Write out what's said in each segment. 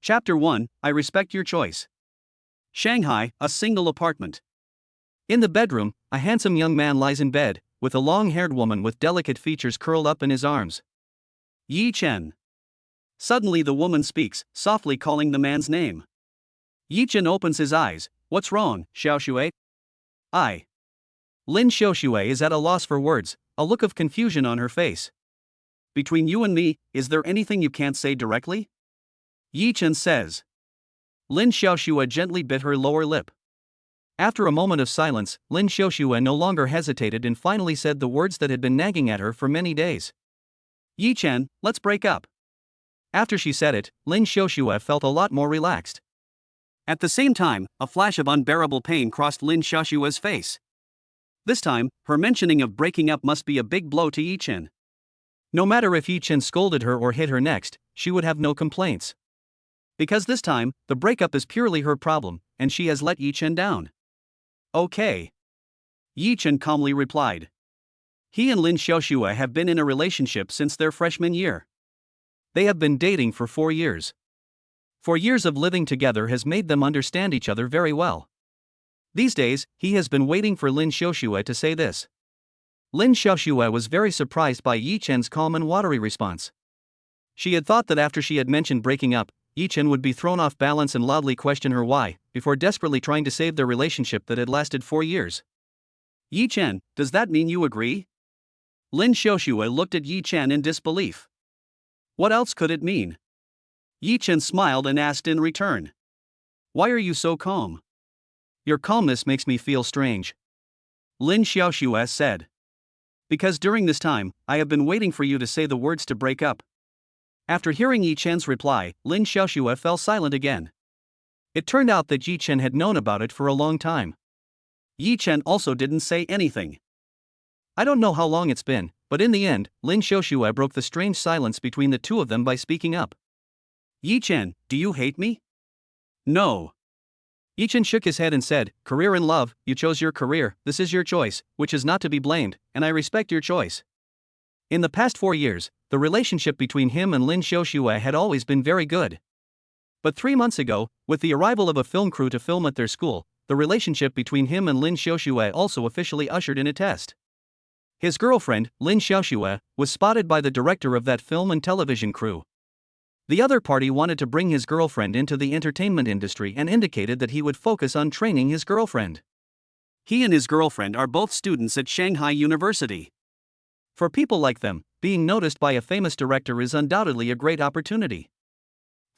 Chapter 1, I Respect Your Choice. Shanghai, a single apartment. In the bedroom, a handsome young man lies in bed, with a long-haired woman with delicate features curled up in his arms. Yi Chen. Suddenly the woman speaks, softly calling the man's name. Yi Chen opens his eyes. What's wrong, Xiaoshui? Lin Xiaoshui is at a loss for words, a look of confusion on her face. Between you and me, is there anything you can't say directly? Yi Chen says. Lin Xiaoshui gently bit her lower lip. After a moment of silence, Lin Xiaoshui no longer hesitated and finally said the words that had been nagging at her for many days. Yi Chen, let's break up. After she said it, Lin Xiaoshui felt a lot more relaxed. At the same time, a flash of unbearable pain crossed Lin Xiaoshui's face. This time, her mentioning of breaking up must be a big blow to Yi Chen. No matter if Yi Chen scolded her or hit her next, she would have no complaints. Because this time, the breakup is purely her problem, and she has let Yi Chen down. Okay. Yi Chen calmly replied. He and Lin Xiaoshui have been in a relationship since their freshman year. They have been dating for 4 years. 4 years of living together has made them understand each other very well. These days, he has been waiting for Lin Xiaoshui to say this. Lin Xiaoshui was very surprised by Yi Chen's calm and watery response. She had thought that after she had mentioned breaking up, Yi Chen would be thrown off balance and loudly question her why, before desperately trying to save their relationship that had lasted 4 years. Yi Chen, does that mean you agree? Lin Xiaoshui looked at Yi Chen in disbelief. What else could it mean? Yi Chen smiled and asked in return. Why are you so calm? Your calmness makes me feel strange. Lin Xiaoshui said. Because during this time, I have been waiting for you to say the words to break up. After hearing Yi Chen's reply, Lin Xiaoshui fell silent again. It turned out that Yi Chen had known about it for a long time. Yi Chen also didn't say anything. I don't know how long it's been, but in the end, Lin Xiaoshui broke the strange silence between the two of them by speaking up. Yi Chen, do you hate me? No. Yi Chen shook his head and said, Career in love, you chose your career, this is your choice, which is not to be blamed, and I respect your choice. In the past 4 years, the relationship between him and Lin Xiaoshui had always been very good. But 3 months ago, with the arrival of a film crew to film at their school, the relationship between him and Lin Xiaoshui also officially ushered in a test. His girlfriend, Lin Xiaoshui, was spotted by the director of that film and television crew. The other party wanted to bring his girlfriend into the entertainment industry and indicated that he would focus on training his girlfriend. He and his girlfriend are both students at Shanghai University. For people like them, being noticed by a famous director is undoubtedly a great opportunity.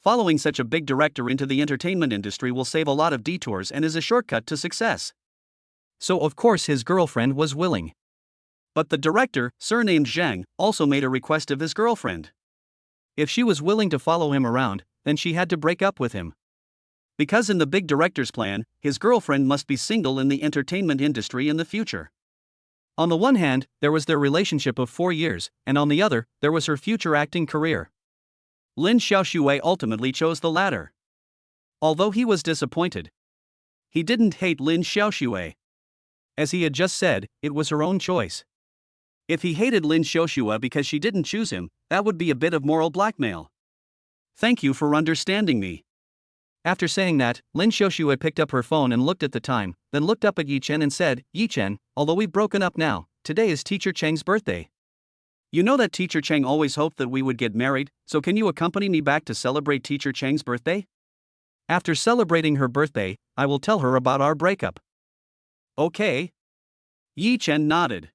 Following such a big director into the entertainment industry will save a lot of detours and is a shortcut to success. So of course his girlfriend was willing. But the director, surnamed Chang, also made a request of his girlfriend. If she was willing to follow him around, then she had to break up with him. Because in the big director's plan, his girlfriend must be single in the entertainment industry in the future. On the one hand, there was their relationship of 4 years, and on the other, there was her future acting career. Lin Xiaoshui ultimately chose the latter. Although he was disappointed, he didn't hate Lin Xiaoshui. As he had just said, it was her own choice. If he hated Lin Xiaoshui because she didn't choose him, that would be a bit of moral blackmail. Thank you for understanding me. After saying that, Lin Xiaoshui picked up her phone and looked at the time, then looked up at Yi Chen and said, Yi Chen, although we've broken up now, today is Teacher Chang's birthday. You know that Teacher Chang always hoped that we would get married, so can you accompany me back to celebrate Teacher Chang's birthday? After celebrating her birthday, I will tell her about our breakup. Okay. Yi Chen nodded.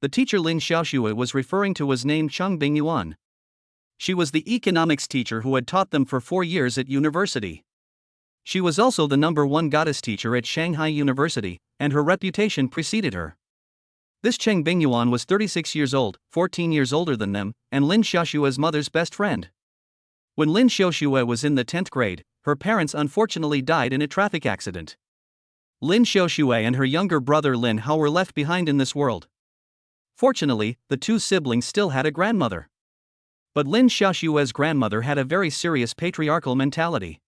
The teacher Lin Xiaoshui was referring to was named Chang Bingyuan. She was the economics teacher who had taught them for 4 years at university. She was also the #1 goddess teacher at Shanghai University, and her reputation preceded her. This Chang Bingyuan was 36 years old, 14 years older than them, and Lin Xiaoshui's mother's best friend. When Lin Xiaoshui was in the 10th grade, her parents unfortunately died in a traffic accident. Lin Xiaoshui and her younger brother Lin Hao were left behind in this world. Fortunately, the two siblings still had a grandmother. But Lin Xiaoshui's grandmother had a very serious patriarchal mentality.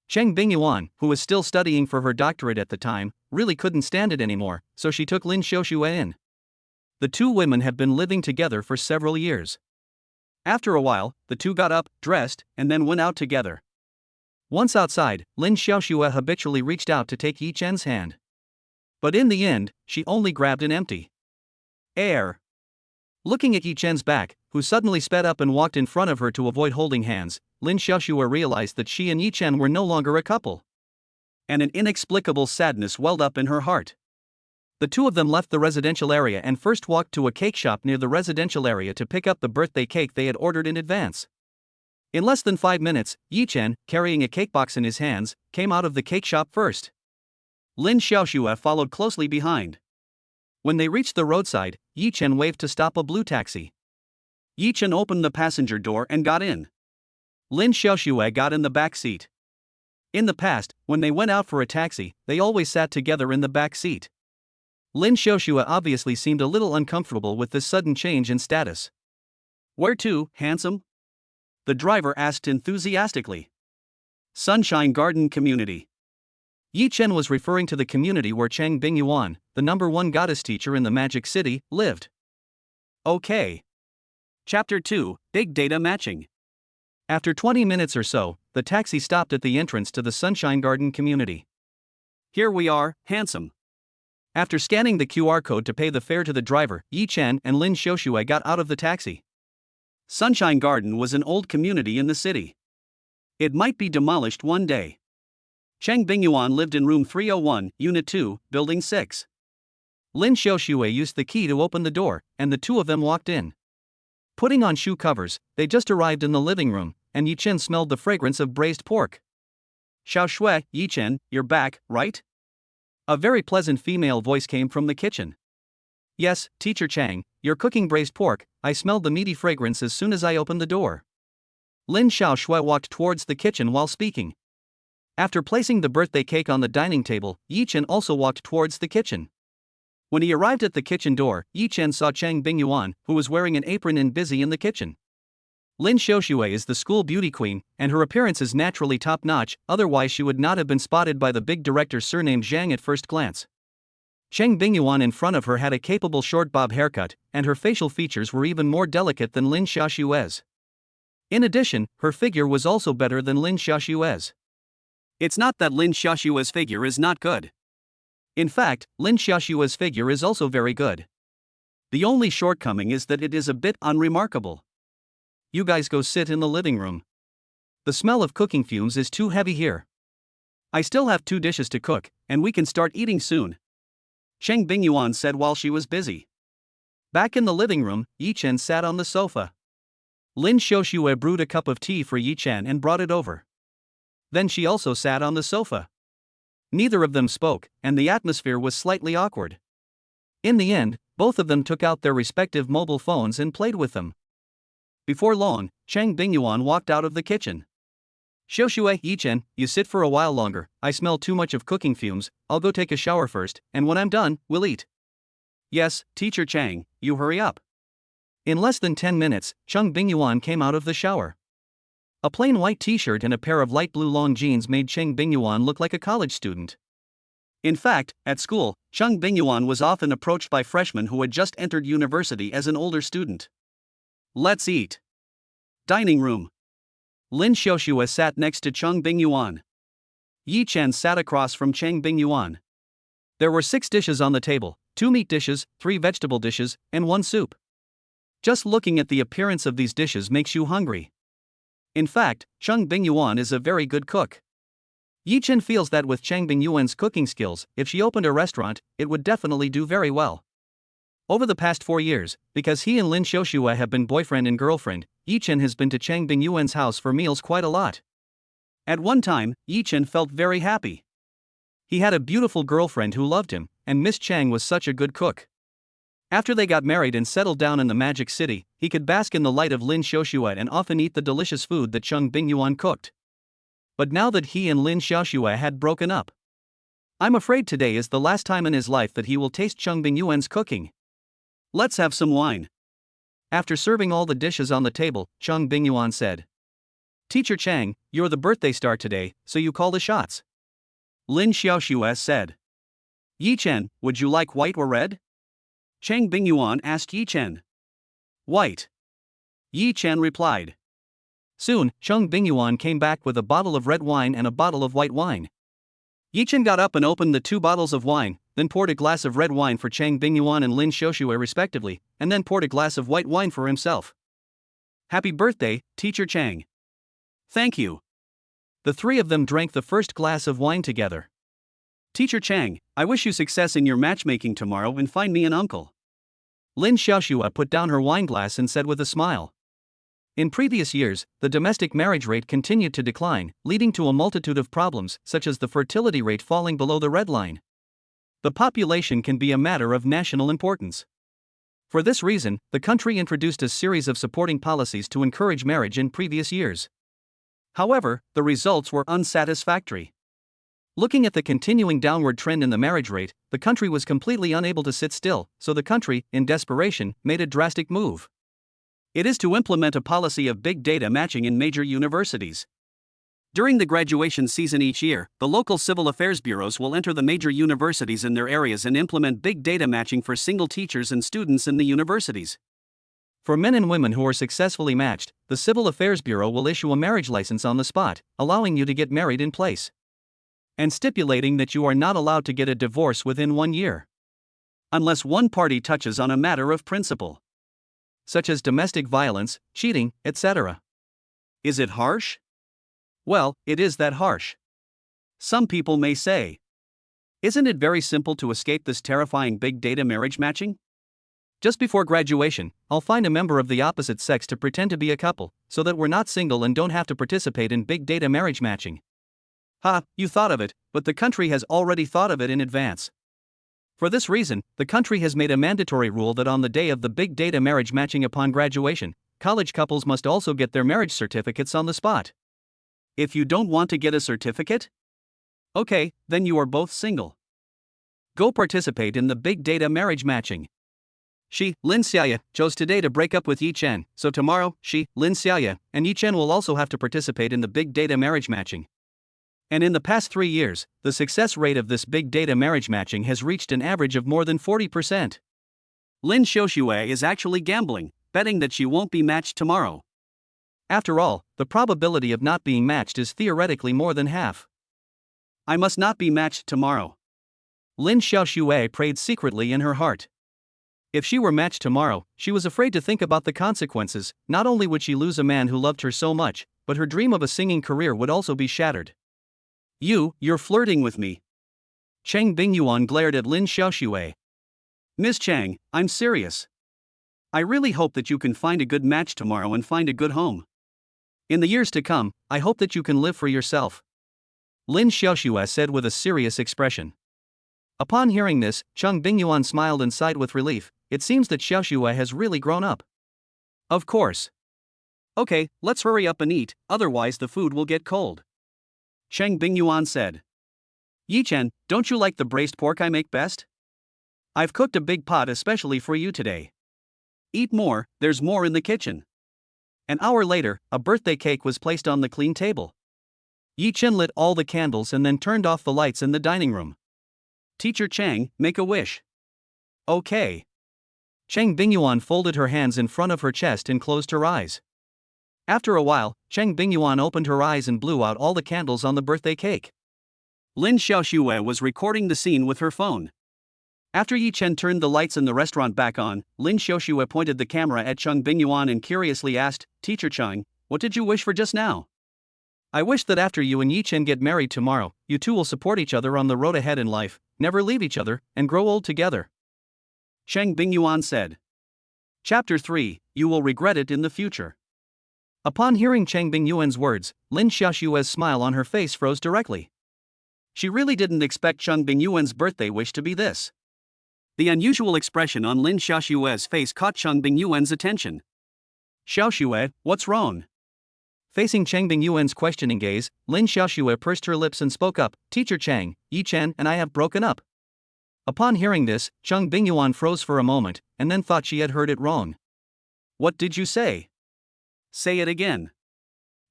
Chang Bingyuan, who was still studying for her doctorate at the time, really couldn't stand it anymore, so she took Lin Xiaoshui in. The two women had been living together for several years. After a while, the two got up, dressed, and then went out together. Once outside, Lin Xiaoxue habitually reached out to take Yi Chen's hand. But in the end, she only grabbed an empty air. Looking at Yi Chen's back, who suddenly sped up and walked in front of her to avoid holding hands, Lin Xiaoxue realized that she and Yi Chen were no longer a couple. And an inexplicable sadness welled up in her heart. The two of them left the residential area and first walked to a cake shop near the residential area to pick up the birthday cake they had ordered in advance. In less than 5 minutes, Yi Chen, carrying a cake box in his hands, came out of the cake shop first. Lin Xiaoxue followed closely behind. When they reached the roadside, Yi Chen waved to stop a blue taxi. Yi Chen opened the passenger door and got in. Lin Xiaoxue got in the back seat. In the past, when they went out for a taxi, they always sat together in the back seat. Lin Xiaoxue obviously seemed a little uncomfortable with this sudden change in status. "Where to, handsome?" the driver asked enthusiastically. Sunshine Garden Community. Yi Chen was referring to the community where Chang Bingyuan, the #1 goddess teacher in the Magic City, lived. Okay. Chapter 2, Big Data Matching. After 20 minutes or so, the taxi stopped at the entrance to the Sunshine Garden Community. "Here we are, handsome." After scanning the QR code to pay the fare to the driver, Yi Chen and Lin Xiaoxue got out of the taxi. Sunshine Garden was an old community in the city. It might be demolished one day. Chang Bingyuan lived in room 301, Unit 2, Building 6. Lin Xiaoxue used the key to open the door, and the two of them walked in. Putting on shoe covers, they just arrived in the living room, and Yi Chen smelled the fragrance of braised pork. "Xiaoxue, Yi Chen, you're back, right?" A very pleasant female voice came from the kitchen. "Yes, Teacher Chang, you're cooking braised pork. I smelled the meaty fragrance as soon as I opened the door." Lin Xiaoxue walked towards the kitchen while speaking. After placing the birthday cake on the dining table, Yi Chen also walked towards the kitchen. When he arrived at the kitchen door, Yi Chen saw Chang Bingyuan, who was wearing an apron and busy in the kitchen. Lin Xiaoxue is the school beauty queen, and her appearance is naturally top-notch, otherwise she would not have been spotted by the big director surnamed Zhang at first glance. Chang Bingyuan in front of her had a capable short bob haircut, and her facial features were even more delicate than Lin Xiaoxue's. In addition, her figure was also better than Lin Xiaoxue's. It's not that Lin Xiaoxue's figure is not good. In fact, Lin Xiaoxue's figure is also very good. The only shortcoming is that it is a bit unremarkable. "You guys go sit in the living room. The smell of cooking fumes is too heavy here. I still have 2 dishes to cook, and we can start eating soon," Chang Bingyuan said while she was busy. Back in the living room, Yi Chen sat on the sofa. Lin Xiaoxue brewed a cup of tea for Yi Chen and brought it over. Then she also sat on the sofa. Neither of them spoke, and the atmosphere was slightly awkward. In the end, both of them took out their respective mobile phones and played with them. Before long, Chang Bingyuan walked out of the kitchen. "Xiaoxue, Yi Chen, you sit for a while longer. I smell too much of cooking fumes. I'll go take a shower first, and when I'm done, we'll eat." "Yes, Teacher Chang, you hurry up." In less than 10 minutes, Chang Bingyuan came out of the shower. A plain white t-shirt and a pair of light blue long jeans made Chang Bingyuan look like a college student. In fact, at school, Chang Bingyuan was often approached by freshmen who had just entered university as an older student. "Let's eat." Dining room. Lin Xiaoxue sat next to Chang Bingyuan. Yi Chen sat across from Chang Bingyuan. There were 6 dishes on the table, 2 meat dishes, 3 vegetable dishes, and 1 soup. Just looking at the appearance of these dishes makes you hungry. In fact, Chang Bingyuan is a very good cook. Yi Chen feels that with Chang Bingyuan's cooking skills, if she opened a restaurant, it would definitely do very well. Over the past 4 years, because he and Lin Xiaoxue have been boyfriend and girlfriend, Yi Chen has been to Chang Bingyuan's house for meals quite a lot. At one time, Yi Chen felt very happy. He had a beautiful girlfriend who loved him, and Miss Chang was such a good cook. After they got married and settled down in the Magic City, he could bask in the light of Lin Xiaoxue and often eat the delicious food that Chang Bingyuan cooked. But now that he and Lin Xiaoxue had broken up, I'm afraid today is the last time in his life that he will taste Chang Bingyuan's cooking. "Let's have some wine." After serving all the dishes on the table, Chang Bingyuan said, "Teacher Chang, you're the birthday star today, so you call the shots." Lin Xiaoxue said, "Yi Chen, would you like white or red?" Chang Bingyuan asked Yi Chen. "White." Yi Chen replied. Soon, Chang Bingyuan came back with a bottle of red wine and a bottle of white wine. Yichen got up and opened the 2 bottles of wine, then poured a glass of red wine for Chang Bingyuan and Lin Xiaoxue respectively, and then poured a glass of white wine for himself. Happy birthday, Teacher Chang. Thank you. The 3 of them drank the first glass of wine together. Teacher Chang, I wish you success in your matchmaking tomorrow and find me an uncle. Lin Xiaoxue put down her wine glass and said with a smile. In previous years, the domestic marriage rate continued to decline, leading to a multitude of problems, such as the fertility rate falling below the red line. The population can be a matter of national importance. For this reason, the country introduced a series of supporting policies to encourage marriage in previous years. However, the results were unsatisfactory. Looking at the continuing downward trend in the marriage rate, the country was completely unable to sit still, so the country, in desperation, made a drastic move. It is to implement a policy of big data matching in major universities. During the graduation season each year, the local civil affairs bureaus will enter the major universities in their areas and implement big data matching for single teachers and students in the universities. For men and women who are successfully matched, the Civil Affairs Bureau will issue a marriage license on the spot, allowing you to get married in place, and stipulating that you are not allowed to get a divorce within 1 year, unless one party touches on a matter of principle, such as domestic violence, cheating, etc. Is it harsh? Well, it is that harsh. Some people may say, isn't it very simple to escape this terrifying big data marriage matching? Just before graduation, I'll find a member of the opposite sex to pretend to be a couple, so that we're not single and don't have to participate in big data marriage matching. Ha, you thought of it, but the country has already thought of it in advance. For this reason, the country has made a mandatory rule that on the day of the big data marriage matching upon graduation, college couples must also get their marriage certificates on the spot. If you don't want to get a certificate? Okay, then you are both single. Go participate in the big data marriage matching. She, Lin Xiaoye, chose today to break up with Yi Chen, so tomorrow, she, Lin Xiaoye, and Yi Chen will also have to participate in the big data marriage matching. And in the past 3 years, the success rate of this big data marriage matching has reached an average of more than 40%. Lin Xiaoxue is actually gambling, betting that she won't be matched tomorrow. After all, the probability of not being matched is theoretically more than half. I must not be matched tomorrow. Lin Xiaoxue prayed secretly in her heart. If she were matched tomorrow, she was afraid to think about the consequences. Not only would she lose a man who loved her so much, but her dream of a singing career would also be shattered. You're flirting with me. Chang Bingyuan glared at Lin Xiaoxue. Miss Chang, I'm serious. I really hope that you can find a good match tomorrow and find a good home. In the years to come, I hope that you can live for yourself. Lin Xiaoxue said with a serious expression. Upon hearing this, Chang Bingyuan smiled and sighed with relief. It seems that Xiaoxue has really grown up. Of course. Okay, let's hurry up and eat, otherwise the food will get cold. Chang Bingyuan said. Yi Chen, don't you like the braised pork I make best? I've cooked a big pot especially for you today. Eat more, there's more in the kitchen. An hour later, a birthday cake was placed on the clean table. Yi Chen lit all the candles and then turned off the lights in the dining room. Teacher Chang, make a wish. Okay. Chang Bingyuan folded her hands in front of her chest and closed her eyes. After a while, Chang Bingyuan opened her eyes and blew out all the candles on the birthday cake. Lin Xiaoxue was recording the scene with her phone. After Yi Chen turned the lights in the restaurant back on, Lin Xiaoxue pointed the camera at Chang Bingyuan and curiously asked, Teacher Chang, what did you wish for just now? I wish that after you and Yi Chen get married tomorrow, you two will support each other on the road ahead in life, never leave each other, and grow old together. Chang Bingyuan said. Chapter 3, You Will Regret It in the Future. Upon hearing Chang Bingyuan's words, Lin Xiaoxue's smile on her face froze directly. She really didn't expect Chang Bingyuan's birthday wish to be this. The unusual expression on Lin Xiaoxue's face caught Chang Bingyuan's attention. Xiaoxue, what's wrong? Facing Chang Bingyuan's questioning gaze, Lin Xiaoxue pursed her lips and spoke up, Teacher Chang, Yi Chen and I have broken up. Upon hearing this, Chang Bingyuan froze for a moment, and then thought she had heard it wrong. What did you say? Say it again.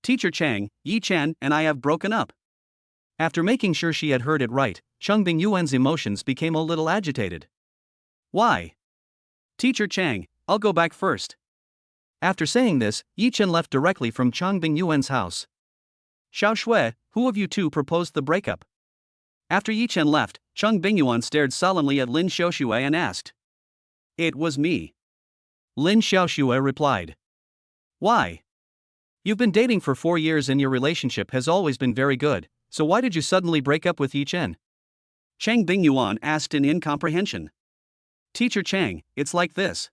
Teacher Chang, Yi Chen and I have broken up. After making sure she had heard it right, Chang Bingyuan's emotions became a little agitated. Why? Teacher Chang, I'll go back first. After saying this, Yi Chen left directly from Chang Bingyuan's house. Xiao Shui, who of you two proposed the breakup? After Yi Chen left, Chang Bingyuan stared solemnly at Lin Xiaoshui and asked. It was me. Lin Xiaoshui replied. Why? You've been dating for 4 years and your relationship has always been very good, so why did you suddenly break up with Yi Chen? Chang Bingyuan asked in incomprehension. Teacher Chang, it's like this.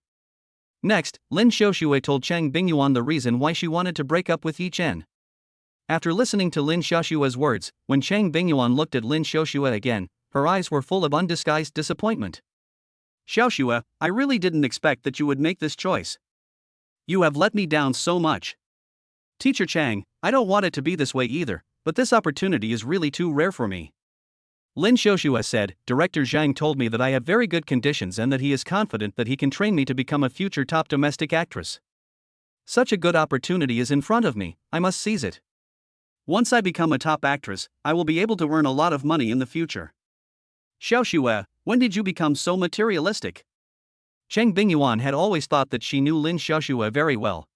Next, Lin Xiaoshui told Chang Bingyuan the reason why she wanted to break up with Yi Chen. After listening to Lin Xiaoshui's words, when Chang Bingyuan looked at Lin Xiaoshui again, her eyes were full of undisguised disappointment. Xiaoshui, I really didn't expect that you would make this choice. You have let me down so much. Teacher Chang, I don't want it to be this way either, but this opportunity is really too rare for me. Lin Xiaoshui said, Director Zhang told me that I have very good conditions and that he is confident that he can train me to become a future top domestic actress. Such a good opportunity is in front of me, I must seize it. Once I become a top actress, I will be able to earn a lot of money in the future. Xiaoshui, when did you become so materialistic? Chang Bingyuan had always thought that she knew Lin Xiaoshui very well.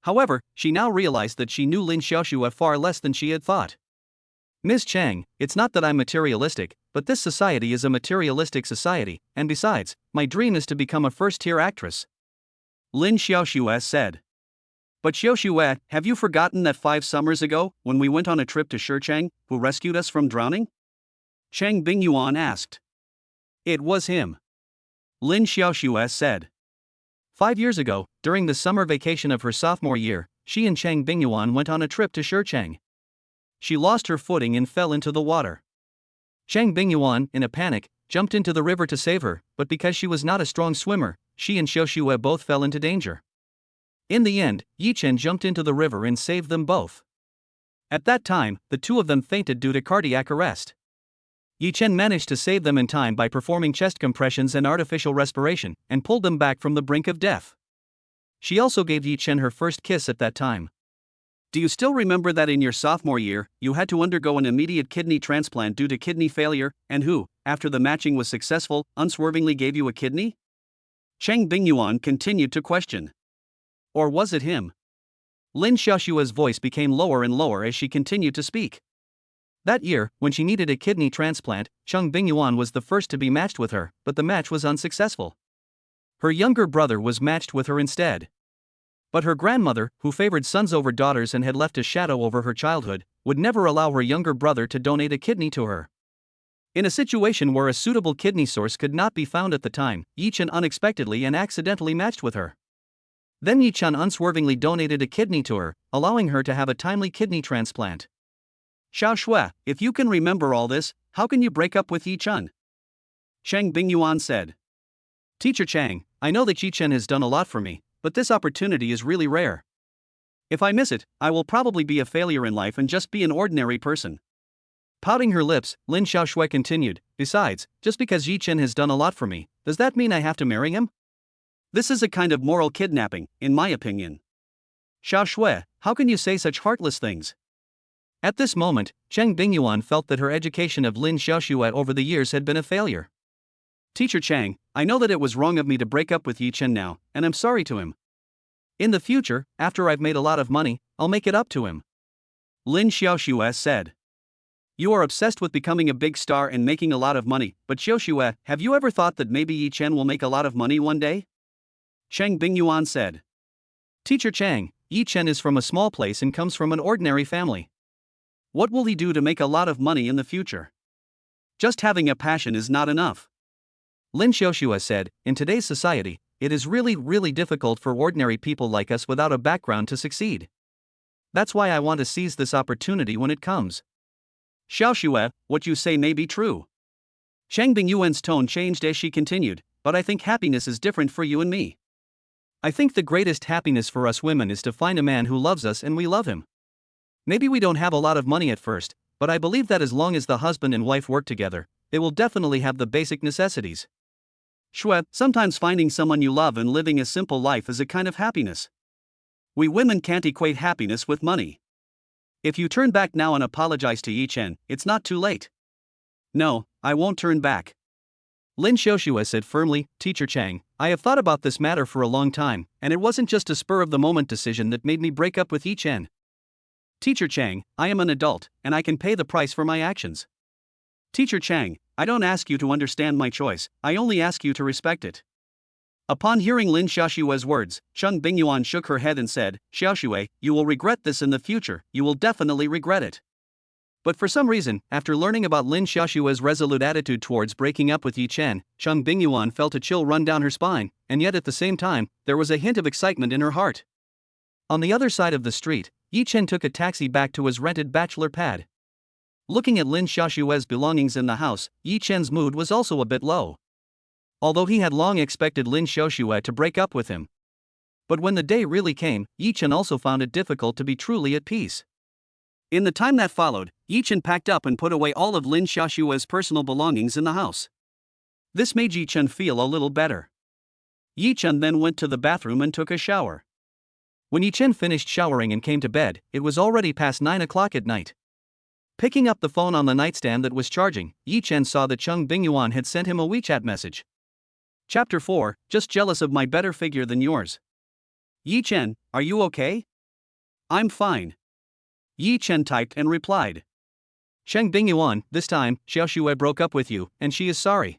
However, she now realized that she knew Lin Xiaoshui far less than she had thought. Ms. Chang, it's not that I'm materialistic, but this society is a materialistic society, and besides, my dream is to become a first-tier actress. Lin Xiaoshui said. But Xiaoshui, have you forgotten that 5 summers ago, when we went on a trip to Chang, who rescued us from drowning? Chang Bingyuan asked. It was him. Lin Xiaoshui said. 5 years ago, during the summer vacation of her sophomore year, she and Chang Bingyuan went on a trip to Chang. She lost her footing and fell into the water. Chang Bingyuan, in a panic, jumped into the river to save her, but because she was not a strong swimmer, she and Xiaoshui both fell into danger. In the end, Yi Chen jumped into the river and saved them both. At that time, the two of them fainted due to cardiac arrest. Yi Chen managed to save them in time by performing chest compressions and artificial respiration, and pulled them back from the brink of death. She also gave Yi Chen her first kiss at that time. Do you still remember that in your sophomore year, you had to undergo an immediate kidney transplant due to kidney failure, and who, after the matching was successful, unswervingly gave you a kidney? Chang Bingyuan continued to question. Or was it him? Lin Xiaoshui's voice became lower and lower as she continued to speak. That year, when she needed a kidney transplant, Chang Bingyuan was the first to be matched with her, but the match was unsuccessful. Her younger brother was matched with her instead. But her grandmother, who favored sons over daughters and had left a shadow over her childhood, would never allow her younger brother to donate a kidney to her. In a situation where a suitable kidney source could not be found at the time, Yi Chen unexpectedly and accidentally matched with her. Then Yi Chen unswervingly donated a kidney to her, allowing her to have a timely kidney transplant. Xiao Shui, if you can remember all this, how can you break up with Yi Chen? Chang Bingyuan said. Teacher Chang, I know that Yi Chen has done a lot for me, but this opportunity is really rare. If I miss it, I will probably be a failure in life and just be an ordinary person. Pouting her lips, Lin Xiaoshui continued, besides, just because Yi Chen has done a lot for me, does that mean I have to marry him? This is a kind of moral kidnapping, in my opinion. Xiao Shui, how can you say such heartless things? At this moment, Chang Bingyuan felt that her education of Lin Xiaoshui over the years had been a failure. Teacher Chang, I know that it was wrong of me to break up with Yi Chen now, and I'm sorry to him. In the future, after I've made a lot of money, I'll make it up to him. Lin Xiaoshui said. You are obsessed with becoming a big star and making a lot of money, but Xiaoshui, have you ever thought that maybe Yi Chen will make a lot of money one day? Chang Bingyuan said. Teacher Chang, Yi Chen is from a small place and comes from an ordinary family. What will he do to make a lot of money in the future? Just having a passion is not enough. Lin Xiaoshui said, in today's society, it is really difficult for ordinary people like us without a background to succeed. That's why I want to seize this opportunity when it comes. Xiaoshui, what you say may be true. Chang Bingyuan's tone changed as she continued, but I think happiness is different for you and me. I think the greatest happiness for us women is to find a man who loves us and we love him. Maybe we don't have a lot of money at first, but I believe that as long as the husband and wife work together, they will definitely have the basic necessities. Shui, sometimes finding someone you love and living a simple life is a kind of happiness. We women can't equate happiness with money. If you turn back now and apologize to Yi Chen, it's not too late. No, I won't turn back. Lin Xiaoxue said firmly, Teacher Chang, I have thought about this matter for a long time, and it wasn't just a spur-of-the-moment decision that made me break up with Yi Chen. Teacher Chang, I am an adult, and I can pay the price for my actions. Teacher Chang, I don't ask you to understand my choice, I only ask you to respect it. Upon hearing Lin Xiaoxue's words, Cheng Bingyuan shook her head and said, Xiaoxue, you will regret this in the future, you will definitely regret it. But for some reason, after learning about Lin Xiaoxue's resolute attitude towards breaking up with Yi Chen, Cheng Bingyuan felt a chill run down her spine, and yet at the same time, there was a hint of excitement in her heart. On the other side of the street, Yi Chen took a taxi back to his rented bachelor pad. Looking at Lin Xiaoxue's belongings in the house, Yi Chen's mood was also a bit low. Although he had long expected Lin Xiaoxue to break up with him. But when the day really came, Yi Chen also found it difficult to be truly at peace. In the time that followed, Yi Chen packed up and put away all of Lin Xiaoxue's personal belongings in the house. This made Yi Chen feel a little better. Yi Chen then went to the bathroom and took a shower. When Yi Chen finished showering and came to bed, it was already past 9 o'clock at night. Picking up the phone on the nightstand that was charging, Yi Chen saw that Cheng Bingyuan had sent him a WeChat message. Chapter 4, Just jealous of my better figure than yours. Yi Chen, are you okay? I'm fine. Yi Chen typed and replied. Cheng Bingyuan, this time, Xiaoxue broke up with you, and she is sorry.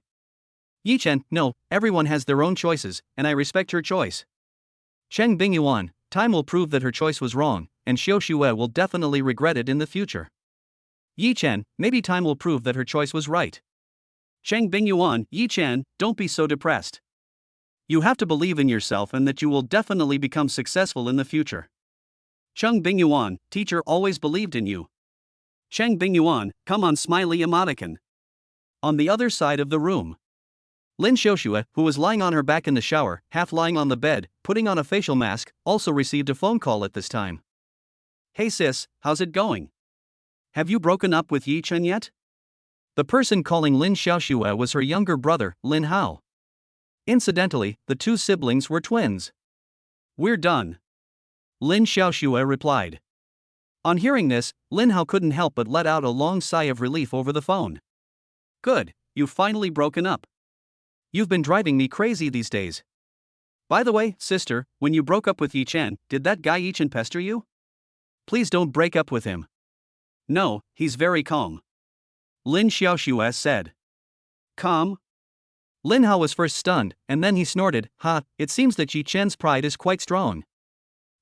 Yi Chen, no, everyone has their own choices, and I respect her choice. Cheng Bingyuan, time will prove that her choice was wrong, and Xiaoxue will definitely regret it in the future. Yi Chen, maybe time will prove that her choice was right. Cheng Bingyuan, Yi Chen, don't be so depressed. You have to believe in yourself and that you will definitely become successful in the future. Cheng Bingyuan, teacher always believed in you. Cheng Bingyuan, come on smiley emoticon. On the other side of the room, Lin Xiaoxue, who was lying on her back in the shower, half lying on the bed, putting on a facial mask, also received a phone call at this time. Hey sis, how's it going? Have you broken up with Yi Chen yet? The person calling Lin Xiaoxue was her younger brother, Lin Hao. Incidentally, the two siblings were twins. We're done. Lin Xiaoxue replied. On hearing this, Lin Hao couldn't help but let out a long sigh of relief over the phone. Good, you've finally broken up. You've been driving me crazy these days. By the way, sister, when you broke up with Yi Chen, did that guy Yi Chen pester you? Please don't break up with him. No, he's very calm. Lin Xiaoxue said. Calm? Lin Hao was first stunned, and then he snorted, it seems that Yi Chen's pride is quite strong.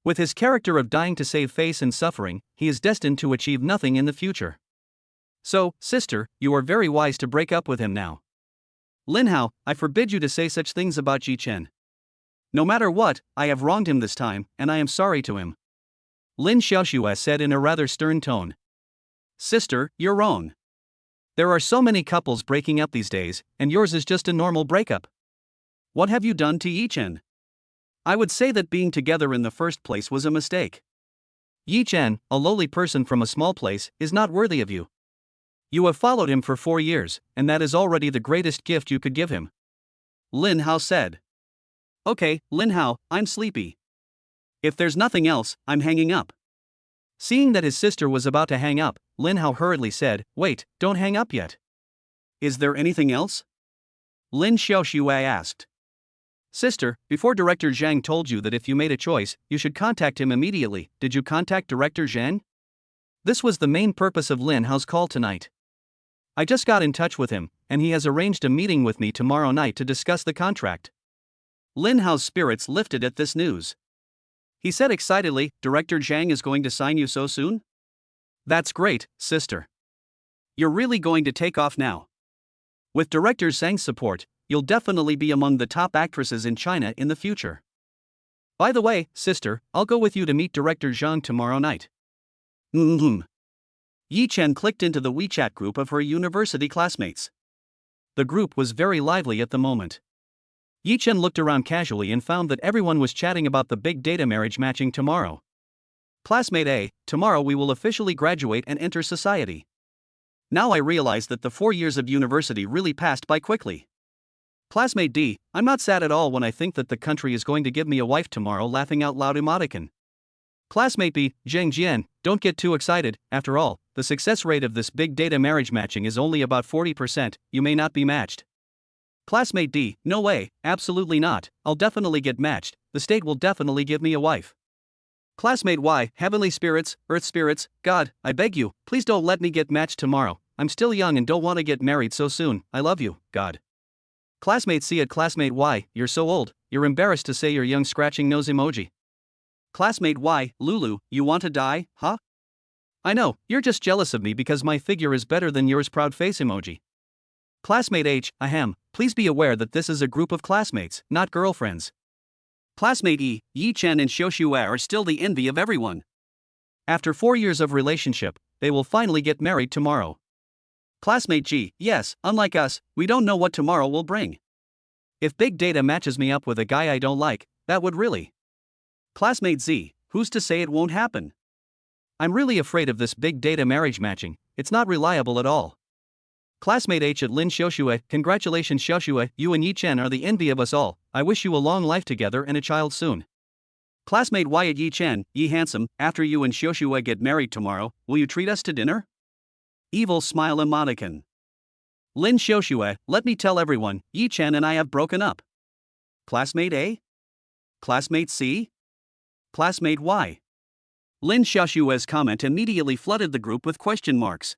With his character of dying to save face and suffering, he is destined to achieve nothing in the future. So, sister, you are very wise to break up with him now. Lin Hao, I forbid you to say such things about Yi Chen. No matter what, I have wronged him this time, and I am sorry to him. Lin Xiaoxue said in a rather stern tone. Sister, you're wrong. There are so many couples breaking up these days, and yours is just a normal breakup. What have you done to Yi Chen? I would say that being together in the first place was a mistake. Yi Chen, a lowly person from a small place, is not worthy of you. You have followed him for 4 years, and that is already the greatest gift you could give him. Lin Hao said. Okay, Lin Hao, I'm sleepy. If there's nothing else, I'm hanging up. Seeing that his sister was about to hang up, Lin Hao hurriedly said, Wait, don't hang up yet. Is there anything else? Lin Xiaoxue asked. Sister, before Director Zhang told you that if you made a choice, you should contact him immediately, did you contact Director Zhang? This was the main purpose of Lin Hao's call tonight. I just got in touch with him, and he has arranged a meeting with me tomorrow night to discuss the contract. Lin Hao's spirits lifted at this news. He said excitedly, Director Zhang is going to sign you so soon? That's great, sister. You're really going to take off now. With Director Zhang's support, you'll definitely be among the top actresses in China in the future. By the way, sister, I'll go with you to meet Director Zhang tomorrow night. Yi Chen clicked into the WeChat group of her university classmates. The group was very lively at the moment. Yi Chen looked around casually and found that everyone was chatting about the big data marriage matching tomorrow. Classmate A, tomorrow we will officially graduate and enter society. Now I realize that the 4 years of university really passed by quickly. Classmate D, I'm not sad at all when I think that the country is going to give me a wife tomorrow, laughing out loud emoticon. Classmate B, Zheng Jian, don't get too excited, after all, the success rate of this big data marriage matching is only about 40%, you may not be matched. Classmate D, no way, absolutely not, I'll definitely get matched, the state will definitely give me a wife. Classmate Y, heavenly spirits, earth spirits, God, I beg you, please don't let me get matched tomorrow, I'm still young and don't want to get married so soon, I love you, God. Classmate C at classmate Y, you're so old, you're embarrassed to say your young scratching nose emoji. Classmate Y, Lulu, you want to die, huh? I know, you're just jealous of me because my figure is better than yours proud face emoji. Classmate H, ahem, please be aware that this is a group of classmates, not girlfriends. Classmate E, Yi Chen and Xiaoxue are still the envy of everyone. After 4 years of relationship, they will finally get married tomorrow. Classmate G, yes, unlike us, we don't know what tomorrow will bring. If big data matches me up with a guy I don't like, that would really. Classmate Z, who's to say it won't happen? I'm really afraid of this big data marriage matching, it's not reliable at all. Classmate H at Lin Xiaoxue, congratulations Xiaoxue, you and Yi Chen are the envy of us all, I wish you a long life together and a child soon. Classmate Y at Yi Chen, Yi handsome, after you and Xiaoxue get married tomorrow, will you treat us to dinner? Evil smile emoticon. Lin Xiaoxue, let me tell everyone, Yi Chen and I have broken up. Classmate A? Classmate C? Classmate Y? Lin Xiaoxue's comment immediately flooded the group with question marks.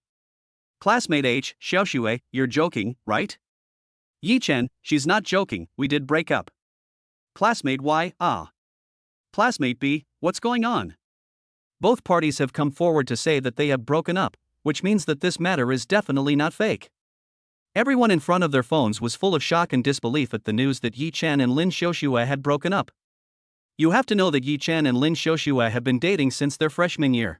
Classmate H, Xiaoxue, you're joking, right? Yi Chen, she's not joking, we did break up. Classmate Y, ah. Classmate B, what's going on? Both parties have come forward to say that they have broken up, which means that this matter is definitely not fake. Everyone in front of their phones was full of shock and disbelief at the news that Yi Chen and Lin Xiaoxue had broken up. You have to know that Yi Chen and Lin Xiaoxue have been dating since their freshman year.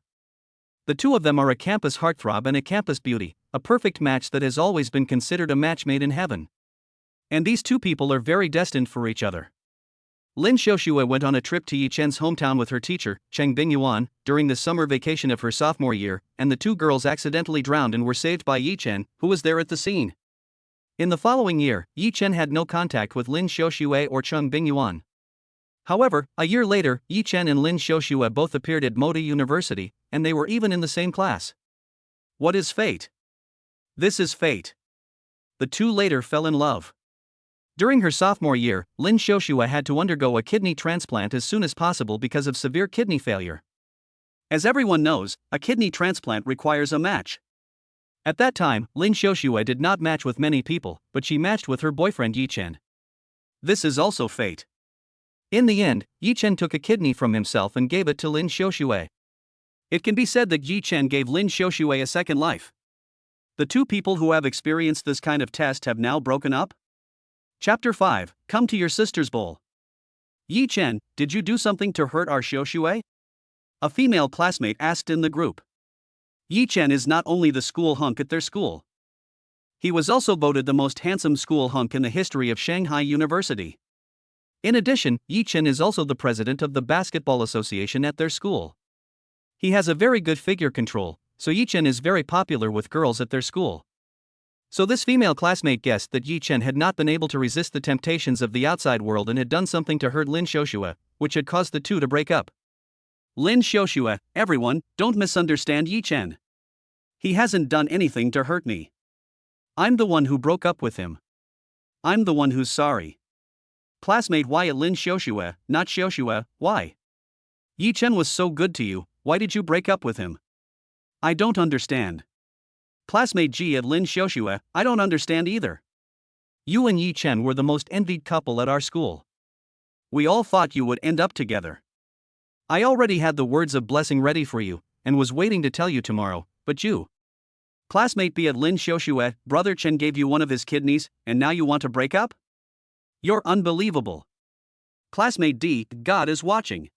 The two of them are a campus heartthrob and a campus beauty, a perfect match that has always been considered a match made in heaven. And these two people are very destined for each other. Lin Xiaoxue went on a trip to Yi Chen's hometown with her teacher, Chang during the summer vacation of her sophomore year, and the two girls accidentally drowned and were saved by Yi Chen, who was there at the scene. In the following year, Yi Chen had no contact with Lin Xiaoxue or Chang Bingyuan. However, a year later, Yi Chen and Lin Xiaoxue both appeared at Modi University, and they were even in the same class. What is fate? This is fate. The two later fell in love. During her sophomore year, Lin Xiaoxue had to undergo a kidney transplant as soon as possible because of severe kidney failure. As everyone knows, a kidney transplant requires a match. At that time, Lin Xiaoxue did not match with many people, but she matched with her boyfriend Yi Chen. This is also fate. In the end, Yi Chen took a kidney from himself and gave it to Lin Xiaoxue. It can be said that Yi Chen gave Lin Xiaoxue a second life. The two people who have experienced this kind of test have now broken up? Chapter 5, Come to your sister's bowl. Yi Chen, did you do something to hurt our Xiaoxue? A female classmate asked in the group. Yi Chen is not only the school hunk at their school. He was also voted the most handsome school hunk in the history of Shanghai University. In addition, Yi Chen is also the president of the basketball association at their school. He has a very good figure control, so Yi Chen is very popular with girls at their school. So this female classmate guessed that Yi Chen had not been able to resist the temptations of the outside world and had done something to hurt Lin Xiaoxue, which had caused the two to break up. Lin Xiaoxue, everyone, don't misunderstand Yi Chen. He hasn't done anything to hurt me. I'm the one who broke up with him. I'm the one who's sorry. Classmate Y at Lin Xiaoxue, not Xiaoxue, why? Yi Chen was so good to you, why did you break up with him? I don't understand. Classmate G at Lin Xiaoxue, I don't understand either. You and Yi Chen were the most envied couple at our school. We all thought you would end up together. I already had the words of blessing ready for you, and was waiting to tell you tomorrow, but you. Classmate B at Lin Xiaoxue, brother Chen gave you one of his kidneys, and now you want to break up? You're unbelievable. Classmate D, God is watching.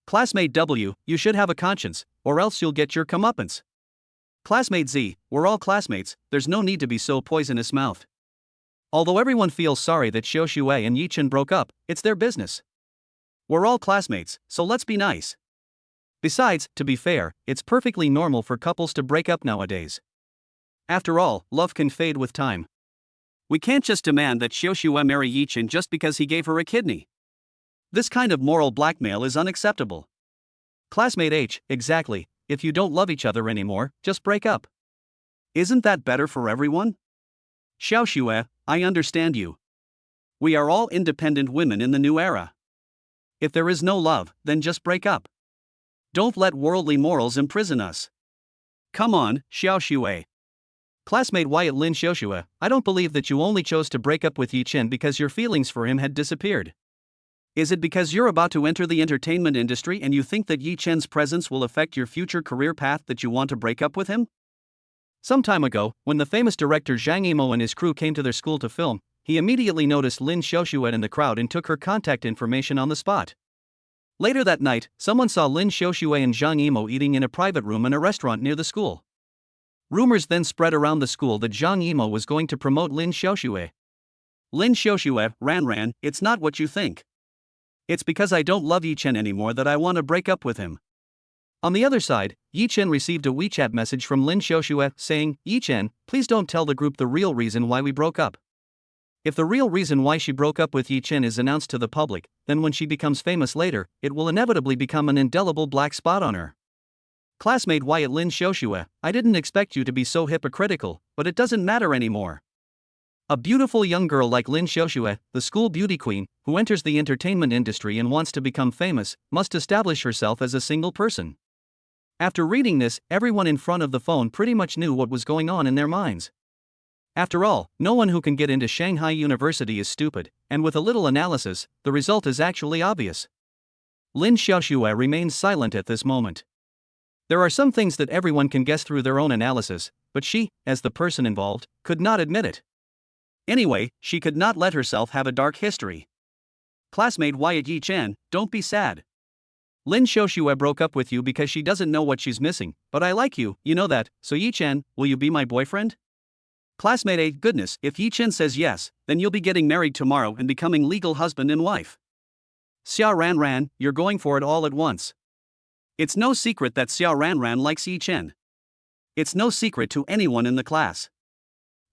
Classmate W, you should have a conscience, or else you'll get your comeuppance. Classmate Z, we're all classmates, there's no need to be so poisonous-mouthed. Although everyone feels sorry that Xiaoxue and Yi Chen broke up, it's their business. We're all classmates, so let's be nice. Besides, to be fair, it's perfectly normal for couples to break up nowadays. After all, love can fade with time. We can't just demand that Xiaoxue marry Yi Chen just because he gave her a kidney. This kind of moral blackmail is unacceptable. Classmate H, exactly, if you don't love each other anymore, just break up. Isn't that better for everyone? Xiaoxue, I understand you. We are all independent women in the new era. If there is no love, then just break up. Don't let worldly morals imprison us. Come on, Xiao Shui. Classmate Wyatt Lin Xiaoxue, I don't believe that you only chose to break up with Yi Chen because your feelings for him had disappeared. Is it because you're about to enter the entertainment industry and you think that Yi Chen's presence will affect your future career path that you want to break up with him? Some time ago, when the famous director Zhang Yimou and his crew came to their school to film, he immediately noticed Lin Xiaoxue in the crowd and took her contact information on the spot. Later that night, someone saw Lin Xiaoxue and Zhang Yimou eating in a private room in a restaurant near the school. Rumors then spread around the school that Zhang Yimou was going to promote Lin Xiaoxue. Lin Xiaoxue, Ran, it's not what you think. It's because I don't love Yi Chen anymore that I want to break up with him. On the other side, Yi Chen received a WeChat message from Lin Xiaoxue saying, Yi Chen, please don't tell the group the real reason why we broke up. If the real reason why she broke up with Yi Chen is announced to the public, then when she becomes famous later, it will inevitably become an indelible black spot on her. Classmate Wyatt Lin Xiaoxue, I didn't expect you to be so hypocritical, but it doesn't matter anymore. A beautiful young girl like Lin Xiaoxue, the school beauty queen, who enters the entertainment industry and wants to become famous, must establish herself as a single person. After reading this, everyone in front of the phone pretty much knew what was going on in their minds. After all, no one who can get into Shanghai University is stupid, and with a little analysis, the result is actually obvious. Lin Xiaoxue remains silent at this moment. There are some things that everyone can guess through their own analysis, but she, as the person involved, could not admit it. Anyway, she could not let herself have a dark history. Classmate Wyatt Yi Chen, don't be sad. Lin Xiaoxue broke up with you because she doesn't know what she's missing, but I like you, you know that, so Yi Chen, will you be my boyfriend? Classmate A, goodness, if Yi Chen says yes, then you'll be getting married tomorrow and becoming legal husband and wife. Xia Ran, you're going for it all at once. It's no secret that Xia Ran likes Yi Chen. It's no secret to anyone in the class.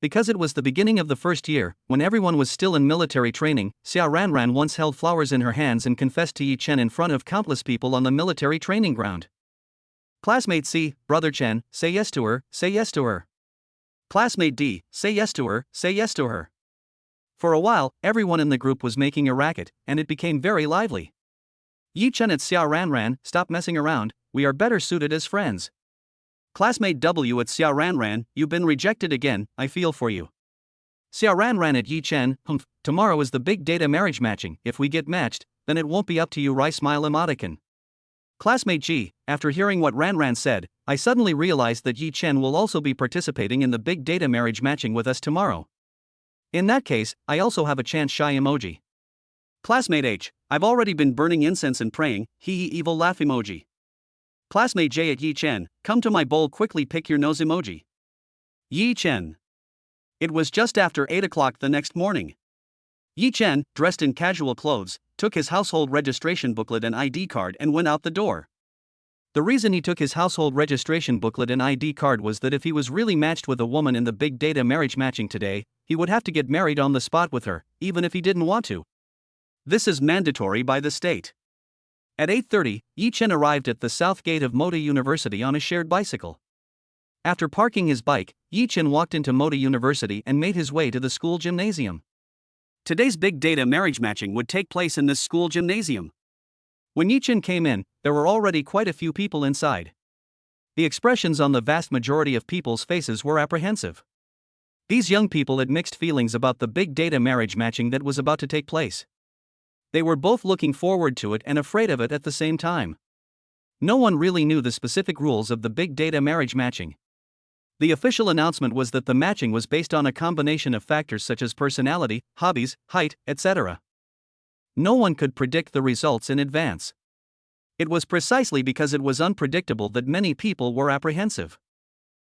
Because it was the beginning of the first year, when everyone was still in military training, Xia Ran once held flowers in her hands and confessed to Yi Chen in front of countless people on the military training ground. Classmate C, brother Chen, say yes to her, say yes to her. Classmate D, say yes to her, say yes to her. For a while, everyone in the group was making a racket, and it became very lively. Yi Chen at Xia Ran, stop messing around, we are better suited as friends. Classmate W at Xia Ran, you've been rejected again, I feel for you. Xia Ran at Yi Chen, tomorrow is the big data marriage matching, if we get matched, then it won't be up to you, right? Smile emoticon. Classmate G, after hearing what Ran said, I suddenly realized that Yi Chen will also be participating in the big data marriage matching with us tomorrow. In that case, I also have a chance. Shy emoji. Classmate H, I've already been burning incense and praying, hee evil laugh emoji. Classmate J at Yi Chen, come to my bowl quickly, pick your nose emoji. Yi Chen. It was just after 8 o'clock the next morning. Yi Chen, dressed in casual clothes, took his household registration booklet and ID card and went out the door. The reason he took his household registration booklet and ID card was that if he was really matched with a woman in the big data marriage matching today, he would have to get married on the spot with her, even if he didn't want to. This is mandatory by the state. At 8:30, Yi Chen arrived at the south gate of Mota University on a shared bicycle. After parking his bike, Yi Chen walked into Mota University and made his way to the school gymnasium. Today's big data marriage matching would take place in this school gymnasium. When Yi Chen came in, there were already quite a few people inside. The expressions on the vast majority of people's faces were apprehensive. These young people had mixed feelings about the big data marriage matching that was about to take place. They were both looking forward to it and afraid of it at the same time. No one really knew the specific rules of the big data marriage matching. The official announcement was that the matching was based on a combination of factors such as personality, hobbies, height, etc. No one could predict the results in advance. It was precisely because it was unpredictable that many people were apprehensive.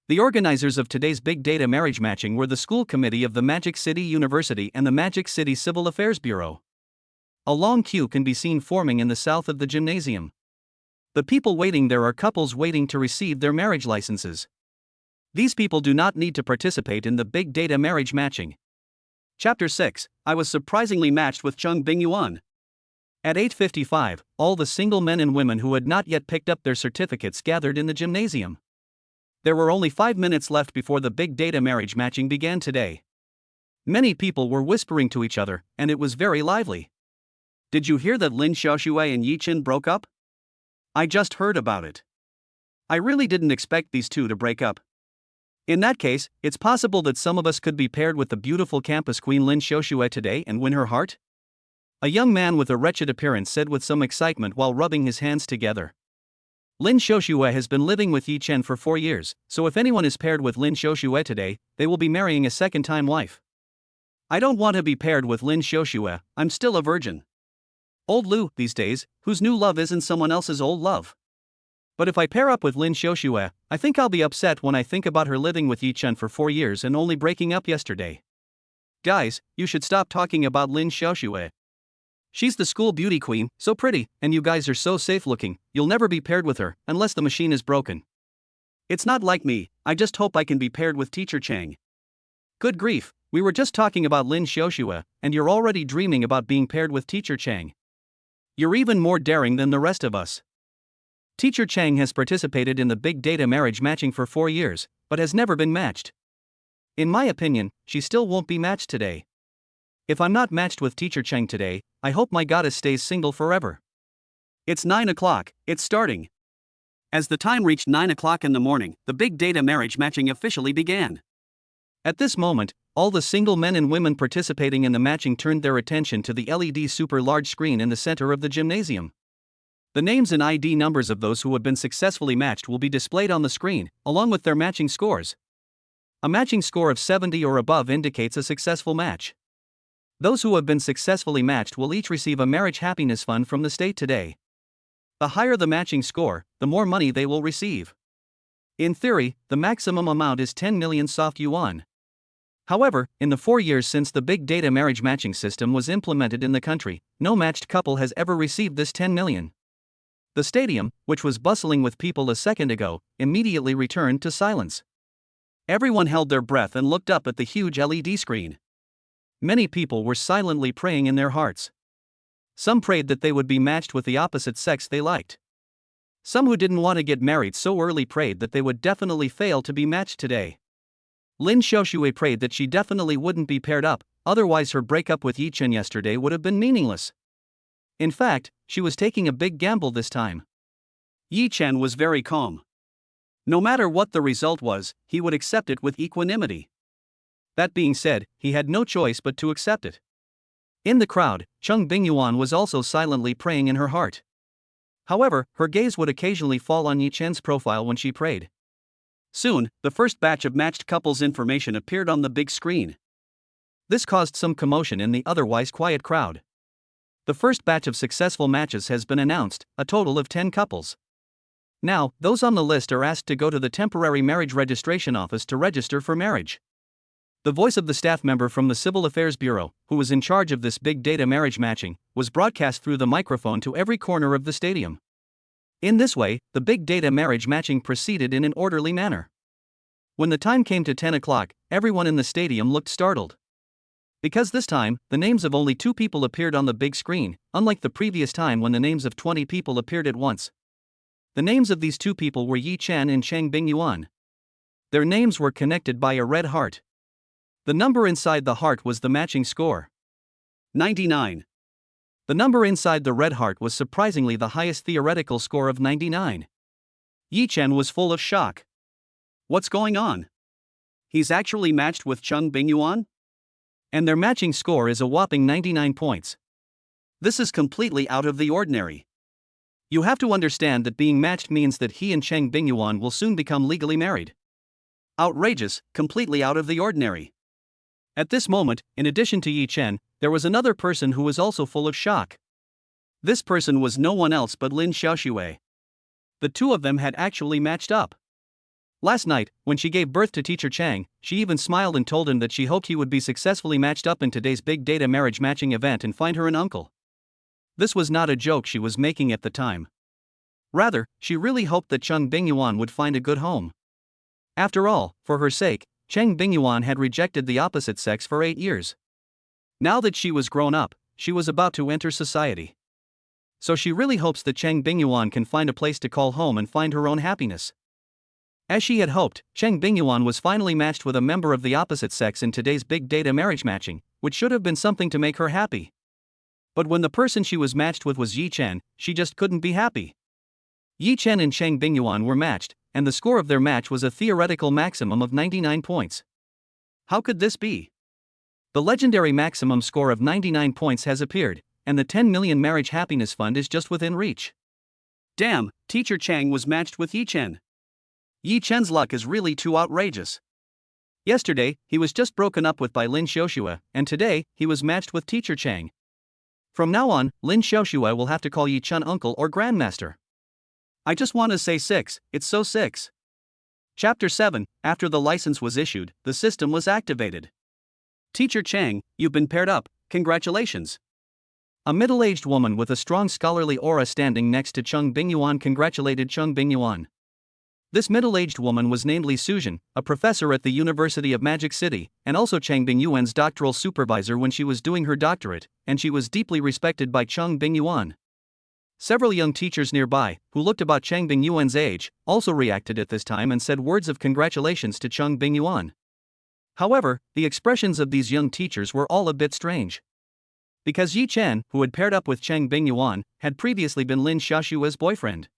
The organizers of today's big data marriage matching were the school committee of the Magic City University and the Magic City Civil Affairs Bureau. A long queue can be seen forming in the south of the gymnasium. The people waiting there are couples waiting to receive their marriage licenses. These people do not need to participate in the big data marriage matching. Chapter 6, I was surprisingly matched with Chang Bingyuan. At 8:55, all the single men and women who had not yet picked up their certificates gathered in the gymnasium. There were only 5 minutes left before the big data marriage matching began today. Many people were whispering to each other, and it was very lively. Did you hear that Lin Xiaoxue and Yi Chen broke up? I just heard about it. I really didn't expect these two to break up. In that case, it's possible that some of us could be paired with the beautiful campus queen Lin Xiaoxue today and win her heart? A young man with a wretched appearance said with some excitement while rubbing his hands together. Lin Xiaoxue has been living with Yi Chen for 4 years, so if anyone is paired with Lin Xiaoxue today, they will be marrying a second-time wife. I don't want to be paired with Lin Xiaoxue, I'm still a virgin. Old Lu, these days, whose new love isn't someone else's old love. But if I pair up with Lin Xiaoxue, I think I'll be upset when I think about her living with Yi Chen for 4 years and only breaking up yesterday. Guys, you should stop talking about Lin Xiaoxue. She's the school beauty queen, so pretty, and you guys are so safe looking, you'll never be paired with her, unless the machine is broken. It's not like me, I just hope I can be paired with teacher Chang. Good grief, we were just talking about Lin Xiaoxue, and you're already dreaming about being paired with teacher Chang. You're even more daring than the rest of us. Teacher Chang has participated in the big data marriage matching for 4 years, but has never been matched. In my opinion, she still won't be matched today. If I'm not matched with teacher Chang today, I hope my goddess stays single forever. It's 9 o'clock, it's starting. As the time reached 9 o'clock in the morning, the big data marriage matching officially began. At this moment, all the single men and women participating in the matching turned their attention to the LED super large screen in the center of the gymnasium. The names and ID numbers of those who have been successfully matched will be displayed on the screen, along with their matching scores. A matching score of 70 or above indicates a successful match. Those who have been successfully matched will each receive a marriage happiness fund from the state today. The higher the matching score, the more money they will receive. In theory, the maximum amount is 10 million soft yuan. However, in the 4 years since the big data marriage matching system was implemented in the country, no matched couple has ever received this 10 million. The stadium, which was bustling with people a second ago, immediately returned to silence. Everyone held their breath and looked up at the huge LED screen. Many people were silently praying in their hearts. Some prayed that they would be matched with the opposite sex they liked. Some who didn't want to get married so early prayed that they would definitely fail to be matched today. Lin Xiaoxue prayed that she definitely wouldn't be paired up, otherwise her breakup with Yi Chen yesterday would have been meaningless. In fact, she was taking a big gamble this time. Yi Chen was very calm. No matter what the result was, he would accept it with equanimity. That being said, he had no choice but to accept it. In the crowd, Chang Bingyuan was also silently praying in her heart. However, her gaze would occasionally fall on Yi Chen's profile when she prayed. Soon, the first batch of matched couples information appeared on the big screen. This caused some commotion in the otherwise quiet crowd. The first batch of successful matches has been announced, a total of 10 couples. Now, those on the list are asked to go to the temporary marriage registration office to register for marriage. The voice of the staff member from the Civil Affairs Bureau, who was in charge of this big data marriage matching, was broadcast through the microphone to every corner of the stadium. In this way, the big data marriage matching proceeded in an orderly manner. When the time came to 10 o'clock, everyone in the stadium looked startled. Because this time, the names of only 2 people appeared on the big screen, unlike the previous time when the names of 20 people appeared at once. The names of these 2 people were Yi Chen and Chang Bingyuan. Their names were connected by a red heart. The number inside the heart was the matching score. 99. The number inside the red heart was surprisingly the highest theoretical score of 99. Yi Chen was full of shock. What's going on? He's actually matched with Chang Bingyuan? And their matching score is a whopping 99 points. This is completely out of the ordinary. You have to understand that being matched means that he and Chang Bingyuan will soon become legally married. Outrageous, completely out of the ordinary. At this moment, in addition to Yi Chen, there was another person who was also full of shock. This person was no one else but Lin Xiaoxue. The 2 of them had actually matched up. Last night, when she gave birth to teacher Chang, she even smiled and told him that she hoped he would be successfully matched up in today's big data marriage matching event and find her an uncle. This was not a joke she was making at the time. Rather, she really hoped that Chang Bingyuan would find a good home. After all, for her sake, Chang Bingyuan had rejected the opposite sex for 8 years. Now that she was grown up, she was about to enter society. So she really hopes that Chang Bingyuan can find a place to call home and find her own happiness. As she had hoped, Chang Bingyuan was finally matched with a member of the opposite sex in today's big data marriage matching, which should have been something to make her happy. But when the person she was matched with was Yi Chen, she just couldn't be happy. Yi Chen and Chang Bingyuan were matched, and the score of their match was a theoretical maximum of 99 points. How could this be? The legendary maximum score of 99 points has appeared, and the 10 million marriage happiness fund is just within reach. Damn, teacher Chang was matched with Yi Chen. Yi Chen's luck is really too outrageous. Yesterday, he was just broken up with by Lin Xiaoxue, and today, he was matched with teacher Chang. From now on, Lin Xiaoxue will have to call Yi Chen uncle or grandmaster. I just want to say 6, it's so 6. Chapter 7, after the license was issued, the system was activated. Teacher Chang, you've been paired up, congratulations. A middle-aged woman with a strong scholarly aura standing next to Chang Bingyuan congratulated Chang Bingyuan. This middle-aged woman was named Li Suzhen, a professor at the University of Magic City, and also Chang Bingyuan's doctoral supervisor when she was doing her doctorate, and she was deeply respected by Chang Bingyuan. Several young teachers nearby, who looked about Chang Bingyuan's age, also reacted at this time and said words of congratulations to Chang Bingyuan. However, the expressions of these young teachers were all a bit strange. Because Yi Chen, who had paired up with Chang Bingyuan, had previously been Lin Xiaoxue's boyfriend.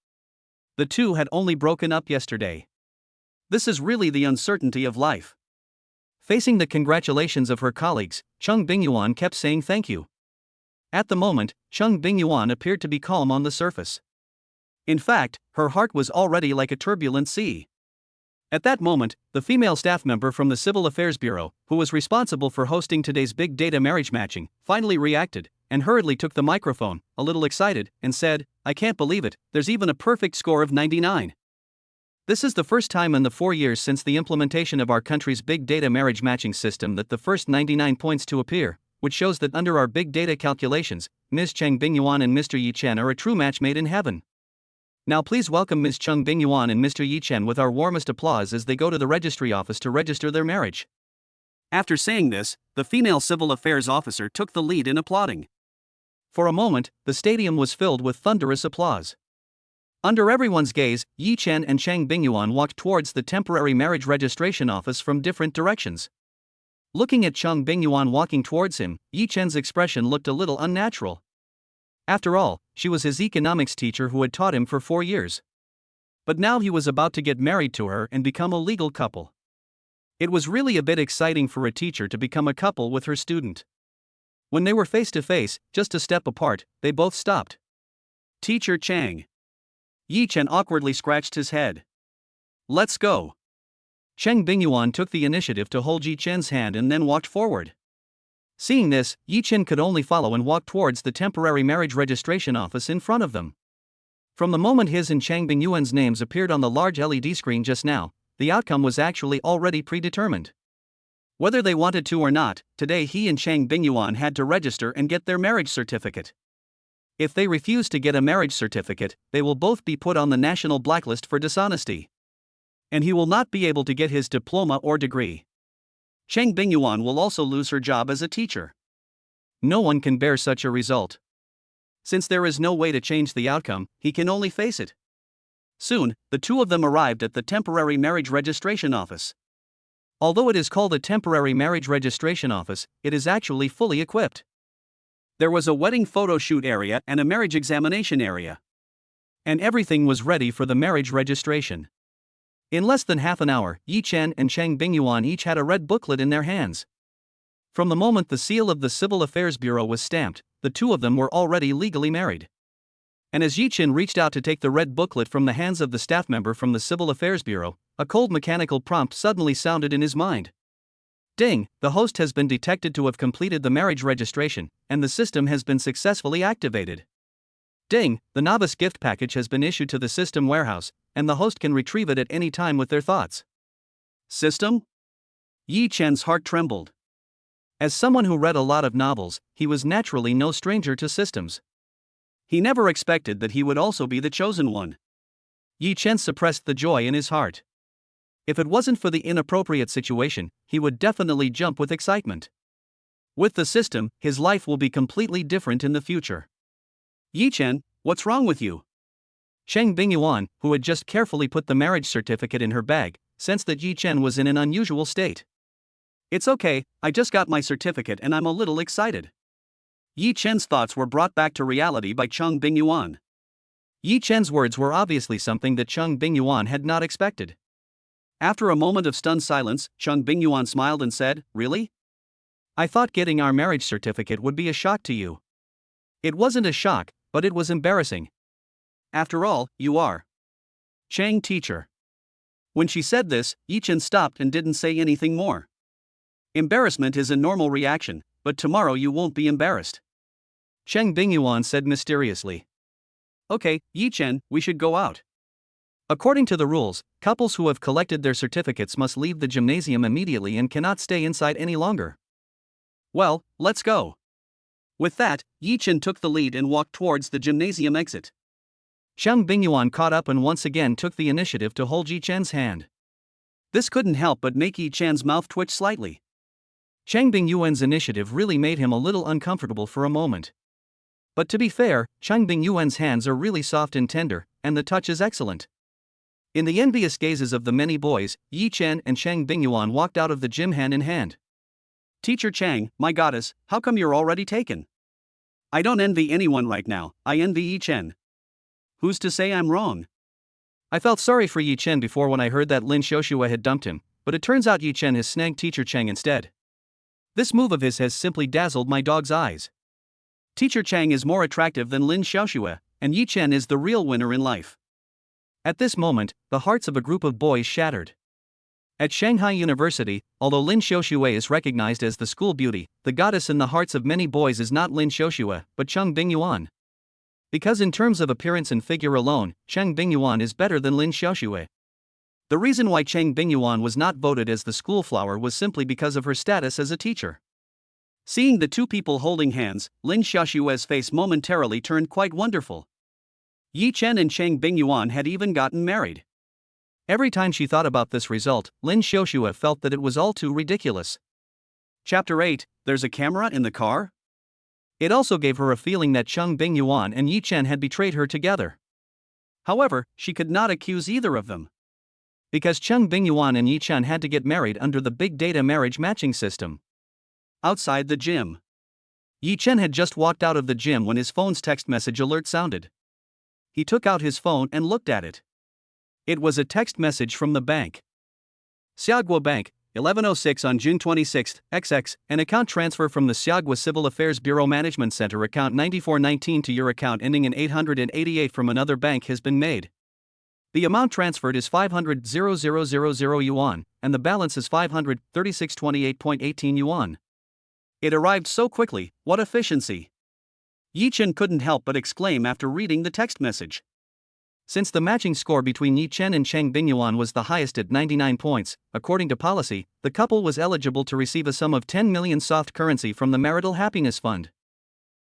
The two had only broken up yesterday. This is really the uncertainty of life. Facing the congratulations of her colleagues, Chang Bingyuan kept saying thank you. At the moment, Chang Bingyuan appeared to be calm on the surface. In fact, her heart was already like a turbulent sea. At that moment, the female staff member from the Civil Affairs Bureau, who was responsible for hosting today's big data marriage matching, finally reacted, and hurriedly took the microphone, a little excited, and said, I can't believe it, there's even a perfect score of 99. This is the first time in the 4 years since the implementation of our country's big data marriage matching system that the first 99 points to appear, which shows that under our big data calculations, Ms. Chang Bingyuan and Mr. Yi Chen are a true match made in heaven. Now please welcome Ms. Chang Bingyuan and Mr. Yi Chen with our warmest applause as they go to the registry office to register their marriage. After saying this, the female civil affairs officer took the lead in applauding. For a moment, the stadium was filled with thunderous applause. Under everyone's gaze, Yi Chen and Chang Bingyuan walked towards the temporary marriage registration office from different directions. Looking at Chang Bingyuan walking towards him, Yi Chen's expression looked a little unnatural. After all, she was his economics teacher who had taught him for 4 years. But now he was about to get married to her and become a legal couple. It was really a bit exciting for a teacher to become a couple with her student. When they were face to face, just a step apart, they both stopped. Teacher Chang. Yi Chen awkwardly scratched his head. Let's go. Chang Bingyuan took the initiative to hold Yi Chen's hand and then walked forward. Seeing this, Yi Chen could only follow and walk towards the temporary marriage registration office in front of them. From the moment his and Chang Bingyuan's names appeared on the large LED screen just now, the outcome was actually already predetermined. Whether they wanted to or not, today he and Chang Bingyuan had to register and get their marriage certificate. If they refuse to get a marriage certificate, they will both be put on the national blacklist for dishonesty. And he will not be able to get his diploma or degree. Chang Bingyuan will also lose her job as a teacher. No one can bear such a result. Since there is no way to change the outcome, he can only face it. Soon, the two of them arrived at the temporary marriage registration office. Although it is called a temporary marriage registration office, it is actually fully equipped. There was a wedding photo shoot area and a marriage examination area. And everything was ready for the marriage registration. In less than half an hour, Yi Chen and Chang Bingyuan each had a red booklet in their hands. From the moment the seal of the Civil Affairs Bureau was stamped, the two of them were already legally married. And as Yi Chen reached out to take the red booklet from the hands of the staff member from the Civil Affairs Bureau, a cold mechanical prompt suddenly sounded in his mind. Ding, the host has been detected to have completed the marriage registration, and the system has been successfully activated. Ding, the novice gift package has been issued to the system warehouse, and the host can retrieve it at any time with their thoughts. System? Yi Chen's heart trembled. As someone who read a lot of novels, he was naturally no stranger to systems. He never expected that he would also be the chosen one. Yi Chen suppressed the joy in his heart. If it wasn't for the inappropriate situation, he would definitely jump with excitement. With the system, his life will be completely different in the future. Yi Chen, what's wrong with you? Chang Bingyuan, who had just carefully put the marriage certificate in her bag, sensed that Yi Chen was in an unusual state. It's okay, I just got my certificate and I'm a little excited. Yi Chen's thoughts were brought back to reality by Chang Bingyuan. Yi Chen's words were obviously something that Chang Bingyuan had not expected. After a moment of stunned silence, Chang Bingyuan smiled and said, "Really? I thought getting our marriage certificate would be a shock to you." It wasn't a shock, but it was embarrassing. After all, you are Chang teacher. When she said this, Yi Chen stopped and didn't say anything more. Embarrassment is a normal reaction, but tomorrow you won't be embarrassed. Chang Bingyuan said mysteriously. Okay, Yi Chen, we should go out. According to the rules, couples who have collected their certificates must leave the gymnasium immediately and cannot stay inside any longer. Well, let's go. With that, Yi Chen took the lead and walked towards the gymnasium exit. Chang Bingyuan caught up and once again took the initiative to hold Yi Chen's hand. This couldn't help but make Yi Chen's mouth twitch slightly. Chang Bingyuan's initiative really made him a little uncomfortable for a moment. But to be fair, Chang Bingyuan's hands are really soft and tender, and the touch is excellent. In the envious gazes of the many boys, Yi Chen and Chang Bingyuan walked out of the gym hand in hand. Teacher Chang, my goddess, how come you're already taken? I don't envy anyone right now, I envy Yi Chen. Who's to say I'm wrong? I felt sorry for Yi Chen before when I heard that Lin Xiaoxue had dumped him, but it turns out Yi Chen has snagged Teacher Chang instead. This move of his has simply dazzled my dog's eyes. Teacher Chang is more attractive than Lin Xiaoxue, and Yi Chen is the real winner in life. At this moment, the hearts of a group of boys shattered. At Shanghai University, although Lin Xiaoxue is recognized as the school beauty, the goddess in the hearts of many boys is not Lin Xiaoxue, but Chang Bingyuan. Because in terms of appearance and figure alone, Chang Bingyuan is better than Lin Xiaoxue. The reason why Chang Bingyuan was not voted as the school flower was simply because of her status as a teacher. Seeing the two people holding hands, Lin Xiaoxue's face momentarily turned quite wonderful. Yi Chen and Chang Bingyuan had even gotten married. Every time she thought about this result, Lin Xiaoxue felt that it was all too ridiculous. Chapter 8, There's a camera in the car? It also gave her a feeling that Chang Bingyuan and Yi Chen had betrayed her together. However, she could not accuse either of them. Because Chang Bingyuan and Yi Chen had to get married under the big data marriage matching system. Outside the gym. Yi Chen had just walked out of the gym when his phone's text message alert sounded. He took out his phone and looked at it. It was a text message from the bank. Xiaoguo Bank, 11:06 on June 26, XX, an account transfer from the Xiaoguo Civil Affairs Bureau Management Center account 9419 to your account ending in 888 from another bank has been made. The amount transferred is 500,000 yuan, and the balance is 536.28.18 yuan. It arrived so quickly, what efficiency! Yi Chen couldn't help but exclaim after reading the text message. Since the matching score between Yi Chen and Chang Bingyuan was the highest at 99 points, according to policy, the couple was eligible to receive a sum of 10 million soft currency from the Marital Happiness Fund.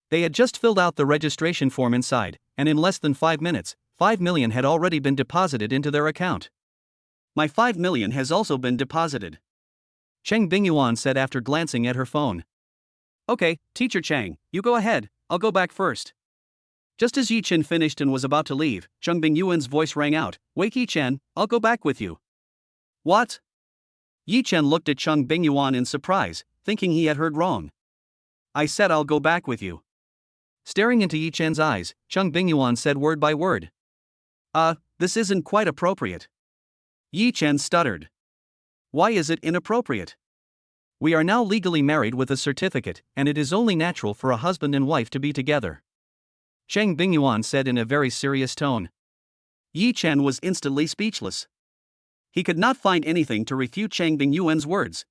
They had just filled out the registration form inside, and in less than 5 minutes, 5 million had already been deposited into their account. My 5 million has also been deposited, Chang Bingyuan said after glancing at her phone. Okay, Teacher Chang, you go ahead, I'll go back first. Just as Yi Chen finished and was about to leave, Chang Bingyuan's voice rang out, Wait Yi Chen, I'll go back with you. What? Yi Chen looked at Chang Bingyuan in surprise, thinking he had heard wrong. I said I'll go back with you. Staring into Yi Chen's eyes, Chang Bingyuan said word by word. This isn't quite appropriate. Yi Chen stuttered. Why is it inappropriate? We are now legally married with a certificate, and it is only natural for a husband and wife to be together, Chang Bingyuan said in a very serious tone. Yi Chen was instantly speechless. He could not find anything to refute Chang Bingyuan's words.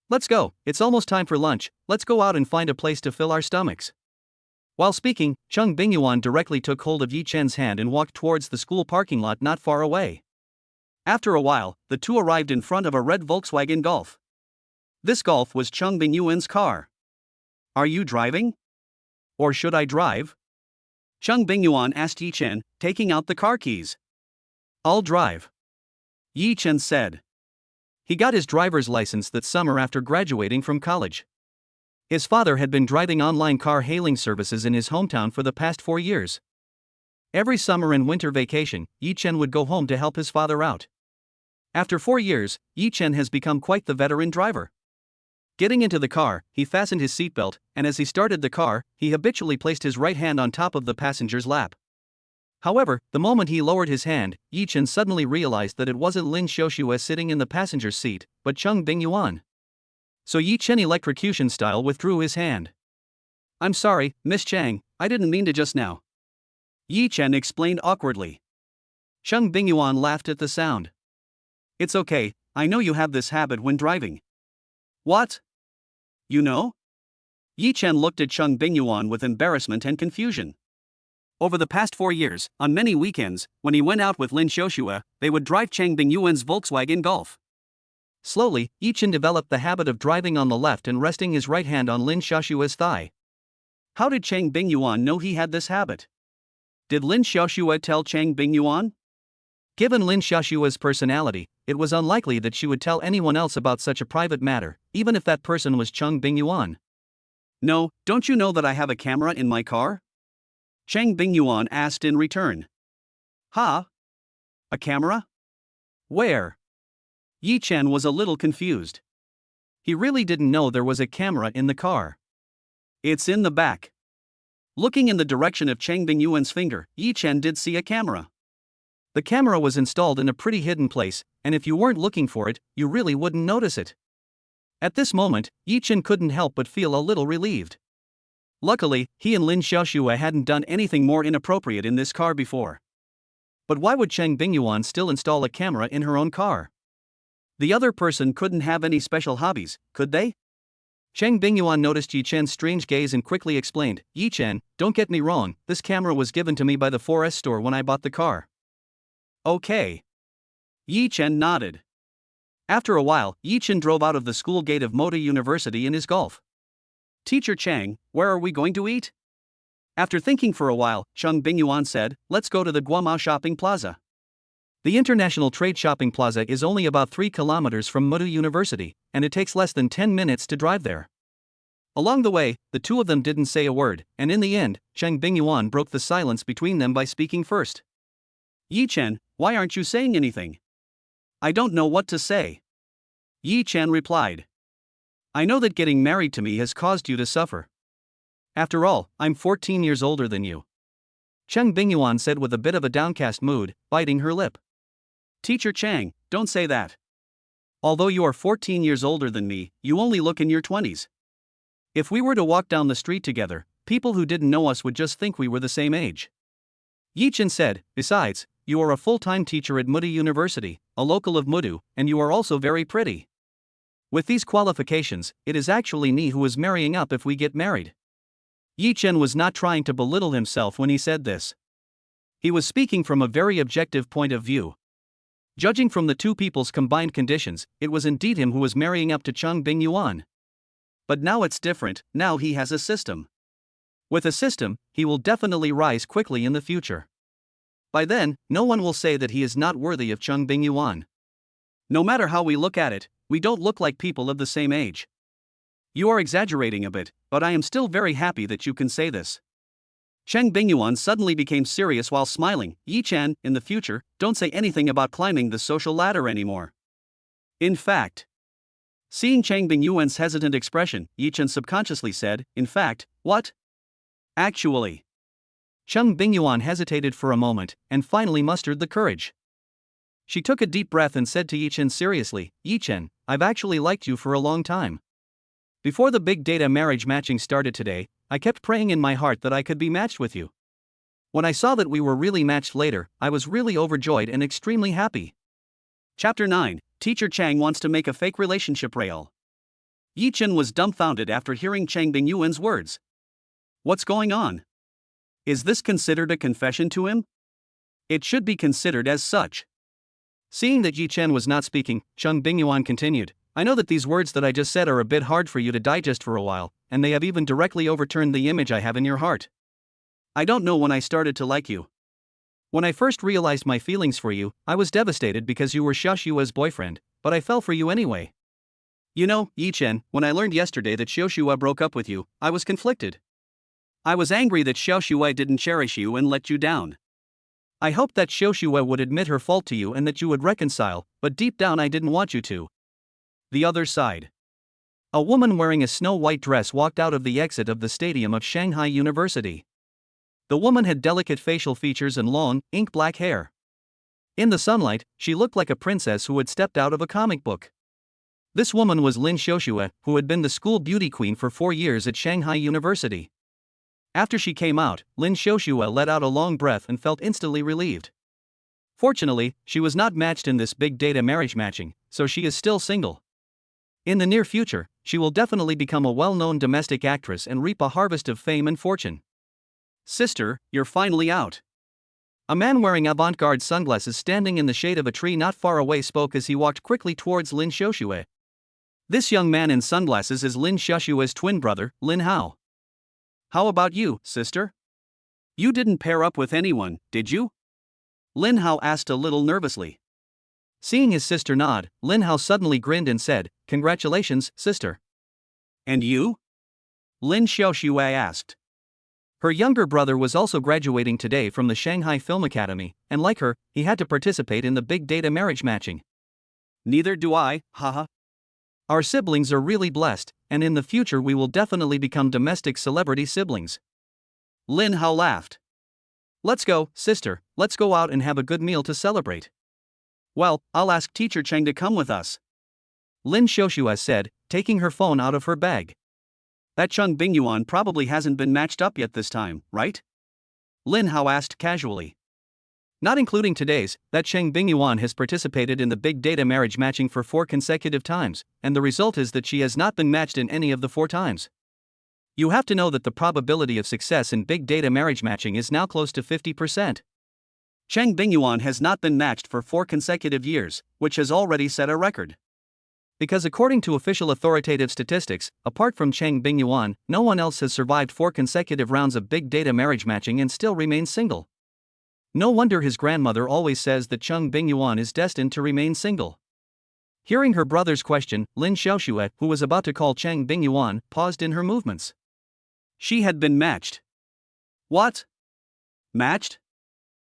Let's go, it's almost time for lunch, let's go out and find a place to fill our stomachs. While speaking, Chang Bingyuan directly took hold of Yi Chen's hand and walked towards the school parking lot not far away. After a while, the two arrived in front of a red Volkswagen Golf. This Golf was Chang Bingyuan's car. Are you driving? Or should I drive? Chang Bingyuan asked Yi Chen, taking out the car keys. I'll drive, Yi Chen said. He got his driver's license that summer after graduating from college. His father had been driving online car hailing services in his hometown for the past 4 years. Every summer and winter vacation, Yi Chen would go home to help his father out. After 4 years, Yi Chen has become quite the veteran driver. Getting into the car, he fastened his seatbelt, and as he started the car, he habitually placed his right hand on top of the passenger's lap. However, the moment he lowered his hand, Yi Chen suddenly realized that it wasn't Lin Xiaoxue sitting in the passenger's seat, but Chang Bingyuan. So Yi Chen electrocution style withdrew his hand. "I'm sorry, Miss Chang, I didn't mean to just now," Yi Chen explained awkwardly. Chang Bingyuan laughed at the sound. "It's okay, I know you have this habit when driving." "What? You know?" Yi Chen looked at Chang Bingyuan with embarrassment and confusion. Over the past 4 years, on many weekends, when he went out with Lin Xiaoxue, they would drive Chang Bingyuan's Volkswagen Golf. Slowly, Yi Chen developed the habit of driving on the left and resting his right hand on Lin Xiaoxue's thigh. How did Chang Bingyuan know he had this habit? Did Lin Xiaoxue tell Chang Bingyuan? Given Lin Xiaoxue's personality, it was unlikely that she would tell anyone else about such a private matter, even if that person was Chang Bingyuan. "No, don't you know that I have a camera in my car?" Chang Bingyuan asked in return. "Huh? A camera? Where?" Yi Chen was a little confused. He really didn't know there was a camera in the car. "It's in the back." Looking in the direction of Chang Bingyuan's finger, Yi Chen did see a camera. The camera was installed in a pretty hidden place, and if you weren't looking for it, you really wouldn't notice it. At this moment, Yi Chen couldn't help but feel a little relieved. Luckily, he and Lin Xiaoxue hadn't done anything more inappropriate in this car before. But why would Chang Bingyuan still install a camera in her own car? The other person couldn't have any special hobbies, could they? Chang Bingyuan noticed Yi Chen's strange gaze and quickly explained, "Yi Chen, don't get me wrong, this camera was given to me by the 4S store when I bought the car." "Okay." Yi Chen nodded. After a while, Yi Chen drove out of the school gate of Moda University in his Golf. "Teacher Chang, where are we going to eat?" After thinking for a while, Chang Bingyuan said, "Let's go to the Guamao Shopping Plaza." The International Trade Shopping Plaza is only about 3 kilometers from Moda University, and it takes less than 10 minutes to drive there. Along the way, the two of them didn't say a word, and in the end, Chang Bingyuan broke the silence between them by speaking first. "Yi Chen, why aren't you saying anything?" "I don't know what to say," Yi Chen replied. "I know that getting married to me has caused you to suffer. After all, I'm 14 years older than you," Chang Bingyuan said with a bit of a downcast mood, biting her lip. "Teacher Chang, don't say that. Although you are 14 years older than me, you only look in your 20s. If we were to walk down the street together, people who didn't know us would just think we were the same age." Yi Chen said, "Besides, you are a full-time teacher at Mudu University, a local of Mudu, and you are also very pretty. With these qualifications, it is actually me who is marrying up if we get married." Yi Chen was not trying to belittle himself when he said this. He was speaking from a very objective point of view. Judging from the two people's combined conditions, it was indeed him who was marrying up to Chang Bingyuan. But now it's different, now he has a system. With a system, he will definitely rise quickly in the future. By then, no one will say that he is not worthy of Chang Bingyuan. No matter how we look at it, we don't look like people of the same age. You are exaggerating a bit, but I am still very happy that you can say this. Chang Bingyuan suddenly became serious while smiling. "Yi Chen, in the future, don't say anything about climbing the social ladder anymore." In fact, seeing Chang Bingyuan's hesitant expression, Yi Chen subconsciously said, "In fact, what?" "Actually." Chang Bingyuan hesitated for a moment, and finally mustered the courage. She took a deep breath and said to Yi Chen seriously, "Yi Chen, I've actually liked you for a long time. Before the big data marriage matching started today, I kept praying in my heart that I could be matched with you. When I saw that we were really matched later, I was really overjoyed and extremely happy." Chapter 9, Teacher Chang wants to make a fake relationship rail. Yi Chen was dumbfounded after hearing Chang Bingyuan's words. What's going on? Is this considered a confession to him? It should be considered as such. Seeing that Yi Chen was not speaking, Chang Bingyuan continued, "I know that these words that I just said are a bit hard for you to digest for a while, and they have even directly overturned the image I have in your heart. I don't know when I started to like you. When I first realized my feelings for you, I was devastated because you were Xiaoxue's boyfriend, but I fell for you anyway. You know, Yi Chen, when I learned yesterday that Xiaoxue broke up with you, I was conflicted. I was angry that Xiaoxue didn't cherish you and let you down. I hoped that Xiaoxue would admit her fault to you and that you would reconcile, but deep down I didn't want you to. The other side. A woman wearing a snow-white dress walked out of the exit of the stadium of Shanghai University. The woman had delicate facial features and long, ink-black hair. In the sunlight, she looked like a princess who had stepped out of a comic book. This woman was Lin Xiaoxue, who had been the school beauty queen for 4 years at Shanghai University. After she came out, Lin Xiaoxue let out a long breath and felt instantly relieved. Fortunately, she was not matched in this big data marriage matching, so she is still single. In the near future, she will definitely become a well-known domestic actress and reap a harvest of fame and fortune. Sister, you're finally out. A man wearing avant-garde sunglasses standing in the shade of a tree not far away spoke as he walked quickly towards Lin Xiaoxue. This young man in sunglasses is Lin Xiaoxue's twin brother, Lin Hao. How about you, sister? You didn't pair up with anyone, did you? Lin Hao asked a little nervously. Seeing his sister nod, Lin Hao suddenly grinned and said, "Congratulations, sister." And you? Lin Xiaoxue asked. Her younger brother was also graduating today from the Shanghai Film Academy, and like her, he had to participate in the big data marriage matching. Neither do I, haha. Our siblings are really blessed, and in the future we will definitely become domestic celebrity siblings. Lin Hao laughed. Let's go, sister, let's go out and have a good meal to celebrate. Well, I'll ask teacher Chang to come with us. Lin Xiaoxue said, taking her phone out of her bag. That Chang Bingyuan probably hasn't been matched up yet this time, right? Lin Hao asked casually. Not including today's, that Chang Bingyuan has participated in the big data marriage matching for 4 consecutive times, and the result is that she has not been matched in any of the 4 times. You have to know that the probability of success in big data marriage matching is now close to 50%. Chang Bingyuan has not been matched for 4 consecutive years, which has already set a record. Because according to official authoritative statistics, apart from Chang Bingyuan, no one else has survived 4 consecutive rounds of big data marriage matching and still remains single. No wonder his grandmother always says that Chang Bingyuan is destined to remain single. Hearing her brother's question, Lin Xiaoxue, who was about to call Chang Bingyuan, paused in her movements. She had been matched. What? Matched?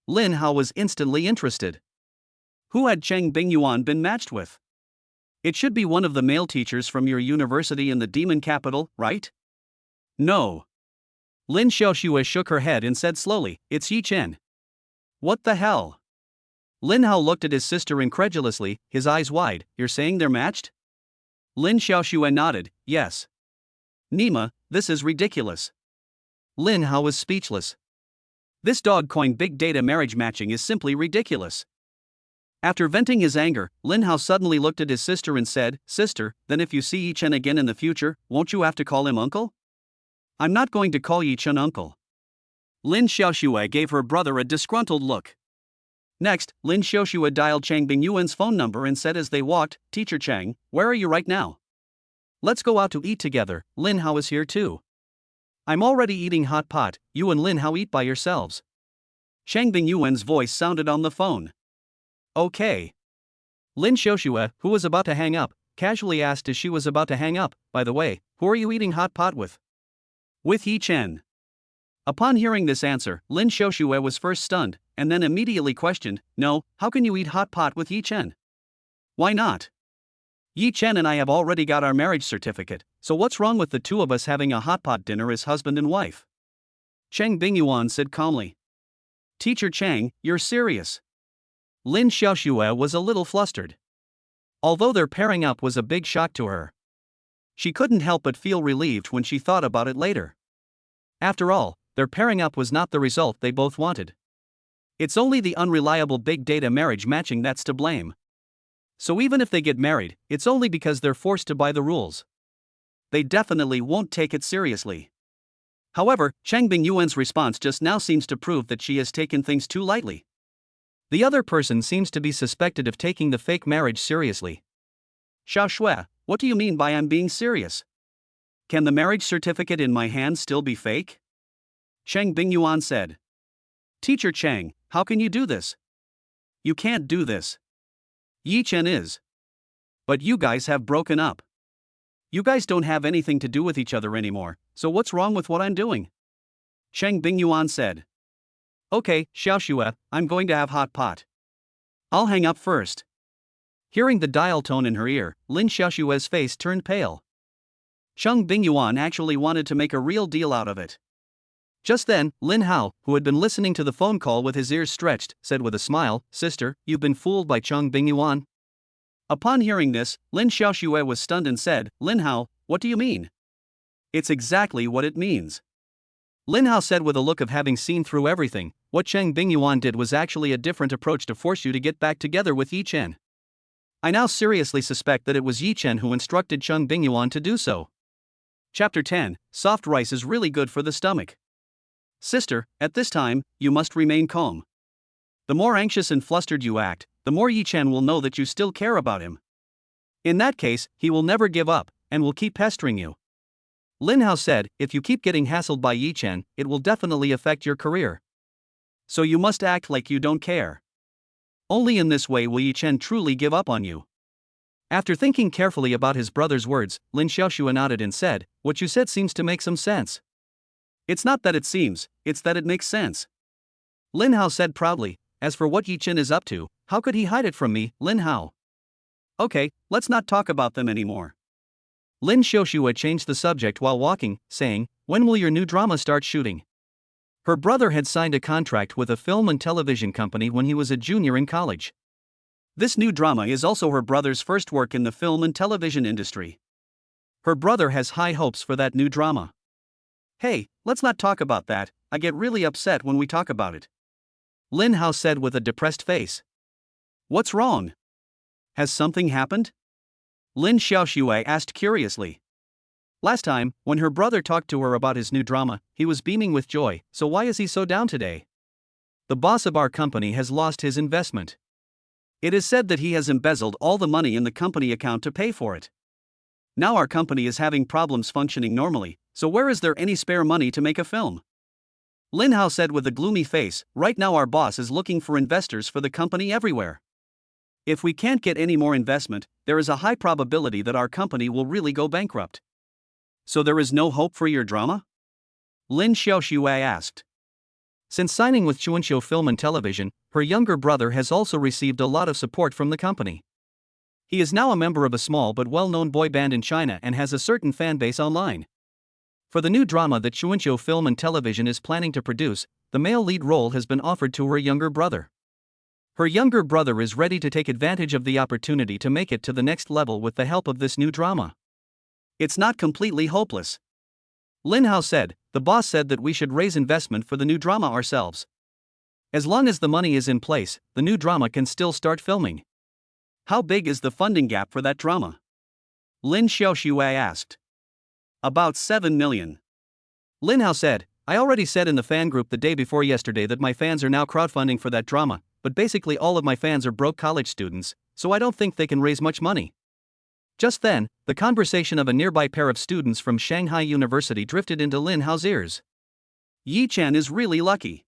Lin Hao was instantly interested. Who had Chang Bingyuan been matched with? It should be one of the male teachers from your university in the demon capital, right? No. Lin Xiaoxue shook her head and said slowly, it's Yi Chen. What the hell? Lin Hao looked at his sister incredulously, his eyes wide. You're saying they're matched? Lin Xiaoxue nodded, yes. Nima, this is ridiculous. Lin Hao was speechless. This dog-coined big data marriage matching is simply ridiculous. After venting his anger, Lin Hao suddenly looked at his sister and said, Sister, then if you see Yi Chen again in the future, won't you have to call him uncle? I'm not going to call Yi Chen uncle. Lin Xiaoxue gave her brother a disgruntled look. Next, Lin Xiaoxue dialed Chang Bingyuan's phone number and said as they walked, Teacher Chang, where are you right now? Let's go out to eat together, Lin Hao is here too. I'm already eating hot pot, you and Lin Hao eat by yourselves. Chang Bingyuan's voice sounded on the phone. Okay. Lin Xiaoxue, who was about to hang up, casually asked as she was about to hang up, by the way, who are you eating hot pot with? With Yi Chen. Upon hearing this answer, Lin Xiaoxue was first stunned, and then immediately questioned, no, how can you eat hot pot with Yi Chen? Why not? Yi Chen and I have already got our marriage certificate, so what's wrong with the two of us having a hot pot dinner as husband and wife? Chang Bingyuan said calmly. Teacher Chang, you're serious? Lin Xiaoxue was a little flustered. Although their pairing up was a big shock to her, she couldn't help but feel relieved when she thought about it later. After all, their pairing up was not the result they both wanted. It's only the unreliable big data marriage matching that's to blame. So even if they get married, it's only because they're forced to by the rules. They definitely won't take it seriously. However, Chang Bingyuan's response just now seems to prove that she has taken things too lightly. The other person seems to be suspected of taking the fake marriage seriously. Xiaoxue, what do you mean by I'm being serious? Can the marriage certificate in my hand still be fake? Chang Bingyuan said. Teacher Chang, how can you do this? You can't do this. Yi Chen is. But you guys have broken up. You guys don't have anything to do with each other anymore, so what's wrong with what I'm doing? Chang Bingyuan said. Okay, Xiaoxue, I'm going to have hot pot. I'll hang up first. Hearing the dial tone in her ear, Lin Xiaoxue's face turned pale. Chang Bingyuan actually wanted to make a real deal out of it. Just then, Lin Hao, who had been listening to the phone call with his ears stretched, said with a smile, "Sister, you've been fooled by Chang Bingyuan." Upon hearing this, Lin Xiaoxue was stunned and said, "Lin Hao, what do you mean?" "It's exactly what it means." Lin Hao said with a look of having seen through everything, "What Chang Bingyuan did was actually a different approach to force you to get back together with Yi Chen. I now seriously suspect that it was Yi Chen who instructed Chang Bingyuan to do so." Chapter 10, Soft rice is really good for the stomach. Sister, at this time, you must remain calm. The more anxious and flustered you act, the more Yi Chen will know that you still care about him. In that case, he will never give up, and will keep pestering you. Lin Hao said, "If you keep getting hassled by Yi Chen, it will definitely affect your career. So you must act like you don't care. Only in this way will Yi Chen truly give up on you." After thinking carefully about his brother's words, Lin Xiaoxue nodded and said, "What you said seems to make some sense." "It's not that it seems, it's that it makes sense." Lin Hao said proudly, "As for what Yi Chen is up to, how could he hide it from me, Lin Hao?" "Okay, let's not talk about them anymore." Lin Xiaoxue changed the subject while walking, saying, "When will your new drama start shooting?" Her brother had signed a contract with a film and television company when he was a junior in college. This new drama is also her brother's first work in the film and television industry. Her brother has high hopes for that new drama. "Hey, let's not talk about that, I get really upset when we talk about it," Lin Hao said with a depressed face. "What's wrong? Has something happened?" Lin Xiaoxue asked curiously. Last time, when her brother talked to her about his new drama, he was beaming with joy, so why is he so down today? "The boss of our company has lost his investment. It is said that he has embezzled all the money in the company account to pay for it. Now our company is having problems functioning normally, so where is there any spare money to make a film?" Lin Hao said with a gloomy face, "Right now our boss is looking for investors for the company everywhere. If we can't get any more investment, there is a high probability that our company will really go bankrupt." "So there is no hope for your drama?" Lin Xiaoxue asked. Since signing with Chuanqiu Film and Television, her younger brother has also received a lot of support from the company. He is now a member of a small but well-known boy band in China and has a certain fan base online. For the new drama that Chuanqiu Film and Television is planning to produce, the male lead role has been offered to her younger brother. Her younger brother is ready to take advantage of the opportunity to make it to the next level with the help of this new drama. "It's not completely hopeless," Lin Hao said. "The boss said that we should raise investment for the new drama ourselves. As long as the money is in place, the new drama can still start filming." "How big is the funding gap for that drama?" Lin Xiaoxue asked. "About 7 million. Lin Hao said, "I already said in the fan group the day before yesterday that my fans are now crowdfunding for that drama, but basically all of my fans are broke college students, so I don't think they can raise much money." Just then, the conversation of a nearby pair of students from Shanghai University drifted into Lin Hao's ears. "Yi Chen is really lucky.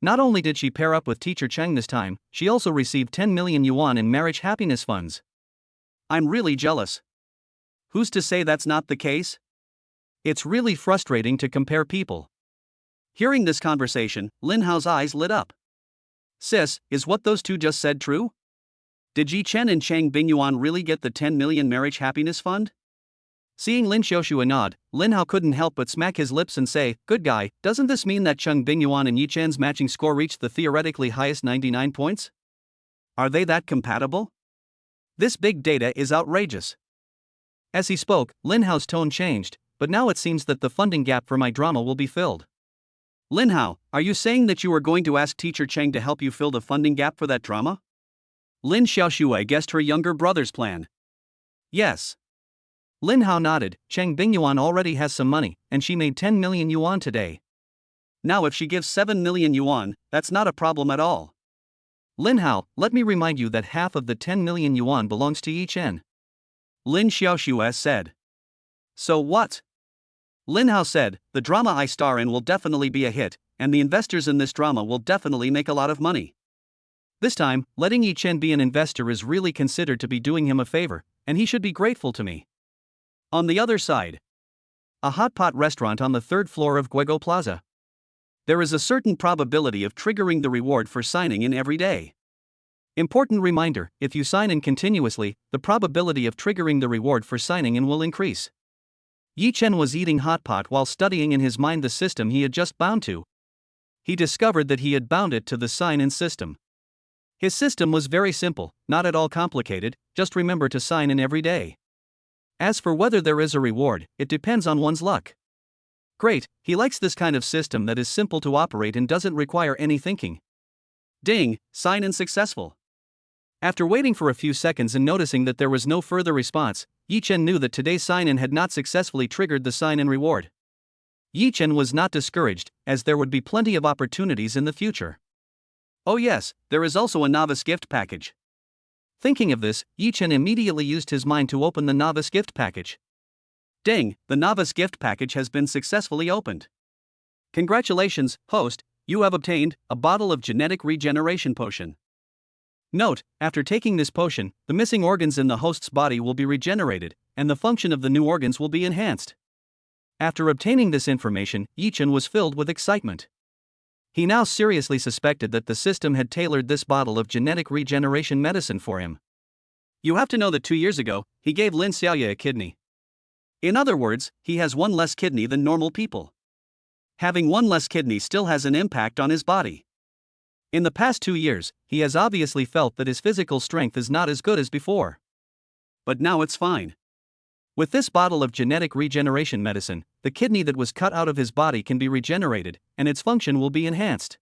Not only did she pair up with teacher Chang this time, she also received 10 million yuan in marriage happiness funds. I'm really jealous. Who's to say that's not the case? It's really frustrating to compare people." Hearing this conversation, Lin Hao's eyes lit up. "Sis, is what those two just said true? Did Yi Chen and Chang Bingyuan really get the 10 million marriage happiness fund?" Seeing Lin Xiaoxue nod, Lin Hao couldn't help but smack his lips and say, "Good guy, doesn't this mean that Chang Bingyuan and Yi Chen's matching score reached the theoretically highest 99 points? Are they that compatible? This big data is outrageous." As he spoke, Lin Hao's tone changed, "But now it seems that the funding gap for my drama will be filled." "Lin Hao, are you saying that you are going to ask teacher Chang to help you fill the funding gap for that drama?" Lin Xiaoxue guessed her younger brother's plan. "Yes." Lin Hao nodded. "Chang Bingyuan already has some money, and she made 10 million yuan today. Now if she gives 7 million yuan, that's not a problem at all." "Lin Hao, let me remind you that half of the 10 million yuan belongs to Yi Chen," Lin Xiaoxue said. "So what?" Lin Hao said, "The drama I star in will definitely be a hit, and the investors in this drama will definitely make a lot of money. This time, letting Yi Chen be an investor is really considered to be doing him a favor, and he should be grateful to me." On the other side, a hot pot restaurant on the third floor of Guego Plaza. there is a certain probability of triggering the reward for signing in every day. Important reminder: if you sign in continuously, the probability of triggering the reward for signing in will increase. Yi Chen was eating hot pot while studying in his mind the system he had just bound to. He discovered that he had bound it to the sign-in system. His system was very simple, not at all complicated, just remember to sign in every day. As for whether there is a reward, it depends on one's luck. Great, he likes this kind of system that is simple to operate and doesn't require any thinking. Ding, sign in successful. After waiting for a few seconds and noticing that there was no further response, Yi Chen knew that today's sign-in had not successfully triggered the sign-in reward. Yi Chen was not discouraged, as there would be plenty of opportunities in the future. Oh yes, there is also a novice gift package. Thinking of this, Yi Chen immediately used his mind to open the novice gift package. Ding, the novice gift package has been successfully opened. Congratulations, host, you have obtained a bottle of genetic regeneration potion. Note, after taking this potion, the missing organs in the host's body will be regenerated, and the function of the new organs will be enhanced. After obtaining this information, Yi Chen was filled with excitement. He now seriously suspected that the system had tailored this bottle of genetic regeneration medicine for him. You have to know that 2 years ago, he gave Lin Xiaoye a kidney. In other words, he has one less kidney than normal people. Having one less kidney still has an impact on his body. In the past 2 years, he has obviously felt that his physical strength is not as good as before. But now it's fine. With this bottle of genetic regeneration medicine, the kidney that was cut out of his body can be regenerated, and its function will be enhanced.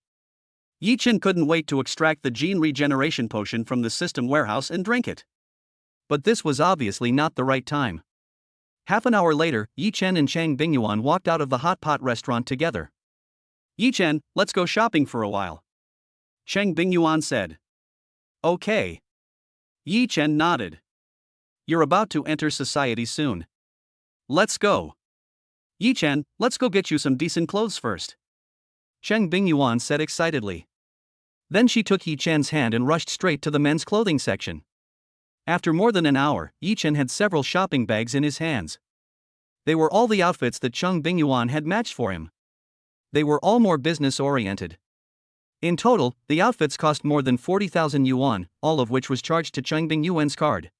Yi Chen couldn't wait to extract the gene regeneration potion from the system warehouse and drink it. But this was obviously not the right time. Half an hour later, Yi Chen and Chang Bingyuan walked out of the hot pot restaurant together. Yi Chen, let's go shopping for a while. Chang Bingyuan said. Okay. Yi Chen nodded. You're about to enter society soon. Let's go. Yi Chen, let's go get you some decent clothes first. Chang Bingyuan said excitedly. Then she took Yi Chen's hand and rushed straight to the men's clothing section. After more than an hour, Yi Chen had several shopping bags in his hands. They were all the outfits that Chang Bingyuan had matched for him. They were all more business-oriented. In total, the outfits cost more than 40,000 yuan, all of which was charged to Chang Bingyuan's card.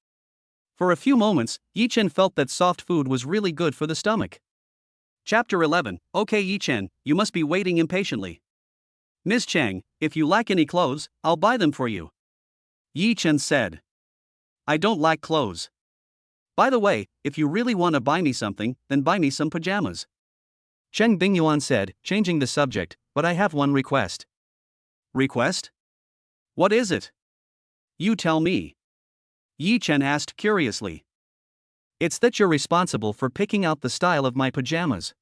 For a few moments, Yi Chen felt that soft food was really good for the stomach. Chapter 11. Okay Yi Chen, you must be waiting impatiently. Ms. Chang, if you lack any clothes, I'll buy them for you. Yi Chen said. I don't lack clothes. By the way, if you really want to buy me something, then buy me some pajamas. Chang Bingyuan said, changing the subject, but I have one request. Request? What is it? You tell me. Yi Chen asked curiously. It's that you're responsible for picking out the style of my pajamas.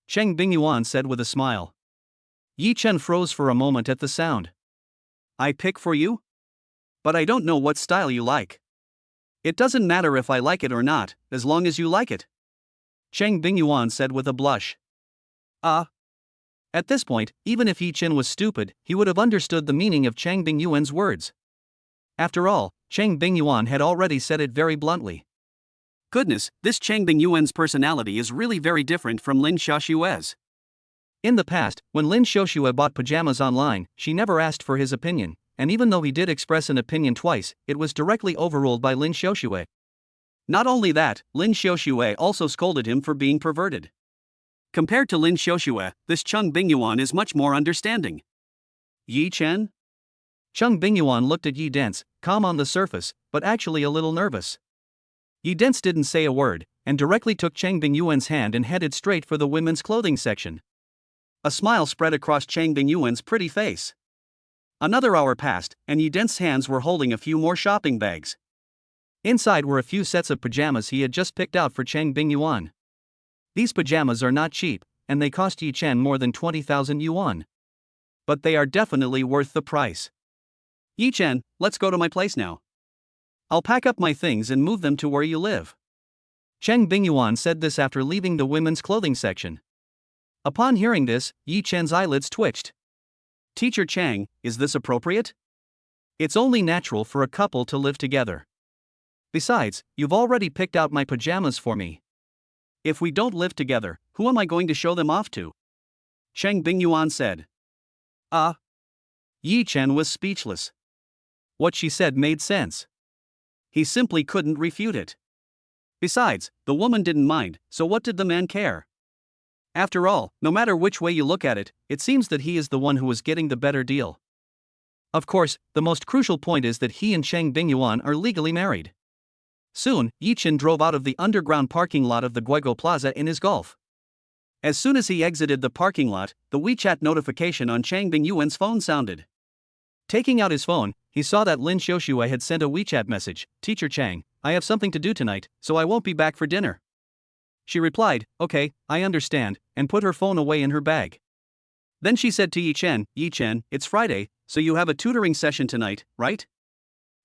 Chang Bingyuan said with a smile. Yi Chen froze for a moment at the sound. I pick for you? But I don't know what style you like. It doesn't matter if I like it or not, as long as you like it. Chang Bingyuan said with a blush. At this point, even if Yi Chen was stupid, he would have understood the meaning of Chang Bingyuan's words. After all, Chang Bingyuan had already said it very bluntly. Goodness, this Chang Bingyuan's personality is really very different from Lin Xiaoshue's. In the past, when Lin Xiaoshue bought pajamas online, she never asked for his opinion, and even though he did express an opinion twice, it was directly overruled by Lin Xiaoshue. Not only that, Lin Xiaoshue also scolded him for being perverted. Compared to Lin Xiaoshue, this Chang Bingyuan is much more understanding. Yi Chen? Chang Bingyuan looked at Yi Dence, calm on the surface, but actually a little nervous. Yi Dence didn't say a word, and directly took Chang Bingyuan's hand and headed straight for the women's clothing section. A smile spread across Chang Bingyuan's pretty face. Another hour passed, and Yi Dence's hands were holding a few more shopping bags. Inside were a few sets of pajamas he had just picked out for Chang Bingyuan. These pajamas are not cheap, and they cost Yi Chen more than 20,000 yuan. But they are definitely worth the price. Yi Chen, let's go to my place now. I'll pack up my things and move them to where you live. Chang Bingyuan said this after leaving the women's clothing section. Upon hearing this, Yi Chen's eyelids twitched. Teacher Chang, is this appropriate? It's only natural for a couple to live together. Besides, you've already picked out my pajamas for me. If we don't live together, who am I going to show them off to? Chang Bingyuan said. Ah. Yi Chen was speechless. What she said made sense. He simply couldn't refute it. Besides, the woman didn't mind, so what did the man care? After all, no matter which way you look at it, it seems that he is the one who was getting the better deal. Of course, the most crucial point is that he and Chang Bingyuan are legally married. Soon, Yi Chen drove out of the underground parking lot of the Guego Plaza in his Golf. As soon as he exited the parking lot, the WeChat notification on Chang Bingyuan's phone sounded. Taking out his phone, he saw that Lin Xiaoxue had sent a WeChat message. Teacher Chang, I have something to do tonight, so I won't be back for dinner. She replied, okay, I understand, and put her phone away in her bag. Then she said to Yi Chen, it's Friday, so you have a tutoring session tonight, right?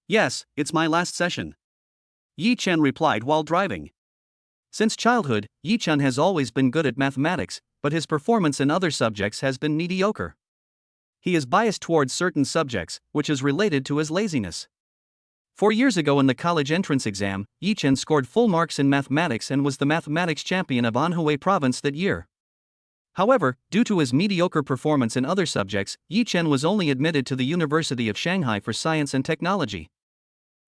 Yes, it's my last session. Yi Chen replied while driving. Since childhood, Yi Chen has always been good at mathematics, but his performance in other subjects has been mediocre. He is biased towards certain subjects, which is related to his laziness. 4 years ago in the college entrance exam, Yi Chen scored full marks in mathematics and was the mathematics champion of Anhui province that year. However, due to his mediocre performance in other subjects, Yi Chen was only admitted to the University of Shanghai for Science and Technology.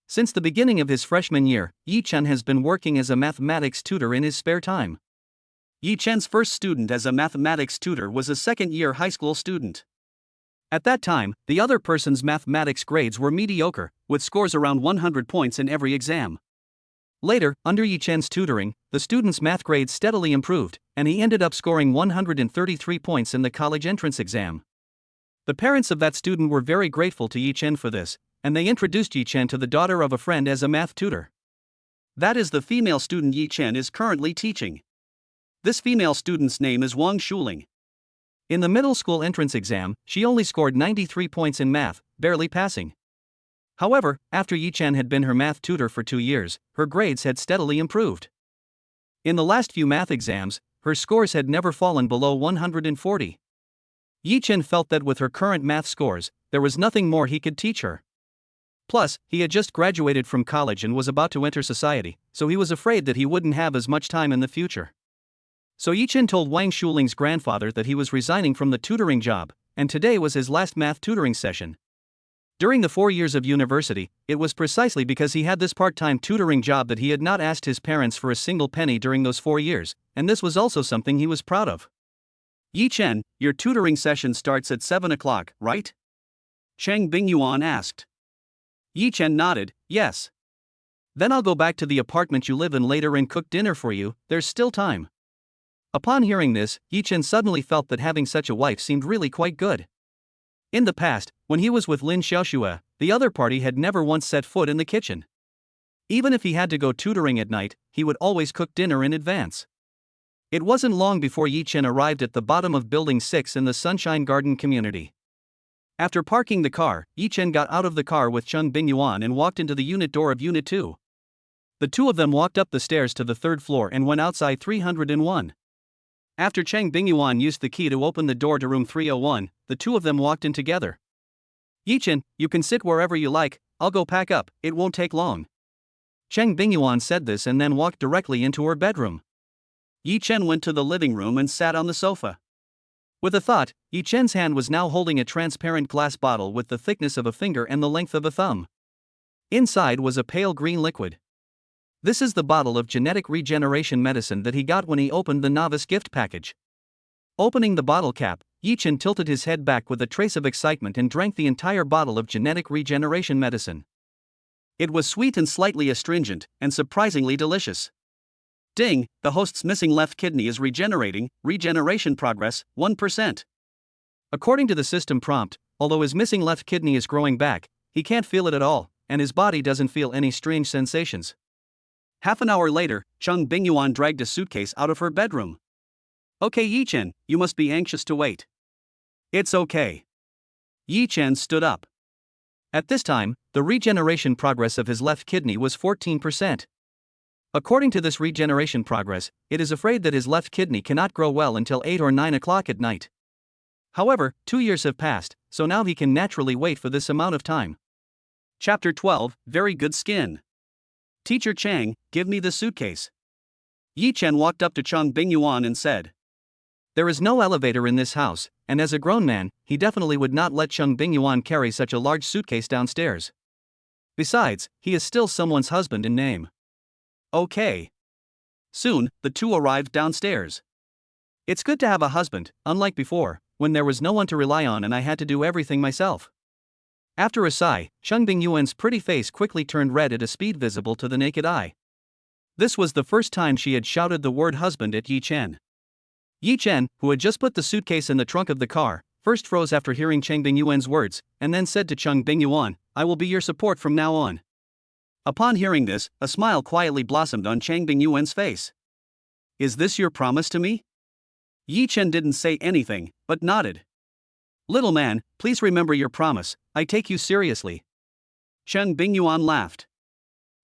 Since the beginning of his freshman year, Yi Chen has been working as a mathematics tutor in his spare time. Yi Chen's first student as a mathematics tutor was a second-year high school student. At that time, the other person's mathematics grades were mediocre, with scores around 100 points in every exam. Later, under Yi Chen's tutoring, the student's math grades steadily improved, and he ended up scoring 133 points in the college entrance exam. The parents of that student were very grateful to Yi Chen for this, and they introduced Yi Chen to the daughter of a friend as a math tutor. That is the female student Yi Chen is currently teaching. This female student's name is Wang Shuling. In the middle school entrance exam, she only scored 93 points in math, barely passing. However, after Yi Chen had been her math tutor for 2 years, her grades had steadily improved. In the last few math exams, her scores had never fallen below 140. Yi Chen felt that with her current math scores, there was nothing more he could teach her. Plus, he had just graduated from college and was about to enter society, so he was afraid that he wouldn't have as much time in the future. So Yi Chen told Wang Shuling's grandfather that he was resigning from the tutoring job, and today was his last math tutoring session. During the 4 years of university, it was precisely because he had this part-time tutoring job that he had not asked his parents for a single penny during those 4 years, and this was also something he was proud of. Yi Chen, your tutoring session starts at 7 o'clock, right? Chang Bingyuan asked. Yi Chen nodded, yes. Then I'll go back to the apartment you live in later and cook dinner for you, there's still time. Upon hearing this, Yi Chen suddenly felt that having such a wife seemed really quite good. In the past, when he was with Lin Xiaoxue, the other party had never once set foot in the kitchen. Even if he had to go tutoring at night, he would always cook dinner in advance. It wasn't long before Yi Chen arrived at the bottom of Building 6 in the Sunshine Garden community. After parking the car, Yi Chen got out of the car with Chang Bingyuan and walked into the unit door of Unit 2. The two of them walked up the stairs to the 3rd floor and went outside 301. After Chang Bingyuan used the key to open the door to room 301, the two of them walked in together. Yi Chen, you can sit wherever you like, I'll go pack up, it won't take long. Chang Bingyuan said this and then walked directly into her bedroom. Yi Chen went to the living room and sat on the sofa. With a thought, Yi Chen's hand was now holding a transparent glass bottle with the thickness of a finger and the length of a thumb. Inside was a pale green liquid. This is the bottle of genetic regeneration medicine that he got when he opened the novice gift package. Opening the bottle cap, Yi Chen tilted his head back with a trace of excitement and drank the entire bottle of genetic regeneration medicine. It was sweet and slightly astringent, and surprisingly delicious. Ding, the host's missing left kidney is regenerating, regeneration progress, 1%. According to the system prompt, although his missing left kidney is growing back, he can't feel it at all, and his body doesn't feel any strange sensations. Half an hour later, Chang Bingyuan dragged a suitcase out of her bedroom. Okay Yi Chen, you must be anxious to wait. It's okay. Yi Chen stood up. At this time, the regeneration progress of his left kidney was 14%. According to this regeneration progress, it is afraid that his left kidney cannot grow well until 8 or 9 o'clock at night. However, 2 years have passed, so now he can naturally wait for this amount of time. Chapter 12, Very Good Skin. Teacher Chang, give me the suitcase. Yi Chen walked up to Chang Bingyuan and said. There is no elevator in this house, and as a grown man, he definitely would not let Chang Bingyuan carry such a large suitcase downstairs. Besides, he is still someone's husband in name. Okay. Soon, the two arrived downstairs. It's good to have a husband, unlike before, when there was no one to rely on and I had to do everything myself. After a sigh, Chang Bingyuan's pretty face quickly turned red at a speed visible to the naked eye. This was the first time she had shouted the word husband at Yi Chen. Yi Chen, who had just put the suitcase in the trunk of the car, first froze after hearing Chang Bingyuan's words, and then said to Chang Bingyuan, "I will be your support from now on." Upon hearing this, a smile quietly blossomed on Chang Bingyuan's face. "Is this your promise to me?" Yi Chen didn't say anything, but nodded. "Little man, please remember your promise, I take you seriously." Chang Bingyuan laughed.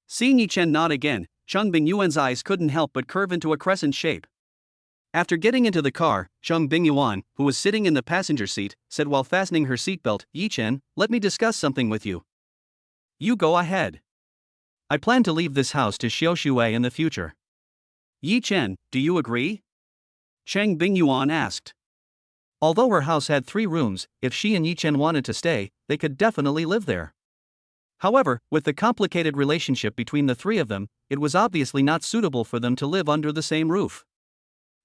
Seeing Yi Chen nod again, Chang Bingyuan's eyes couldn't help but curve into a crescent shape. After getting into the car, Chang Bingyuan, who was sitting in the passenger seat, said while fastening her seatbelt, "Yi Chen, let me discuss something with you." "You go ahead." "I plan to leave this house to Xiaoxue in the future." "Yi Chen, do you agree?" Chang Bingyuan asked. Although her house had 3 rooms, if she and Yi Chen wanted to stay, they could definitely live there. However, with the complicated relationship between the 3 of them, it was obviously not suitable for them to live under the same roof.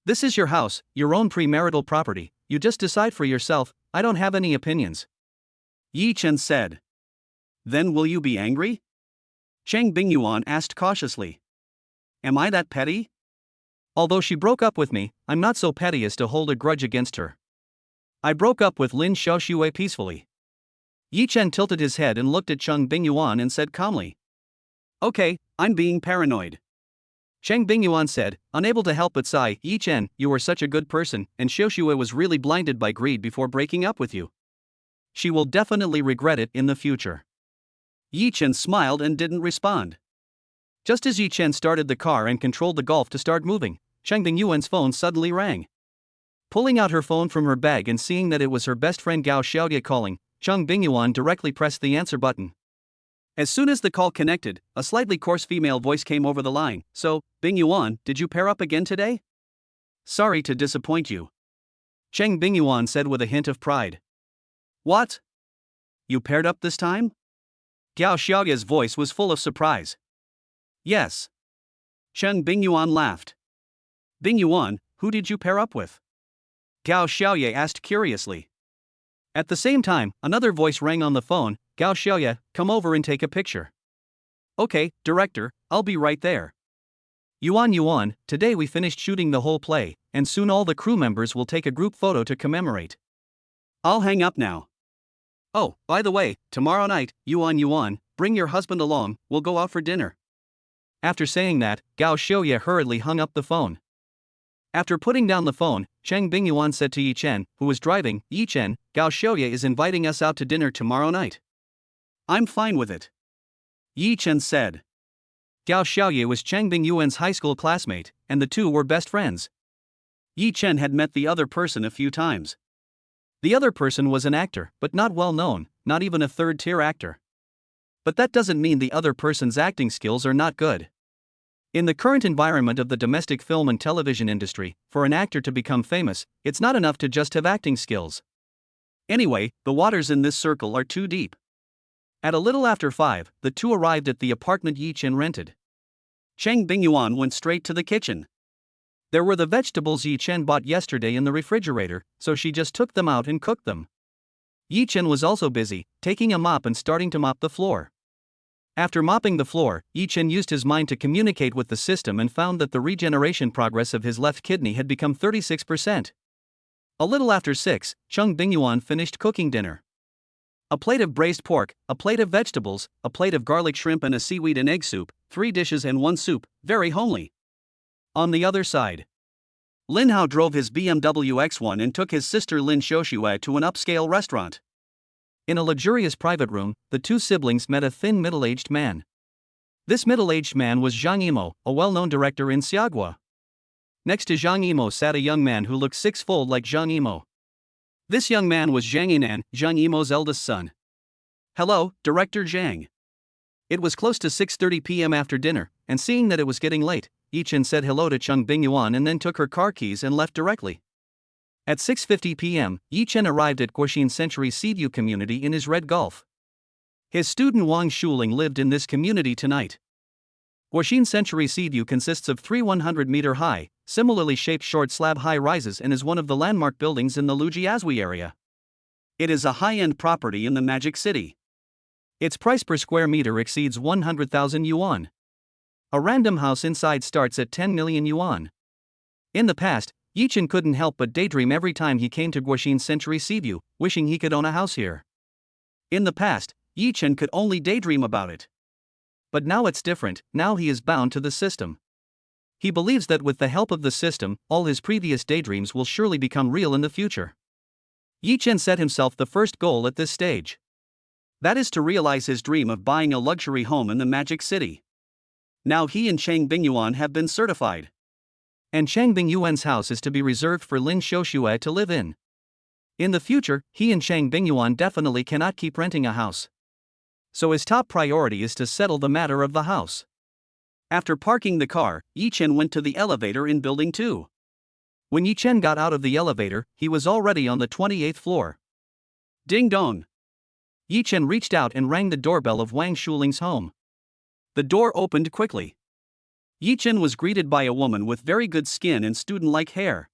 "This is your house, your own premarital property, you just decide for yourself, I don't have any opinions," Yi Chen said. "Then will you be angry?" Chang Bingyuan asked cautiously. "Am I that petty?" "Although she broke up with me, I'm not so petty as to hold a grudge against her. I broke up with Lin Xiaoxue peacefully." Yi Chen tilted his head and looked at Chang Bingyuan and said calmly, "Okay, I'm being paranoid." Chang Bingyuan said, unable to help but sigh, "Yi Chen, you were such a good person, and Xiaoxue was really blinded by greed before breaking up with you. She will definitely regret it in the future." Yi Chen smiled and didn't respond. Just as Yi Chen started the car and controlled the Golf to start moving, Chang Bingyuan's phone suddenly rang. Pulling out her phone from her bag and seeing that it was her best friend Gao Xiaoye calling, Chang Bingyuan directly pressed the answer button. As soon as the call connected, a slightly coarse female voice came over the line. "So, Bingyuan, did you pair up again today?" "Sorry to disappoint you," Chang Bingyuan said with a hint of pride. "What? You paired up this time?" Gao Xiaoye's voice was full of surprise. "Yes." Chang Bingyuan laughed. "Bingyuan, who did you pair up with?" Gao Xiaoye asked curiously. At the same time, another voice rang on the phone. "Gao Xiaoye, come over and take a picture." "Okay, director, I'll be right there." Yuan, today we finished shooting the whole play, and soon all the crew members will take a group photo to commemorate. I'll hang up now. Oh, by the way, tomorrow night, Yuan, bring your husband along, we'll go out for dinner." After saying that, Gao Xiaoye hurriedly hung up the phone. After putting down the phone, Chang Bingyuan said to Yi Chen, who was driving, "Yi Chen, Gao Xiaoye is inviting us out to dinner tomorrow night." "I'm fine with it," Yi Chen said. Gao Xiaoye was Chang Bingyuan's high school classmate, and the two were best friends. Yi Chen had met the other person a few times. The other person was an actor, but not well known, not even a third-tier actor. But that doesn't mean the other person's acting skills are not good. In the current environment of the domestic film and television industry, for an actor to become famous, it's not enough to just have acting skills. Anyway, the waters in this circle are too deep. At a little after 5, the two arrived at the apartment Yi Chen rented. Chang Bingyuan went straight to the kitchen. There were the vegetables Yi Chen bought yesterday in the refrigerator, so she just took them out and cooked them. Yi Chen was also busy, taking a mop and starting to mop the floor. After mopping the floor, Yi Chen used his mind to communicate with the system and found that the regeneration progress of his left kidney had become 36%. A little after 6, Chang Bingyuan finished cooking dinner. A plate of braised pork, a plate of vegetables, a plate of garlic shrimp and a seaweed and egg soup, 3 dishes and 1 soup, very homely. On the other side, Lin Hao drove his BMW X1 and took his sister Lin Xiaoxue to an upscale restaurant. In a luxurious private room, the two siblings met a thin middle-aged man. This middle-aged man was Zhang Yimou, a well-known director in Xiagua. Next to Zhang Yimou sat a young man who looked six-fold like Zhang Yimou. This young man was Zhang Yinan, Zhang Yimou's eldest son. "Hello, Director Zhang." It was close to 6:30 p.m. after dinner, and seeing that it was getting late, Yi Chen said hello to Chang Bingyuan and then took her car keys and left directly. At 6:50 p.m., Yi Chen arrived at Guoxin Century Seaview community in his Red Gulf. His student Wang Shuling lived in this community tonight. Guoxin Century Seaview consists of 3 100-meter-high, similarly shaped short slab high-rises and is one of the landmark buildings in the Lujiazui area. It is a high-end property in the Magic City. Its price per square meter exceeds 100,000 yuan. A random house inside starts at 10 million yuan. In the past, Yi Chen couldn't help but daydream every time he came to Guoxin Century Seaview, wishing he could own a house here. In the past, Yi Chen could only daydream about it. But now it's different, now he is bound to the system. He believes that with the help of the system, all his previous daydreams will surely become real in the future. Yi Chen set himself the first goal at this stage. That is to realize his dream of buying a luxury home in the Magic City. Now he and Chang Bingyuan have been certified. And Chang Bingyuan's house is to be reserved for Lin Xiaoxue to live in. In the future, he and Chang Bingyuan definitely cannot keep renting a house. So his top priority is to settle the matter of the house. After parking the car, Yi Chen went to the elevator in Building 2. When Yi Chen got out of the elevator, he was already on the 28th floor. Ding dong! Yi Chen reached out and rang the doorbell of Wang Shuling's home. The door opened quickly. Yi Chen was greeted by a woman with very good skin and student-like hair.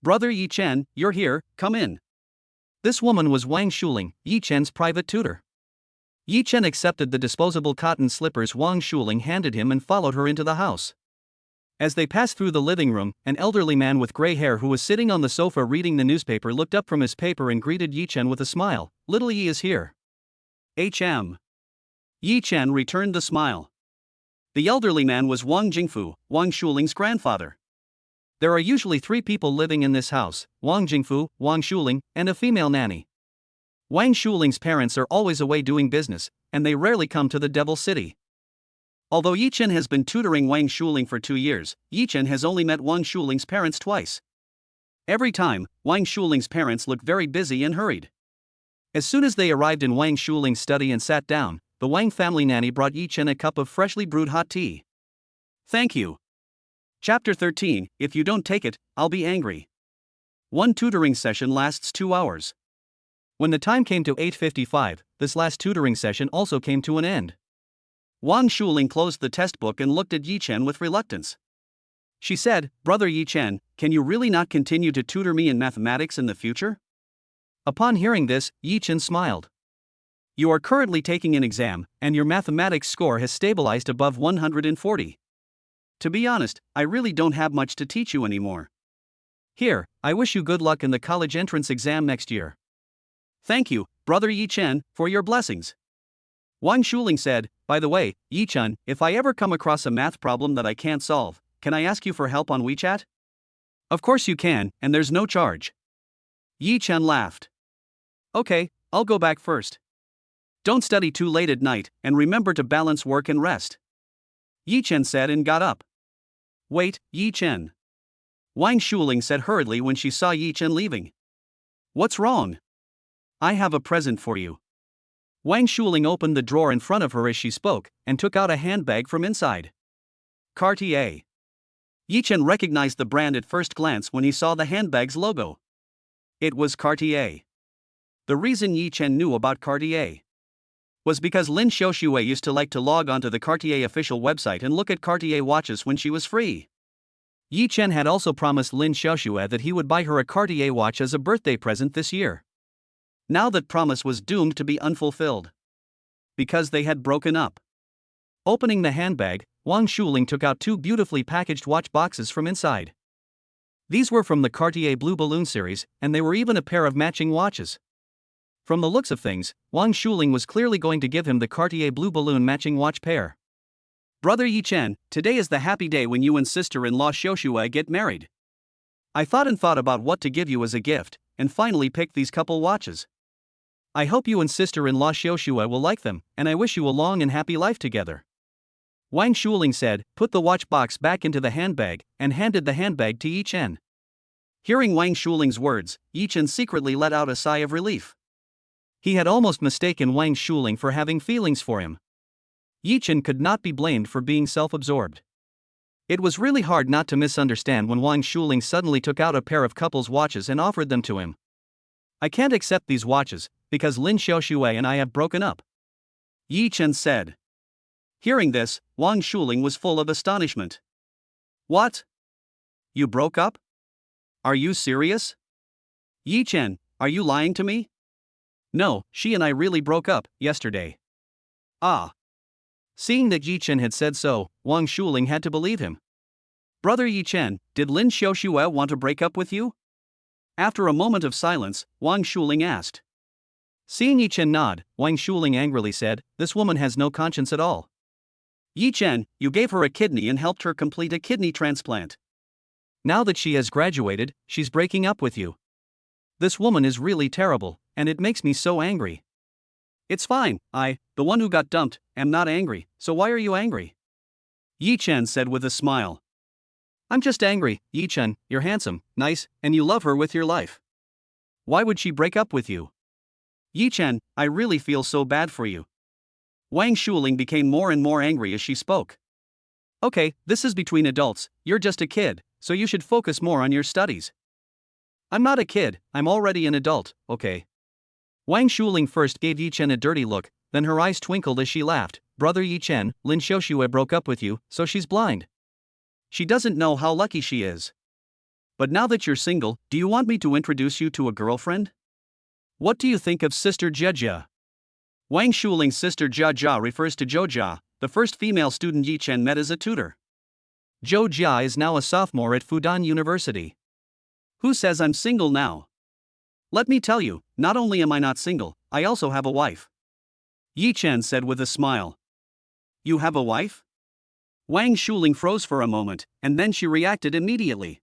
"Brother Yi Chen, you're here, come in." This woman was Wang Shuling, Yi Chen's private tutor. Yi Chen accepted the disposable cotton slippers Wang Shuling handed him and followed her into the house. As they passed through the living room, an elderly man with gray hair who was sitting on the sofa reading the newspaper looked up from his paper and greeted Yi Chen with a smile. "Little Yi is here." "HM." Yi Chen returned the smile. The elderly man was Wang Jingfu, Wang Shuling's grandfather. There are usually 3 people living in this house: Wang Jingfu, Wang Shuling, and a female nanny. Wang Shuling's parents are always away doing business, and they rarely come to the Devil City. Although Yi Chen has been tutoring Wang Shuling for 2 years, Yi Chen has only met Wang Shuling's parents twice. Every time, Wang Shuling's parents looked very busy and hurried. As soon as they arrived in Wang Shuling's study and sat down, the Wang family nanny brought Yi Chen a cup of freshly brewed hot tea. "Thank you." Chapter 13, If you don't take it, I'll be angry. One tutoring session lasts 2 hours. When the time came to 8:55, this last tutoring session also came to an end. Wang Shuling closed the textbook and looked at Yi Chen with reluctance. She said, "Brother Yi Chen, can you really not continue to tutor me in mathematics in the future?" Upon hearing this, Yi Chen smiled. "You are currently taking an exam, and your mathematics score has stabilized above 140. To be honest, I really don't have much to teach you anymore. Here, I wish you good luck in the college entrance exam next year." "Thank you, Brother Yi Chen, for your blessings." Wang Shuling said, "By the way, Yi Chen, if I ever come across a math problem that I can't solve, can I ask you for help on WeChat?" "Of course you can, and there's no charge." Yi Chen laughed. "Okay, I'll go back first. Don't study too late at night, and remember to balance work and rest." Yi Chen said and got up. "Wait, Yi Chen." Wang Shuling said hurriedly when she saw Yi Chen leaving. "What's wrong?" "I have a present for you." Wang Shuling opened the drawer in front of her as she spoke, and took out a handbag from inside. Cartier. Yi Chen recognized the brand at first glance when he saw the handbag's logo. It was Cartier. The reason Yi Chen knew about Cartier was because Lin Xiaoxue used to like to log onto the Cartier official website and look at Cartier watches when she was free. Yi Chen had also promised Lin Xiaoxue that he would buy her a Cartier watch as a birthday present this year. Now that promise was doomed to be unfulfilled. Because they had broken up. Opening the handbag, Wang Shuling took out 2 beautifully packaged watch boxes from inside. These were from the Cartier Blue Balloon series, and they were even a pair of matching watches. From the looks of things, Wang Shuling was clearly going to give him the Cartier Blue Balloon matching watch pair. "Brother Yi Chen, today is the happy day when you and sister-in-law Xiaoxue get married. I thought about what to give you as a gift, and finally picked these couple watches. I hope you and sister-in-law Xiaoxue will like them, and I wish you a long and happy life together." Wang Shuling said, put the watch box back into the handbag, and handed the handbag to Yi Chen. Hearing Wang Shuling's words, Yi Chen secretly let out a sigh of relief. He had almost mistaken Wang Shuling for having feelings for him. Yi Chen could not be blamed for being self-absorbed. It was really hard not to misunderstand when Wang Shuling suddenly took out a pair of couple's watches and offered them to him. I can't accept these watches, because Lin Xiaoxue and I have broken up, Yi Chen said. Hearing this, Wang Shuling was full of astonishment. What? You broke up? Are you serious? Yi Chen, are you lying to me? No, she and I really broke up yesterday. Ah. Seeing that Yi Chen had said so, Wang Shuling had to believe him. Brother Yi Chen, did Lin Xiaoxue want to break up with you? After a moment of silence, Wang Shuling asked. Seeing Yi Chen nod, Wang Shuling angrily said, This woman has no conscience at all. Yi Chen, you gave her a kidney and helped her complete a kidney transplant. Now that she has graduated, she's breaking up with you. This woman is really terrible, and it makes me so angry. It's fine, I, the one who got dumped, am not angry, so why are you angry? Yi Chen said with a smile. I'm just angry, Yi Chen, you're handsome, nice, and you love her with your life. Why would she break up with you? Yi Chen, I really feel so bad for you. Wang Shuling became more and more angry as she spoke. Okay, this is between adults, you're just a kid, so you should focus more on your studies. I'm not a kid, I'm already an adult, okay? Wang Shuling first gave Yi Chen a dirty look, then her eyes twinkled as she laughed. Brother Yi Chen, Lin Xiaoxue broke up with you, so she's blind. She doesn't know how lucky she is. But now that you're single, do you want me to introduce you to a girlfriend? What do you think of Sister Jia Jia? Wang Shuling's sister Jia Jia refers to Zhou Jia, the first female student Yi Chen met as a tutor. Zhou Jia is now a sophomore at Fudan University. Who says I'm single now? Let me tell you, not only am I not single, I also have a wife. Yi Chen said with a smile. You have a wife? Wang Shuling froze for a moment, and then she reacted immediately.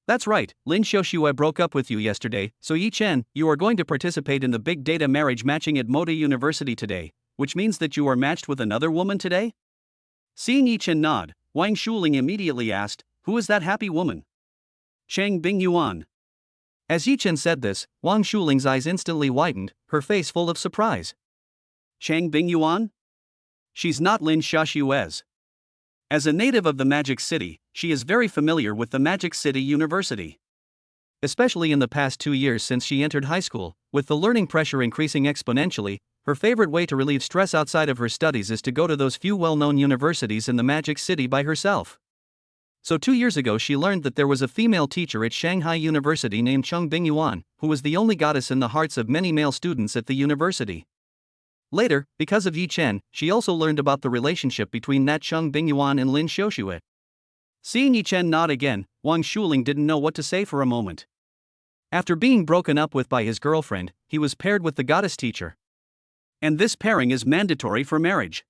That's right, Lin Xiaoxue broke up with you yesterday, so Yi Chen, you are going to participate in the big data marriage matching at Mode University today, which means that you are matched with another woman today? Seeing Yi Chen nod, Wang Shuling immediately asked, Who is that happy woman? Chang Bingyuan. As Yi Chen said this, Wang Shuling's eyes instantly widened, her face full of surprise. Chang Bingyuan? She's not Lin Xiaoxue's. As a native of the Magic City, she is very familiar with the Magic City University. Especially in the past 2 years since she entered high school, with the learning pressure increasing exponentially, her favorite way to relieve stress outside of her studies is to go to those few well-known universities in the Magic City by herself. So 2 years ago she learned that there was a female teacher at Shanghai University named Chang Bingyuan, who was the only goddess in the hearts of many male students at the university. Later, because of Yi Chen, she also learned about the relationship between that Chang Bingyuan and Lin Xiaoxue. Seeing Yi Chen nod again, Wang Shuling didn't know what to say for a moment. After being broken up with by his girlfriend, he was paired with the goddess teacher. And this pairing is mandatory for marriage.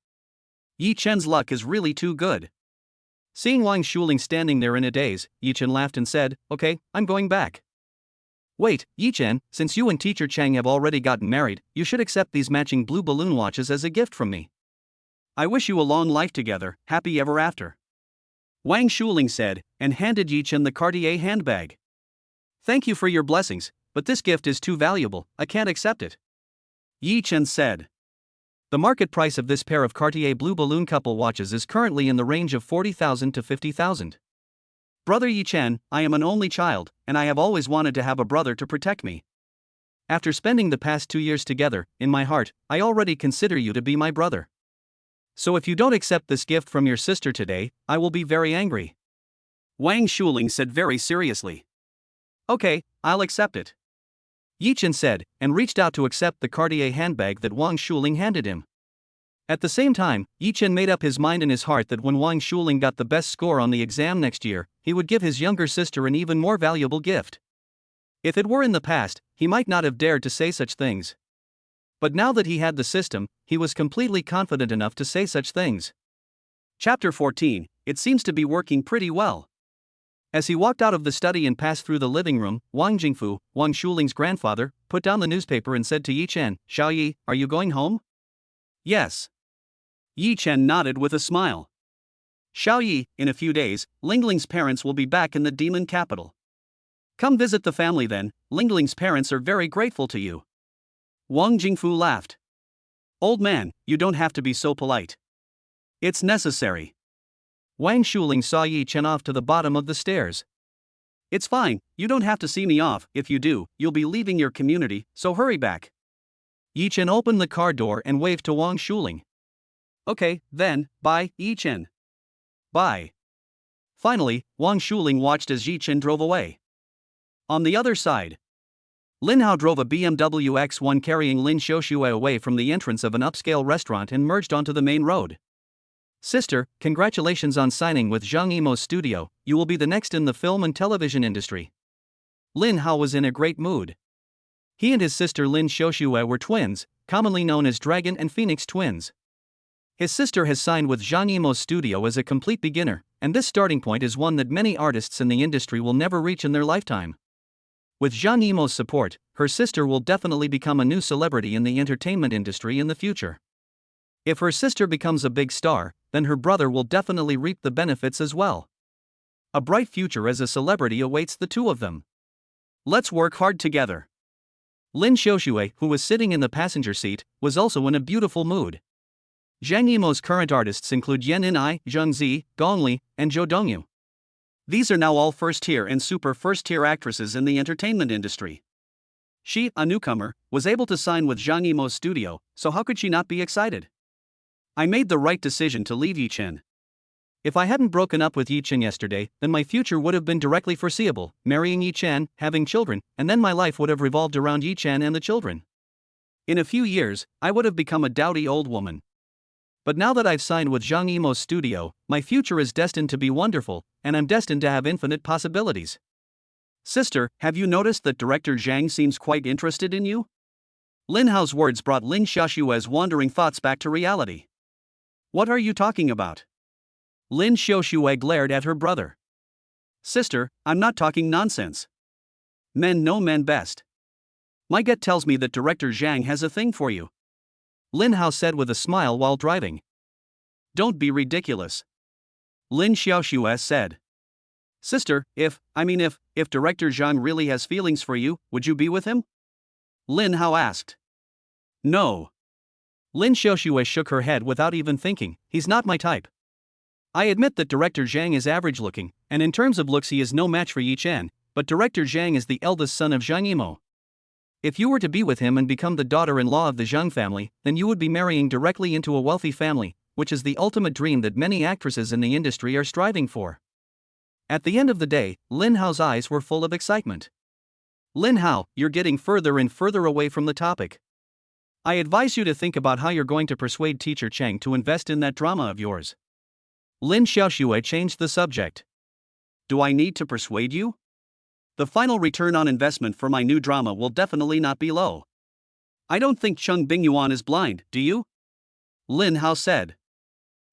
Yi Chen's luck is really too good. Seeing Wang Shuling standing there in a daze, Yi Chen laughed and said, Okay, I'm going back. Wait, Yi Chen, since you and teacher Chang have already gotten married, you should accept these matching blue balloon watches as a gift from me. I wish you a long life together, happy ever after. Wang Shuling said, and handed Yi Chen the Cartier handbag. Thank you for your blessings, but this gift is too valuable, I can't accept it. Yi Chen said. The market price of this pair of Cartier blue balloon couple watches is currently in the range of 40,000 to 50,000. Brother Yi Chen, I am an only child, and I have always wanted to have a brother to protect me. After spending the past 2 years together, in my heart, I already consider you to be my brother. So if you don't accept this gift from your sister today, I will be very angry. Wang Shuling said very seriously. Okay, I'll accept it. Yi Chen said, and reached out to accept the Cartier handbag that Wang Shuling handed him. At the same time, Yi Chen made up his mind in his heart that when Wang Shuling got the best score on the exam next year, he would give his younger sister an even more valuable gift. If it were in the past, he might not have dared to say such things. But now that he had the system, he was completely confident enough to say such things. Chapter 14, It seems to be working pretty well. As he walked out of the study and passed through the living room, Wang Jingfu, Wang Shuling's grandfather, put down the newspaper and said to Yi Chen, Xiao Yi, are you going home? Yes. Yi Chen nodded with a smile. Xiao Yi, in a few days, Lingling's parents will be back in the demon capital. Come visit the family then, Lingling's parents are very grateful to you. Wang Jingfu laughed. Old man, you don't have to be so polite. It's necessary. Wang Shuling saw Yi Chen off to the bottom of the stairs. It's fine, you don't have to see me off. If you do, you'll be leaving your community, so hurry back. Yi Chen opened the car door and waved to Wang Shuling. Okay, then, bye, Yi Chen. Bye. Finally, Wang Shuling watched as Yi Chen drove away. On the other side, Lin Hao drove a BMW X1 carrying Lin Xiaoxue away from the entrance of an upscale restaurant and merged onto the main road. Sister, congratulations on signing with Zhang Yimou's studio, you will be the next in the film and television industry. Lin Hao was in a great mood. He and his sister Lin Xiaoxue were twins, commonly known as Dragon and Phoenix twins. His sister has signed with Zhang Yimou's studio as a complete beginner, and this starting point is one that many artists in the industry will never reach in their lifetime. With Zhang Yimou's support, her sister will definitely become a new celebrity in the entertainment industry in the future. If her sister becomes a big star, then her brother will definitely reap the benefits as well. A bright future as a celebrity awaits the two of them. Let's work hard together. Lin Xiaoxue, who was sitting in the passenger seat, was also in a beautiful mood. Zhang Yimou's current artists include Yan In-ai, Zheng Zi, Gong Li, and Zhou Dongyu. These are now all first-tier and super first-tier actresses in the entertainment industry. She, a newcomer, was able to sign with Zhang Yimou's studio, so how could she not be excited? I made the right decision to leave Yi Chen. If I hadn't broken up with Yi Chen yesterday, then my future would have been directly foreseeable, marrying Yi Chen, having children, and then my life would have revolved around Yi Chen and the children. In a few years, I would have become a dowdy old woman. But now that I've signed with Zhang Yimou's studio, my future is destined to be wonderful, and I'm destined to have infinite possibilities. Sister, have you noticed that director Zhang seems quite interested in you? Lin Hao's words brought Lin Xiaoxue's wandering thoughts back to reality. What are you talking about? Lin Xiaoxue glared at her brother. Sister, I'm not talking nonsense. Men know men best. My gut tells me that director Zhang has a thing for you. Lin Hao said with a smile while driving. Don't be ridiculous. Lin Xiaoxue said. Sister, if director Zhang really has feelings for you, would you be with him? Lin Hao asked. No. Lin Xiaoxue shook her head without even thinking, he's not my type. I admit that director Zhang is average looking, and in terms of looks he is no match for Yi Chen, but director Zhang is the eldest son of Zhang Yimou. If you were to be with him and become the daughter-in-law of the Zhang family, then you would be marrying directly into a wealthy family, which is the ultimate dream that many actresses in the industry are striving for. At the end of the day, Lin Hao's eyes were full of excitement. Lin Hao, you're getting further and further away from the topic. I advise you to think about how you're going to persuade teacher Chang to invest in that drama of yours. Lin Xiaoxue changed the subject. Do I need to persuade you? The final return on investment for my new drama will definitely not be low. I don't think Cheng Bingyuan is blind, do you? Lin Hao said.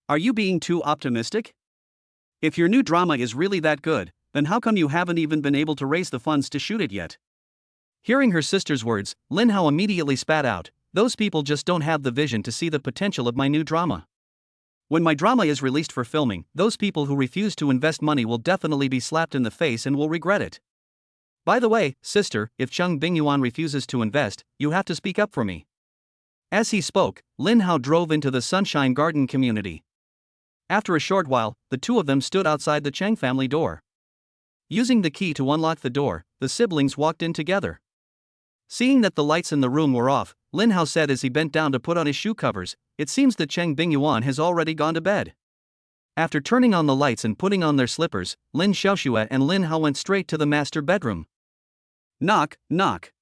Are you being too optimistic? If your new drama is really that good, then how come you haven't even been able to raise the funds to shoot it yet? Hearing her sister's words, Lin Hao immediately spat out, those people just don't have the vision to see the potential of my new drama. When my drama is released for filming, those people who refuse to invest money will definitely be slapped in the face and will regret it. By the way, sister, if Cheng Bingyuan refuses to invest, you have to speak up for me. As he spoke, Lin Hao drove into the Sunshine Garden community. After a short while, the two of them stood outside the Chang family door. Using the key to unlock the door, the siblings walked in together. Seeing that the lights in the room were off, Lin Hao said as he bent down to put on his shoe covers, it seems that Cheng Bingyuan has already gone to bed. After turning on the lights and putting on their slippers, Lin Xiaoxue and Lin Hao went straight to the master bedroom. Knock, knock.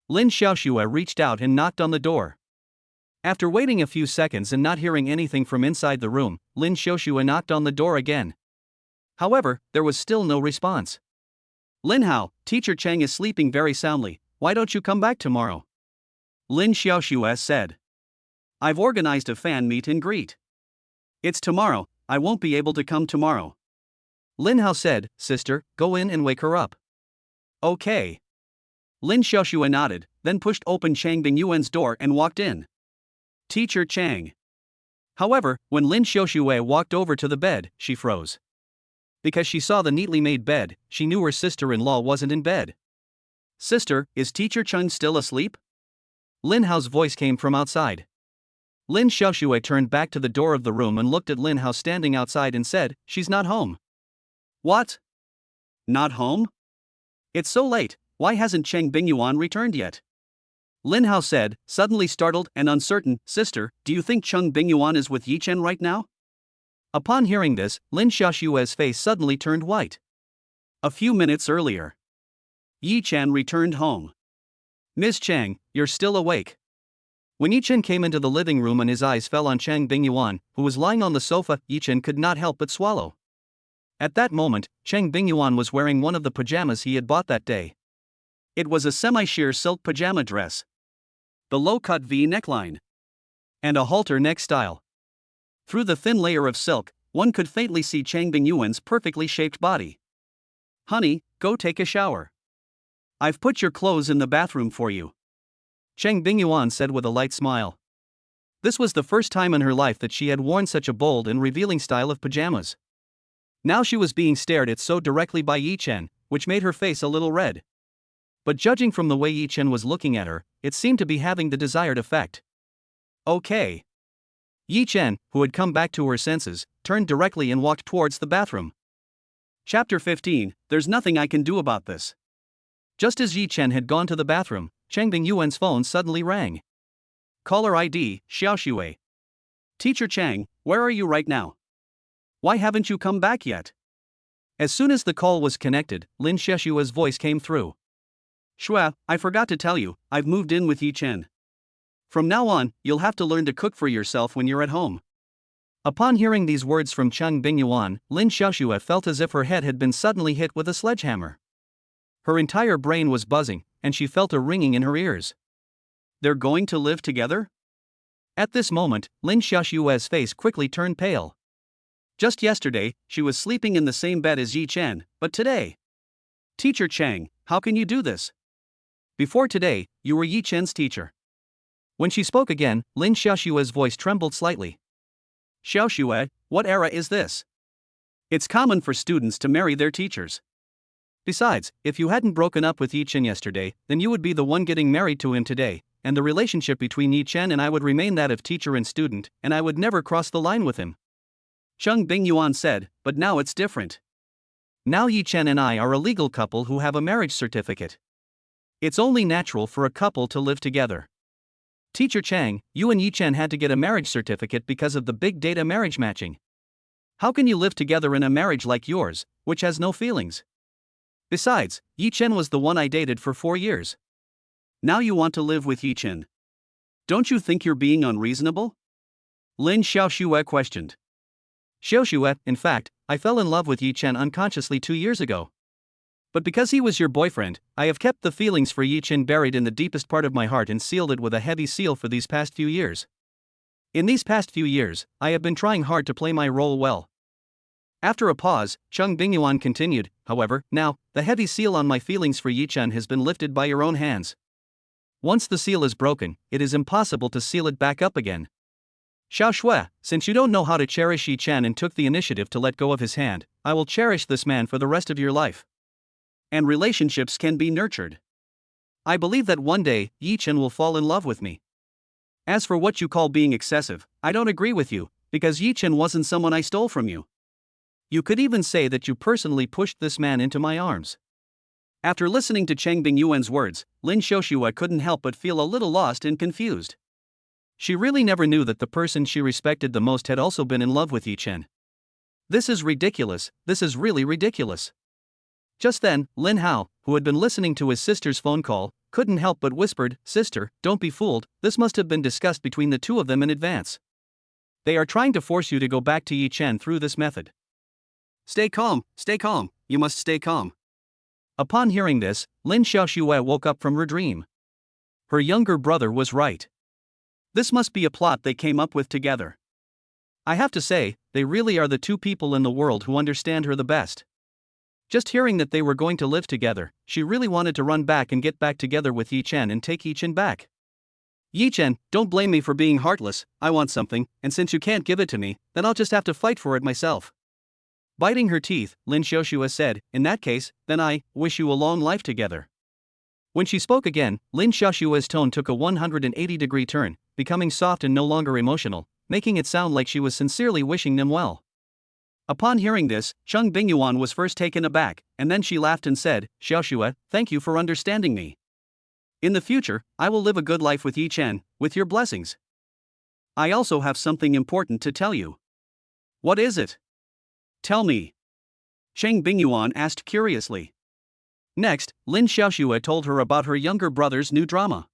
Lin Xiaoxue reached out and knocked on the door. After waiting a few seconds and not hearing anything from inside the room, Lin Xiaoxue knocked on the door again. However, there was still no response. Lin Hao, teacher Chang is sleeping very soundly, why don't you come back tomorrow? Lin Xiaoxue said. I've organized a fan meet and greet. It's tomorrow, I won't be able to come tomorrow. Lin Hao said, sister, go in and wake her up. Okay. Lin Xiaoxue nodded, then pushed open Chang Bingyuan's door and walked in. Teacher Chang. However, when Lin Xiaoxue walked over to the bed, she froze. Because she saw the neatly made bed, she knew her sister-in-law wasn't in bed. Sister, is teacher Cheng still asleep? Lin Hao's voice came from outside. Lin Xiaoxue turned back to the door of the room and looked at Lin Hao standing outside and said, "She's not home." "What? Not home? It's so late, why hasn't Cheng Bingyuan returned yet?" Lin Hao said, suddenly startled and uncertain. "Sister, do you think Cheng Bingyuan is with Yi Chen right now?" Upon hearing this, Lin Xiaoxue's face suddenly turned white. A few minutes earlier, Yi Chen returned home. "Miss Chang, you're still awake." When Yi Chen came into the living room and his eyes fell on Cheng Bingyuan, who was lying on the sofa, Yi Chen could not help but swallow. At that moment, Cheng Bingyuan was wearing one of the pajamas he had bought that day. It was a semi-sheer silk pajama dress. The low-cut V neckline. And a halter neck style. Through the thin layer of silk, one could faintly see Cheng Bingyuan's perfectly shaped body. "Honey, go take a shower. I've put your clothes in the bathroom for you," Cheng Bingyuan said with a light smile. This was the first time in her life that she had worn such a bold and revealing style of pajamas. Now she was being stared at so directly by Yi Chen, which made her face a little red. But judging from the way Yi Chen was looking at her, it seemed to be having the desired effect. "Okay." Yi Chen, who had come back to her senses, turned directly and walked towards the bathroom. Chapter 15, There's nothing I can do about this. Just as Yi Chen had gone to the bathroom, Cheng Bingyuan's phone suddenly rang. Caller ID, Xiaoxue. "Teacher Chang, where are you right now? Why haven't you come back yet?" As soon as the call was connected, Lin Xiaoxue's voice came through. "Shua, I forgot to tell you, I've moved in with Yi Chen. From now on, you'll have to learn to cook for yourself when you're at home." Upon hearing these words from Cheng Bingyuan, Lin Xiaoxue felt as if her head had been suddenly hit with a sledgehammer. Her entire brain was buzzing, and she felt a ringing in her ears. They're going to live together? At this moment, Lin Xiaoxue's face quickly turned pale. Just yesterday, she was sleeping in the same bed as Yi Chen, but today... "Teacher Chang, how can you do this? Before today, you were Yi Chen's teacher." When she spoke again, Lin Xiaoxue's voice trembled slightly. "Xiaoxue, what era is this? It's common for students to marry their teachers. Besides, if you hadn't broken up with Yi Chen yesterday, then you would be the one getting married to him today, and the relationship between Yi Chen and I would remain that of teacher and student, and I would never cross the line with him." Cheng Bingyuan said, "But now it's different. Now Yi Chen and I are a legal couple who have a marriage certificate. It's only natural for a couple to live together. Teacher Chang, you and Yi Chen had to get a marriage certificate because of the big data marriage matching. How can you live together in a marriage like yours, which has no feelings? Besides, Yi Chen was the one I dated for 4 years. Now you want to live with Yi Chen. Don't you think you're being unreasonable?" Lin Xiaoxue questioned. "Xiaoxue, in fact, I fell in love with Yi Chen unconsciously 2 years ago. But because he was your boyfriend, I have kept the feelings for Yi Chen buried in the deepest part of my heart and sealed it with a heavy seal for these past few years. In these past few years, I have been trying hard to play my role well." After a pause, Cheng Bingyuan continued, "However, now, the heavy seal on my feelings for Yi Chen has been lifted by your own hands. Once the seal is broken, it is impossible to seal it back up again. Xiaoxue, since you don't know how to cherish Yi Chen and took the initiative to let go of his hand, I will cherish this man for the rest of your life. And relationships can be nurtured. I believe that one day, Yi Chen will fall in love with me. As for what you call being excessive, I don't agree with you, because Yi Chen wasn't someone I stole from you. You could even say that you personally pushed this man into my arms." After listening to Cheng Bingyuan's words, Lin Xiaoxue couldn't help but feel a little lost and confused. She really never knew that the person she respected the most had also been in love with Yi Chen. This is ridiculous, this is really ridiculous. Just then, Lin Hao, who had been listening to his sister's phone call, couldn't help but whispered, "Sister, don't be fooled, this must have been discussed between the two of them in advance. They are trying to force you to go back to Yi Chen through this method. Stay calm, you must stay calm." Upon hearing this, Lin Xiaoxue woke up from her dream. Her younger brother was right. This must be a plot they came up with together. I have to say, they really are the two people in the world who understand her the best. Just hearing that they were going to live together, she really wanted to run back and get back together with Yi Chen and take Yi Chen back. "Yi Chen, don't blame me for being heartless, I want something, and since you can't give it to me, then I'll just have to fight for it myself." Biting her teeth, Lin Xiaoxue said, "In that case, then I wish you a long life together." When she spoke again, Lin Xiaoshua's tone took a 180-degree turn, becoming soft and no longer emotional, making it sound like she was sincerely wishing them well. Upon hearing this, Chang Bingyuan was first taken aback, and then she laughed and said, "Xiaoshua, thank you for understanding me. In the future, I will live a good life with Yi Chen, with your blessings. I also have something important to tell you." "What is it?" "Tell me." Chang Bingyuan asked curiously. Next, Lin Xiaoshua told her about her younger brother's new drama.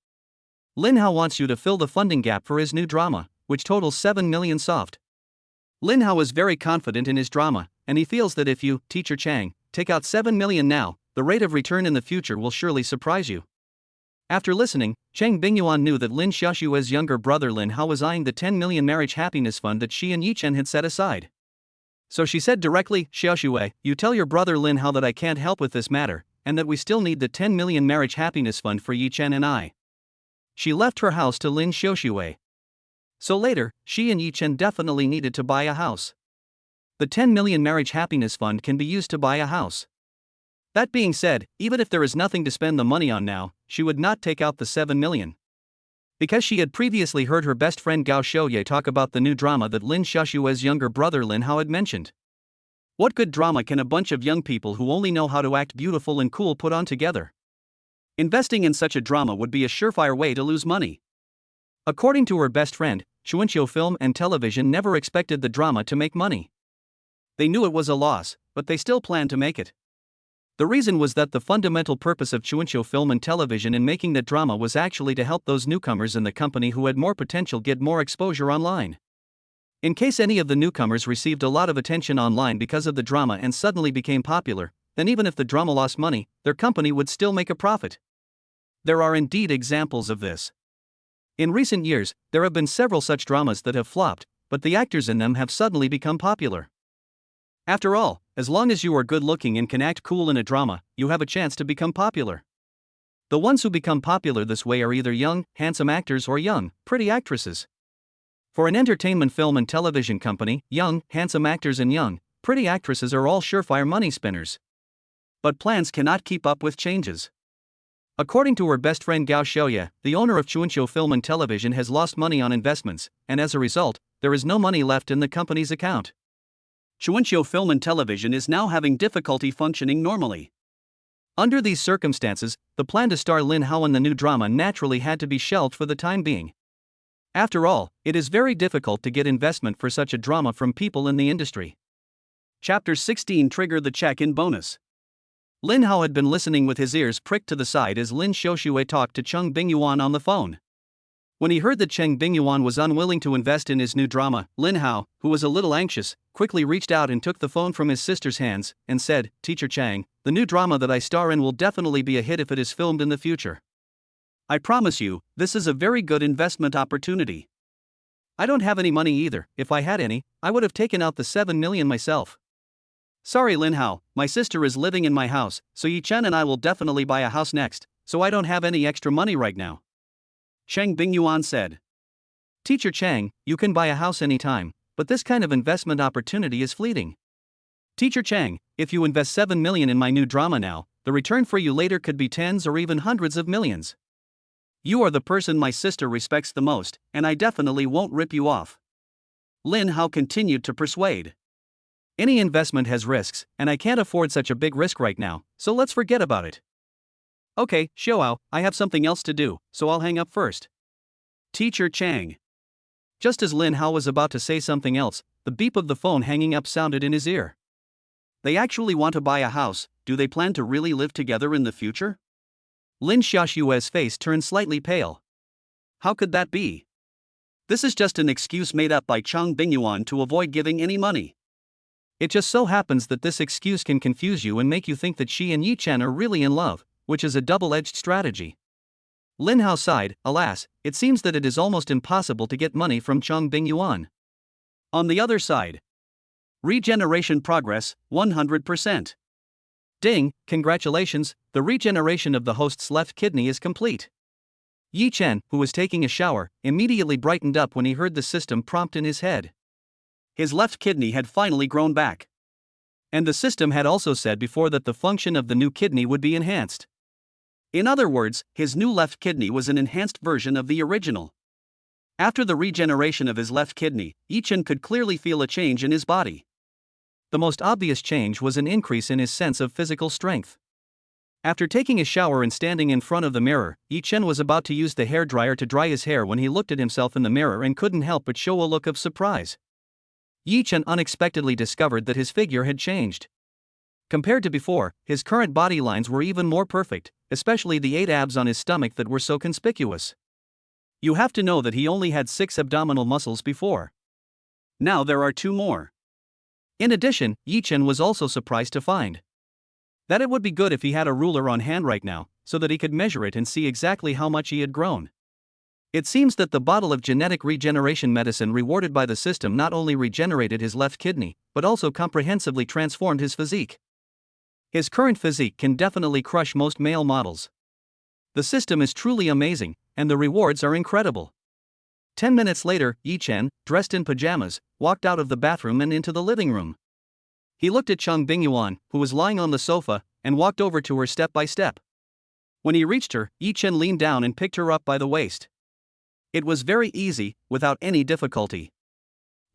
Lin Hao wants you to fill the funding gap for his new drama, which totals 7 million soft. Lin Hao is very confident in his drama, and he feels that if you, Teacher Chang, take out 7 million now, the rate of return in the future will surely surprise you. After listening, Chang Bingyuan knew that Lin Xiaoshua's younger brother Lin Hao was eyeing the 10 million marriage happiness fund that she and Yi Chen had set aside. So she said directly, "Xiaoshua, you tell your brother Lin Hao that I can't help with this matter, and that we still need the 10 million marriage happiness fund for Yi Chen and I." She left her house to Lin Xiaoshua. So later, she and Yi Chen definitely needed to buy a house. The 10 million marriage happiness fund can be used to buy a house. That being said, even if there is nothing to spend the money on now, she would not take out the 7 million. Because she had previously heard her best friend Gao Shouye talk about the new drama that Lin Xiaoshua's younger brother Lin Hao had mentioned. What good drama can a bunch of young people who only know how to act beautiful and cool put on together? Investing in such a drama would be a surefire way to lose money. According to her best friend, Chuanqiu Film and Television never expected the drama to make money. They knew it was a loss, but they still planned to make it. The reason was that the fundamental purpose of Chuanqiu Film and Television in making that drama was actually to help those newcomers in the company who had more potential get more exposure online. In case any of the newcomers received a lot of attention online because of the drama and suddenly became popular, then even if the drama lost money, their company would still make a profit. There are indeed examples of this. In recent years, there have been several such dramas that have flopped, but the actors in them have suddenly become popular. After all, as long as you are good looking and can act cool in a drama, you have a chance to become popular. The ones who become popular this way are either young, handsome actors or young, pretty actresses. For an entertainment film and television company, young, handsome actors and young, pretty actresses are all surefire money spinners. But plans cannot keep up with changes. According to her best friend Gao Shouye, the owner of Chuanqiu Film and Television has lost money on investments, and as a result, there is no money left in the company's account. Chuanqiu Film and Television is now having difficulty functioning normally. Under these circumstances, the plan to star Lin Hao in the new drama naturally had to be shelved for the time being. After all, it is very difficult to get investment for such a drama from people in the industry. Chapter 16 Trigger the check-in bonus. Lin Hao had been listening with his ears pricked to the side as Lin Xiaoshua talked to Chang Bingyuan on the phone. When he heard that Chang Bingyuan was unwilling to invest in his new drama, Lin Hao, who was a little anxious, quickly reached out and took the phone from his sister's hands and said, "Teacher Chang, the new drama that I star in will definitely be a hit if it is filmed in the future. I promise you, this is a very good investment opportunity. I don't have any money either. If I had any, I would have taken out the 7 million myself. Sorry Lin Hao, my sister is living in my house, so Yi Chen and I will definitely buy a house next, so I don't have any extra money right now." Chang Bingyuan said. "Teacher Chang, you can buy a house anytime, but this kind of investment opportunity is fleeting. Teacher Chang, if you invest 7 million in my new drama now, the return for you later could be tens or even hundreds of millions. You are the person my sister respects the most, and I definitely won't rip you off." Lin Hao continued to persuade. "Any investment has risks, and I can't afford such a big risk right now, so let's forget about it. Okay, Xiao, I have something else to do, so I'll hang up first." Teacher Chang. Just as Lin Hao was about to say something else, the beep of the phone hanging up sounded in his ear. They actually want to buy a house. Do they plan to really live together in the future? Lin Xiaoshua's face turned slightly pale. How could that be? This is just an excuse made up by Chang Bingyuan to avoid giving any money. It just so happens that this excuse can confuse you and make you think that she and Yi Chen are really in love, which is a double-edged strategy. Lin Hao sighed, alas, it seems that it is almost impossible to get money from Chang Bingyuan. On the other side. Regeneration progress, 100%. Ding, congratulations, the regeneration of the host's left kidney is complete. Yi Chen, who was taking a shower, immediately brightened up when he heard the system prompt in his head. His left kidney had finally grown back. And the system had also said before that the function of the new kidney would be enhanced. In other words, his new left kidney was an enhanced version of the original. After the regeneration of his left kidney, Yi-Chen could clearly feel a change in his body. The most obvious change was an increase in his sense of physical strength. After taking a shower and standing in front of the mirror, Yi-Chen was about to use the hairdryer to dry his hair when he looked at himself in the mirror and couldn't help but show a look of surprise. Yi-Chen unexpectedly discovered that his figure had changed. Compared to before, his current body lines were even more perfect, especially the 8 abs on his stomach that were so conspicuous. You have to know that he only had 6 abdominal muscles before. Now there are 2 more. In addition, Yi-Chen was also surprised to find that it would be good if he had a ruler on hand right now, so that he could measure it and see exactly how much he had grown. It seems that the bottle of genetic regeneration medicine rewarded by the system not only regenerated his left kidney, but also comprehensively transformed his physique. His current physique can definitely crush most male models. The system is truly amazing, and the rewards are incredible. 10 minutes later, Yi-Chen, dressed in pajamas, walked out of the bathroom and into the living room. He looked at Chang Bingyuan, who was lying on the sofa, and walked over to her step by step. When he reached her, Yi-Chen leaned down and picked her up by the waist. It was very easy, without any difficulty.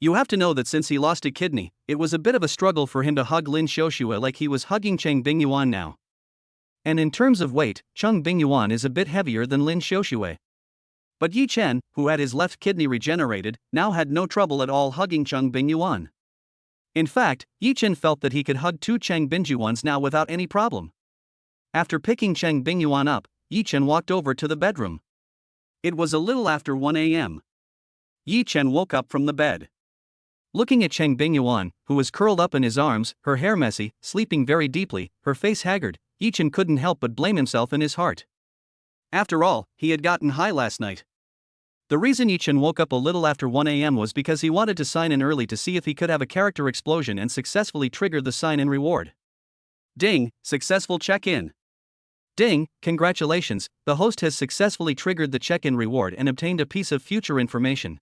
You have to know that since he lost a kidney, it was a bit of a struggle for him to hug Lin Xiaoxue like he was hugging Chang Bingyuan now. And in terms of weight, Chang Bingyuan is a bit heavier than Lin Xiaoxue. But Yi-Chen, who had his left kidney regenerated, now had no trouble at all hugging Chang Bingyuan. In fact, Yi-Chen felt that he could hug 2 Chang Bingyuans now without any problem. After picking Chang Bingyuan up, Yi-Chen walked over to the bedroom. It was a little after 1 a.m. Yi-Chen woke up from the bed. Looking at Chang Bingyuan, who was curled up in his arms, her hair messy, sleeping very deeply, her face haggard, Yi-Chen couldn't help but blame himself in his heart. After all, he had gotten high last night. The reason Yi-Chen woke up a little after 1 a.m. was because he wanted to sign in early to see if he could have a character explosion and successfully trigger the sign-in reward. Ding, successful check-in. Ding, congratulations, the host has successfully triggered the check-in reward and obtained a piece of future information.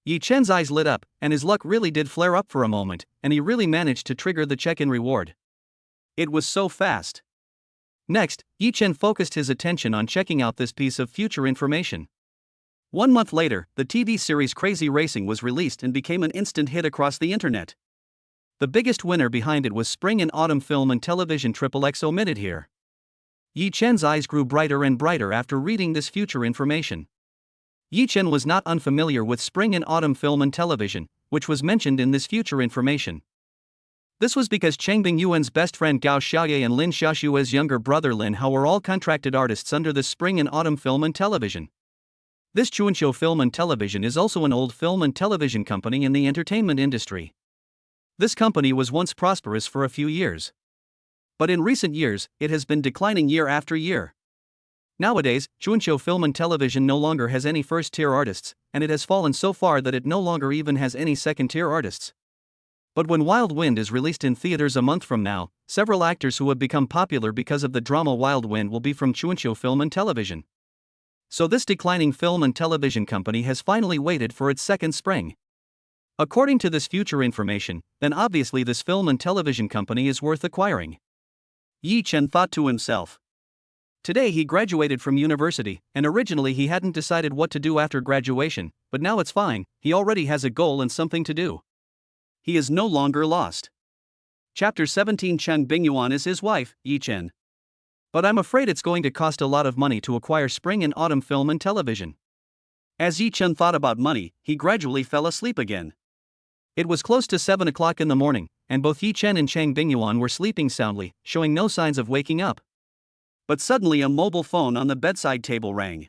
Yi-Chen's eyes lit up, and his luck really did flare up for a moment, and he really managed to trigger the check-in reward. It was so fast. Next, Yi-Chen focused his attention on checking out this piece of future information. 1 month later, the TV series Crazy Racing was released and became an instant hit across the internet. The biggest winner behind it was spring and autumn film and television XXX omitted here. Yi-Chen's eyes grew brighter and brighter after reading this future information. Yi-Chen was not unfamiliar with spring and autumn film and television, which was mentioned in this future information. This was because Chang Bingyuan's best friend Gao Xiaoye and Lin Xiaoxue's younger brother Lin Hao were all contracted artists under the spring and autumn film and television. This Chuanqiu Film and Television is also an old film and television company in the entertainment industry. This company was once prosperous for a few years. But in recent years, it has been declining year after year. Nowadays, Chuanqiu Film and Television no longer has any first-tier artists, and it has fallen so far that it no longer even has any second-tier artists. But when Wild Wind is released in theaters a month from now, several actors who have become popular because of the drama Wild Wind will be from Chuanqiu Film and Television. So this declining film and television company has finally waited for its second spring. According to this future information, then obviously this film and television company is worth acquiring. Yi-Chen thought to himself. Today he graduated from university, and originally he hadn't decided what to do after graduation, but now it's fine, he already has a goal and something to do. He is no longer lost. Chapter 17 Chang Bingyuan is his wife, Yi-Chen. But I'm afraid it's going to cost a lot of money to acquire spring and autumn film and television. As Yi-Chen thought about money, he gradually fell asleep again. It was close to 7 o'clock in the morning, and both Yi-Chen and Chang Bingyuan were sleeping soundly, showing no signs of waking up. But suddenly a mobile phone on the bedside table rang.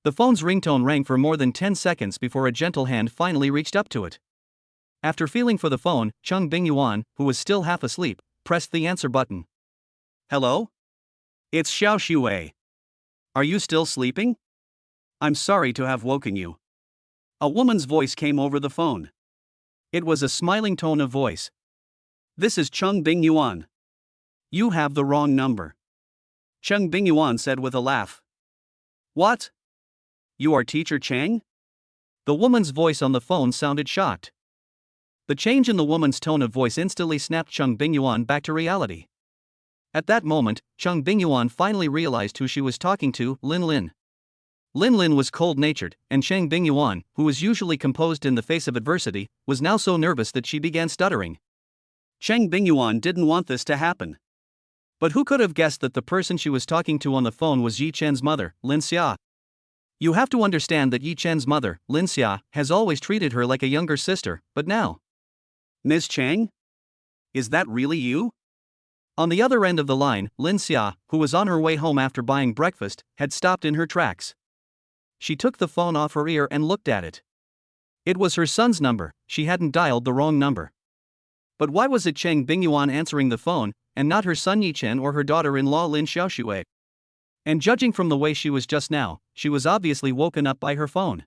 The phone's ringtone rang for more than 10 seconds before a gentle hand finally reached up to it. After feeling for the phone, Chang Bingyuan, who was still half asleep, pressed the answer button. Hello? It's Xiaoxue. Are you still sleeping? I'm sorry to have woken you. A woman's voice came over the phone. It was a smiling tone of voice. This is Chang Bingyuan. You have the wrong number. Chang Bingyuan said with a laugh. What? You are teacher Chang? The woman's voice on the phone sounded shocked. The change in the woman's tone of voice instantly snapped Chang Bingyuan back to reality. At that moment, Chang Bingyuan finally realized who she was talking to, Lin Lin. Lin Lin was cold-natured, and Chang Bingyuan, who was usually composed in the face of adversity, was now so nervous that she began stuttering. Chang Bingyuan didn't want this to happen. But who could have guessed that the person she was talking to on the phone was Yi Chen's mother, Lin Xia? You have to understand that Yi Chen's mother, Lin Xia, has always treated her like a younger sister, but now. Ms. Chang? Is that really you? On the other end of the line, Lin Xia, who was on her way home after buying breakfast, had stopped in her tracks. She took the phone off her ear and looked at it. It was her son's number. She hadn't dialed the wrong number. But why was it Chang Bingyuan answering the phone, and not her son Yi Chen or her daughter-in-law Lin Xiaoxue? And judging from the way she was just now, she was obviously woken up by her phone.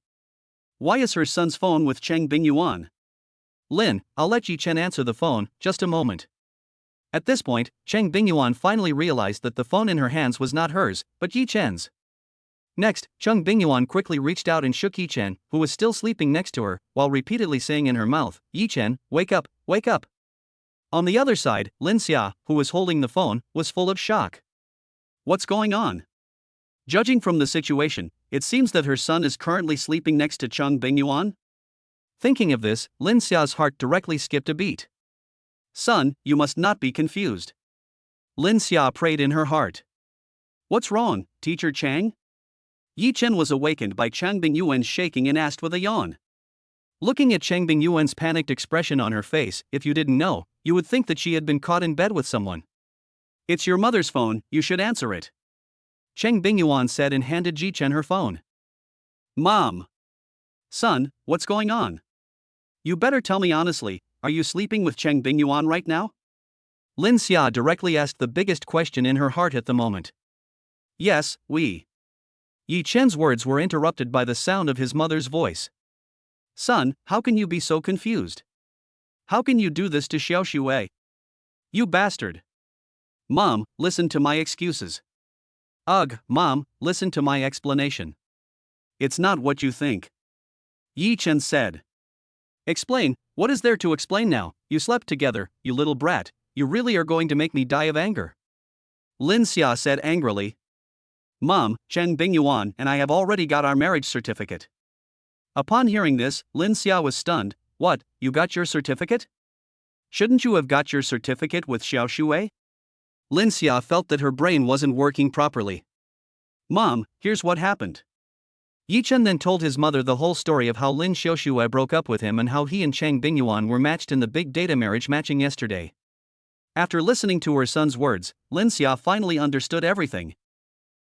Why is her son's phone with Chang Bingyuan? Lin, I'll let Yi Chen answer the phone, just a moment. At this point, Chang Bingyuan finally realized that the phone in her hands was not hers, but Yi Chen's. Next, Chang Bingyuan quickly reached out and shook Yi Chen, who was still sleeping next to her, while repeatedly saying in her mouth, "Yi Chen, wake up, wake up." On the other side, Lin Xia, who was holding the phone, was full of shock. What's going on? Judging from the situation, it seems that her son is currently sleeping next to Chang Bingyuan? Thinking of this, Lin Xia's heart directly skipped a beat. Son, you must not be confused. Lin Xia prayed in her heart. What's wrong, Teacher Chang? Yi Chen was awakened by Chang Bingyuan's shaking and asked with a yawn. Looking at Chang Bingyuan's panicked expression on her face, if you didn't know, you would think that she had been caught in bed with someone. It's your mother's phone, you should answer it. Chang Bingyuan said and handed Yi Chen her phone. Mom. Son, what's going on? You better tell me honestly, are you sleeping with Chang Bingyuan right now? Lin Xia directly asked the biggest question in her heart at the moment. Yes, we. Yi Chen's words were interrupted by the sound of his mother's voice. Son, how can you be so confused? How can you do this to Xiaoxue? You bastard. Mom, listen to my excuses. Ugh, Mom, listen to my explanation. It's not what you think. Yi Chen said. Explain, what is there to explain now? You slept together, you little brat, you really are going to make me die of anger. Lin Xia said angrily. Mom, Chang Bingyuan and I have already got our marriage certificate. Upon hearing this, Lin Xia was stunned. What, you got your certificate? Shouldn't you have got your certificate with Xiaoxue? Lin Xia felt that her brain wasn't working properly. Mom, here's what happened. Yi Chen then told his mother the whole story of how Lin Xiaoxue broke up with him and how he and Chang Bingyuan were matched in the big data marriage matching yesterday. After listening to her son's words, Lin Xia finally understood everything.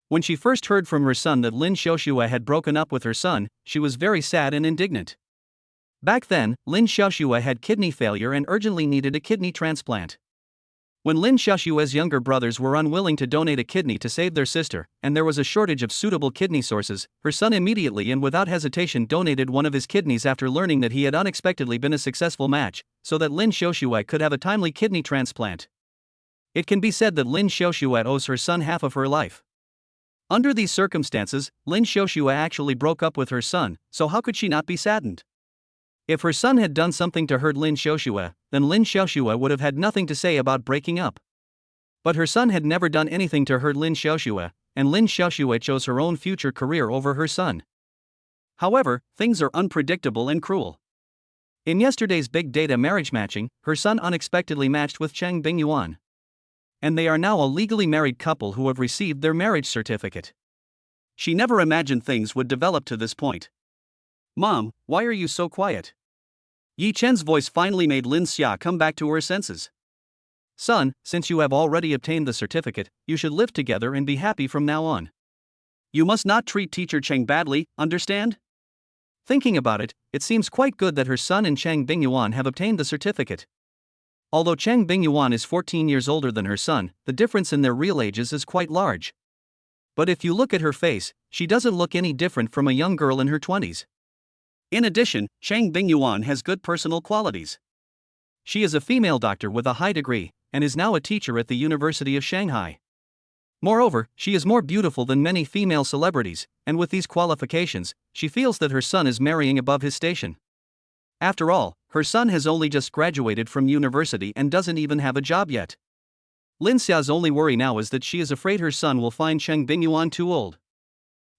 When she first heard from her son that Lin Xiaoxue had broken up with her son, she was very sad and indignant. Back then, Lin Xiaoxue had kidney failure and urgently needed a kidney transplant. When Lin Xiaoxue's younger brothers were unwilling to donate a kidney to save their sister, and there was a shortage of suitable kidney sources, her son immediately and without hesitation donated one of his kidneys after learning that he had unexpectedly been a successful match, so that Lin Xiaoxue could have a timely kidney transplant. It can be said that Lin Xiaoxue owes her son half of her life. Under these circumstances, Lin Xiaoxue actually broke up with her son, so how could she not be saddened? If her son had done something to hurt Lin Xiaoxue, then Lin Xiaoxue would have had nothing to say about breaking up. But her son had never done anything to hurt Lin Xiaoxue, and Lin Xiaoxue chose her own future career over her son. However, things are unpredictable and cruel. In yesterday's big data marriage matching, her son unexpectedly matched with Chang Bingyuan. And they are now a legally married couple who have received their marriage certificate. She never imagined things would develop to this point. Mom, why are you so quiet? Yi Chen's voice finally made Lin Xia come back to her senses. Son, since you have already obtained the certificate, you should live together and be happy from now on. You must not treat Teacher Chang badly, understand? Thinking about it, it seems quite good that her son and Chang Bingyuan have obtained the certificate. Although Chang Bingyuan is 14 years older than her son, the difference in their real ages is quite large. But if you look at her face, she doesn't look any different from a young girl in her 20s. In addition, Chang Bingyuan has good personal qualities. She is a female doctor with a high degree, and is now a teacher at the University of Shanghai. Moreover, she is more beautiful than many female celebrities, and with these qualifications, she feels that her son is marrying above his station. After all, her son has only just graduated from university and doesn't even have a job yet. Lin Xia's only worry now is that she is afraid her son will find Chang Bingyuan too old,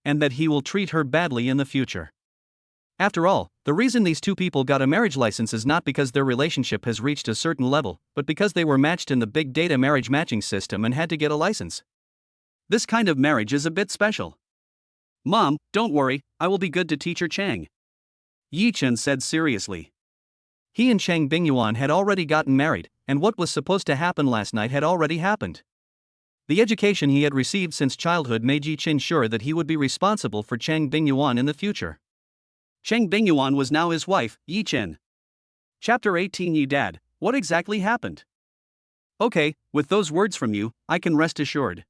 and that he will treat her badly in the future. After all, the reason these two people got a marriage license is not because their relationship has reached a certain level, but because they were matched in the big data marriage matching system and had to get a license. This kind of marriage is a bit special. Mom, don't worry, I will be good to teacher Chang, Yi Chen said seriously. He and Chang Bingyuan had already gotten married, and what was supposed to happen last night had already happened. The education he had received since childhood made Yi Chen sure that he would be responsible for Chang Bingyuan in the future. Chang Bingyuan was now his wife, Yi Chen. Chapter 18. Yi Dad, what exactly happened? Okay, with those words from you, I can rest assured.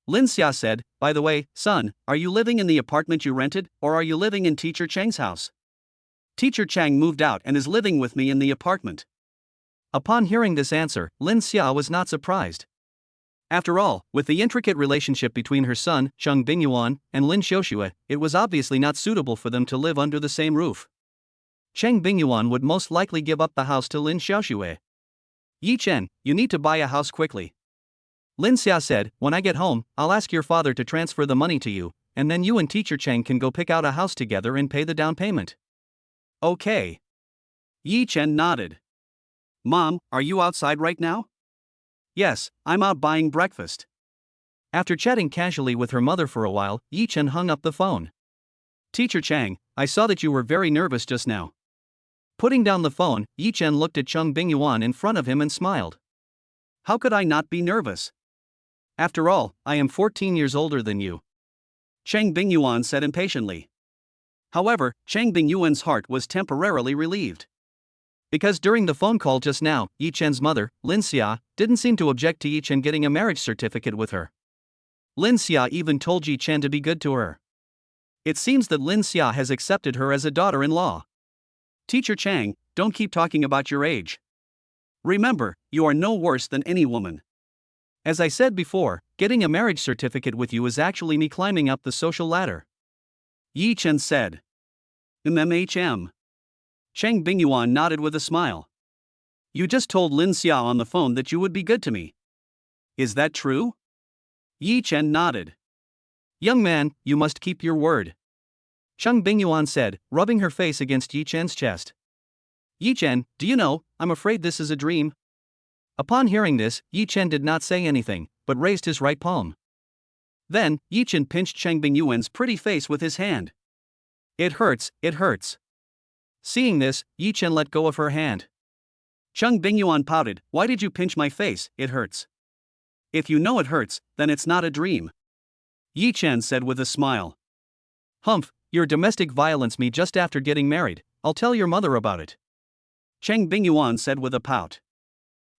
Lin Xia said, by the way, son, are you living in the apartment you rented, or are you living in teacher Chang's house? Teacher Chang moved out and is living with me in the apartment. Upon hearing this answer, Lin Xia was not surprised. After all, with the intricate relationship between her son, Chang Bingyuan, and Lin Xiaoxue, it was obviously not suitable for them to live under the same roof. Chang Bingyuan would most likely give up the house to Lin Xiaoxue. Yi Chen, you need to buy a house quickly. Lin Xia said, when I get home, I'll ask your father to transfer the money to you, and then you and teacher Chang can go pick out a house together and pay the down payment. Okay. Yi Chen nodded. Mom, are you outside right now? Yes, I'm out buying breakfast. After chatting casually with her mother for a while, Yi Chen hung up the phone. Teacher Chang, I saw that you were very nervous just now. Putting down the phone, Yi Chen looked at Chang Bingyuan in front of him and smiled. How could I not be nervous? After all, I am 14 years older than you. Chang Bingyuan said impatiently. However, Chang Bingyuan's heart was temporarily relieved. Because during the phone call just now, Yi Chen's mother, Lin Xia, didn't seem to object to Yi Chen getting a marriage certificate with her. Lin Xia even told Yi Chen to be good to her. It seems that Lin Xia has accepted her as a daughter-in-law. Teacher Chang, don't keep talking about your age. Remember, you are no worse than any woman. As I said before, getting a marriage certificate with you is actually me climbing up the social ladder. Yi Chen said. MMHM. Chang Bingyuan nodded with a smile. You just told Lin Xia on the phone that you would be good to me. Is that true? Yi Chen nodded. Young man, you must keep your word. Chang Bingyuan said, rubbing her face against Yi Chen's chest. Yi Chen, do you know, I'm afraid this is a dream. Upon hearing this, Yi Chen did not say anything, but raised his right palm. Then, Yi Chen pinched Chang Bingyuan's pretty face with his hand. It hurts, it hurts. Seeing this, Yi Chen let go of her hand. Chang Bingyuan pouted, why did you pinch my face, it hurts. If you know it hurts, then it's not a dream. Yi Chen said with a smile. Humph, your domestic violence me just after getting married, I'll tell your mother about it. Chang Bingyuan said with a pout.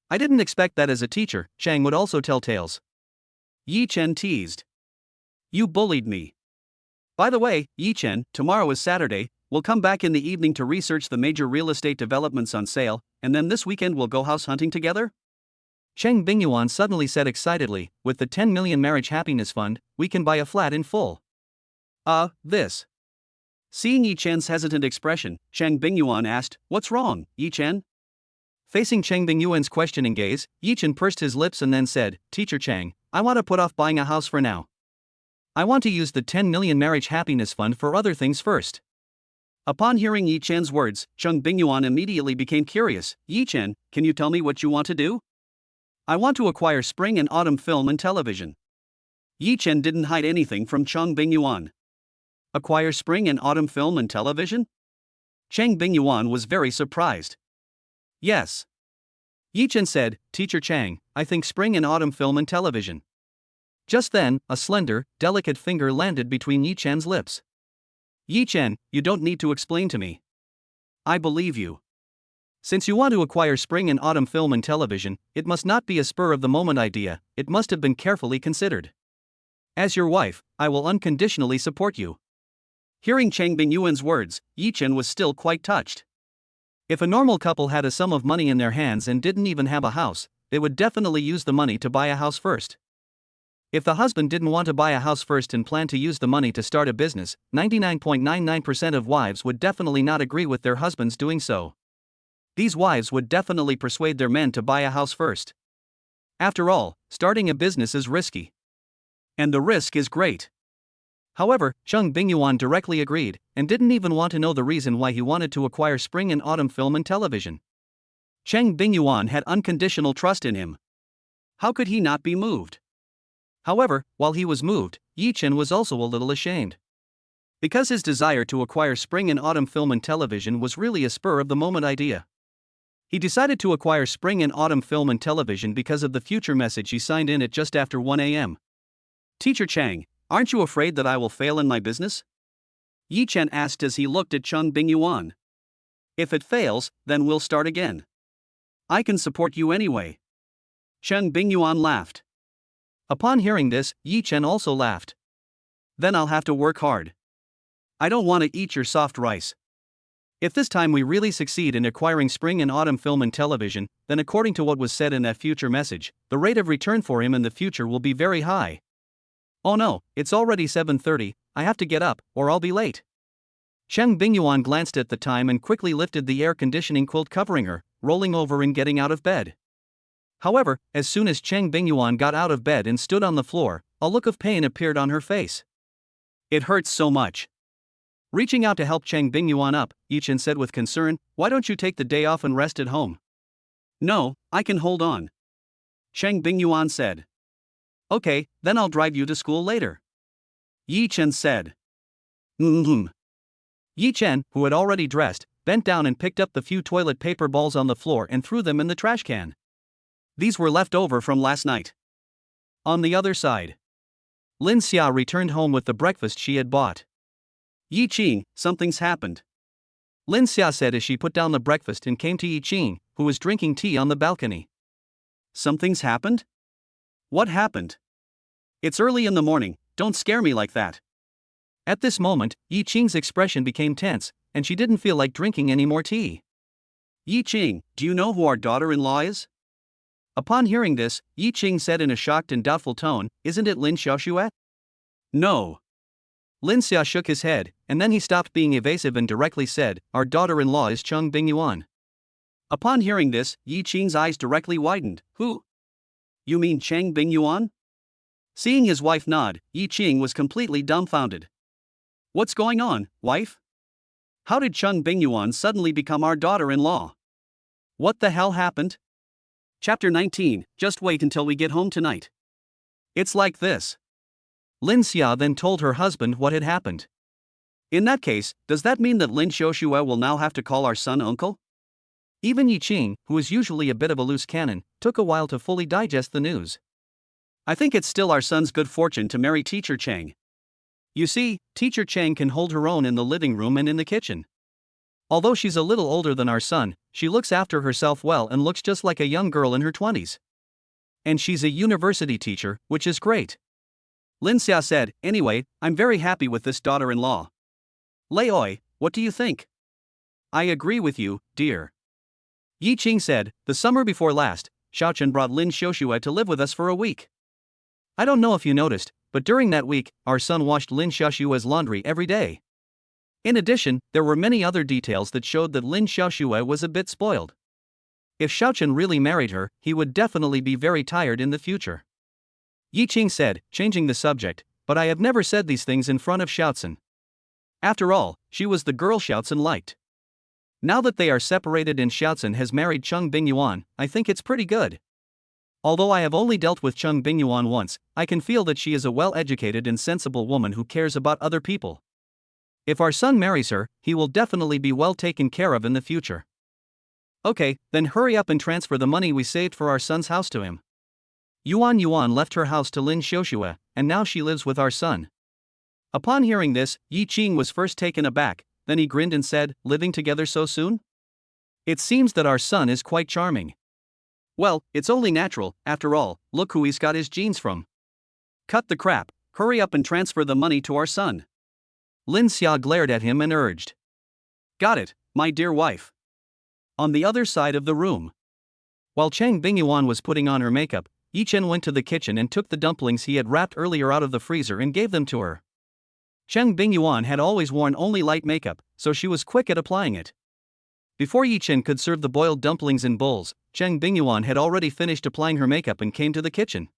I didn't expect that as a teacher, Chang would also tell tales. Yi Chen teased. You bullied me. By the way, Yi Chen, tomorrow is Saturday, we'll come back in the evening to research the major real estate developments on sale, and then this weekend we'll go house hunting together? Chang Bingyuan suddenly said excitedly, with the 10 million marriage happiness fund, we can buy a flat in full. This. Seeing Yi Chen's hesitant expression, Chang Bingyuan asked, what's wrong, Yi Chen? Facing Chang Bingyuan's questioning gaze, Yi Chen pursed his lips and then said, Teacher Chang, I want to put off buying a house for now. I want to use the 10 million marriage happiness fund for other things first. Upon hearing Yi Chen's words, Chang Bingyuan immediately became curious. Yi Chen, can you tell me what you want to do? I want to acquire spring and autumn film and television. Yi Chen didn't hide anything from Chang Bingyuan. Acquire spring and autumn film and television? Chang Bingyuan was very surprised. Yes. Yi Chen said, Teacher Chang, I think spring and autumn film and television. Just then, a slender, delicate finger landed between Yi Chen's lips. Yi Chen, you don't need to explain to me. I believe you. Since you want to acquire spring and autumn film and television, it must not be a spur-of-the-moment idea, it must have been carefully considered. As your wife, I will unconditionally support you. Hearing Chang Bingyuan's words, Yi Chen was still quite touched. If a normal couple had a sum of money in their hands and didn't even have a house, they would definitely use the money to buy a house first. If the husband didn't want to buy a house first and planned to use the money to start a business, 99.99% of wives would definitely not agree with their husbands doing so. These wives would definitely persuade their men to buy a house first. After all, starting a business is risky. And the risk is great. However, Chang Bingyuan directly agreed, and didn't even want to know the reason why he wanted to acquire spring and autumn film and television. Chang Bingyuan had unconditional trust in him. How could he not be moved? However, while he was moved, Yi Chen was also a little ashamed. Because his desire to acquire spring and autumn film and television was really a spur-of-the-moment idea. He decided to acquire spring and autumn film and television because of the future message he signed in at just after 1 a.m. Teacher Chang, aren't you afraid that I will fail in my business? Yi Chen asked as he looked at Chang Bingyuan. If it fails, then we'll start again. I can support you anyway. Chang Bingyuan laughed. Upon hearing this, Yi Chen also laughed. Then I'll have to work hard. I don't want to eat your soft rice. If this time we really succeed in acquiring spring and autumn film and television, then according to what was said in that future message, the rate of return for him in the future will be very high. Oh no, it's already 7:30, I have to get up, or I'll be late. Chang Bingyuan glanced at the time and quickly lifted the air conditioning quilt covering her, rolling over and getting out of bed. However, as soon as Chang Bingyuan got out of bed and stood on the floor, a look of pain appeared on her face. It hurts so much. Reaching out to help Chang Bingyuan up, Yi Chen said with concern, why don't you take the day off and rest at home? No, I can hold on. Chang Bingyuan said. Okay, then I'll drive you to school later. Yi Chen said. Yi Chen, who had already dressed, bent down and picked up the few toilet paper balls on the floor and threw them in the trash can. These were left over from last night. On the other side, Lin Xia returned home with the breakfast she had bought. Yi Qing, something's happened. Lin Xia said as she put down the breakfast and came to Yi Qing, who was drinking tea on the balcony. Something's happened? What happened? It's early in the morning, don't scare me like that. At this moment, Yi Qing's expression became tense, and she didn't feel like drinking any more tea. Yi Qing, do you know who our daughter-in-law is? Upon hearing this, Yi Qing said in a shocked and doubtful tone, isn't it Lin Xiaoxue? No. Lin Xia shook his head, and then he stopped being evasive and directly said, our daughter-in-law is Chang Bingyuan. Upon hearing this, Yi Qing's eyes directly widened. Who? You mean Chang Bingyuan? Seeing his wife nod, Yi Qing was completely dumbfounded. What's going on, wife? How did Chang Bingyuan suddenly become our daughter-in-law? What the hell happened? Chapter 19, just wait until we get home tonight. It's like this. Lin Xia then told her husband what had happened. In that case, does that mean that Lin Xiaoxue will now have to call our son uncle? Even Yi Qing, who is usually a bit of a loose cannon, took a while to fully digest the news. I think it's still our son's good fortune to marry Teacher Chang. You see, Teacher Chang can hold her own in the living room and in the kitchen. Although she's a little older than our son, she looks after herself well and looks just like a young girl in her 20s. And she's a university teacher, which is great. Lin Xia said, anyway, I'm very happy with this daughter-in-law. Lei Oi, what do you think? I agree with you, dear. Yi Qing said, the summer before last, Xiaochen brought Lin Xiaoxue to live with us for a week. I don't know if you noticed, but during that week, our son washed Lin Xiaoxue's laundry every day. In addition, there were many other details that showed that Lin Xiaoxue was a bit spoiled. If Xiaochen really married her, he would definitely be very tired in the future. Yi Qing said, changing the subject, but I have never said these things in front of Xiaochen. After all, she was the girl Xiaochen liked. Now that they are separated and Xiaochen has married Chang Bingyuan, I think it's pretty good. Although I have only dealt with Chang Bingyuan once, I can feel that she is a well-educated and sensible woman who cares about other people. If our son marries her, he will definitely be well taken care of in the future. Okay, then hurry up and transfer the money we saved for our son's house to him. Yuan left her house to Lin Xiaoxue, and now she lives with our son. Upon hearing this, Yi Qing was first taken aback, then he grinned and said, living together so soon? It seems that our son is quite charming. Well, it's only natural, after all, look who he's got his genes from. Cut the crap, hurry up and transfer the money to our son. Lin Xia glared at him and urged. Got it, my dear wife. On the other side of the room. While Chang Bingyuan was putting on her makeup, Yi Chen went to the kitchen and took the dumplings he had wrapped earlier out of the freezer and gave them to her. Chang Bingyuan had always worn only light makeup, so she was quick at applying it. Before Yi Chen could serve the boiled dumplings in bowls, Chang Bingyuan had already finished applying her makeup and came to the kitchen.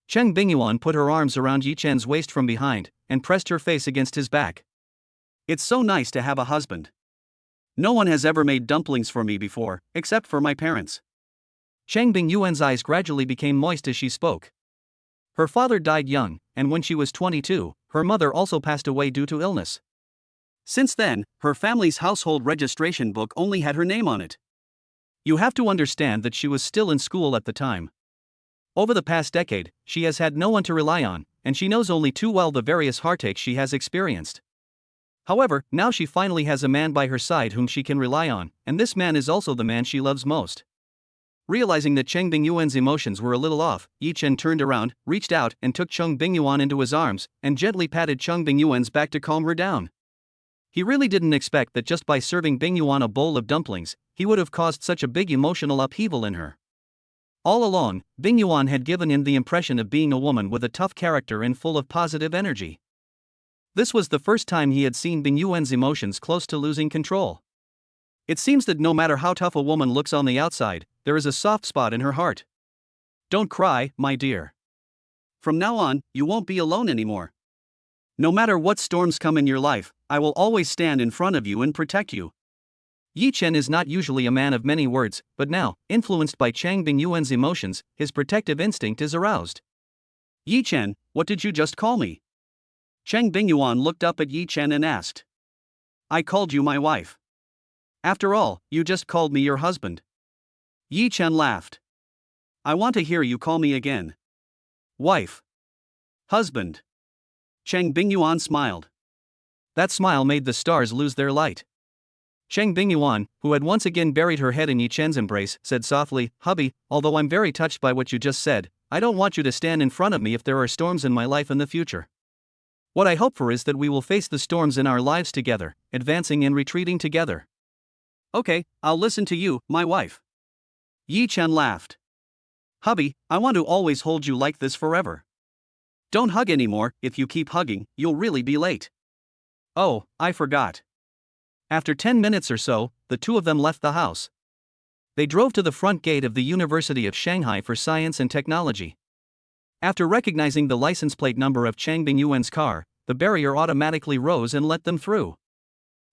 Chang Bingyuan put her arms around Yi Chen's waist from behind and pressed her face against his back. It's so nice to have a husband. No one has ever made dumplings for me before, except for my parents. Chang Bingyuan's eyes gradually became moist as she spoke. Her father died young, and when she was 22, her mother also passed away due to illness. Since then, her family's household registration book only had her name on it. You have to understand that she was still in school at the time. Over the past decade, she has had no one to rely on, and she knows only too well the various heartaches she has experienced. However, now she finally has a man by her side whom she can rely on, and this man is also the man she loves most. Realizing that Chang Bingyuan's emotions were a little off, Yi Chen turned around, reached out, and took Chang Bingyuan into his arms, and gently patted Chang Bingyuan's back to calm her down. He really didn't expect that just by serving Bingyuan a bowl of dumplings, he would have caused such a big emotional upheaval in her. All along, Bingyuan had given him the impression of being a woman with a tough character and full of positive energy. This was the first time he had seen Bingyuan's emotions close to losing control. It seems that no matter how tough a woman looks on the outside, there is a soft spot in her heart. Don't cry, my dear. From now on, you won't be alone anymore. No matter what storms come in your life, I will always stand in front of you and protect you. Yi Chen is not usually a man of many words, but now, influenced by Chang Bingyuan's emotions, his protective instinct is aroused. Yi Chen, what did you just call me? Chang Bingyuan looked up at Yi Chen and asked. I called you my wife. After all, you just called me your husband. Yi Chen laughed. I want to hear you call me again. Wife. Husband. Chang Bingyuan smiled. That smile made the stars lose their light. Chang Bingyuan, who had once again buried her head in Yi Chen's embrace, said softly, Hubby, although I'm very touched by what you just said, I don't want you to stand in front of me if there are storms in my life in the future. What I hope for is that we will face the storms in our lives together, advancing and retreating together. Okay, I'll listen to you, my wife. Yi Chen laughed. Hubby, I want to always hold you like this forever. Don't hug anymore, if you keep hugging, you'll really be late. Oh, I forgot. After 10 minutes or so, the two of them left the house. They drove to the front gate of the University of Shanghai for Science and Technology. After recognizing the license plate number of Chang Bingyuan's car, the barrier automatically rose and let them through.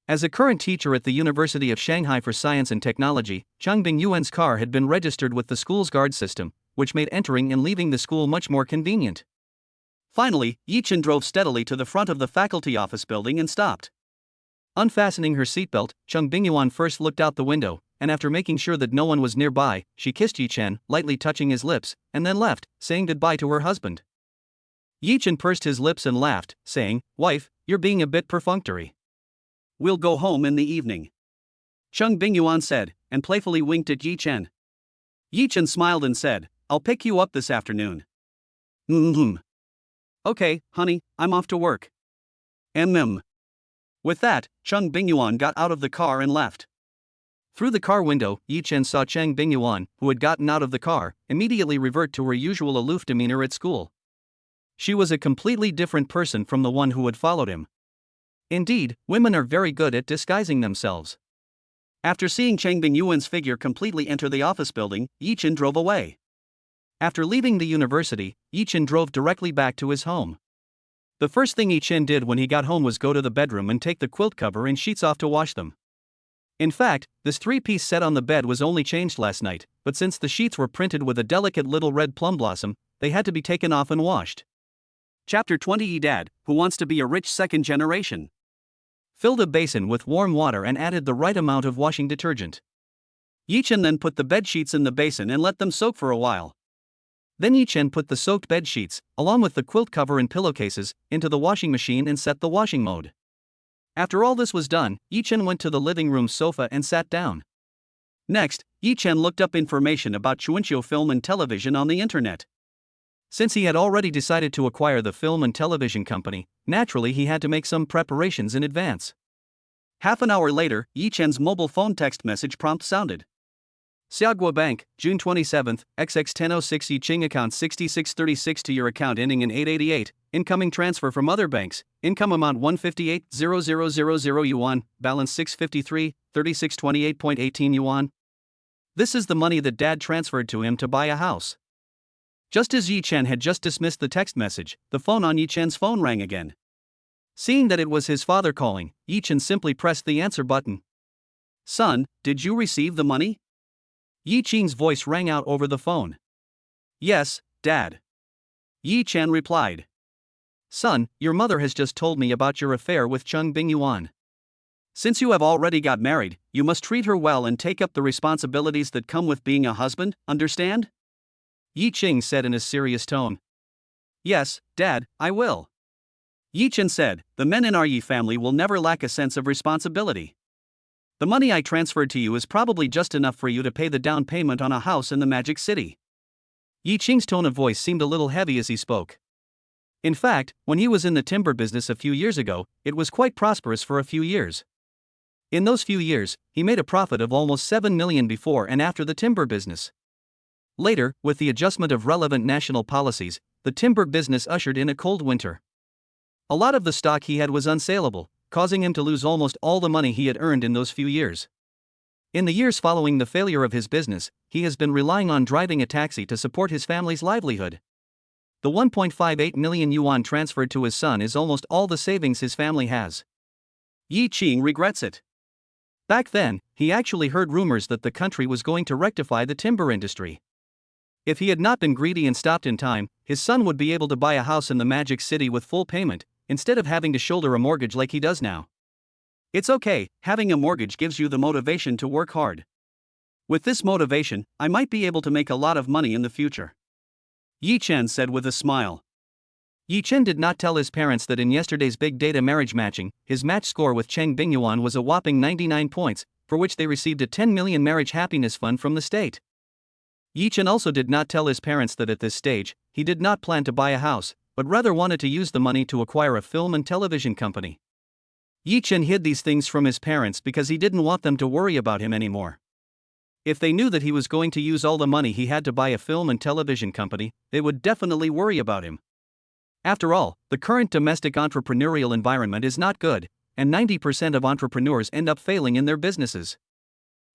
As a current teacher at the University of Shanghai for Science and Technology, Chang Bingyuan's car had been registered with the school's guard system, which made entering and leaving the school much more convenient. Finally, Yi Chen drove steadily to the front of the faculty office building and stopped. Unfastening her seatbelt, Chang Bingyuan first looked out the window, and after making sure that no one was nearby, she kissed Yi Chen, lightly touching his lips, and then left, saying goodbye to her husband. Yi Chen pursed his lips and laughed, saying, Wife, you're being a bit perfunctory. We'll go home in the evening. Chang Bingyuan said, and playfully winked at Yi Chen. Yi Chen smiled and said, I'll pick you up this afternoon. Okay, honey, I'm off to work. With that, Chang Bingyuan got out of the car and left. Through the car window, Yi Chen saw Chang Bingyuan, who had gotten out of the car, immediately revert to her usual aloof demeanor at school. She was a completely different person from the one who had followed him. Indeed, women are very good at disguising themselves. After seeing Chang Bingyuan's figure completely enter the office building, Yi Chen drove away. After leaving the university, Yi Chen drove directly back to his home. The first thing Yi Chen did when he got home was go to the bedroom and take the quilt cover and sheets off to wash them. In fact, this three-piece set on the bed was only changed last night, but since the sheets were printed with a delicate little red plum blossom, they had to be taken off and washed. Chapter 20. Dad, who wants to be a rich second generation, filled a basin with warm water and added the right amount of washing detergent. Yi Chen then put the bed sheets in the basin and let them soak for a while. Then Yi Chen put the soaked bed sheets, along with the quilt cover and pillowcases, into the washing machine and set the washing mode. After all this was done, Yi Chen went to the living room sofa and sat down. Next, Yi Chen looked up information about Chuanqiu Film and Television on the internet. Since he had already decided to acquire the film and television company, naturally he had to make some preparations in advance. Half an hour later, Yi Chen's mobile phone text message prompt sounded. Xiaogua Bank, June 27, XX1006 Yi Ching account 6636 to your account ending in 888, incoming transfer from other banks, income amount 158,000 yuan, balance 653, 3628.18 yuan. This is the money that Dad transferred to him to buy a house. Just as Yi Chen had just dismissed the text message, the phone on Yi Chen's phone rang again. Seeing that it was his father calling, Yi Chen simply pressed the answer button. "Son, did you receive the money?" Yi Chen's voice rang out over the phone. "Yes, Dad." Yi Chen replied. "Son, your mother has just told me about your affair with Chang Bingyuan. Since you have already got married, you must treat her well and take up the responsibilities that come with being a husband, understand?" Yi Ching said in a serious tone. "Yes, Dad, I will." Yi Chen said, "The men in our Yi family will never lack a sense of responsibility. The money I transferred to you is probably just enough for you to pay the down payment on a house in the Magic City." Yi Ching's tone of voice seemed a little heavy as he spoke. In fact, when he was in the timber business a few years ago, it was quite prosperous for a few years. In those few years, he made a profit of almost 7 million before and after the timber business. Later, with the adjustment of relevant national policies, the timber business ushered in a cold winter. A lot of the stock he had was unsaleable, causing him to lose almost all the money he had earned in those few years. In the years following the failure of his business, he has been relying on driving a taxi to support his family's livelihood. The 1.58 million yuan transferred to his son is almost all the savings his family has. Yi Ching regrets it. Back then, he actually heard rumors that the country was going to rectify the timber industry. If he had not been greedy and stopped in time, his son would be able to buy a house in the Magic City with full payment, instead of having to shoulder a mortgage like he does now. It's okay, having a mortgage gives you the motivation to work hard. With this motivation, I might be able to make a lot of money in the future. Yi Chen said with a smile. Yi Chen did not tell his parents that in yesterday's big data marriage matching, his match score with Chang Bingyuan was a whopping 99 points, for which they received a 10 million marriage happiness fund from the state. Yi Chen also did not tell his parents that at this stage, he did not plan to buy a house, but rather wanted to use the money to acquire a film and television company. Yi Chen hid these things from his parents because he didn't want them to worry about him anymore. If they knew that he was going to use all the money he had to buy a film and television company, they would definitely worry about him. After all, the current domestic entrepreneurial environment is not good, and 90% of entrepreneurs end up failing in their businesses.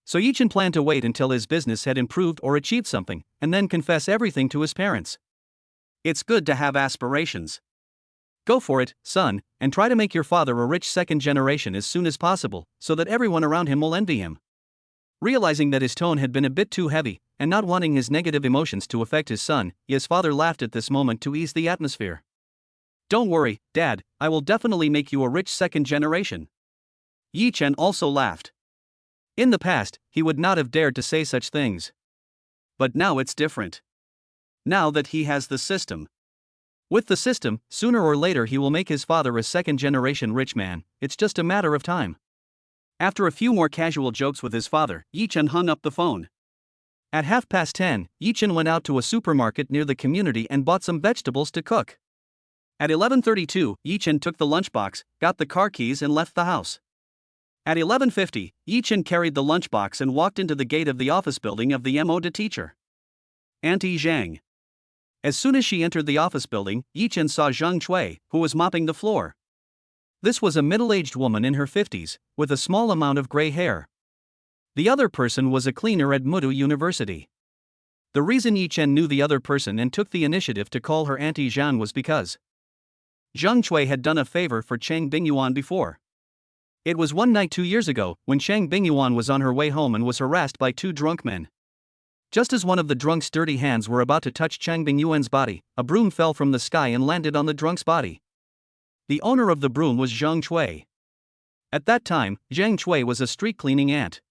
So Yi Chen planned to wait until his business had improved or achieved something, and then confess everything to his parents. It's good to have aspirations. Go for it, son, and try to make your father a rich second generation as soon as possible, so that everyone around him will envy him. Realizing that his tone had been a bit too heavy, and not wanting his negative emotions to affect his son, his father laughed at this moment to ease the atmosphere. "Don't worry, Dad, I will definitely make you a rich second generation." Yi Chen also laughed. In the past, he would not have dared to say such things. But now it's different. Now that he has the system. With the system, sooner or later he will make his father a second-generation rich man, it's just a matter of time. After a few more casual jokes with his father, Yi Chen hung up the phone. At 10:30, Yi Chen went out to a supermarket near the community and bought some vegetables to cook. At 11:32, Yi Chen took the lunchbox, got the car keys and left the house. At 11:50, Yi Chen carried the lunchbox and walked into the gate of the office building of the MO teacher. Auntie Zhang. As soon as she entered the office building, Yi Chen saw Zhang Chui, who was mopping the floor. This was a middle-aged woman in her 50s, with a small amount of gray hair. The other person was a cleaner at Mudu University. The reason Yi Chen knew the other person and took the initiative to call her Auntie Zhang was because Zhang Chui had done a favor for Chang Bingyuan before. It was one night 2 years ago, when Chang Bingyuan was on her way home and was harassed by two drunk men. Just as one of the drunk's dirty hands were about to touch Chang Bingyuan's body, a broom fell from the sky and landed on the drunk's body. The owner of the broom was Zhang Chui. At that time, Zhang Chui was a street cleaning aunt.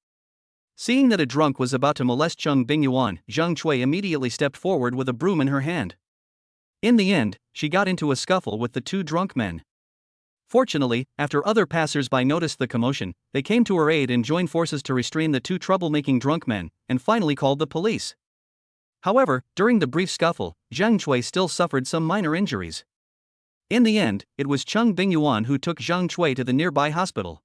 Seeing that a drunk was about to molest Chang Bingyuan, Zhang Chui immediately stepped forward with a broom in her hand. In the end, she got into a scuffle with the two drunk men. Fortunately, after other passers-by noticed the commotion, they came to her aid and joined forces to restrain the two troublemaking drunk men, and finally called the police. However, during the brief scuffle, Zhang Chui still suffered some minor injuries. In the end, it was Chang Bingyuan who took Zhang Chui to the nearby hospital.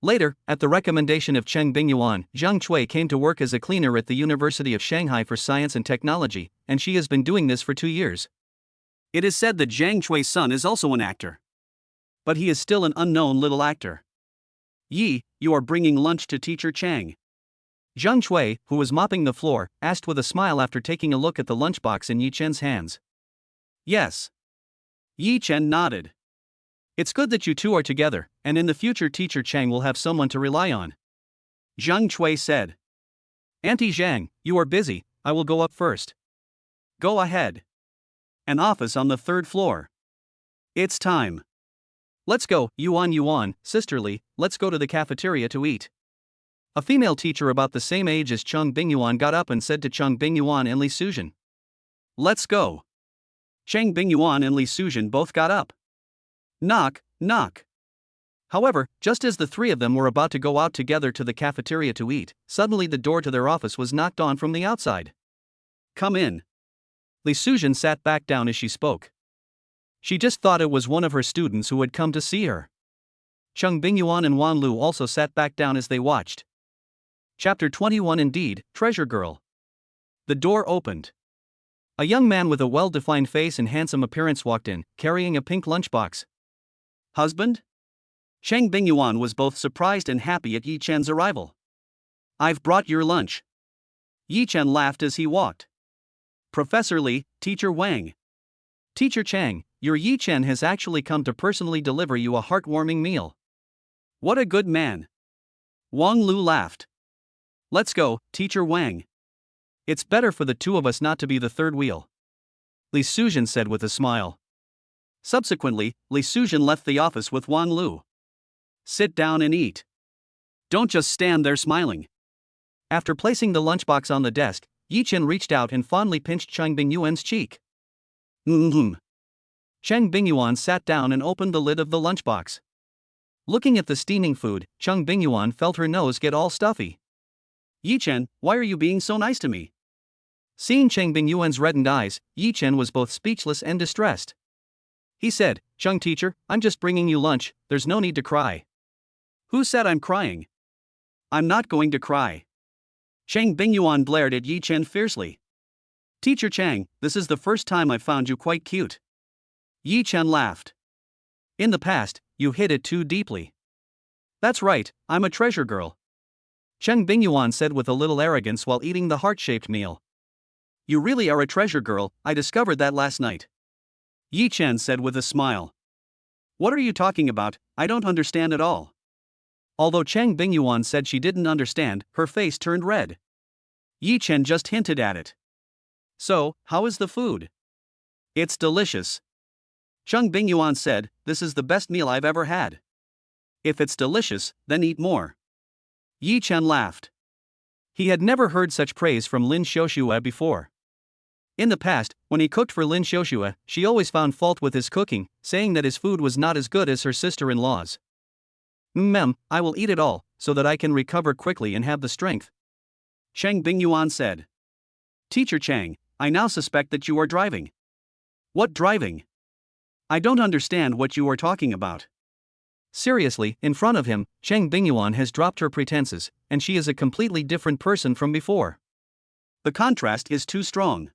Later, at the recommendation of Chang Bingyuan, Zhang Chui came to work as a cleaner at the University of Shanghai for Science and Technology, and she has been doing this for 2 years. It is said that Zhang Chui's son is also an actor. But he is still an unknown little actor. Yi, you are bringing lunch to teacher Chang. Zhang Shui, who was mopping the floor, asked with a smile after taking a look at the lunchbox in Yi Chen's hands. Yes. Yi Chen nodded. It's good that you two are together, and in the future teacher Chang will have someone to rely on. Zhang Shui said. Auntie Zhang, you are busy, I will go up first. Go ahead. An office on the third floor. It's time. Let's go, Yuan, sisterly, let's go to the cafeteria to eat. A female teacher about the same age as Chang Bingyuan got up and said to Chang Bingyuan and Li Suzhen. Let's go. Chang Bingyuan and Li Suzhen both got up. Knock, knock. However, just as the three of them were about to go out together to the cafeteria to eat, suddenly the door to their office was knocked on from the outside. Come in. Li Suzhen sat back down as she spoke. She just thought it was one of her students who had come to see her. Chang Bingyuan and Wan Lu also sat back down as they watched. Chapter 21. Indeed, Treasure Girl. The door opened. A young man with a well-defined face and handsome appearance walked in, carrying a pink lunchbox. Husband? Chang Bingyuan was both surprised and happy at Yi Chen's arrival. I've brought your lunch. Yi Chen laughed as he walked. Professor Li, Teacher Wang. Teacher Chang, your Yi Chen has actually come to personally deliver you a heartwarming meal. What a good man. Wang Lu laughed. Let's go, Teacher Wang. It's better for the two of us not to be the third wheel. Li Suzhen said with a smile. Subsequently, Li Suzhen left the office with Wang Lu. Sit down and eat. Don't just stand there smiling. After placing the lunchbox on the desk, Yi Chen reached out and fondly pinched Chang Bingyuan's cheek. Chang Bingyuan sat down and opened the lid of the lunchbox. Looking at the steaming food, Chang Bingyuan felt her nose get all stuffy. Yi Chen, why are you being so nice to me? Seeing Chang Bingyuan's reddened eyes, Yi Chen was both speechless and distressed. He said, Chang teacher, I'm just bringing you lunch, there's no need to cry. Who said I'm crying? I'm not going to cry. Chang Bingyuan blared at Yi Chen fiercely. Teacher Chang, this is the first time I've found you quite cute. Yi Chen laughed. In the past, you hid it too deeply. That's right, I'm a treasure girl. Chang Bingyuan said with a little arrogance while eating the heart-shaped meal. You really are a treasure girl, I discovered that last night. Yi Chen said with a smile. What are you talking about? I don't understand at all. Although Chang Bingyuan said she didn't understand, her face turned red. Yi Chen just hinted at it. So, how is the food? It's delicious. Chang Bingyuan said, this is the best meal I've ever had. If it's delicious, then eat more. Yi Chen laughed. He had never heard such praise from Lin Xiaoxue before. In the past, when he cooked for Lin Xiaoxue, she always found fault with his cooking, saying that his food was not as good as her sister-in-law's. I will eat it all, so that I can recover quickly and have the strength. Chang Bingyuan said. Teacher Chang, I now suspect that you are driving. What driving? I don't understand what you are talking about. Seriously, in front of him, Chang Bingyuan has dropped her pretenses, and she is a completely different person from before. The contrast is too strong.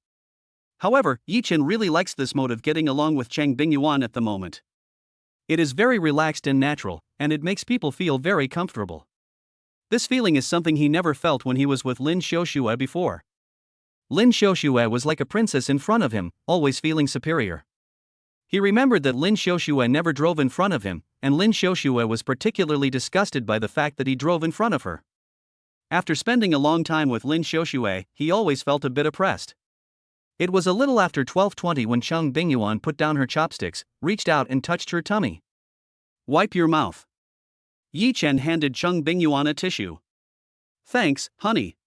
However, Yi Chen really likes this mode of getting along with Chang Bingyuan at the moment. It is very relaxed and natural, and it makes people feel very comfortable. This feeling is something he never felt when he was with Lin Xiaoxue before. Lin Xiaoxue was like a princess in front of him, always feeling superior. He remembered that Lin Xiaoxue never drove in front of him, and Lin Xiaoxue was particularly disgusted by the fact that he drove in front of her. After spending a long time with Lin Xiaoxue, he always felt a bit oppressed. It was a little after 12:20 when Chang Bingyuan put down her chopsticks, reached out and touched her tummy. Wipe your mouth. Yi Chen handed Chang Bingyuan a tissue. Thanks, honey.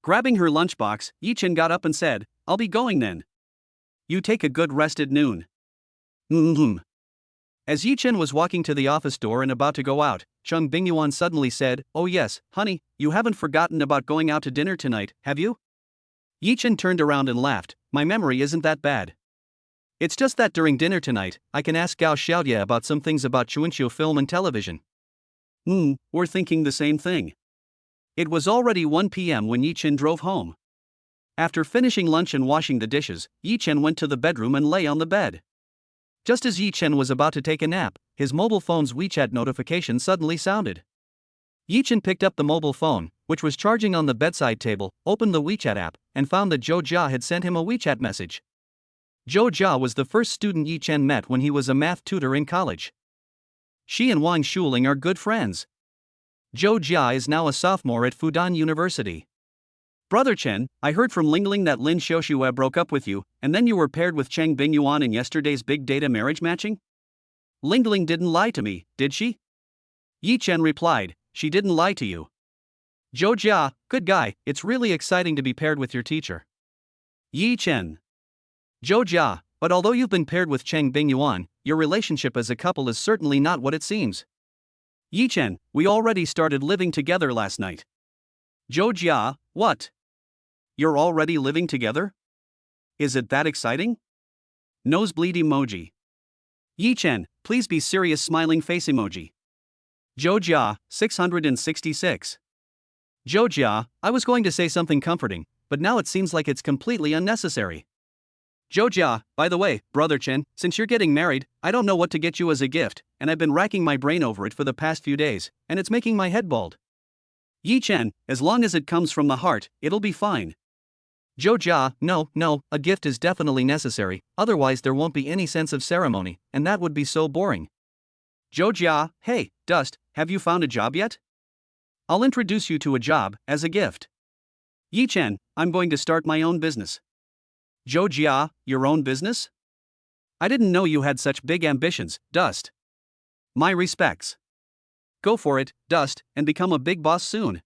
Grabbing her lunchbox, Yi Chen got up and said, I'll be going then. You take a good rest at noon. As Yi Chen was walking to the office door and about to go out, Chang Bingyuan suddenly said, Oh yes, honey, you haven't forgotten about going out to dinner tonight, have you? Yi Chen turned around and laughed, my memory isn't that bad. It's just that during dinner tonight, I can ask Gao Xiaoye about some things about Chuanqiu film and television. We're thinking the same thing. It was already 1 p.m. when Yi Chen drove home. After finishing lunch and washing the dishes, Yi Chen went to the bedroom and lay on the bed. Just as Yi Chen was about to take a nap, his mobile phone's WeChat notification suddenly sounded. Yi Chen picked up the mobile phone, which was charging on the bedside table, opened the WeChat app, and found that Zhou Jia had sent him a WeChat message. Zhou Jia was the first student Yi Chen met when he was a math tutor in college. She and Wang Shuling are good friends. Zhou Jia is now a sophomore at Fudan University. Brother Chen, I heard from Lingling that Lin Xiaoxue broke up with you, and then you were paired with Chang Bingyuan in yesterday's big data marriage matching? Lingling didn't lie to me, did she? Yi Chen replied, she didn't lie to you. Zhou Jia, good guy, it's really exciting to be paired with your teacher. Yi Chen. Zhou Jia, but although you've been paired with Chang Bingyuan, your relationship as a couple is certainly not what it seems. Yi Chen, we already started living together last night. Zhou Jia, what? You're already living together? Is it that exciting? Nosebleed emoji. Yi Chen, please be serious smiling face emoji. Zhou Jia, 666. Zhou Jia, I was going to say something comforting, but now it seems like it's completely unnecessary. Zhou Jia, by the way, Brother Chen, since you're getting married, I don't know what to get you as a gift, and I've been racking my brain over it for the past few days, and it's making my head bald. Yi Chen, as long as it comes from the heart, it'll be fine. Zhou Jia, no, a gift is definitely necessary, otherwise there won't be any sense of ceremony, and that would be so boring. Zhou Jia, hey, Dust, have you found a job yet? I'll introduce you to a job, as a gift. Yi Chen, I'm going to start my own business. Zhou Jia, your own business? I didn't know you had such big ambitions, Dust. My respects. Go for it, Dust, and become a big boss soon.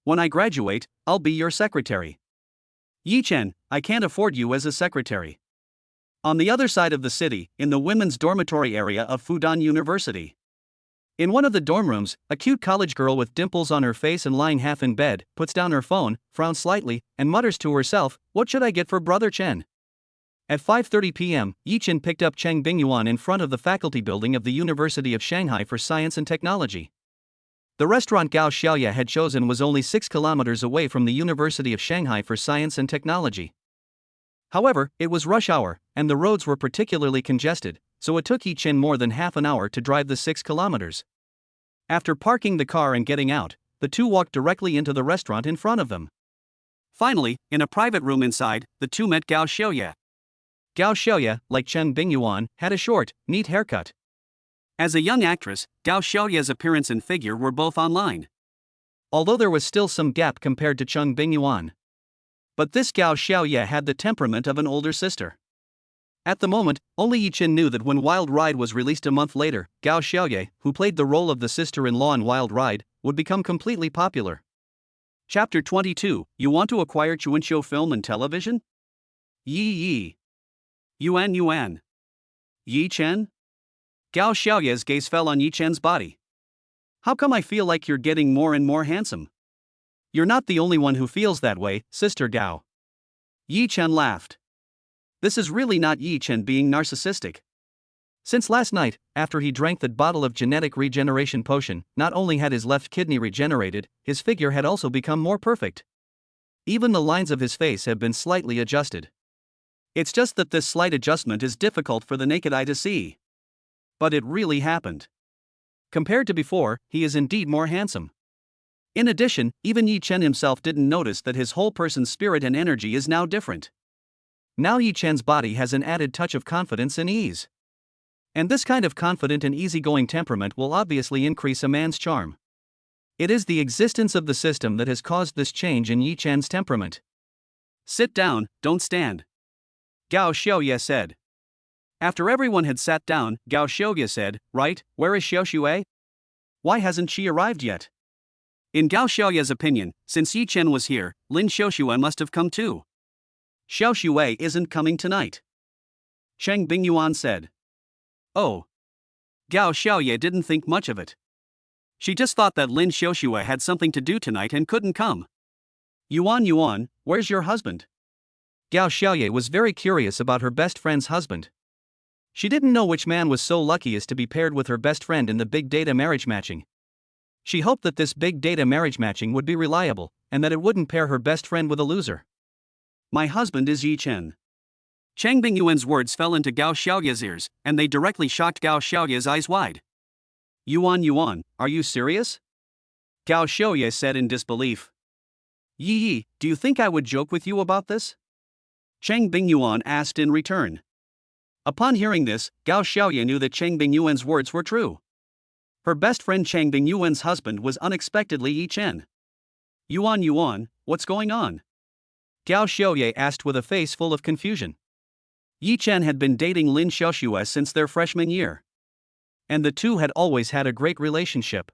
When I graduate, I'll be your secretary. Yi Chen, I can't afford you as a secretary. On the other side of the city, in the women's dormitory area of Fudan University. In one of the dorm rooms, a cute college girl with dimples on her face and lying half in bed, puts down her phone, frowns slightly, and mutters to herself, what should I get for Brother Chen? At 5:30 p.m., Yi Chen picked up Chang Bingyuan in front of the faculty building of the University of Shanghai for Science and Technology. The restaurant Gao Xiaoye had chosen was only 6 kilometers away from the University of Shanghai for Science and Technology. However, it was rush hour, and the roads were particularly congested, so it took Yi Chen more than half an hour to drive the 6 kilometers. After parking the car and getting out, the two walked directly into the restaurant in front of them. Finally, in a private room inside, the two met Gao Xiaoye. Gao Xiaoye, like Chang Bingyuan, had a short, neat haircut. As a young actress, Gao Xiaoye's appearance and figure were both online. Although there was still some gap compared to Chang Bingyuan. But this Gao Xiaoye had the temperament of an older sister. At the moment, only Yi Chen knew that when Wild Ride was released a month later, Gao Xiaoye, who played the role of the sister-in-law in Wild Ride, would become completely popular. Chapter 22, You Want to Acquire Chuanqiu Film and Television? Yi. Yuan. Yi Chen? Gao Xiaoye's gaze fell on Yi Chen's body. How come I feel like you're getting more and more handsome? You're not the only one who feels that way, Sister Gao. Yi Chen laughed. This is really not Yi Chen being narcissistic. Since last night, after he drank that bottle of genetic regeneration potion, not only had his left kidney regenerated, his figure had also become more perfect. Even the lines of his face have been slightly adjusted. It's just that this slight adjustment is difficult for the naked eye to see. But it really happened. Compared to before, he is indeed more handsome. In addition, even Yi Chen himself didn't notice that his whole person's spirit and energy is now different. Now Yi Chen's body has an added touch of confidence and ease. And this kind of confident and easygoing temperament will obviously increase a man's charm. It is the existence of the system that has caused this change in Yi Chen's temperament. Sit down, don't stand. Gao Xiaoye said. After everyone had sat down, Gao Xiaoye said, right, where is Xiaoxue? Why hasn't she arrived yet? In Gao Xiaoye's opinion, since Yi Chen was here, Lin Xiaoxue must have come too. Xiaoxue isn't coming tonight. Chang Bingyuan said. Oh. Gao Xiaoye didn't think much of it. She just thought that Lin Xiaoxue had something to do tonight and couldn't come. Yuan, where's your husband? Gao Xiaoye was very curious about her best friend's husband. She didn't know which man was so lucky as to be paired with her best friend in the big data marriage matching. She hoped that this big data marriage matching would be reliable, and that it wouldn't pair her best friend with a loser. My husband is Yi Chen. Chang Bingyuan's words fell into Gao Xiaoye's ears, and they directly shocked Gao Xiaoye's eyes wide. Yuan, are you serious? Gao Xiaoye said in disbelief. Yi, do you think I would joke with you about this? Chang Bingyuan asked in return. Upon hearing this, Gao Xiaoye knew that Chang Bingyuan's words were true. Her best friend Chang Bingyuan's husband was unexpectedly Yi Chen. Yuan, what's going on? Gao Xiaoye asked with a face full of confusion. Yi Chen had been dating Lin Xiaoxue since their freshman year. And the two had always had a great relationship.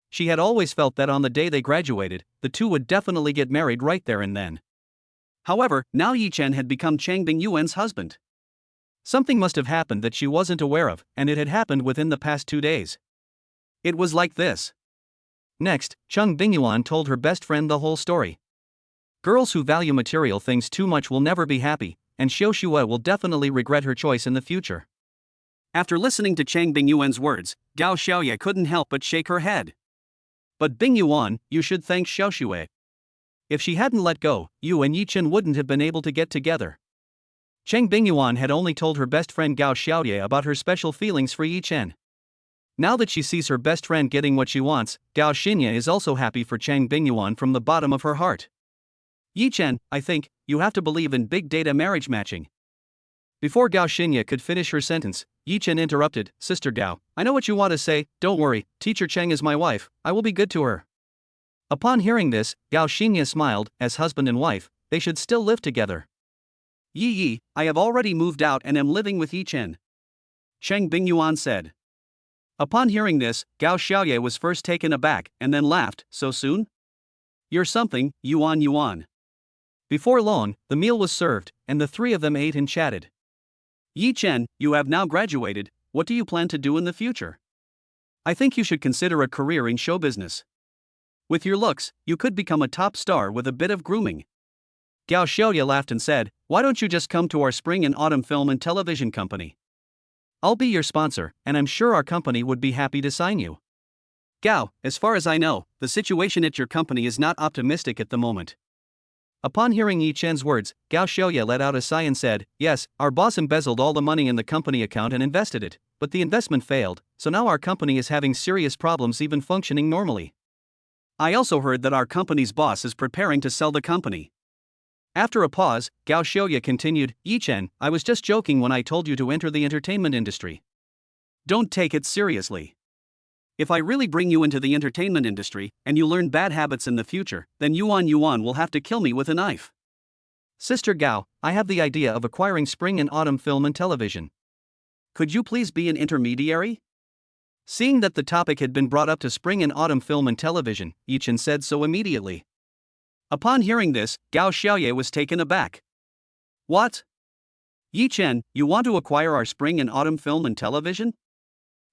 She had always felt that on the day they graduated, the two would definitely get married right there and then. However, now Yi Chen had become Chang Bingyuan's husband. Something must have happened that she wasn't aware of, and it had happened within the past 2 days. It was like this. Next, Chang Bingyuan told her best friend the whole story. Girls who value material things too much will never be happy, and Xiaoxue will definitely regret her choice in the future. After listening to Chang Bingyuan's words, Gao Xiaoye couldn't help but shake her head. But Bingyuan, you should thank Xiaoxue. If she hadn't let go, you and Yi Chen wouldn't have been able to get together. Chang Bingyuan had only told her best friend Gao Xiaoye about her special feelings for Yi Chen. Now that she sees her best friend getting what she wants, Gao Xinya is also happy for Chang Bingyuan from the bottom of her heart. Yi Chen, I think, you have to believe in big data marriage matching. Before Gao Xinya could finish her sentence, Yi Chen interrupted, Sister Gao, I know what you want to say, don't worry, Teacher Chang is my wife, I will be good to her. Upon hearing this, Gao Xinya smiled, as husband and wife, they should still live together. Yi, I have already moved out and am living with Yi Chen. Chang Bingyuan said. Upon hearing this, Gao Xiaoye was first taken aback and then laughed, so soon? You're something, Yuan. Before long, the meal was served, and the three of them ate and chatted. Yi Chen, you have now graduated, what do you plan to do in the future? I think you should consider a career in show business. With your looks, you could become a top star with a bit of grooming. Gao Xiaoye laughed and said, why don't you just come to our spring and autumn film and television company? I'll be your sponsor, and I'm sure our company would be happy to sign you. Gao, as far as I know, the situation at your company is not optimistic at the moment. Upon hearing Yi Chen's words, Gao Xiaoye let out a sigh and said, yes, our boss embezzled all the money in the company account and invested it, but the investment failed, so now our company is having serious problems even functioning normally. I also heard that our company's boss is preparing to sell the company. After a pause, Gao Xiaoye continued, Yi Chen, I was just joking when I told you to enter the entertainment industry. Don't take it seriously. If I really bring you into the entertainment industry, and you learn bad habits in the future, then Yuan will have to kill me with a knife. Sister Gao, I have the idea of acquiring spring and autumn film and television. Could you please be an intermediary? Seeing that the topic had been brought up to spring and autumn film and television, Yi Chen said so immediately. Upon hearing this, Gao Xiaoye was taken aback. What? Yi Chen, you want to acquire our spring and autumn film and television?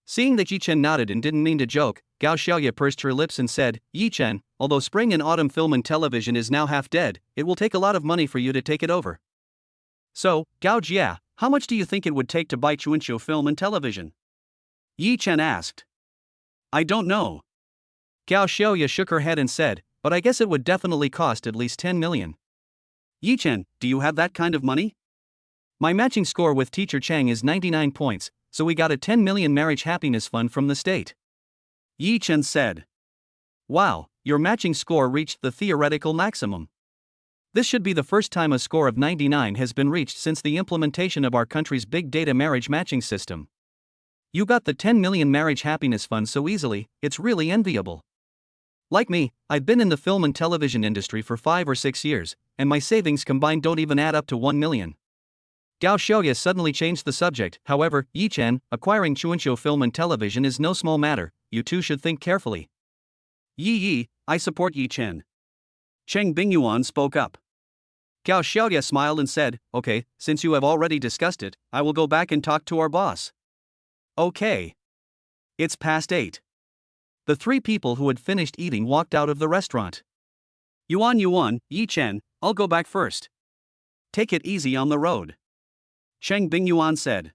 Seeing that Yi Chen nodded and didn't mean to joke, Gao Xiaoye pursed her lips and said, Yi Chen, although spring and autumn film and television is now half dead, it will take a lot of money for you to take it over. So, Gao Jia, how much do you think it would take to buy Chuanqiu film and television? Yi Chen asked. I don't know. Gao Xiaoye shook her head and said, but I guess it would definitely cost at least 10 million. Yi Chen, do you have that kind of money? My matching score with Teacher Chang is 99 points, so we got a 10 million marriage happiness fund from the state. Yi Chen said. Wow, your matching score reached the theoretical maximum. This should be the first time a score of 99 has been reached since the implementation of our country's big data marriage matching system. You got the 10 million marriage happiness fund so easily, it's really enviable. Like me, I've been in the film and television industry for 5 or 6 years, and my savings combined don't even add up to 1 million. Gao Xiaoye suddenly changed the subject. However, Yi Chen, acquiring Chuanqiu film and television is no small matter, you two should think carefully. Yi, I support Yi Chen. Chang Bingyuan spoke up. Gao Xiaoye smiled and said, okay, since you have already discussed it, I will go back and talk to our boss. Okay. It's past 8. The three people who had finished eating walked out of the restaurant. Yuan, Yi Chen, I'll go back first. Take it easy on the road. Chang Bingyuan said.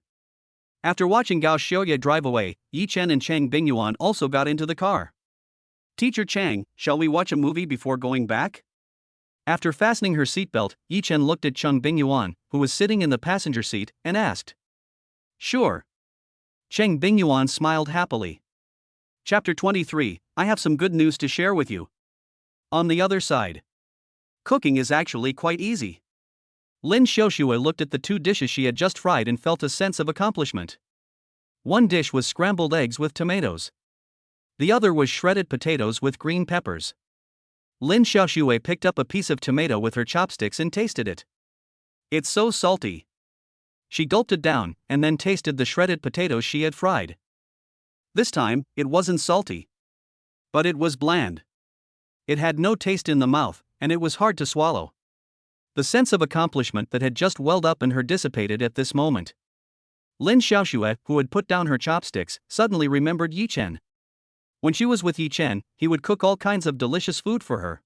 After watching Gao Xiaoye drive away, Yi Chen and Chang Bingyuan also got into the car. Teacher Chang, shall we watch a movie before going back? After fastening her seatbelt, Yi Chen looked at Chang Bingyuan, who was sitting in the passenger seat, and asked. Sure. Chang Bingyuan smiled happily. Chapter 23, I have some good news to share with you. On the other side, cooking is actually quite easy. Lin Xiaoxue looked at the two dishes she had just fried and felt a sense of accomplishment. One dish was scrambled eggs with tomatoes. The other was shredded potatoes with green peppers. Lin Xiaoxue picked up a piece of tomato with her chopsticks and tasted it. It's so salty. She gulped it down and then tasted the shredded potatoes she had fried. This time, it wasn't salty. But it was bland. It had no taste in the mouth, and it was hard to swallow. The sense of accomplishment that had just welled up in her dissipated at this moment. Lin Xiaoxue, who had put down her chopsticks, suddenly remembered Yi Chen. When she was with Yi Chen, he would cook all kinds of delicious food for her.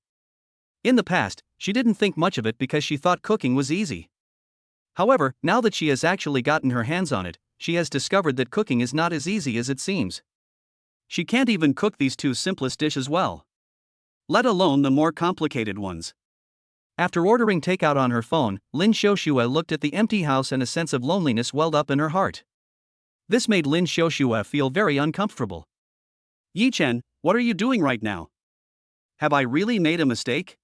In the past, she didn't think much of it because she thought cooking was easy. However, now that she has actually gotten her hands on it, she has discovered that cooking is not as easy as it seems. She can't even cook these two simplest dishes well, let alone the more complicated ones. After ordering takeout on her phone, Lin Xiaoxue looked at the empty house and a sense of loneliness welled up in her heart. This made Lin Xiaoxue feel very uncomfortable. Yi Chen, what are you doing right now? Have I really made a mistake?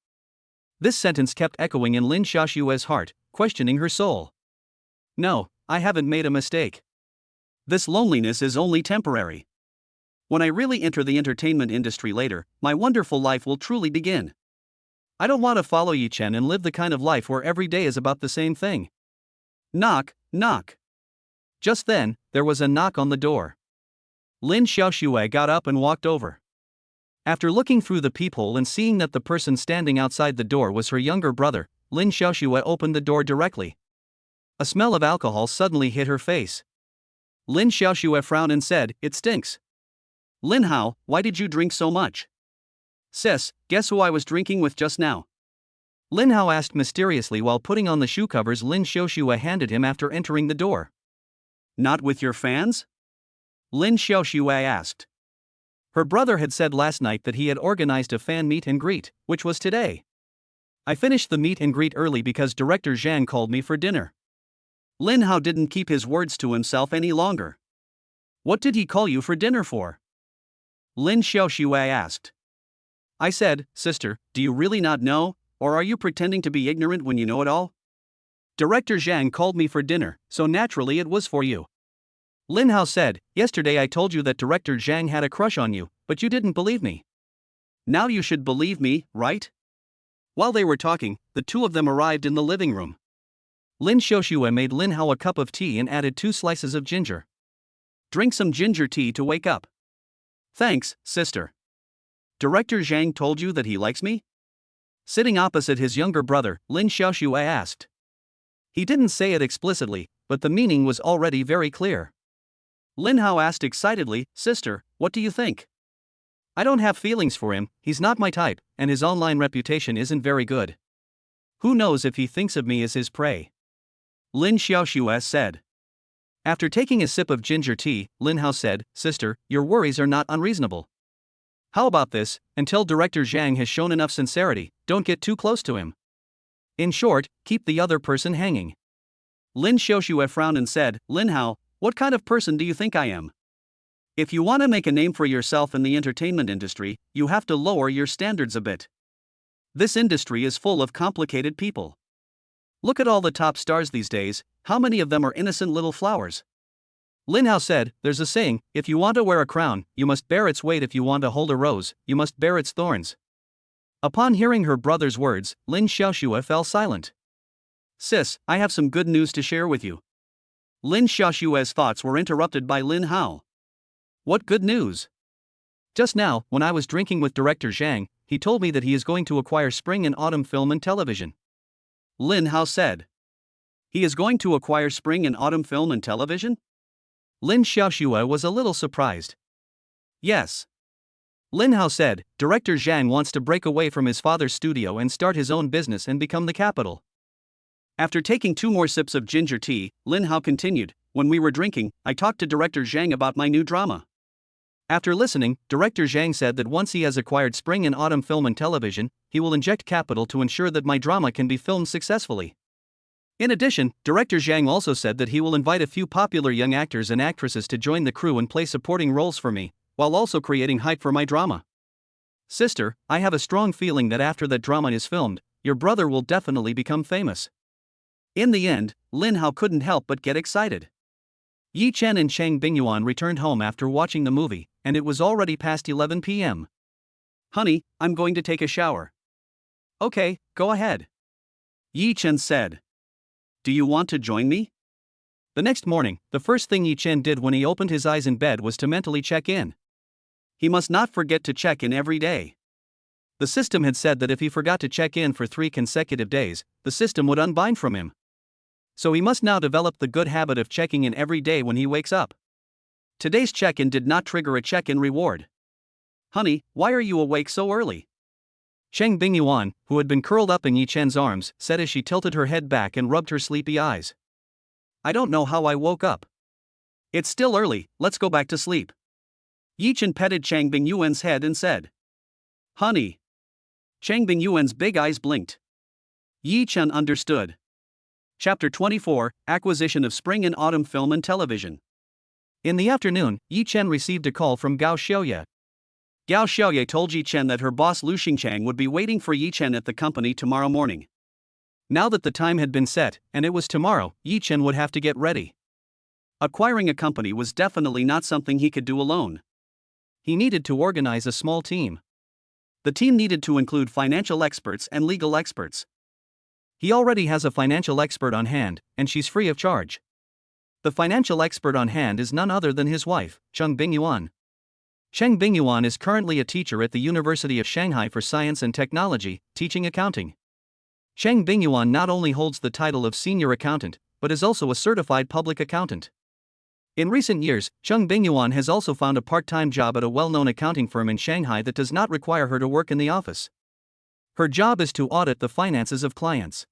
This sentence kept echoing in Lin Xiaoxue's heart, questioning her soul. No, I haven't made a mistake. This loneliness is only temporary. When I really enter the entertainment industry later, my wonderful life will truly begin. I don't want to follow Yi Chen and live the kind of life where every day is about the same thing. Knock, knock. Just then, there was a knock on the door. Lin Xiaoxue got up and walked over. After looking through the peephole and seeing that the person standing outside the door was her younger brother, Lin Xiaoxue opened the door directly. A smell of alcohol suddenly hit her face. Lin Xiaoxue frowned and said, "It stinks." Lin Hao, why did you drink so much? Sis, guess who I was drinking with just now? Lin Hao asked mysteriously while putting on the shoe covers Lin Xiaoxue handed him after entering the door. Not with your fans? Lin Xiaoxue asked. Her brother had said last night that he had organized a fan meet and greet, which was today. I finished the meet and greet early because director Chang called me for dinner. Lin Hao didn't keep his words to himself any longer. What did he call you for dinner for? Lin Xiaoxue asked. I said, sister, do you really not know, or are you pretending to be ignorant when you know it all? Director Chang called me for dinner, so naturally it was for you. Lin Hao said, yesterday I told you that Director Chang had a crush on you, but you didn't believe me. Now you should believe me, right? While they were talking, the two of them arrived in the living room. Lin Xiaoxue made Lin Hao a cup of tea and added 2 slices of ginger. Drink some ginger tea to wake up. Thanks, sister. Director Chang told you that he likes me? Sitting opposite his younger brother, Lin Xiaoxue asked. He didn't say it explicitly, but the meaning was already very clear. Lin Hao asked excitedly, sister, what do you think? I don't have feelings for him, he's not my type, and his online reputation isn't very good. Who knows if he thinks of me as his prey? Lin Xiaoxue said. After taking a sip of ginger tea, Lin Hao said, sister, your worries are not unreasonable. How about this, until Director Chang has shown enough sincerity, don't get too close to him. In short, keep the other person hanging. Lin Xiaoxue frowned and said, Lin Hao, what kind of person do you think I am? If you want to make a name for yourself in the entertainment industry, you have to lower your standards a bit. This industry is full of complicated people. Look at all the top stars these days, how many of them are innocent little flowers? Lin Hao said, there's a saying, if you want to wear a crown, you must bear its weight. If you want to hold a rose, you must bear its thorns. Upon hearing her brother's words, Lin Xiaoxue fell silent. Sis, I have some good news to share with you. Lin Xiaoxue's thoughts were interrupted by Lin Hao. What good news? Just now, when I was drinking with Director Chang, he told me that he is going to acquire spring and autumn film and television. Lin Hao said. He is going to acquire spring and autumn film and television? Lin Xiaoxue was a little surprised. Yes. Lin Hao said, Director Chang wants to break away from his father's studio and start his own business and become the capital. After taking 2 more sips of ginger tea, Lin Hao continued, when we were drinking, I talked to Director Chang about my new drama. After listening, Director Chang said that once he has acquired spring and autumn film and television, he will inject capital to ensure that my drama can be filmed successfully. In addition, Director Chang also said that he will invite a few popular young actors and actresses to join the crew and play supporting roles for me, while also creating hype for my drama. Sister, I have a strong feeling that after that drama is filmed, your brother will definitely become famous. In the end, Lin Hao couldn't help but get excited. Yi Chen and Chang Bingyuan returned home after watching the movie, and it was already past 11 p.m. Honey, I'm going to take a shower. Okay, go ahead. Yi Chen said. Do you want to join me? The next morning, the first thing Yi Chen did when he opened his eyes in bed was to mentally check in. He must not forget to check in every day. The system had said that if he forgot to check in for 3 consecutive days, the system would unbind from him. So he must now develop the good habit of checking in every day when he wakes up. Today's check-in did not trigger a check-in reward. Honey, why are you awake so early? Chang Bingyuan, who had been curled up in Yi Chen's arms, said as she tilted her head back and rubbed her sleepy eyes. I don't know how I woke up. It's still early, let's go back to sleep. Yi Chen petted Chang Bingyuan's head and said. Honey. Chang Bingyuan's big eyes blinked. Yi Chen understood. Chapter 24, Acquisition of Spring and Autumn Film and Television. In the afternoon, Yi Chen received a call from Gao Xiaoye. Gao Xiaoye told Yi Chen that her boss Lu Xingchang would be waiting for Yi Chen at the company tomorrow morning. Now that the time had been set, and it was tomorrow, Yi Chen would have to get ready. Acquiring a company was definitely not something he could do alone. He needed to organize a small team. The team needed to include financial experts and legal experts. He already has a financial expert on hand, and she's free of charge. The financial expert on hand is none other than his wife, Chang Bingyuan. Chang Bingyuan is currently a teacher at the University of Shanghai for Science and Technology, teaching accounting. Chang Bingyuan not only holds the title of senior accountant, but is also a certified public accountant. In recent years, Chang Bingyuan has also found a part-time job at a well-known accounting firm in Shanghai that does not require her to work in the office. Her job is to audit the finances of clients.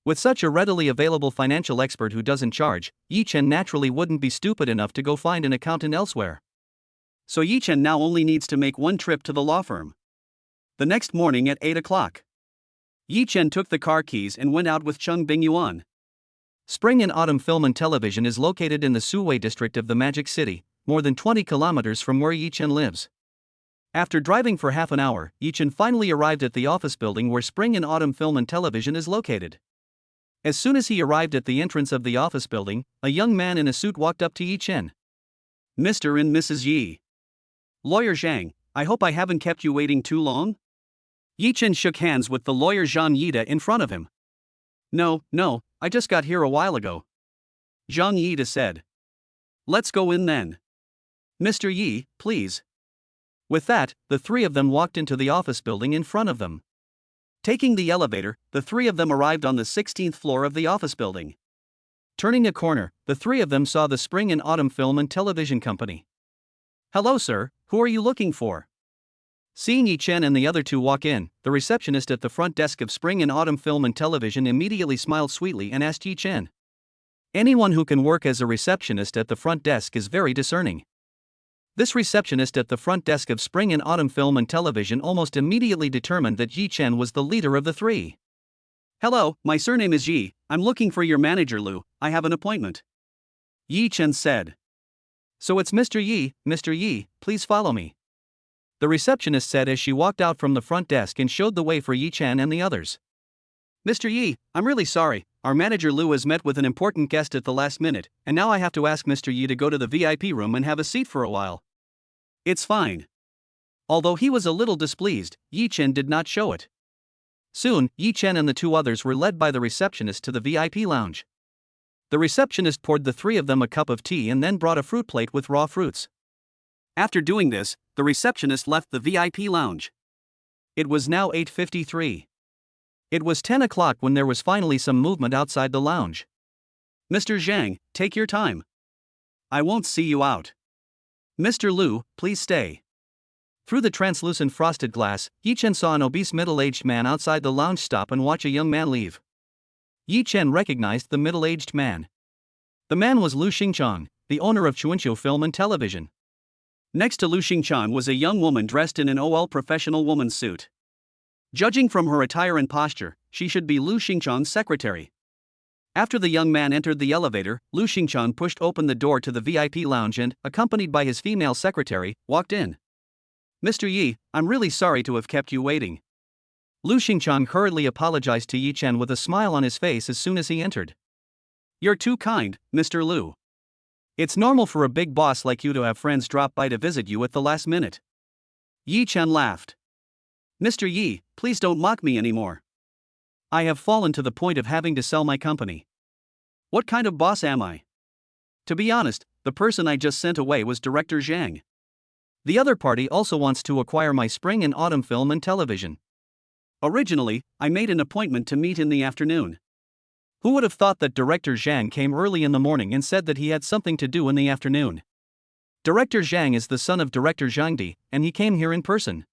With such a readily available financial expert who doesn't charge, Yi Chen naturally wouldn't be stupid enough to go find an accountant elsewhere. So Yi Chen now only needs to make one trip to the law firm. The next morning at 8 o'clock. Yi Chen took the car keys and went out with Chang Bingyuan. Spring and Autumn Film and Television is located in the Suwei district of the Magic City, more than 20 kilometers from where Yi Chen lives. After driving for half an hour, Yi Chen finally arrived at the office building where Spring and Autumn Film and Television is located. As soon as he arrived at the entrance of the office building, a young man in a suit walked up to Yi Chen. Mr. and Mrs. Yi. Lawyer Zhang, I hope I haven't kept you waiting too long? Yi Chen shook hands with the lawyer Zhang Yida in front of him. No, I just got here a while ago. Zhang Yida said. Let's go in then. Mr. Yi, please. With that, the three of them walked into the office building in front of them. Taking the elevator, the three of them arrived on the 16th floor of the office building. Turning a corner, the three of them saw the Spring and Autumn Film and Television Company. Hello, sir, who are you looking for? Seeing Yi Chen and the other two walk in, the receptionist at the front desk of Spring and Autumn Film and Television immediately smiled sweetly and asked Yi Chen. Anyone who can work as a receptionist at the front desk is very discerning. This receptionist at the front desk of Spring and Autumn Film and Television almost immediately determined that Yi Chen was the leader of the three. Hello, my surname is Yi, I'm looking for your manager Lu, I have an appointment. Yi Chen said. So it's Mr. Yi, please follow me. The receptionist said as she walked out from the front desk and showed the way for Yi Chen and the others. Mr. Yi, I'm really sorry, our manager Lu has met with an important guest at the last minute, and now I have to ask Mr. Yi to go to the VIP room and have a seat for a while. It's fine. Although he was a little displeased, Yi Chen did not show it. Soon, Yi Chen and the two others were led by the receptionist to the VIP lounge. The receptionist poured the three of them a cup of tea and then brought a fruit plate with raw fruits. After doing this, the receptionist left the VIP lounge. It was now 8:53. It was 10 o'clock when there was finally some movement outside the lounge. Mr. Zhang, take your time. I won't see you out. Mr. Lu, please stay. Through the translucent frosted glass, Yi Chen saw an obese middle-aged man outside the lounge stop and watch a young man leave. Yi Chen recognized the middle-aged man. The man was Lu Xingchang, the owner of Chuanqiu Film and Television. Next to Lu Xingchang was a young woman dressed in an OL professional woman's suit. Judging from her attire and posture, she should be Lu Xingchang's secretary. After the young man entered the elevator, Lu Xingchang pushed open the door to the VIP lounge and, accompanied by his female secretary, walked in. "Mr. Yi, I'm really sorry to have kept you waiting." Lu Xingchang hurriedly apologized to Yi Chen with a smile on his face as soon as he entered. "You're too kind, Mr. Lu. It's normal for a big boss like you to have friends drop by to visit you at the last minute." Yi Chen laughed. "Mr. Yi, please don't mock me anymore. I have fallen to the point of having to sell my company. What kind of boss am I? To be honest, the person I just sent away was Director Zhang. The other party also wants to acquire my spring and autumn film and television. Originally, I made an appointment to meet in the afternoon. Who would have thought that Director Zhang came early in the morning and said that he had something to do in the afternoon? Director Zhang is the son of Director Zhangdi, and he came here in person.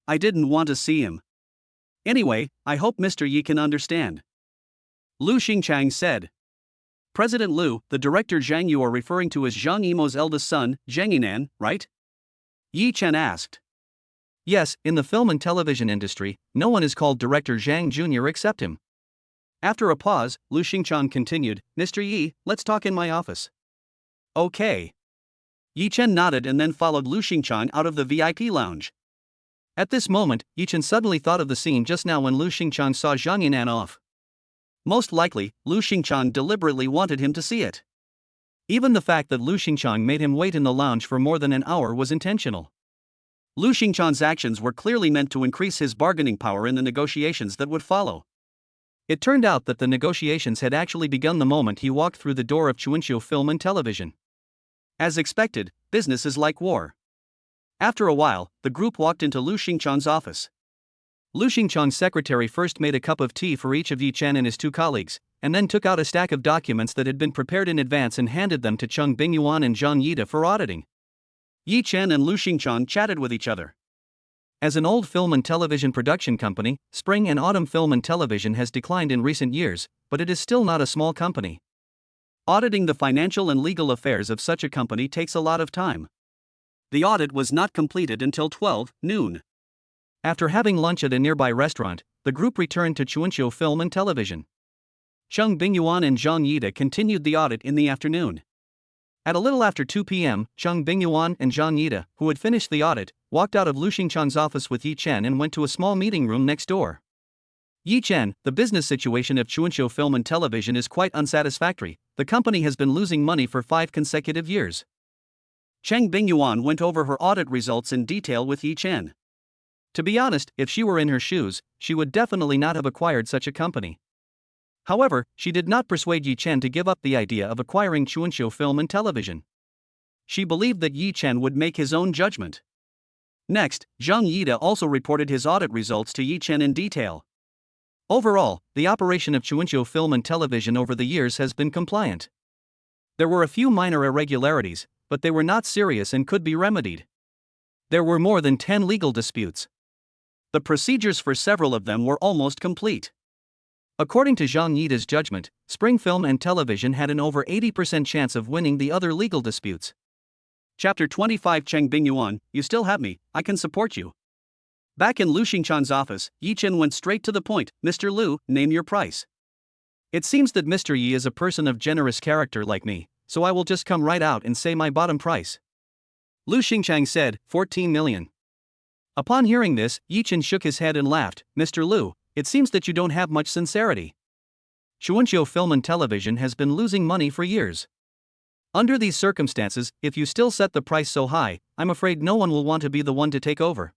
I didn't want to see him. Anyway, I hope Mr. Yi can understand." Lu Xingchang said. "President Lu, the Director Zhang you are referring to is Zhang Yimo's eldest son, Zhang Yinan, right?" Yi Chen asked. "Yes, in the film and television industry, no one is called Director Zhang Jr. except him." After a pause, Lu Xingchang continued, "Mr. Yi, let's talk in my office." "Okay." Yi Chen nodded and then followed Lu Xingchang out of the VIP lounge. At this moment, Yi Chen suddenly thought of the scene just now when Lu Xingchang saw Zhang Yinan off. Most likely, Lu Xingchang deliberately wanted him to see it. Even the fact that Lu Xingchang made him wait in the lounge for more than an hour was intentional. Lu Xingchang's actions were clearly meant to increase his bargaining power in the negotiations that would follow. It turned out that the negotiations had actually begun the moment he walked through the door of Chuanqiu Film and Television. As expected, business is like war. After a while, the group walked into Lu Xingchang's office. Lu Xingchang's secretary first made a cup of tea for each of Yi Chen and his two colleagues, and then took out a stack of documents that had been prepared in advance and handed them to Cheng Bingyuan and Zhang Yida for auditing. Yi Chen and Lu Xingchang chatted with each other. As an old film and television production company, Spring and Autumn Film and Television has declined in recent years, but it is still not a small company. Auditing the financial and legal affairs of such a company takes a lot of time. The audit was not completed until 12 noon. After having lunch at a nearby restaurant, the group returned to Chuanqiu Film and Television. Cheng Bingyuan and Zhang Yida continued the audit in the afternoon. At a little after 2 p.m., Cheng Bingyuan and Zhang Yida, who had finished the audit, walked out of Lu Xingchang's office with Yi Chen and went to a small meeting room next door. "Yi Chen, the business situation of Chuanqiu Film and Television is quite unsatisfactory. The company has been losing money for 5 consecutive years." Cheng Bingyuan went over her audit results in detail with Yi Chen. To be honest, if she were in her shoes, she would definitely not have acquired such a company. However, she did not persuade Yi Chen to give up the idea of acquiring Chuanqiu Film and Television. She believed that Yi Chen would make his own judgment. Next, Zhang Yida also reported his audit results to Yi Chen in detail. Overall, the operation of Chuanqiu Film and Television over the years has been compliant. There were a few minor irregularities, but they were not serious and could be remedied. There were more than 10 legal disputes. The procedures for several of them were almost complete. According to Zhang Yida's judgment, Spring Film and Television had an over 80% chance of winning the other legal disputes. Chapter 25 Cheng Bingyuan, you still have me, I can support you. Back in Lu Xingchang's office, Yi Chen went straight to the point. "Mr. Lu, name your price." "It seems that Mr. Yi is a person of generous character like me, so I will just come right out and say my bottom price." Lu Xingchang said, 14 million. Upon hearing this, Yi Chen shook his head and laughed. "Mr. Lu, it seems that you don't have much sincerity. Chuanqiu Film and Television has been losing money for years. Under these circumstances, if you still set the price so high, I'm afraid no one will want to be the one to take over."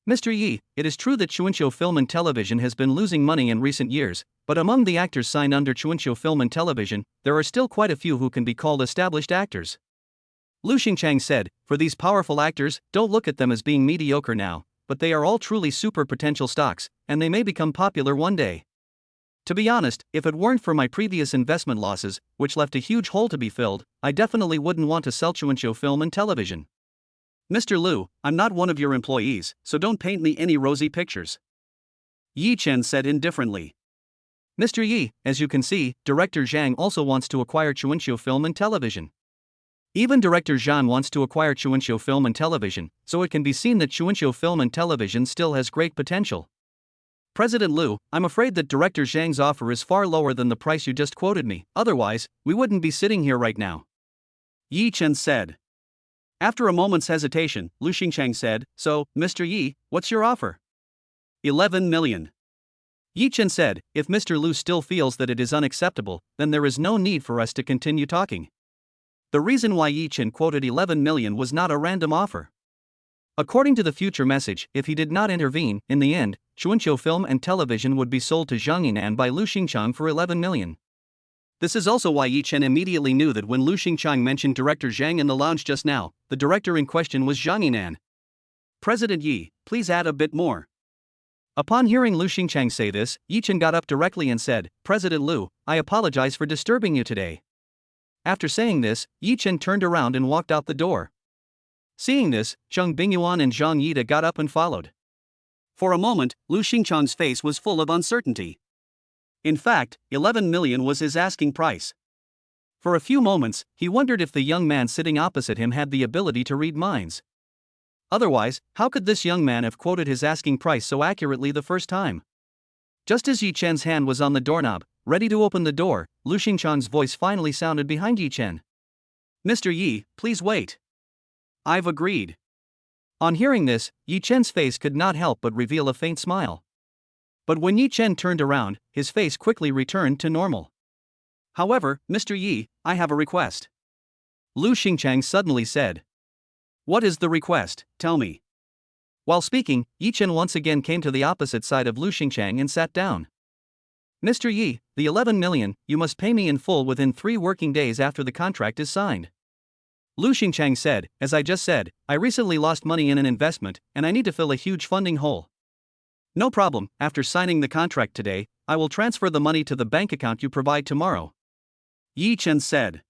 "Mr. Yi, it is true that Chuanqiu Film and Television has been losing money in recent years, but among the actors signed under Chuanqiu Film and Television, there are still quite a few who can be called established actors." Lu Xingchang said, "For these powerful actors, don't look at them as being mediocre now, but they are all truly super potential stocks, and they may become popular one day. To be honest, if it weren't for my previous investment losses, which left a huge hole to be filled, I definitely wouldn't want to sell Chuanqiu Film and Television. Mr. Lu, I'm not one of your employees, so don't paint me any rosy pictures." Yi Chen said indifferently. "Mr. Yi, as you can see, Director Zhang also wants to acquire Chuanqiu Film and Television. Even Director Zhang wants to acquire Chuanqiu Film and Television, so it can be seen that Chuanqiu Film and Television still has great potential. President Liu, I'm afraid that Director Zhang's offer is far lower than the price you just quoted me, otherwise, we wouldn't be sitting here right now. Yi Chen said. After a moment's hesitation, Lu Xingchang said, So, Mr. Yi, what's your offer? 11 million. Yi Chen said, If Mr. Liu still feels that it is unacceptable, then there is no need for us to continue talking. The reason why Yi Chen quoted 11 million was not a random offer. According to the future message, if he did not intervene, in the end, Chuanqiu Film and Television would be sold to Zhang Yinan by Lu Xingchang for 11 million. This is also why Yi Chen immediately knew that when Lu Xingchang mentioned Director Zhang in the lounge just now, the director in question was Zhang Yinan. President Yi, please add a bit more. Upon hearing Lu Xingchang say this, Yi Chen got up directly and said, President Liu, I apologize for disturbing you today. After saying this, Yi Chen turned around and walked out the door. Seeing this, Zhang Bingyuan and Zhang Yida got up and followed. For a moment, Lu Xingchang's face was full of uncertainty. In fact, 11 million was his asking price. For a few moments, he wondered if the young man sitting opposite him had the ability to read minds. Otherwise, how could this young man have quoted his asking price so accurately the first time? Just as Yi Chen's hand was on the doorknob, ready to open the door, Lu Xingchang's voice finally sounded behind Yi Chen. Mr. Yi, please wait. I've agreed. On hearing this, Yi Chen's face could not help but reveal a faint smile. But when Yi Chen turned around, his face quickly returned to normal. However, Mr. Yi, I have a request. Lu Xingchang suddenly said. What is the request, tell me? While speaking, Yi Chen once again came to the opposite side of Lu Xingchang and sat down. Mr. Yi, the 11 million, you must pay me in full within 3 working days after the contract is signed. Lu Xingchang said, as I just said, I recently lost money in an investment, and I need to fill a huge funding hole. No problem, after signing the contract today, I will transfer the money to the bank account you provide tomorrow. Yi Chen said.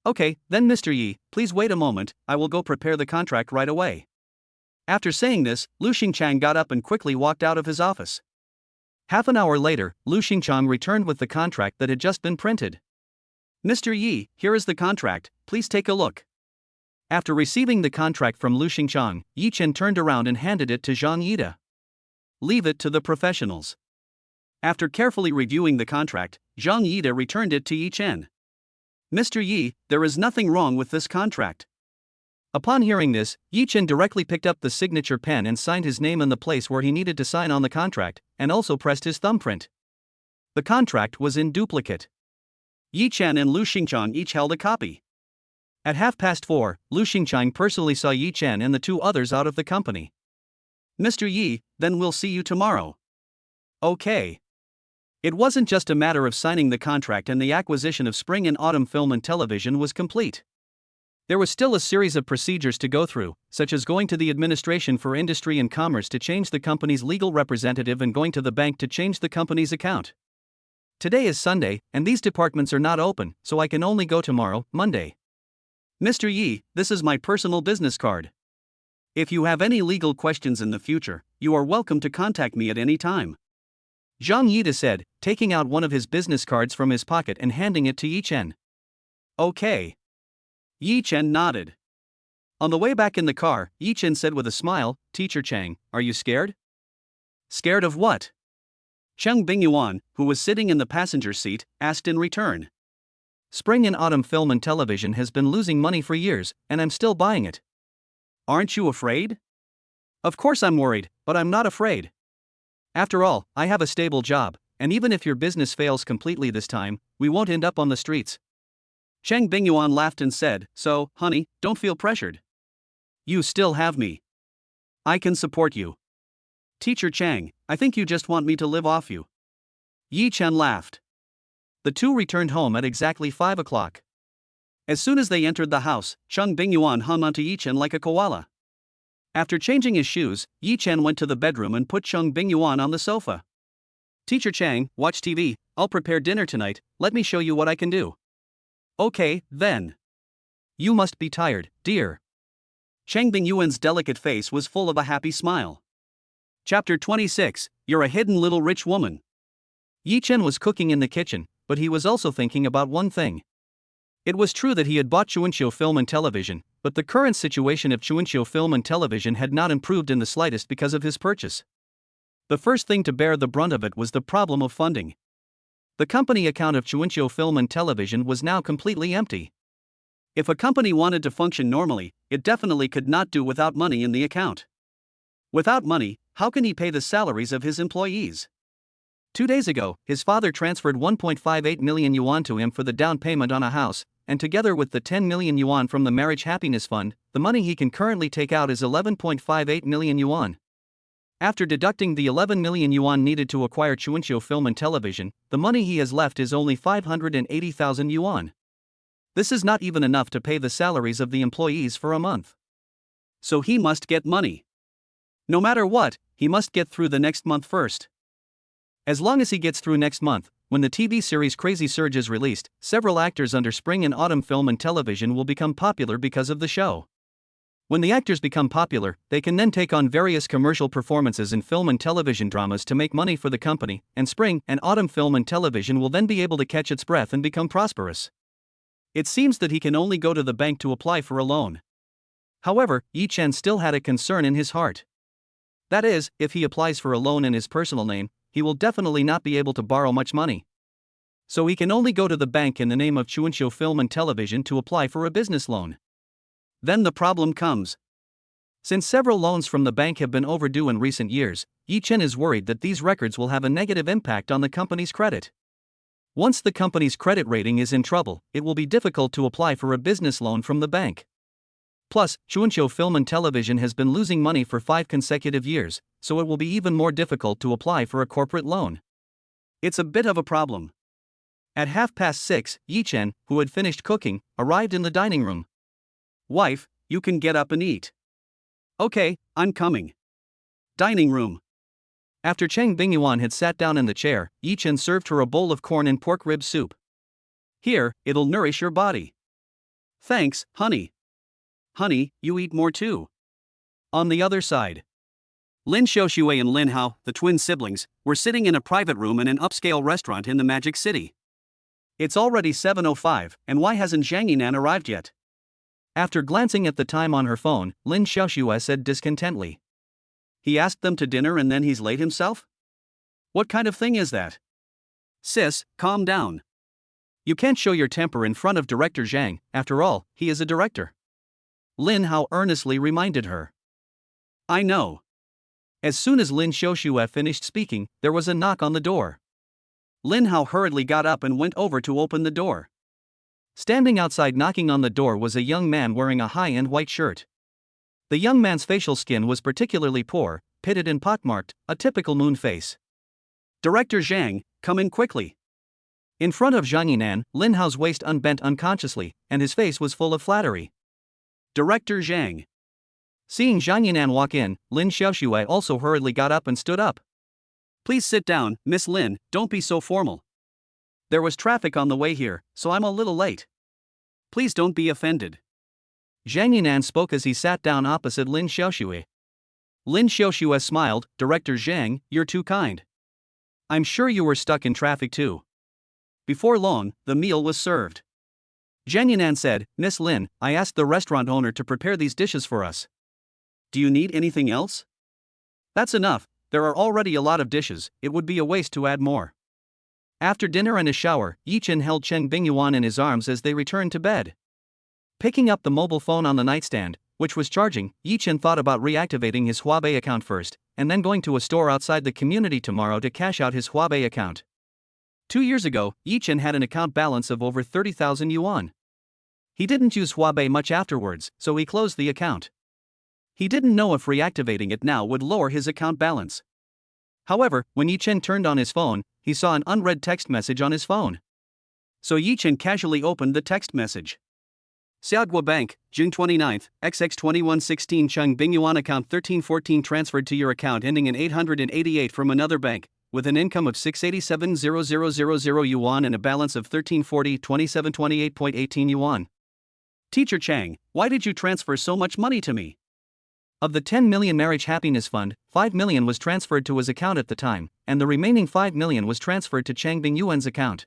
Okay, then Mr. Yi, please wait a moment, I will go prepare the contract right away. After saying this, Lu Xingchang got up and quickly walked out of his office. Half an hour later, Lu Xingchang returned with the contract that had just been printed. Mr. Yi, here is the contract, please take a look. After receiving the contract from Lu Xingchang, Yi Chen turned around and handed it to Zhang Yida. Leave it to the professionals. After carefully reviewing the contract, Zhang Yida returned it to Yi Chen. Mr. Yi, there is nothing wrong with this contract. Upon hearing this, Yi Chen directly picked up the signature pen and signed his name in the place where he needed to sign on the contract, and also pressed his thumbprint. The contract was in duplicate. Yi Chen and Lu Xingchang each held a copy. At 4:30, Lu Xingchang personally saw Yi Chen and the 2 others out of the company. Mr. Yi, then we'll see you tomorrow. Okay. It wasn't just a matter of signing the contract and the acquisition of Spring and Autumn Film and Television was complete. There was still a series of procedures to go through, such as going to the Administration for Industry and Commerce to change the company's legal representative and going to the bank to change the company's account. Today is Sunday, and these departments are not open, so I can only go tomorrow, Monday. Mr. Yi, this is my personal business card. If you have any legal questions in the future, you are welcome to contact me at any time. Zhang Yida said, taking out one of his business cards from his pocket and handing it to Yi Chen. Okay. Yi Chen nodded. On the way back in the car, Yi Chen said with a smile, Teacher Chang, are you scared? Scared of what? Chang Bingyuan, who was sitting in the passenger seat, asked in return. Spring and Autumn Film and Television has been losing money for years, and I'm still buying it. Aren't you afraid? Of course I'm worried, but I'm not afraid. After all, I have a stable job, and even if your business fails completely this time, we won't end up on the streets. Chang Bingyuan laughed and said, So, honey, don't feel pressured. You still have me. I can support you. Teacher Chang, I think you just want me to live off you. Yi Chen laughed. The 2 returned home at exactly 5 o'clock. As soon as they entered the house, Chang Bingyuan hung onto Yi Chen like a koala. After changing his shoes, Yi Chen went to the bedroom and put Chang Bingyuan on the sofa. Teacher Chang, watch TV, I'll prepare dinner tonight, let me show you what I can do. Okay, then. You must be tired, dear. Chang Bingyuan's delicate face was full of a happy smile. Chapter 26, You're a hidden little rich woman. Yi Chen was cooking in the kitchen, but he was also thinking about one thing. It was true that he had bought Chuanqiu Film and Television, but the current situation of Chuanqiu Film and Television had not improved in the slightest because of his purchase. The first thing to bear the brunt of it was the problem of funding. The company account of Chuanqiu Film and Television was now completely empty. If a company wanted to function normally, it definitely could not do without money in the account. Without money, how can he pay the salaries of his employees? 2 days ago, his father transferred 1.58 million yuan to him for the down payment on a house, and together with the 10 million yuan from the Marriage Happiness Fund, the money he can currently take out is 11.58 million yuan. After deducting the 11 million yuan needed to acquire Chuanqiu Film and Television, the money he has left is only 580,000 yuan. This is not even enough to pay the salaries of the employees for a month. So he must get money. No matter what, he must get through the next month first. As long as he gets through next month, when the TV series Crazy Surge is released, several actors under Spring and Autumn Film and Television will become popular because of the show. When the actors become popular, they can then take on various commercial performances in film and television dramas to make money for the company, and Spring and Autumn Film and Television will then be able to catch its breath and become prosperous. It seems that he can only go to the bank to apply for a loan. However, Yi Chen still had a concern in his heart. That is, if he applies for a loan in his personal name, he will definitely not be able to borrow much money. So he can only go to the bank in the name of Chuanqiu Film and Television to apply for a business loan. Then the problem comes. Since several loans from the bank have been overdue in recent years, Yi Chen is worried that these records will have a negative impact on the company's credit. Once the company's credit rating is in trouble, it will be difficult to apply for a business loan from the bank. Plus, Chuanqiu Film and Television has been losing money for 5 consecutive years, so it will be even more difficult to apply for a corporate loan. It's a bit of a problem. At 6:30, Yi Chen, who had finished cooking, arrived in the dining room. "Wife, you can get up and eat." "Okay, I'm coming." Dining room. After Chang Bingyuan had sat down in the chair, Yi Chen served her a bowl of corn and pork rib soup. "Here, it'll nourish your body." "Thanks, honey." "Honey, you eat more too." On the other side, Lin Xiaoxue and Lin Hao, the twin siblings, were sitting in a private room in an upscale restaurant in the Magic City. It's already 7:05, and why hasn't Zhang Yinan arrived yet? After glancing at the time on her phone, Lin Xiaoxue said discontentedly. He asked them to dinner and then he's late himself? What kind of thing is that? Sis, calm down. You can't show your temper in front of Director Zhang, after all, he is a director. Lin Hao earnestly reminded her. I know. As soon as Lin Xiaoxue finished speaking, there was a knock on the door. Lin Hao hurriedly got up and went over to open the door. Standing outside knocking on the door was a young man wearing a high-end white shirt. The young man's facial skin was particularly poor, pitted and pockmarked, a typical moon face. Director Zhang, come in quickly. In front of Zhang Yinan, Lin Hao's waist unbent unconsciously, and his face was full of flattery. Director Zhang. Seeing Zhang Yinan walk in, Lin Xiaoxue also hurriedly got up and stood up. Please sit down, Miss Lin, don't be so formal. There was traffic on the way here, so I'm a little late. Please don't be offended. Zhang Yinan spoke as he sat down opposite Lin Xiaoxue. Lin Xiaoxue smiled, Director Zhang, you're too kind. I'm sure you were stuck in traffic too. Before long, the meal was served. Zhang Yinan said, Miss Lin, I asked the restaurant owner to prepare these dishes for us. Do you need anything else? That's enough, there are already a lot of dishes, it would be a waste to add more. After dinner and a shower, Yi Chen held Chang Bingyuan in his arms as they returned to bed. Picking up the mobile phone on the nightstand, which was charging, Yi Chen thought about reactivating his Huabei account first, and then going to a store outside the community tomorrow to cash out his Huabei account. 2 years ago, Yi Chen had an account balance of over 30,000 yuan. He didn't use Huabei much afterwards, so he closed the account. He didn't know if reactivating it now would lower his account balance. However, when Yi Chen turned on his phone, he saw an unread text message on his phone. So Yi Chen casually opened the text message. Xiaogua Bank, June 29, XX2116 Chang Bingyuan account 1314 transferred to your account ending in 888 from another bank, with an income of 687,000 yuan and a balance of 1340 2728.18 yuan. Teacher Chang, why did you transfer so much money to me? Of the 10 million Marriage Happiness Fund, 5 million was transferred to his account at the time, and the remaining 5 million was transferred to Chang Bingyuan's account.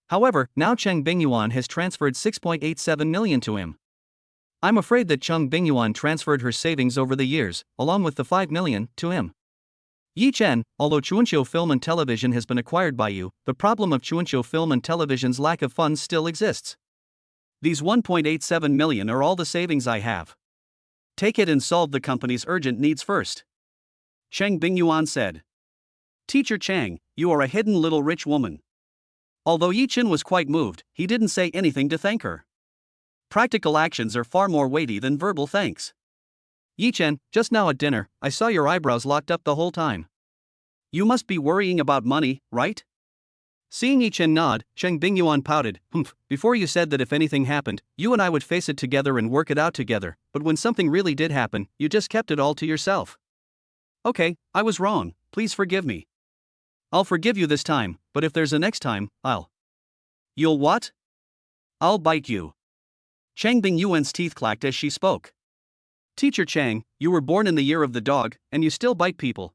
However, now Chang Bingyuan has transferred 6.87 million to him. I'm afraid that Chang Bingyuan transferred her savings over the years, along with the 5 million, to him. Yi Chen, although Chuanqiu Film and Television has been acquired by you, the problem of Chuanqiu Film and Television's lack of funds still exists. These 1.87 million are all the savings I have. Take it and solve the company's urgent needs first. Chang Bingyuan said. Teacher Chang, you are a hidden little rich woman. Although Yi Chen was quite moved, he didn't say anything to thank her. Practical actions are far more weighty than verbal thanks. Yi Chen, just now at dinner, I saw your eyebrows locked up the whole time. You must be worrying about money, right? Seeing Yi Chen nod, Chang Bingyuan pouted, before you said that if anything happened, you and I would face it together and work it out together, but when something really did happen, you just kept it all to yourself. Okay, I was wrong, please forgive me. I'll forgive you this time, but if there's a next time, You'll what? I'll bite you. Chang Bingyuan's teeth clacked as she spoke. Teacher Chang, you were born in the year of the dog, and you still bite people.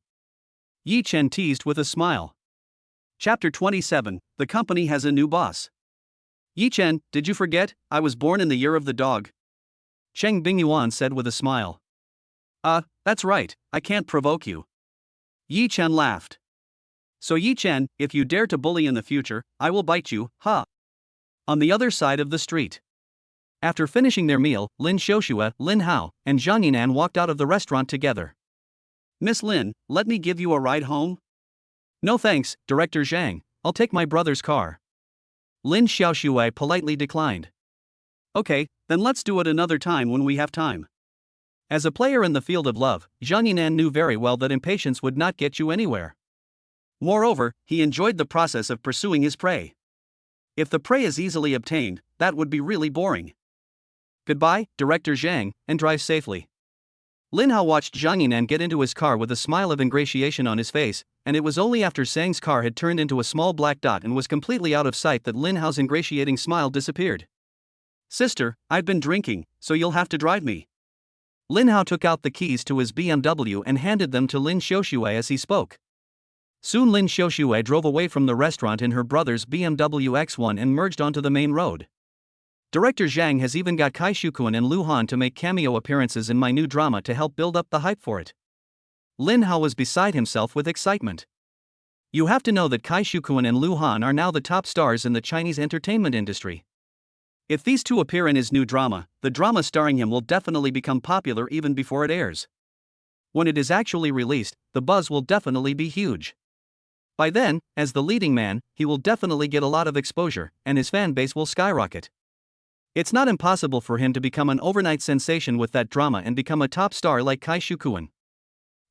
Yi Chen teased with a smile. Chapter 27, The Company Has a New Boss. Yi Chen, did you forget, I was born in the year of the dog? Chang Bingyuan said with a smile. That's right, I can't provoke you. Yi Chen laughed. So Yi Chen, if you dare to bully in the future, I will bite you, ha! On the other side of the street. After finishing their meal, Lin Xiaoxue, Lin Hao, and Zhang Yinan walked out of the restaurant together. Miss Lin, let me give you a ride home? No thanks, Director Zhang, I'll take my brother's car. Lin Xiaoxue politely declined. Okay, then let's do it another time when we have time. As a player in the field of love, Zhang Yinan knew very well that impatience would not get you anywhere. Moreover, he enjoyed the process of pursuing his prey. If the prey is easily obtained, that would be really boring. Goodbye, Director Zhang, and drive safely. Lin Hao watched Zhang Yinan get into his car with a smile of ingratiation on his face, and it was only after Zhang's car had turned into a small black dot and was completely out of sight that Lin Hao's ingratiating smile disappeared. Sister, I've been drinking, so you'll have to drive me. Lin Hao took out the keys to his BMW and handed them to Lin Xiaoxue as he spoke. Soon Lin Xiaoxue drove away from the restaurant in her brother's BMW X1 and merged onto the main road. Director Zhang has even got Kai Shukuan and Lu Han to make cameo appearances in my new drama to help build up the hype for it. Lin Hao was beside himself with excitement. You have to know that Kai Shukuan and Lu Han are now the top stars in the Chinese entertainment industry. If these two appear in his new drama, the drama starring him will definitely become popular even before it airs. When it is actually released, the buzz will definitely be huge. By then, as the leading man, he will definitely get a lot of exposure, and his fan base will skyrocket. It's not impossible for him to become an overnight sensation with that drama and become a top star like Kai Shukuan.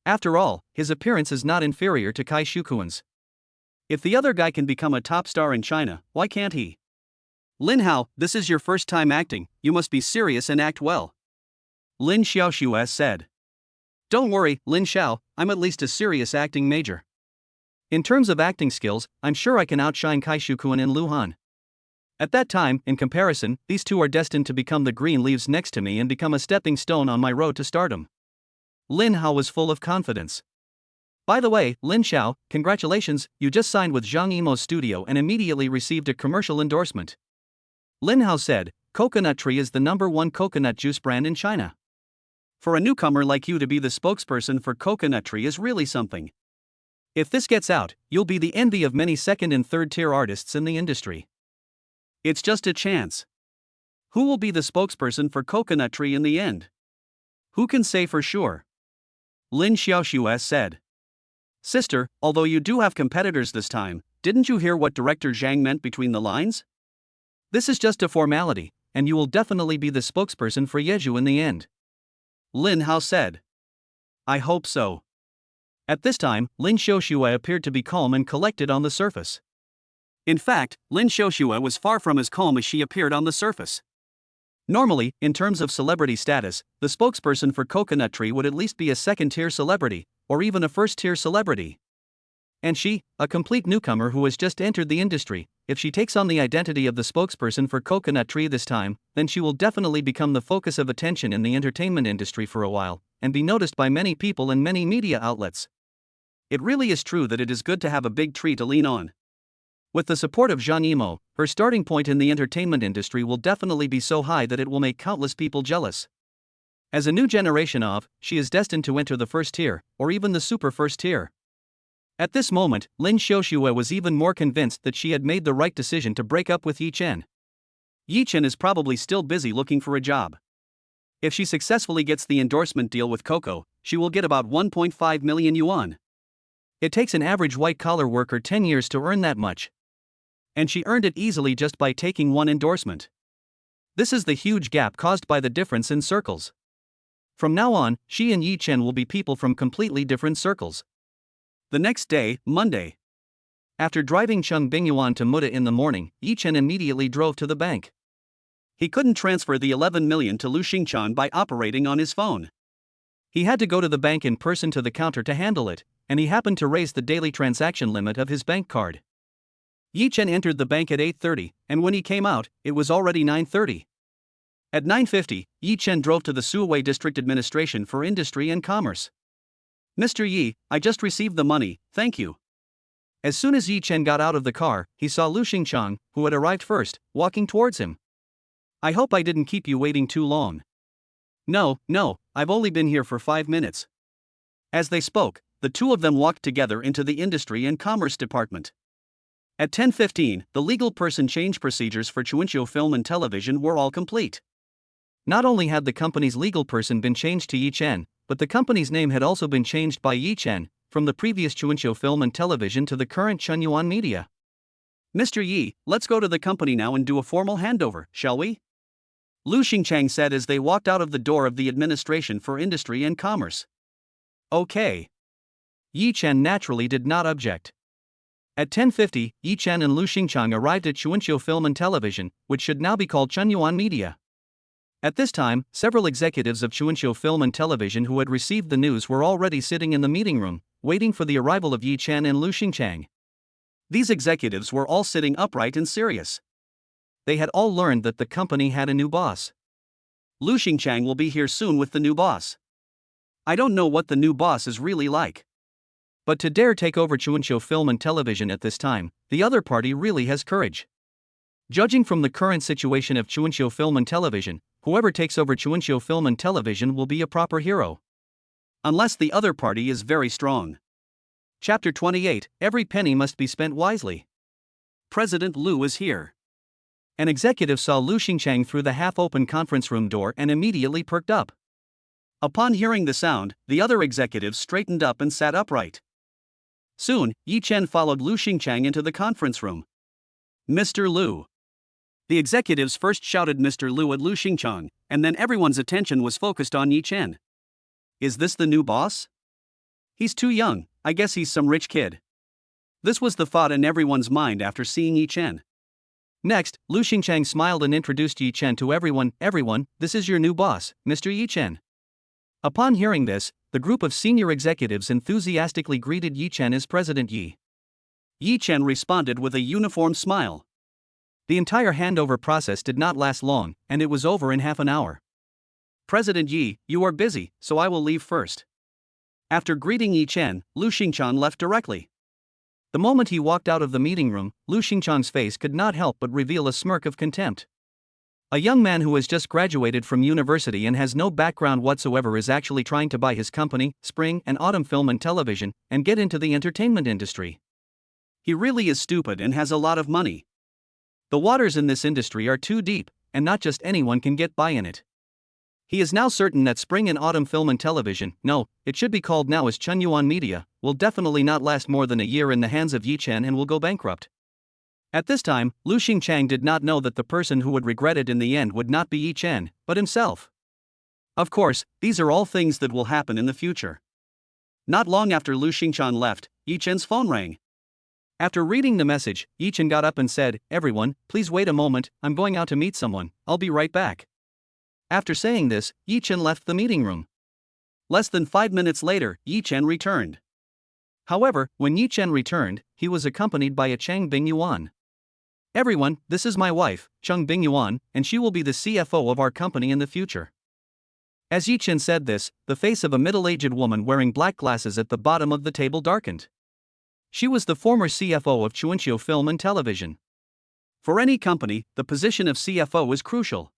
After all, his appearance is not inferior to Kai Shukuan's. If the other guy can become a top star in China, why can't he? Lin Hao, this is your first time acting, you must be serious and act well. Lin Xiaoxue said. Don't worry, Lin Xiao, I'm at least a serious acting major. In terms of acting skills, I'm sure I can outshine Kai Shukuan and Lu Han. At that time, in comparison, these two are destined to become the green leaves next to me and become a stepping stone on my road to stardom. Lin Hao was full of confidence. By the way, Lin Xiao, congratulations, you just signed with Zhang Yimou's studio and immediately received a commercial endorsement. Lin Hao said, Coconut Tree is the #1 coconut juice brand in China. For a newcomer like you to be the spokesperson for Coconut Tree is really something. If this gets out, you'll be the envy of many second and third tier artists in the industry. It's just a chance. Who will be the spokesperson for Coconut Tree in the end? Who can say for sure? Lin Xiaoxue said. Sister, although you do have competitors this time, didn't you hear what Director Zhang meant between the lines? This is just a formality, and you will definitely be the spokesperson for Yeju in the end. Lin Hao said. I hope so. At this time, Lin Xiaoxue appeared to be calm and collected on the surface. In fact, Lin Xiaoxue was far from as calm as she appeared on the surface. Normally, in terms of celebrity status, the spokesperson for Coconut Tree would at least be a second-tier celebrity, or even a first-tier celebrity. And she, a complete newcomer who has just entered the industry, if she takes on the identity of the spokesperson for Coconut Tree this time, then she will definitely become the focus of attention in the entertainment industry for a while, and be noticed by many people and many media outlets. It really is true that it is good to have a big tree to lean on. With the support of Zhang Yimou, her starting point in the entertainment industry will definitely be so high that it will make countless people jealous. As a new generation of, she is destined to enter the first tier, or even the super first tier. At this moment, Lin Xiaoxue was even more convinced that she had made the right decision to break up with Yi Chen. Yi Chen is probably still busy looking for a job. If she successfully gets the endorsement deal with Coco, she will get about 1.5 million yuan. It takes an average white-collar worker 10 years to earn that much. And she earned it easily just by taking one endorsement. This is the huge gap caused by the difference in circles. From now on, she and Yi Chen will be people from completely different circles. The next day, Monday. After driving Chang Bingyuan to Muda in the morning, Yi Chen immediately drove to the bank. He couldn't transfer the 11 million to Lu Xingchan by operating on his phone. He had to go to the bank in person to the counter to handle it, and he happened to raise the daily transaction limit of his bank card. Yi Chen entered the bank at 8:30, and when he came out, it was already 9:30. At 9:50, Yi Chen drove to the Suwei District Administration for Industry and Commerce. "Mr. Yi, I just received the money, thank you." As soon as Yi Chen got out of the car, he saw Lu Xingchang, who had arrived first, walking towards him. "I hope I didn't keep you waiting too long." No, I've only been here for 5 minutes." As they spoke, the two of them walked together into the Industry and Commerce Department. At 10:15, the legal person change procedures for Chuanqiu Film and Television were all complete. Not only had the company's legal person been changed to Yi Chen, but the company's name had also been changed by Yi Chen, from the previous Chuanqiu Film and Television to the current Chunyuan Media. "Mr. Yi, let's go to the company now and do a formal handover, shall we?" Lu Xingchang said as they walked out of the door of the Administration for Industry and Commerce. "Okay." Yi Chen naturally did not object. At 10:50, Yi Chen and Lu Xingchang arrived at Chuanqiu Film and Television, which should now be called Chunyuan Media. At this time, several executives of Chuanqiu Film and Television who had received the news were already sitting in the meeting room, waiting for the arrival of Yi Chen and Lu Xingchang. These executives were all sitting upright and serious. They had all learned that the company had a new boss. Lu Xingchang will be here soon with the new boss. I don't know what the new boss is really like. But to dare take over Chuanqiu Film and Television at this time, the other party really has courage. Judging from the current situation of Chuanqiu Film and Television, whoever takes over Chuanqiu Film and Television will be a proper hero. Unless the other party is very strong. Chapter 28, Every penny must be spent wisely. President Lu is here. An executive saw Lu Xingchang through the half-open conference room door and immediately perked up. Upon hearing the sound, the other executives straightened up and sat upright. Soon, Yi Chen followed Lu Xingchang into the conference room. "Mr. Lu." The executives first shouted Mr. Lu at Lu Xingchang, and then everyone's attention was focused on Yi Chen. Is this the new boss? He's too young, I guess he's some rich kid. This was the thought in everyone's mind after seeing Yi Chen. Next, Lu Xingchang smiled and introduced Yi Chen to everyone. "Everyone, this is your new boss, Mr. Yi Chen." Upon hearing this, the group of senior executives enthusiastically greeted Yi Chen as President Yi. Yi Chen responded with a uniform smile. The entire handover process did not last long, and it was over in half an hour. "President Yi, you are busy, so I will leave first." After greeting Yi Chen, Lu Xingchang left directly. The moment he walked out of the meeting room, Lu Xingchang's face could not help but reveal a smirk of contempt. A young man who has just graduated from university and has no background whatsoever is actually trying to buy his company, Spring and Autumn Film and Television, and get into the entertainment industry. He really is stupid and has a lot of money. The waters in this industry are too deep, and not just anyone can get by in it. He is now certain that Spring and Autumn Film and Television, no, it should be called now as Chunyuan Media, will definitely not last more than a year in the hands of Yi Chen and will go bankrupt. At this time, Lu Xingchang did not know that the person who would regret it in the end would not be Yi Chen, but himself. Of course, these are all things that will happen in the future. Not long after Lu Xingchang left, Yi Chen's phone rang. After reading the message, Yi Chen got up and said, "Everyone, please wait a moment, I'm going out to meet someone, I'll be right back." After saying this, Yi Chen left the meeting room. Less than 5 minutes later, Yi Chen returned. However, when Yi Chen returned, he was accompanied by a Chang Bingyuan. "Everyone, this is my wife, Chang Bingyuan, and she will be the CFO of our company in the future." As Yi Chen said this, the face of a middle-aged woman wearing black glasses at the bottom of the table darkened. She was the former CFO of Chuanqiu Film and Television. For any company, the position of CFO is crucial.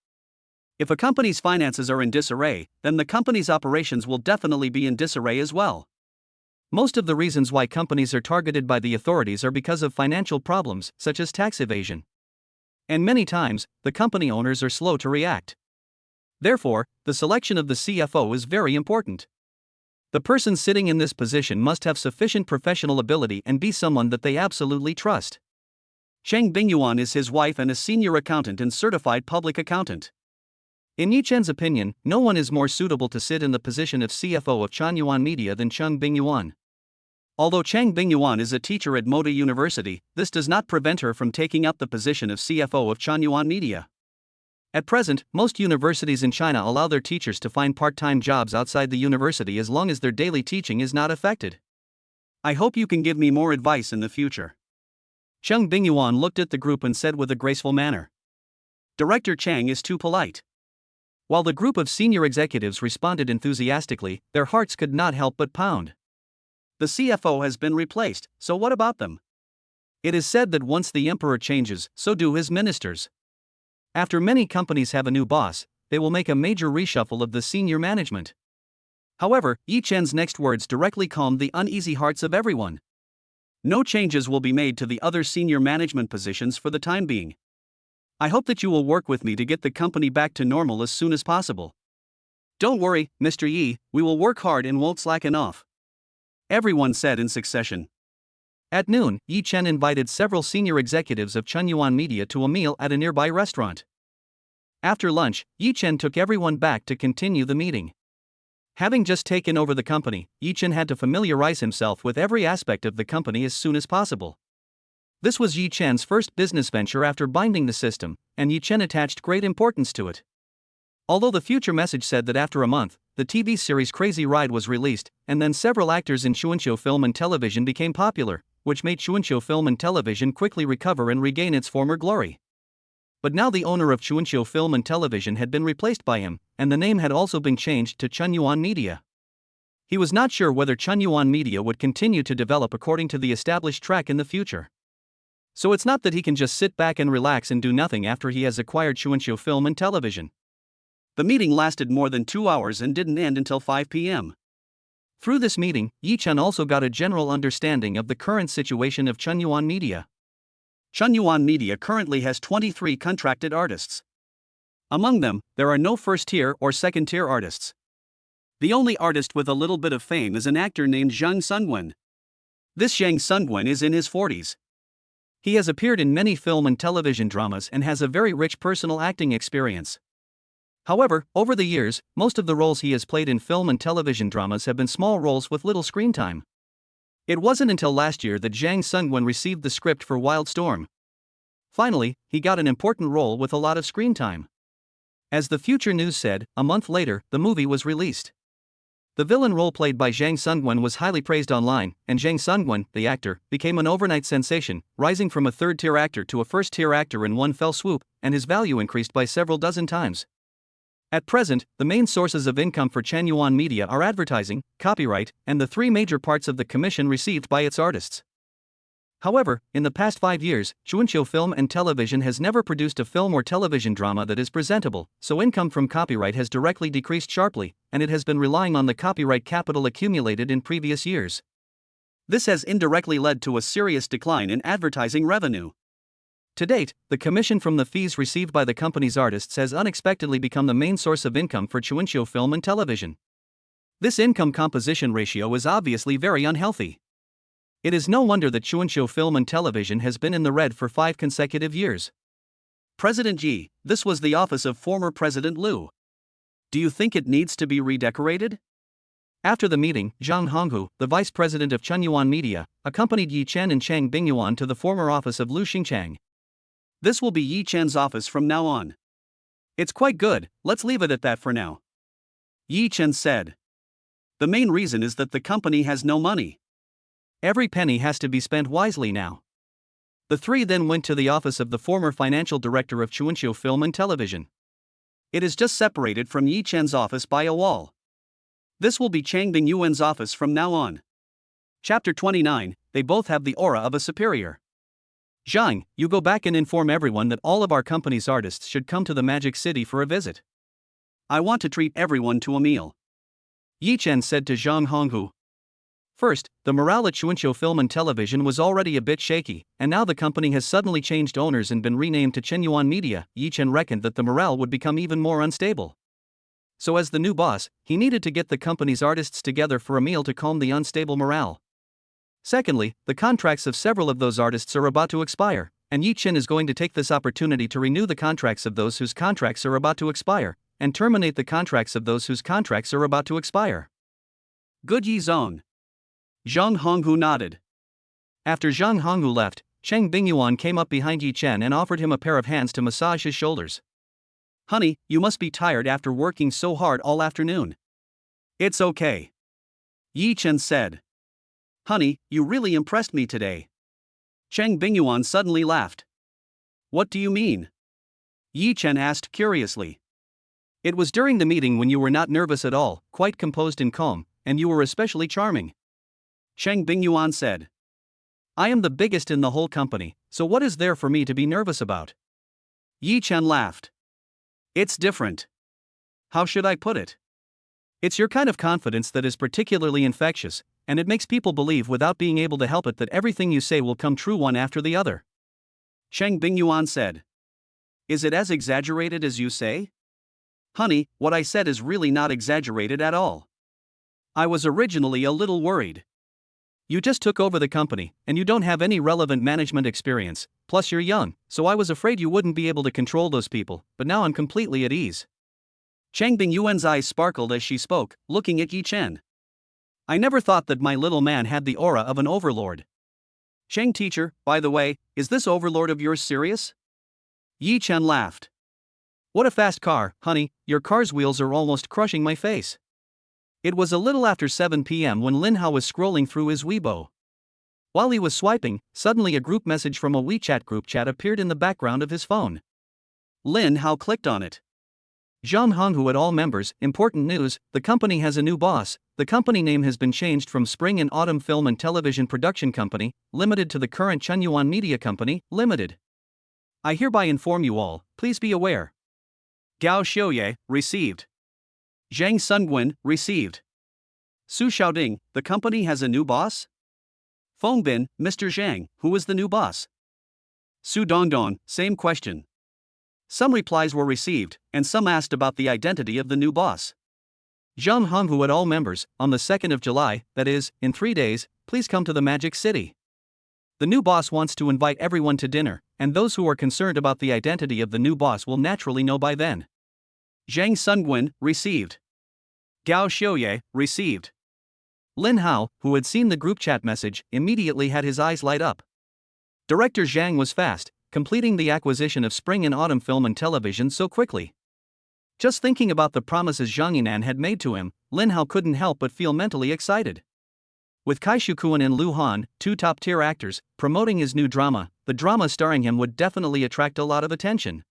If a company's finances are in disarray, then the company's operations will definitely be in disarray as well. Most of the reasons why companies are targeted by the authorities are because of financial problems, such as tax evasion. And many times, the company owners are slow to react. Therefore, the selection of the CFO is very important. The person sitting in this position must have sufficient professional ability and be someone that they absolutely trust. Chang Bingyuan is his wife and a senior accountant and certified public accountant. In Yi Chen's opinion, no one is more suitable to sit in the position of CFO of Changyuan Media than Chang Bingyuan. Although Chang Bingyuan is a teacher at Moda University, this does not prevent her from taking up the position of CFO of Changyuan Media. At present, most universities in China allow their teachers to find part-time jobs outside the university as long as their daily teaching is not affected. I hope you can give me more advice in the future. Chang Bingyuan looked at the group and said with a graceful manner. Director Chang is too polite. While the group of senior executives responded enthusiastically, their hearts could not help but pound. The CFO has been replaced, so what about them? It is said that once the emperor changes, so do his ministers. After many companies have a new boss, they will make a major reshuffle of the senior management. However, Yi Chen's next words directly calmed the uneasy hearts of everyone. No changes will be made to the other senior management positions for the time being. I hope that you will work with me to get the company back to normal as soon as possible. Don't worry, Mr. Yi, we will work hard and won't slacken off. Everyone said in succession. At noon, Yi Chen invited several senior executives of Changyuan Media to a meal at a nearby restaurant. After lunch, Yi Chen took everyone back to continue the meeting. Having just taken over the company, Yi Chen had to familiarize himself with every aspect of the company as soon as possible. This was Yi Chen's first business venture after binding the system, and Yi Chen attached great importance to it. Although the future message said that after a month, the TV series Crazy Ride was released, and then several actors in Chuanqiu film and television became popular, which made Chuanqiu film and television quickly recover and regain its former glory. But now the owner of Chuanqiu film and television had been replaced by him, and the name had also been changed to Changyuan Media. He was not sure whether Changyuan Media would continue to develop according to the established track in the future. So it's not that he can just sit back and relax and do nothing after he has acquired Chuanqiu film and television. The meeting lasted more than 2 hours and didn't end until 5 p.m. Through this meeting, Yi Chen also got a general understanding of the current situation of Changyuan Media. Changyuan Media currently has 23 contracted artists. Among them, there are no first-tier or second-tier artists. The only artist with a little bit of fame is an actor named Zhang Sungwen. This Zhang Sungwen is in his 40s. He has appeared in many film and television dramas and has a very rich personal acting experience. However, over the years, most of the roles he has played in film and television dramas have been small roles with little screen time. It wasn't until last year that Zhang Sungwen received the script for Wild Storm. Finally, he got an important role with a lot of screen time. As the Future News said, a month later, the movie was released. The villain role played by Zhang Sungwen was highly praised online, and Zhang Sungwen, the actor, became an overnight sensation, rising from a third-tier actor to a first-tier actor in one fell swoop, and his value increased by several dozen times. At present, the main sources of income for Changyuan Media are advertising, copyright, and the 3 major parts of the commission received by its artists. However, in the past 5 years, Chuanqiu Film and Television has never produced a film or television drama that is presentable, so income from copyright has directly decreased sharply, and it has been relying on the copyright capital accumulated in previous years. This has indirectly led to a serious decline in advertising revenue. To date, the commission from the fees received by the company's artists has unexpectedly become the main source of income for Chuanqiu Film and Television. This income composition ratio is obviously very unhealthy. It is no wonder that Chuanqiu Film and Television has been in the red for 5 consecutive years. President Yi, this was the office of former President Liu. Do you think it needs to be redecorated? After the meeting, Zhang Honghu, the vice president of Changyuan Media, accompanied Yi Chen and Chang Bingyuan to the former office of Lu Xingchang. This will be Yi Chen's office from now on. It's quite good, let's leave it at that for now. Yi Chen said. The main reason is that the company has no money. Every penny has to be spent wisely now. The 3 then went to the office of the former financial director of Chuanqiu Film and Television. It is just separated from Yi Chen's office by a wall. This will be Chang Bingyuan's office from now on. Chapter 29, they both have the aura of a superior. Zhang, you go back and inform everyone that all of our company's artists should come to the Magic City for a visit. I want to treat everyone to a meal. Yi Chen said to Zhang Honghu. First, the morale at Chuanqiu Film and Television was already a bit shaky, and now the company has suddenly changed owners and been renamed to Chenyuan Media. Yi Chen reckoned that the morale would become even more unstable. So as the new boss, he needed to get the company's artists together for a meal to calm the unstable morale. Secondly, the contracts of several of those artists are about to expire, and Yi Chen is going to take this opportunity to renew the contracts of those whose contracts are about to expire, and terminate the contracts of those whose contracts are about to expire. Good Yi Zong. Zhang Honghu nodded. After Zhang Honghu left, Chang Bingyuan came up behind Yi Chen and offered him a pair of hands to massage his shoulders. Honey, you must be tired after working so hard all afternoon. It's okay. Yi Chen said. Honey, you really impressed me today. Chang Bingyuan suddenly laughed. What do you mean? Yi Chen asked curiously. It was during the meeting when you were not nervous at all, quite composed and calm, and you were especially charming. Chang Bingyuan said. I am the biggest in the whole company, so what is there for me to be nervous about? Yi Chen laughed. It's different. How should I put it? It's your kind of confidence that is particularly infectious, and it makes people believe without being able to help it that everything you say will come true one after the other. Chang Bingyuan said. Is it as exaggerated as you say? Honey, what I said is really not exaggerated at all. I was originally a little worried. You just took over the company, and you don't have any relevant management experience, plus you're young, so I was afraid you wouldn't be able to control those people, but now I'm completely at ease. Chang Bingyuan's eyes sparkled as she spoke, looking at Yi Chen. I never thought that my little man had the aura of an overlord. Chang teacher, by the way, is this overlord of yours serious? Yi Chen laughed. What a fast car, honey, your car's wheels are almost crushing my face. It was a little after 7 p.m. when Lin Hao was scrolling through his Weibo. While he was swiping, suddenly a group message from a WeChat group chat appeared in the background of his phone. Lin Hao clicked on it. Zhang Honghu at all members, important news, the company has a new boss. The company name has been changed from Spring and Autumn Film and Television Production Company, Limited to the current Chenyuan Media Company, Limited. I hereby inform you all, please be aware. Gao Xiuye, received. Zhang Sunguan, received. Su Xiaoding, the company has a new boss? Feng Bin, Mr. Zhang, who is the new boss? Su Dongdong, same question. Some replies were received, and some asked about the identity of the new boss. Zhang Honghu at all members, on the 2nd of July, that is, in 3 days, please come to the Magic City. The new boss wants to invite everyone to dinner, and those who are concerned about the identity of the new boss will naturally know by then. Zhang Sunguan, received. Gao Xiuye, received. Lin Hao, who had seen the group chat message, immediately had his eyes light up. Director Zhang was fast, completing the acquisition of Spring and Autumn Film and Television so quickly. Just thinking about the promises Zhang Yinan had made to him, Lin Hao couldn't help but feel mentally excited. With Kai Shukuan and Lu Han, two top-tier actors, promoting his new drama, the drama starring him would definitely attract a lot of attention.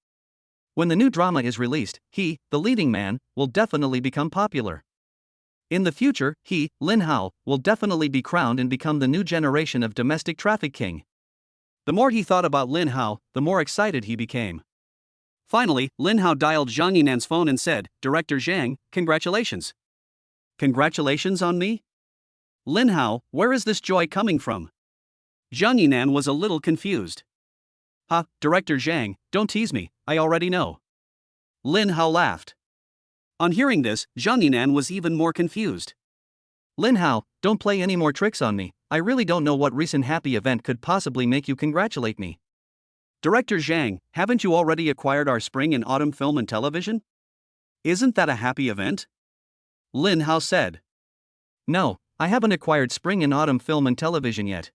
When the new drama is released, he, the leading man, will definitely become popular. In the future, he, Lin Hao, will definitely be crowned and become the new generation of domestic traffic king. The more he thought about Lin Hao, the more excited he became. Finally, Lin Hao dialed Zhang Yinan's phone and said, Director Zhang, congratulations. Congratulations on me? Lin Hao, where is this joy coming from? Zhang Yinan was a little confused. Ha, Director Zhang, don't tease me, I already know. Lin Hao laughed. On hearing this, Zhang Yinan was even more confused. Lin Hao, don't play any more tricks on me, I really don't know what recent happy event could possibly make you congratulate me. Director Zhang, haven't you already acquired our Spring and Autumn Film and Television? Isn't that a happy event? Lin Hao said. No, I haven't acquired Spring and Autumn Film and Television yet.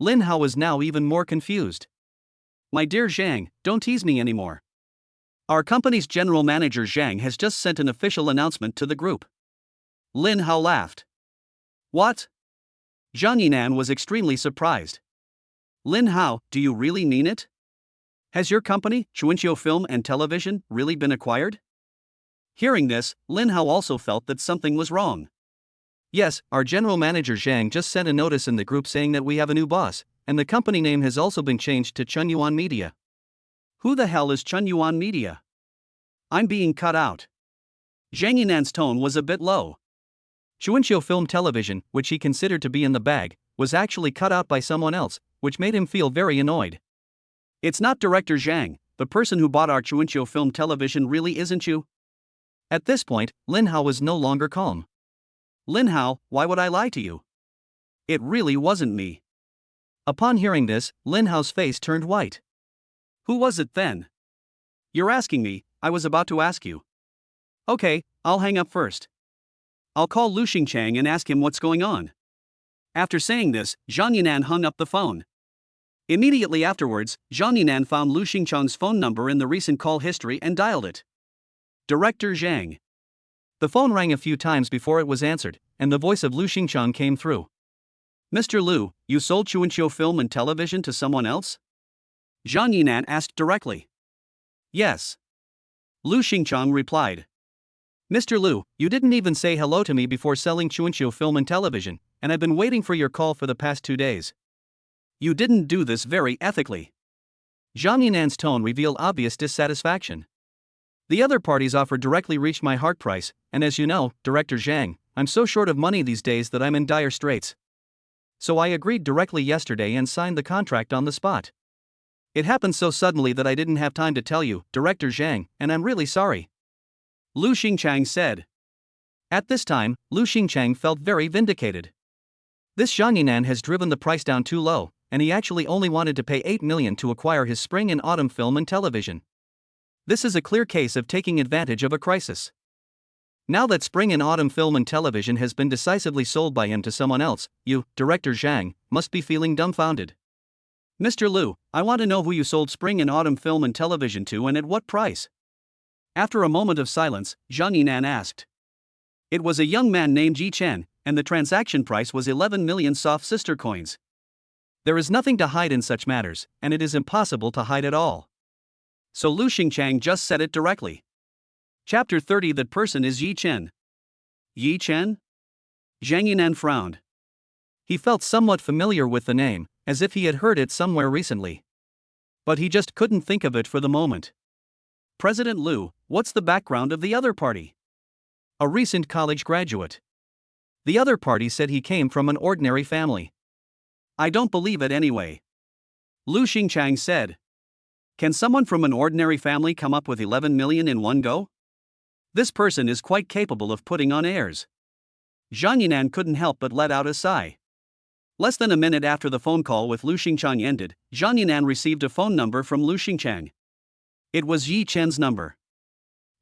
Lin Hao was now even more confused. My dear Zhang, don't tease me anymore. Our company's general manager Zhang has just sent an official announcement to the group. Lin Hao laughed. What? Zhang Yinan was extremely surprised. Lin Hao, do you really mean it? Has your company, Chuanqiu Film and Television, really been acquired? Hearing this, Lin Hao also felt that something was wrong. Yes, our general manager Zhang just sent a notice in the group saying that we have a new boss, and the company name has also been changed to Chenyuan Media. Who the hell is Chenyuan Media? I'm being cut out. Zhang Yinan's tone was a bit low. Chuanqiu Film Television, which he considered to be in the bag, was actually cut out by someone else, which made him feel very annoyed. It's not director Chang, the person who bought our Chuanqiu Film Television really isn't you? At this point, Lin Hao was no longer calm. Lin Hao, why would I lie to you? It really wasn't me. Upon hearing this, Lin Hao's face turned white. Who was it then? You're asking me, I was about to ask you. Okay, I'll hang up first. I'll call Lu Xingchang and ask him what's going on. After saying this, Zhang Yinan hung up the phone. Immediately afterwards, Zhang Yinan found Lu Xingchang's phone number in the recent call history and dialed it. Director Zhang. The phone rang a few times before it was answered, and the voice of Lu Xingchang came through. Mr. Lu, you sold Chuanqiu Film and Television to someone else? Zhang Yinan asked directly. Yes. Lu Xingchang replied. Mr. Lu, you didn't even say hello to me before selling Chuanqiu Film and Television, and I've been waiting for your call for the past 2 days. You didn't do this very ethically. Zhang Yinan's tone revealed obvious dissatisfaction. The other parties offered directly reached my heart price, and as you know, Director Zhang, I'm so short of money these days that I'm in dire straits. So I agreed directly yesterday and signed the contract on the spot. It happened so suddenly that I didn't have time to tell you, Director Zhang, and I'm really sorry. Lu Xingchang said. At this time, Lu Xingchang felt very vindicated. This Zhang Yinan has driven the price down too low, and he actually only wanted to pay 8 million to acquire his spring and autumn film and television. This is a clear case of taking advantage of a crisis. Now that spring and autumn film and television has been decisively sold by him to someone else, you, Director Zhang, must be feeling dumbfounded. Mr. Lu, I want to know who you sold spring and autumn film and television to and at what price. After a moment of silence, Zhang Yinan asked. It was a young man named Yi Chen, and the transaction price was 11 million soft sister coins. There is nothing to hide in such matters, and it is impossible to hide at all. So Lu Xingchang just said it directly. Chapter 30. That person is Yi Chen. Yi Chen? Zhang Yinan frowned. He felt somewhat familiar with the name, as if he had heard it somewhere recently. But he just couldn't think of it for the moment. President Lu, what's the background of the other party? A recent college graduate. The other party said he came from an ordinary family. I don't believe it anyway. Lu Xingchang said. Can someone from an ordinary family come up with 11 million in one go? This person is quite capable of putting on airs. Zhang Yinan couldn't help but let out a sigh. Less than a minute after the phone call with Lu Xingchang ended, Zhang Yinan received a phone number from Lu Xingchang. It was Yi Chen's number.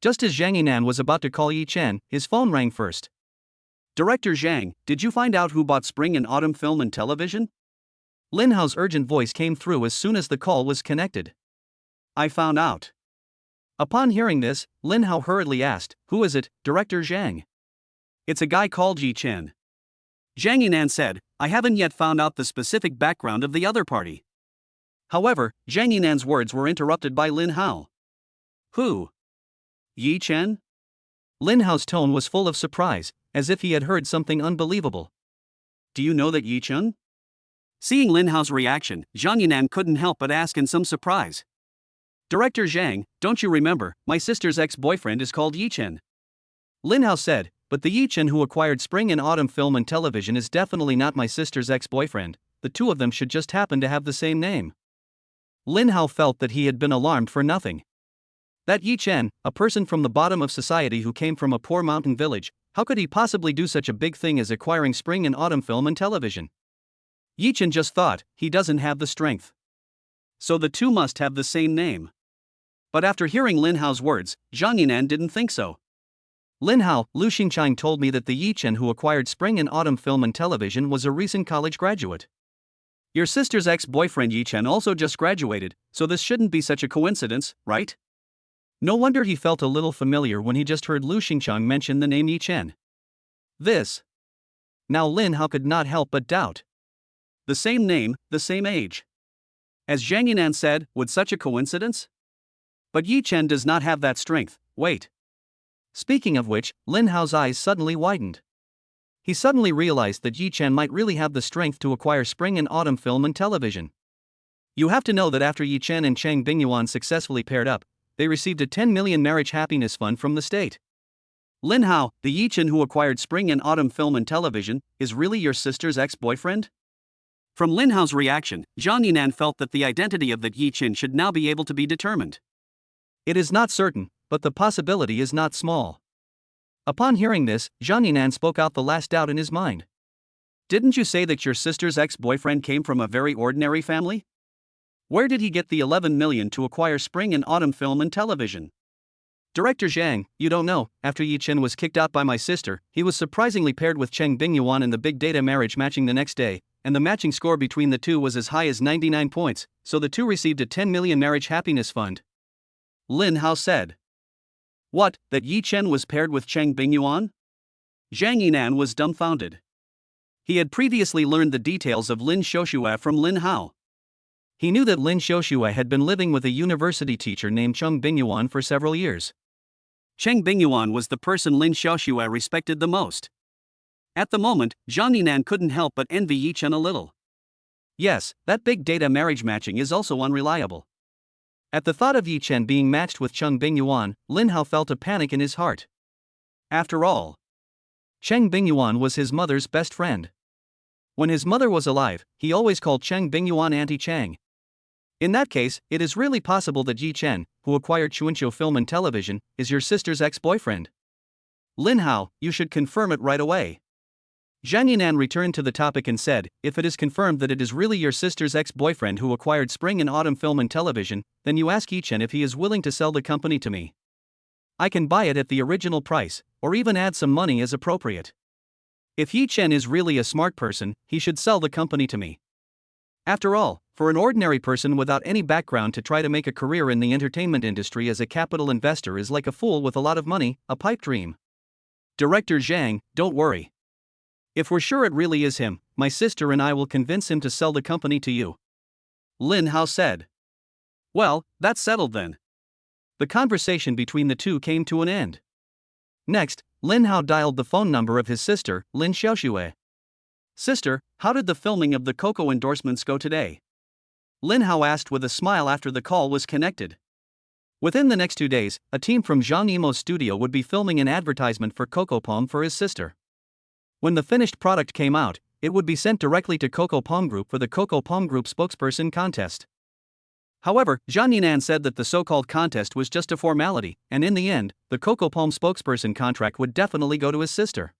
Just as Zhang Yinan was about to call Yi Chen, his phone rang first. Director Zhang, did you find out who bought spring and autumn film and television? Lin Hao's urgent voice came through as soon as the call was connected. I found out. Upon hearing this, Lin Hao hurriedly asked, who is it, Director Zhang? It's a guy called Yi Chen. Zhang Yinan said, I haven't yet found out the specific background of the other party. However, Zhang Yinan's words were interrupted by Lin Hao. Who? Yi Chen? Lin Hao's tone was full of surprise, as if he had heard something unbelievable. Do you know that Yi Chen? Seeing Lin Hao's reaction, Zhang Yinan couldn't help but ask in some surprise. Director Zhang, don't you remember, my sister's ex-boyfriend is called Yi Chen. Lin Hao said, but the Yi Chen who acquired spring and autumn film and television is definitely not my sister's ex-boyfriend. The two of them should just happen to have the same name. Lin Hao felt that he had been alarmed for nothing. That Yi Chen, a person from the bottom of society who came from a poor mountain village, how could he possibly do such a big thing as acquiring spring and autumn film and television? Yi Chen just thought, he doesn't have the strength. So the two must have the same name. But after hearing Lin Hao's words, Zhang Yinan didn't think so. Lin Hao, Lu Xingchang told me that the Yi Chen who acquired spring and autumn film and television was a recent college graduate. Your sister's ex-boyfriend Yi Chen also just graduated, so this shouldn't be such a coincidence, right? No wonder he felt a little familiar when he just heard Lu Xingchang mention the name Yi Chen. This. Now Lin Hao could not help but doubt. The same name, the same age. As Zhang Yinan said, would such a coincidence? But Yi Chen does not have that strength, wait. Speaking of which, Lin Hao's eyes suddenly widened. He suddenly realized that Yi Chen might really have the strength to acquire spring and autumn film and television. You have to know that after Yi Chen and Chang Bingyuan successfully paired up, they received a 10 million marriage happiness fund from the state. Lin Hao, the Yichen who acquired spring and autumn film and television, is really your sister's ex-boyfriend? From Lin Hao's reaction, Zhang Yinan felt that the identity of the Yichen should now be able to be determined. It is not certain, but the possibility is not small. Upon hearing this, Zhang Yinan spoke out the last doubt in his mind. Didn't you say that your sister's ex-boyfriend came from a very ordinary family? Where did he get the 11 million to acquire spring and autumn film and television? Director Chang, you don't know, after Yi Chen was kicked out by my sister, he was surprisingly paired with Cheng Bingyuan in the big data marriage matching the next day, and the matching score between the two was as high as 99 points, so the two received a 10 million marriage happiness fund. Lin Hao said. What, that Yi Chen was paired with Cheng Bingyuan? Zhang Yinan was dumbfounded. He had previously learned the details of Lin Xiaoxue from Lin Hao. He knew that Lin Xiaoxue had been living with a university teacher named Cheng Bingyuan for several years. Cheng Bingyuan was the person Lin Xiaoxue respected the most. At the moment, Zhang Yinan couldn't help but envy Yi Chen a little. Yes, that big data marriage matching is also unreliable. At the thought of Yi Chen being matched with Cheng Bingyuan, Lin Hao felt a panic in his heart. After all, Cheng Bingyuan was his mother's best friend. When his mother was alive, he always called Cheng Bingyuan Auntie Chang. In that case, it is really possible that Yi Chen, who acquired Chuanqiu Film and Television, is your sister's ex-boyfriend. Lin Hao, you should confirm it right away. Zhang Yinan returned to the topic and said, if it is confirmed that it is really your sister's ex-boyfriend who acquired spring and autumn film and television, then you ask Yi Chen if he is willing to sell the company to me. I can buy it at the original price, or even add some money as appropriate. If Yi Chen is really a smart person, he should sell the company to me. After all, for an ordinary person without any background to try to make a career in the entertainment industry as a capital investor is like a fool with a lot of money, a pipe dream. Director Zhang, don't worry. If we're sure it really is him, my sister and I will convince him to sell the company to you. Lin Hao said. Well, that's settled then. The conversation between the two came to an end. Next, Lin Hao dialed the phone number of his sister, Lin Xiaoxue. Sister, how did the filming of the Coco endorsements go today? Lin Hao asked with a smile after the call was connected. Within the next 2 days, a team from Zhang Yimo's studio would be filming an advertisement for Coco Palm for his sister. When the finished product came out, it would be sent directly to Coco Palm Group for the Coco Palm Group spokesperson contest. However, Zhang Yinan said that the so-called contest was just a formality, and in the end, the Coco Palm spokesperson contract would definitely go to his sister.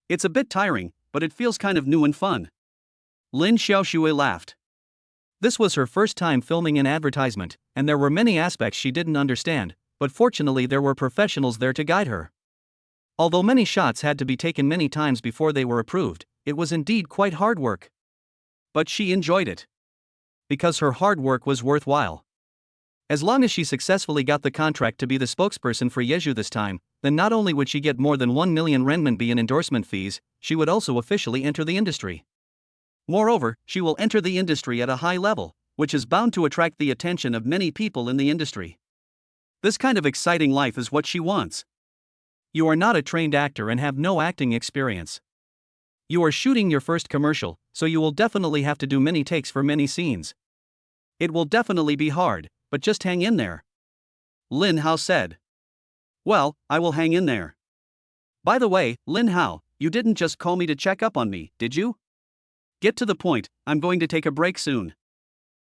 It's a bit tiring, but it feels kind of new and fun. Lin Xiaoxue laughed. This was her first time filming an advertisement, and there were many aspects she didn't understand, but fortunately there were professionals there to guide her. Although many shots had to be taken many times before they were approved, it was indeed quite hard work. But she enjoyed it. Because her hard work was worthwhile. As long as she successfully got the contract to be the spokesperson for Yeju this time, then not only would she get more than 1 million renminbi in endorsement fees, she would also officially enter the industry. Moreover, she will enter the industry at a high level, which is bound to attract the attention of many people in the industry. This kind of exciting life is what she wants. You are not a trained actor and have no acting experience. You are shooting your first commercial, so you will definitely have to do many takes for many scenes. It will definitely be hard, but just hang in there. Lin Hao said. Well, I will hang in there. By the way, Lin Hao, you didn't just call me to check up on me, did you? Get to the point, I'm going to take a break soon.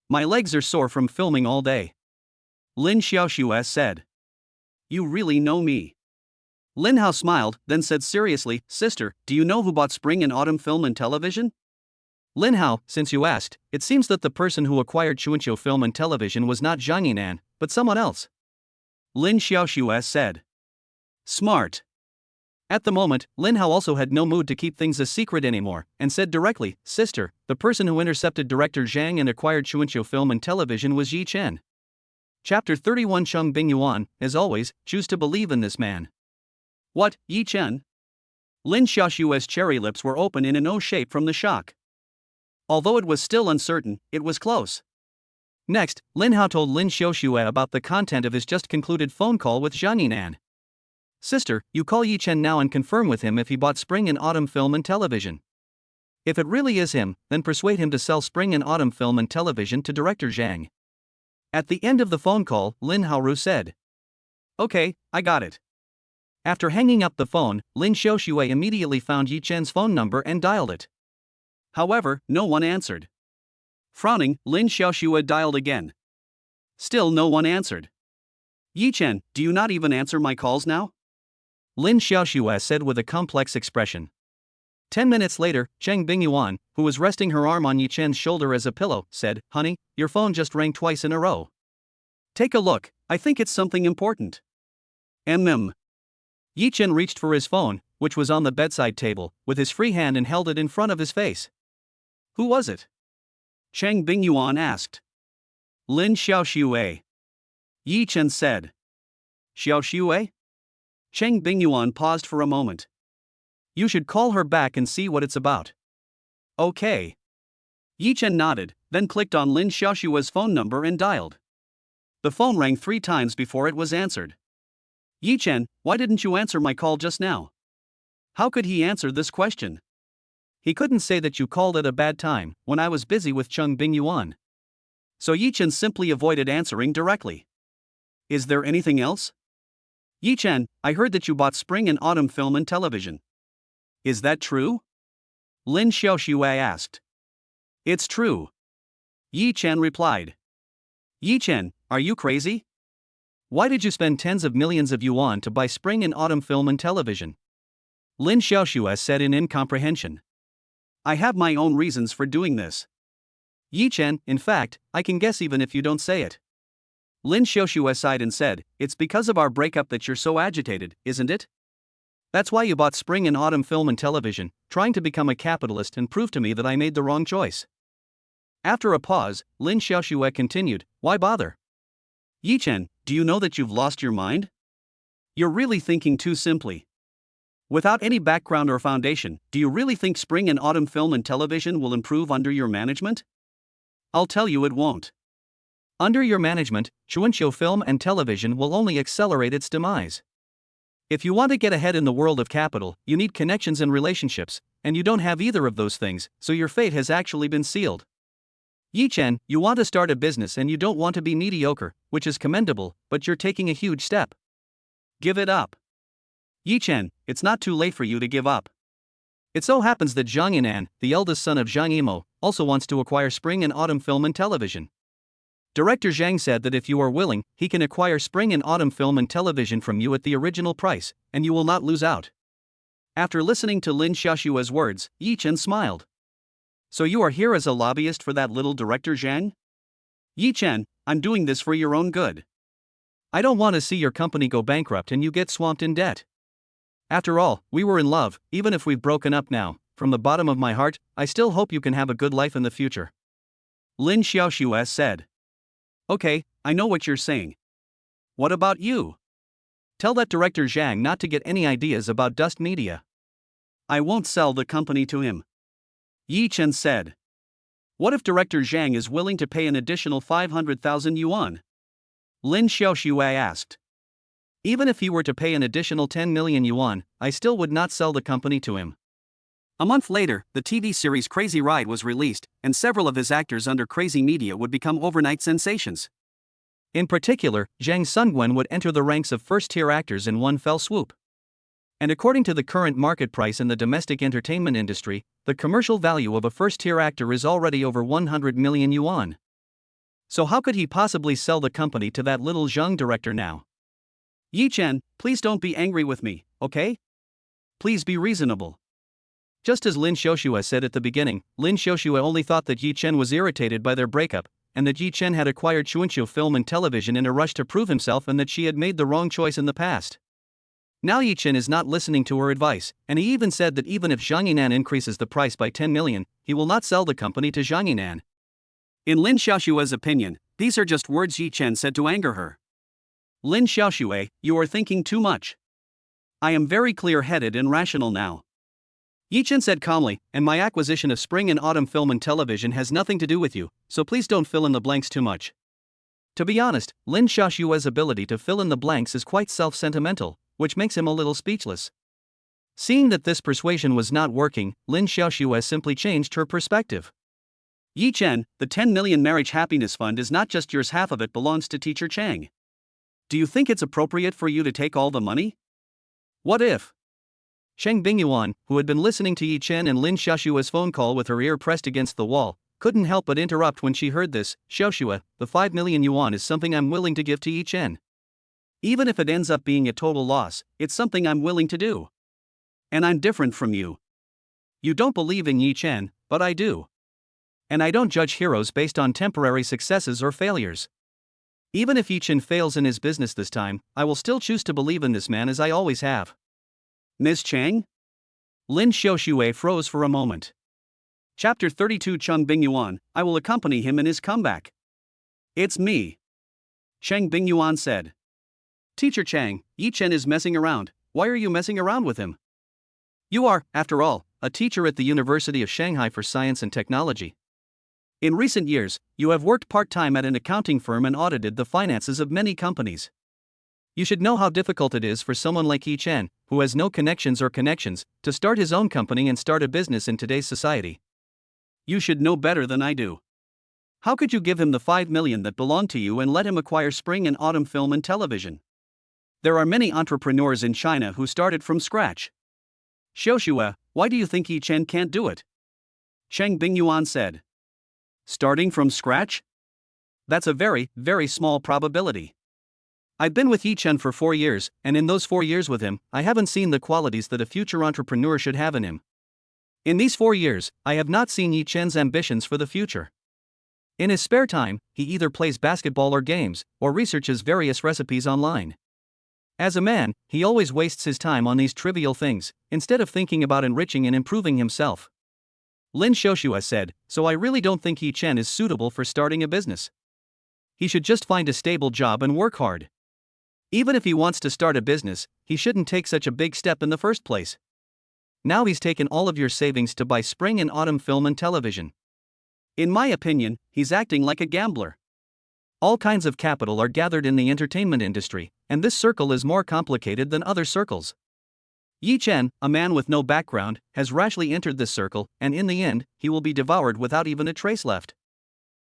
My legs are sore from filming all day. Lin Xiaoxue said. You really know me. Lin Hao smiled, then said seriously, Sister, do you know who bought spring and autumn film and television? Lin Hao, since you asked, it seems that the person who acquired Chuanqiu Film and Television was not Zhang Yinan, but someone else. Lin Xiaoxue said. Smart. At the moment, Lin Hao also had no mood to keep things a secret anymore, and said directly, Sister, the person who intercepted director Zhang and acquired Chuanqiu Film and Television was Yi Chen. Chapter 31 Cheng Bingyuan, as always, choose to believe in this man. What, Yi Chen? Lin Xiaoxue's cherry lips were open in an O shape from the shock. Although it was still uncertain, it was close. Next, Lin Hao told Lin Xiaoxue about the content of his just concluded phone call with Zhang Yinan. Sister, you call Yi Chen now and confirm with him if he bought spring and autumn film and television. If it really is him, then persuade him to sell spring and autumn film and television to director Zhang. At the end of the phone call, Lin Haoru said. Okay, I got it. After hanging up the phone, Lin Xiaoxue immediately found Yi Chen's phone number and dialed it. However, no one answered. Frowning, Lin Xiaoxue dialed again. Still no one answered. Yi Chen, do you not even answer my calls now? Lin Xiaoxue said with a complex expression. 10 minutes later, Chang Bingyuan, who was resting her arm on Yi Chen's shoulder as a pillow, said, "Honey, your phone just rang twice in a row. Take a look, I think it's something important." Yi Chen reached for his phone, which was on the bedside table, with his free hand and held it in front of his face. "Who was it?" Chang Bingyuan asked. "Lin Xiaoxue." Yi Chen said. "Xiaoxue?" Chang Bingyuan paused for a moment. "You should call her back and see what it's about." "Okay." Yi Chen nodded, then clicked on Lin Xiaoxue's phone number and dialed. The phone rang 3 times before it was answered. "Yi Chen, why didn't you answer my call just now?" How could he answer this question? He couldn't say that you called at a bad time, when I was busy with Chang Bingyuan. So Yi Chen simply avoided answering directly. "Is there anything else?" "Yi Chen, I heard that you bought spring and autumn film and television. Is that true?" Lin Xiaoxue asked. "It's true." Yi Chen replied. "Yi Chen, are you crazy? Why did you spend tens of millions of yuan to buy spring and autumn film and television?" Lin Xiaoxue said in incomprehension. "I have my own reasons for doing this." "Yi Chen, in fact, I can guess even if you don't say it." Lin Xiaoxue sighed and said, "It's because of our breakup that you're so agitated, isn't it? That's why you bought spring and autumn film and television, trying to become a capitalist and prove to me that I made the wrong choice." After a pause, Lin Xiaoxue continued, "Why bother? Yi Chen, do you know that you've lost your mind? You're really thinking too simply. Without any background or foundation, do you really think spring and autumn film and television will improve under your management? I'll tell you it won't. Under your management, Chuanqiu film and television will only accelerate its demise. If you want to get ahead in the world of capital, you need connections and relationships, and you don't have either of those things, so your fate has actually been sealed. Yi Chen, you want to start a business and you don't want to be mediocre, which is commendable, but you're taking a huge step. Give it up. Yi Chen, it's not too late for you to give up. It so happens that Zhang Yinan, the eldest son of Zhang Yimou, also wants to acquire spring and autumn film and television. Director Zhang said that if you are willing, he can acquire spring and autumn film and television from you at the original price, and you will not lose out." After listening to Lin Xiaoxue's words, Yi Chen smiled. "So you are here as a lobbyist for that little Director Zhang? Yi Chen, I'm doing this for your own good. I don't want to see your company go bankrupt and you get swamped in debt. After all, we were in love, even if we've broken up now. From the bottom of my heart, I still hope you can have a good life in the future." Lin Xiaoxue said. "Okay, I know what you're saying. What about you? Tell that Director Zhang not to get any ideas about Dust Media. I won't sell the company to him." Yi Chen said. "What if Director Zhang is willing to pay an additional 500,000 yuan?" Lin Xiaoxue asked. "Even if he were to pay an additional 10 million yuan, I still would not sell the company to him." A month later, the TV series Crazy Ride was released, and several of his actors under Crazy Media would become overnight sensations. In particular, Zhang Sungwen would enter the ranks of first-tier actors in one fell swoop. And according to the current market price in the domestic entertainment industry, the commercial value of a first-tier actor is already over 100 million yuan. So how could he possibly sell the company to that little Zhang director now? Yi Chen, please don't be angry with me, okay? Please be reasonable. Just as Lin Xiaoxue said at the beginning, Lin Xiaoxue only thought that Yi Chen was irritated by their breakup, and that Yi Chen had acquired Chuanqiu film and television in a rush to prove himself and that she had made the wrong choice in the past. Now Yi Chen is not listening to her advice, and he even said that even if Zhang Yinan increases the price by 10 million, he will not sell the company to Zhang Yinan. In Lin Xiaoxue's opinion, these are just words Yi Chen said to anger her. Lin Xiaoxue, you are thinking too much. I am very clear-headed and rational now. Yi Chen said calmly, and my acquisition of spring and autumn film and television has nothing to do with you, so please don't fill in the blanks too much. To be honest, Lin Xiaoxue's ability to fill in the blanks is quite self-sentimental, which makes him a little speechless. Seeing that this persuasion was not working, Lin Xiaoxue simply changed her perspective. Yi Chen, the 10 million marriage happiness fund is not just yours, half of it belongs to teacher Chang. Do you think it's appropriate for you to take all the money? What if? Chang Bingyuan, who had been listening to Yi Chen and Lin Xiaoshua's phone call with her ear pressed against the wall, couldn't help but interrupt when she heard this. Xiaoshua, the 5 million yuan is something I'm willing to give to Yi Chen. Even if it ends up being a total loss, it's something I'm willing to do. And I'm different from you. You don't believe in Yi Chen, but I do. And I don't judge heroes based on temporary successes or failures. Even if Yi Chen fails in his business this time, I will still choose to believe in this man as I always have. Ms. Chang? Lin Xiaoshue froze for a moment. Chapter 32 Chang Bingyuan, I will accompany him in his comeback. It's me. Chang Bingyuan said. Teacher Chang, Yi Chen is messing around. Why are you messing around with him? You are, after all, a teacher at the University of Shanghai for Science and Technology. In recent years, you have worked part-time at an accounting firm and audited the finances of many companies. You should know how difficult it is for someone like Yi Chen, who has no connections, to start his own company and start a business in today's society. You should know better than I do. How could you give him the 5 million that belong to you and let him acquire spring and autumn film and television? There are many entrepreneurs in China who started from scratch. Xiaoshua, why do you think Yi Chen can't do it? Chang Bingyuan said. Starting from scratch? That's a very, very small probability. I've been with Yi Chen for 4 years, and in those 4 years with him, I haven't seen the qualities that a future entrepreneur should have in him. In these 4 years, I have not seen Yi Chen's ambitions for the future. In his spare time, he either plays basketball or games, or researches various recipes online. As a man, he always wastes his time on these trivial things, instead of thinking about enriching and improving himself. Lin Xiaoshua said, so I really don't think Yi Chen is suitable for starting a business. He should just find a stable job and work hard. Even if he wants to start a business, he shouldn't take such a big step in the first place. Now he's taken all of your savings to buy spring and autumn film and television. In my opinion, he's acting like a gambler. All kinds of capital are gathered in the entertainment industry, and this circle is more complicated than other circles. Yi Chen, a man with no background, has rashly entered this circle, and in the end, he will be devoured without even a trace left.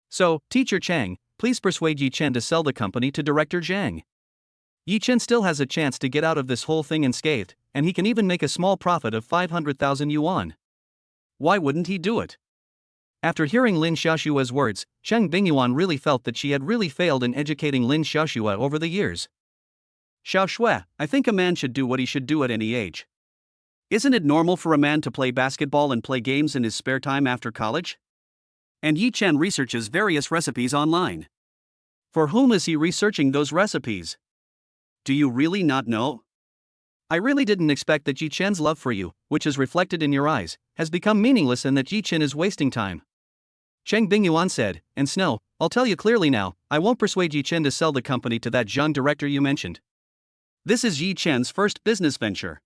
So, Teacher Chang, please persuade Yi Chen to sell the company to Director Zhang. Yi Chen still has a chance to get out of this whole thing unscathed, and he can even make a small profit of 500,000 yuan. Why wouldn't he do it? After hearing Lin Xiaoshua's words, Chang Bingyuan really felt that she had really failed in educating Lin Xiaoshua over the years. Xiaoshua, I think a man should do what he should do at any age. Isn't it normal for a man to play basketball and play games in his spare time after college? And Yi Chen researches various recipes online. For whom is he researching those recipes? Do you really not know? I really didn't expect that Yi Chen's love for you, which is reflected in your eyes, has become meaningless and that Yi Chen is wasting time. Chang Bingyuan said, and Snow, I'll tell you clearly now, I won't persuade Yi Chen to sell the company to that Zhang director you mentioned. This is Yi Chen's first business venture.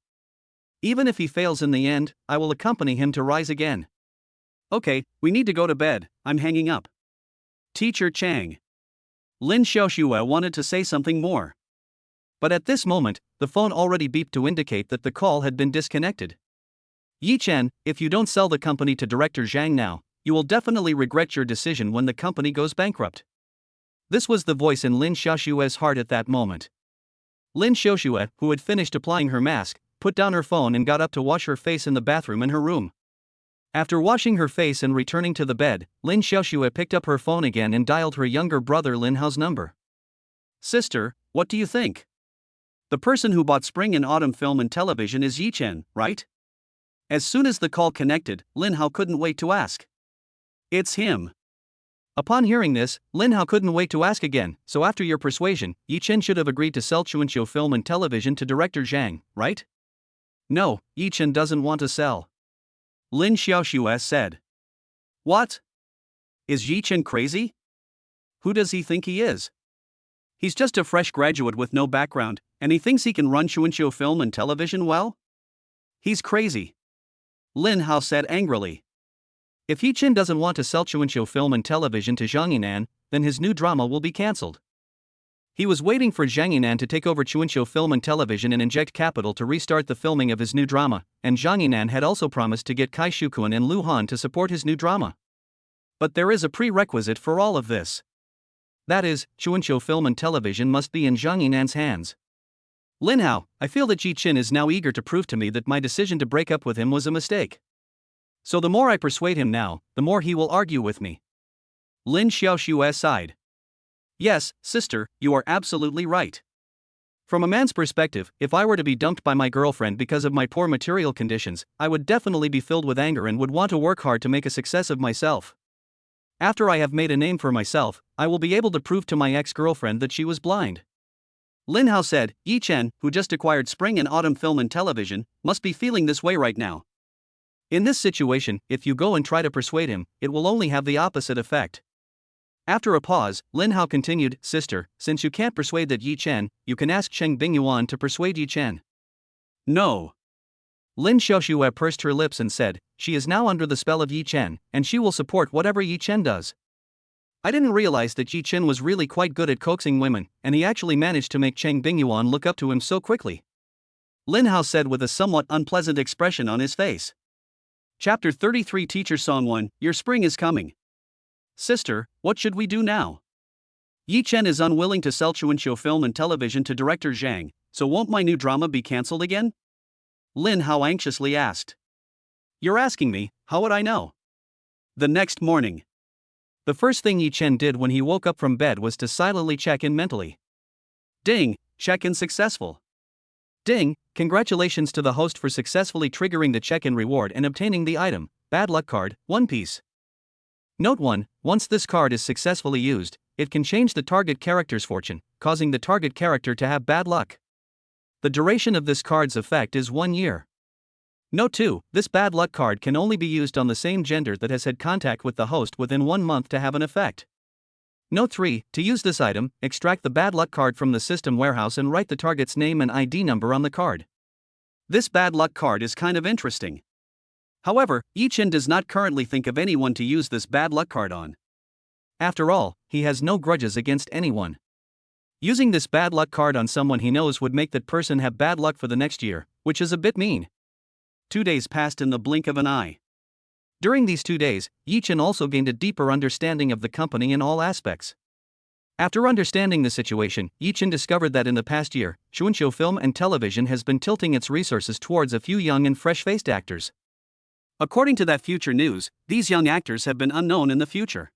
Even if he fails in the end, I will accompany him to rise again. Okay, we need to go to bed, I'm hanging up. Teacher Chang. Lin Xiaoshua wanted to say something more. But at this moment, the phone already beeped to indicate that the call had been disconnected. Yi Chen, if you don't sell the company to Director Zhang now, you will definitely regret your decision when the company goes bankrupt. This was the voice in Lin Xiaoshua's heart at that moment. Lin Xiaoshua, who had finished applying her mask, put down her phone and got up to wash her face in the bathroom in her room. After washing her face and returning to the bed, Lin Xiaoshua picked up her phone again and dialed her younger brother Lin Hao's number. Sister, what do you think? The person who bought spring and autumn film and television is Yi Chen, right? As soon as the call connected, Lin Hao couldn't wait to ask. It's him. Upon hearing this, Lin Hao couldn't wait to ask again, so after your persuasion, Yi Chen should have agreed to sell Chuanqiu film and television to Director Zhang, right? No, Yi Chen doesn't want to sell. Lin Xiaoshua said. What? Is Yi Chen crazy? Who does he think he is? He's just a fresh graduate with no background, and he thinks he can run Chuanqiu film and television well? He's crazy. Lin Hao said angrily. If Yi Chen doesn't want to sell Chuanqiu film and television to Zhang Yinan, then his new drama will be cancelled. He was waiting for Zhang Yinan to take over Chuanqiu film and television and inject capital to restart the filming of his new drama, and Zhang Yinan had also promised to get Kai Shukuan and Lu Han to support his new drama. But there is a prerequisite for all of this. That is, Chuanqiu film and television must be in Zhang Yinan's hands. Lin Hao, I feel that Ji Chin is now eager to prove to me that my decision to break up with him was a mistake. So the more I persuade him now, the more he will argue with me. Lin Xiaoxue sighed. Yes, sister, you are absolutely right. From a man's perspective, if I were to be dumped by my girlfriend because of my poor material conditions, I would definitely be filled with anger and would want to work hard to make a success of myself. After I have made a name for myself, I will be able to prove to my ex-girlfriend that she was blind. Lin Hao said. Yi Chen, who just acquired spring and autumn film and television, must be feeling this way right now. In this situation, if you go and try to persuade him, it will only have the opposite effect. After a pause, Lin Hao continued, Sister, since you can't persuade that Yi Chen, you can ask Cheng Bingyuan to persuade Yi Chen. No. Lin Xiaoxue pursed her lips and said, she is now under the spell of Yi Chen, and she will support whatever Yi Chen does. I didn't realize that Yi Chen was really quite good at coaxing women, and he actually managed to make Cheng Bingyuan look up to him so quickly. Lin Hao said with a somewhat unpleasant expression on his face. Chapter 33 Teacher Song 1, Your spring is coming. Sister, what should we do now? Yi Chen is unwilling to sell Chuanqiu film and television to director Zhang, so won't my new drama be cancelled again? Lin Hao anxiously asked. You're asking me, how would I know? The next morning. The first thing Yi Chen did when he woke up from bed was to silently check in mentally. Ding, check-in successful. Ding, congratulations to the host for successfully triggering the check-in reward and obtaining the item, Bad Luck Card, One Piece. Note 1, once this card is successfully used, it can change the target character's fortune, causing the target character to have bad luck. The duration of this card's effect is 1 year. Note 2, this bad luck card can only be used on the same gender that has had contact with the host within 1 month to have an effect. Note 3, to use this item, extract the bad luck card from the system warehouse and write the target's name and ID number on the card. This bad luck card is kind of interesting. However, Yi Chen does not currently think of anyone to use this bad luck card on. After all, he has no grudges against anyone. Using this bad luck card on someone he knows would make that person have bad luck for the next year, which is a bit mean. 2 days passed in the blink of an eye. During these 2 days, Yi Chen also gained a deeper understanding of the company in all aspects. After understanding the situation, Yi Chen discovered that in the past year, Chuanqiu Film and Television has been tilting its resources towards a few young and fresh-faced actors. According to that future news, these young actors have been unknown in the future.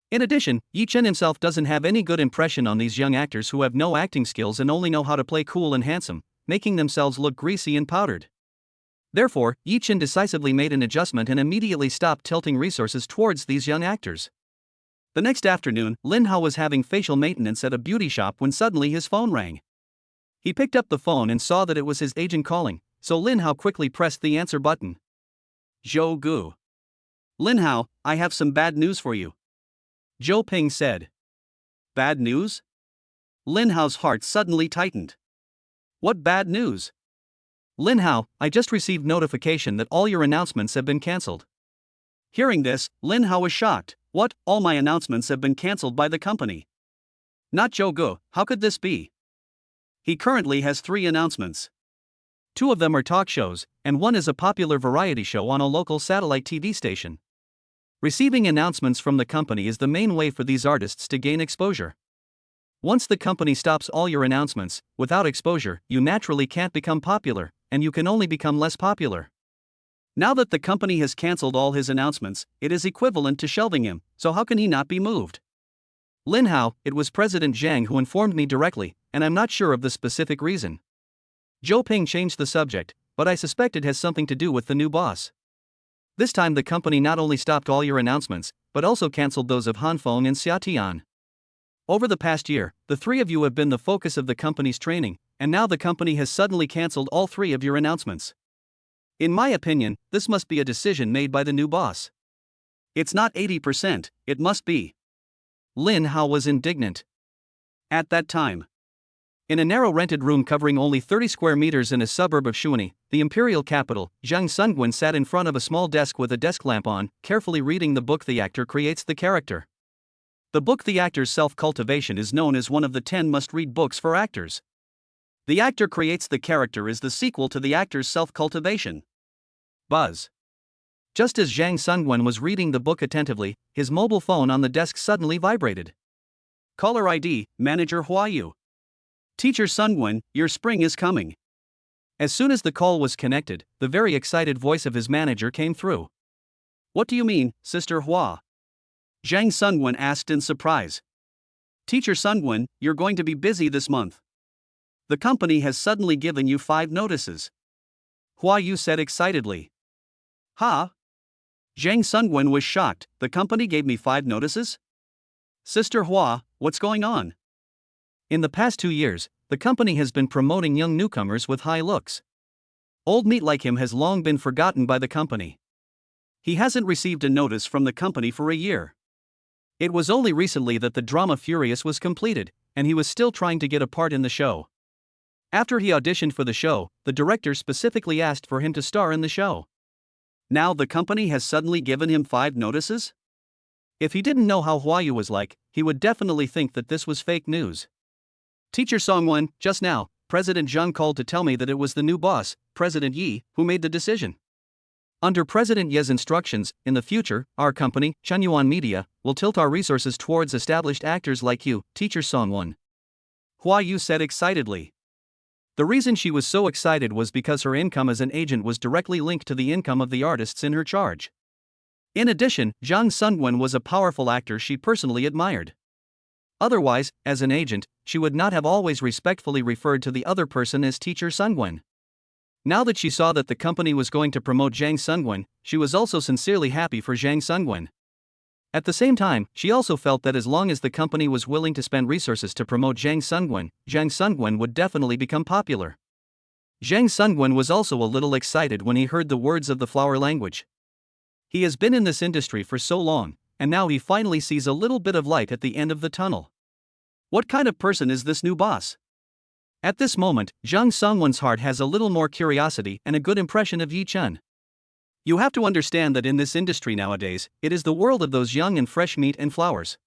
In addition, Yi Chen himself doesn't have any good impression on these young actors who have no acting skills and only know how to play cool and handsome, making themselves look greasy and powdered. Therefore, Yi Chen decisively made an adjustment and immediately stopped tilting resources towards these young actors. The next afternoon, Lin Hao was having facial maintenance at a beauty shop when suddenly his phone rang. He picked up the phone and saw that it was his agent calling, so Lin Hao quickly pressed the answer button. Zhou Gu. Lin Hao, I have some bad news for you. Zhou Ping said. Bad news? Lin Hao's heart suddenly tightened. What bad news? Lin Hao, I just received notification that all your announcements have been cancelled. Hearing this, Lin Hao was shocked. What, all my announcements have been cancelled by the company? Not Zhou Gu, how could this be? He currently has 3 announcements. 2 of them are talk shows, and 1 is a popular variety show on a local satellite TV station. Receiving announcements from the company is the main way for these artists to gain exposure. Once the company stops all your announcements, without exposure, you naturally can't become popular, and you can only become less popular. Now that the company has cancelled all his announcements, it is equivalent to shelving him, so how can he not be moved? Lin Hao, it was President Zhang who informed me directly, and I'm not sure of the specific reason. Zhou Ping changed the subject, but I suspect it has something to do with the new boss. This time the company not only stopped all your announcements, but also cancelled those of Hanfeng and Xiatian. Over the past year, the 3 of you have been the focus of the company's training, and now the company has suddenly cancelled all 3 of your announcements. In my opinion, this must be a decision made by the new boss. It's not 80%, it must be. Lin Hao was indignant. At that time, in a narrow rented room covering only 30 square meters in a suburb of Shuani, the imperial capital, Zhang Sungguan sat in front of a small desk with a desk lamp on, carefully reading the book The Actor Creates the Character. The book The Actor's Self-Cultivation is known as one of the 10 must-read books for actors. The Actor Creates the Character is the sequel to The Actor's Self-Cultivation. Buzz. Just as Zhang Sungguan was reading the book attentively, his mobile phone on the desk suddenly vibrated. Caller ID, Manager Huayu. Teacher Sungwon, your spring is coming. As soon as the call was connected, the very excited voice of his manager came through. What do you mean, Sister Hua? Zhang Sungwon asked in surprise. Teacher Sungwon, you're going to be busy this month. The company has suddenly given you 5 notices. Hua Yu said excitedly. Huh? Zhang Sungwon was shocked. The company gave me 5 notices? Sister Hua, what's going on? In the past 2 years, the company has been promoting young newcomers with high looks. Old meat like him has long been forgotten by the company. He hasn't received a notice from the company for a year. It was only recently that the drama Furious was completed, and he was still trying to get a part in the show. After he auditioned for the show, the director specifically asked for him to star in the show. Now the company has suddenly given him 5 notices? If he didn't know how Huayu was like, he would definitely think that this was fake news. Teacher Songwon, just now, President Zhang called to tell me that it was the new boss, President Yi, who made the decision. Under President Ye's instructions, in the future, our company, Chunyuan Media, will tilt our resources towards established actors like you, Teacher Songwon. Hua Yu said excitedly. The reason she was so excited was because her income as an agent was directly linked to the income of the artists in her charge. In addition, Zhang Sungwon was a powerful actor she personally admired. Otherwise, as an agent, she would not have always respectfully referred to the other person as Teacher Sungwon. Now that she saw that the company was going to promote Zhang Sungwon, she was also sincerely happy for Zhang Sungwon. At the same time, she also felt that as long as the company was willing to spend resources to promote Zhang Sungwon would definitely become popular. Zhang Sungwon was also a little excited when he heard the words of the flower language. He has been in this industry for so long, and now he finally sees a little bit of light at the end of the tunnel. What kind of person is this new boss? At this moment, Zhang Sungwon's heart has a little more curiosity and a good impression of Yi Chen. You have to understand that in this industry nowadays, it is the world of those young and fresh meat and flowers.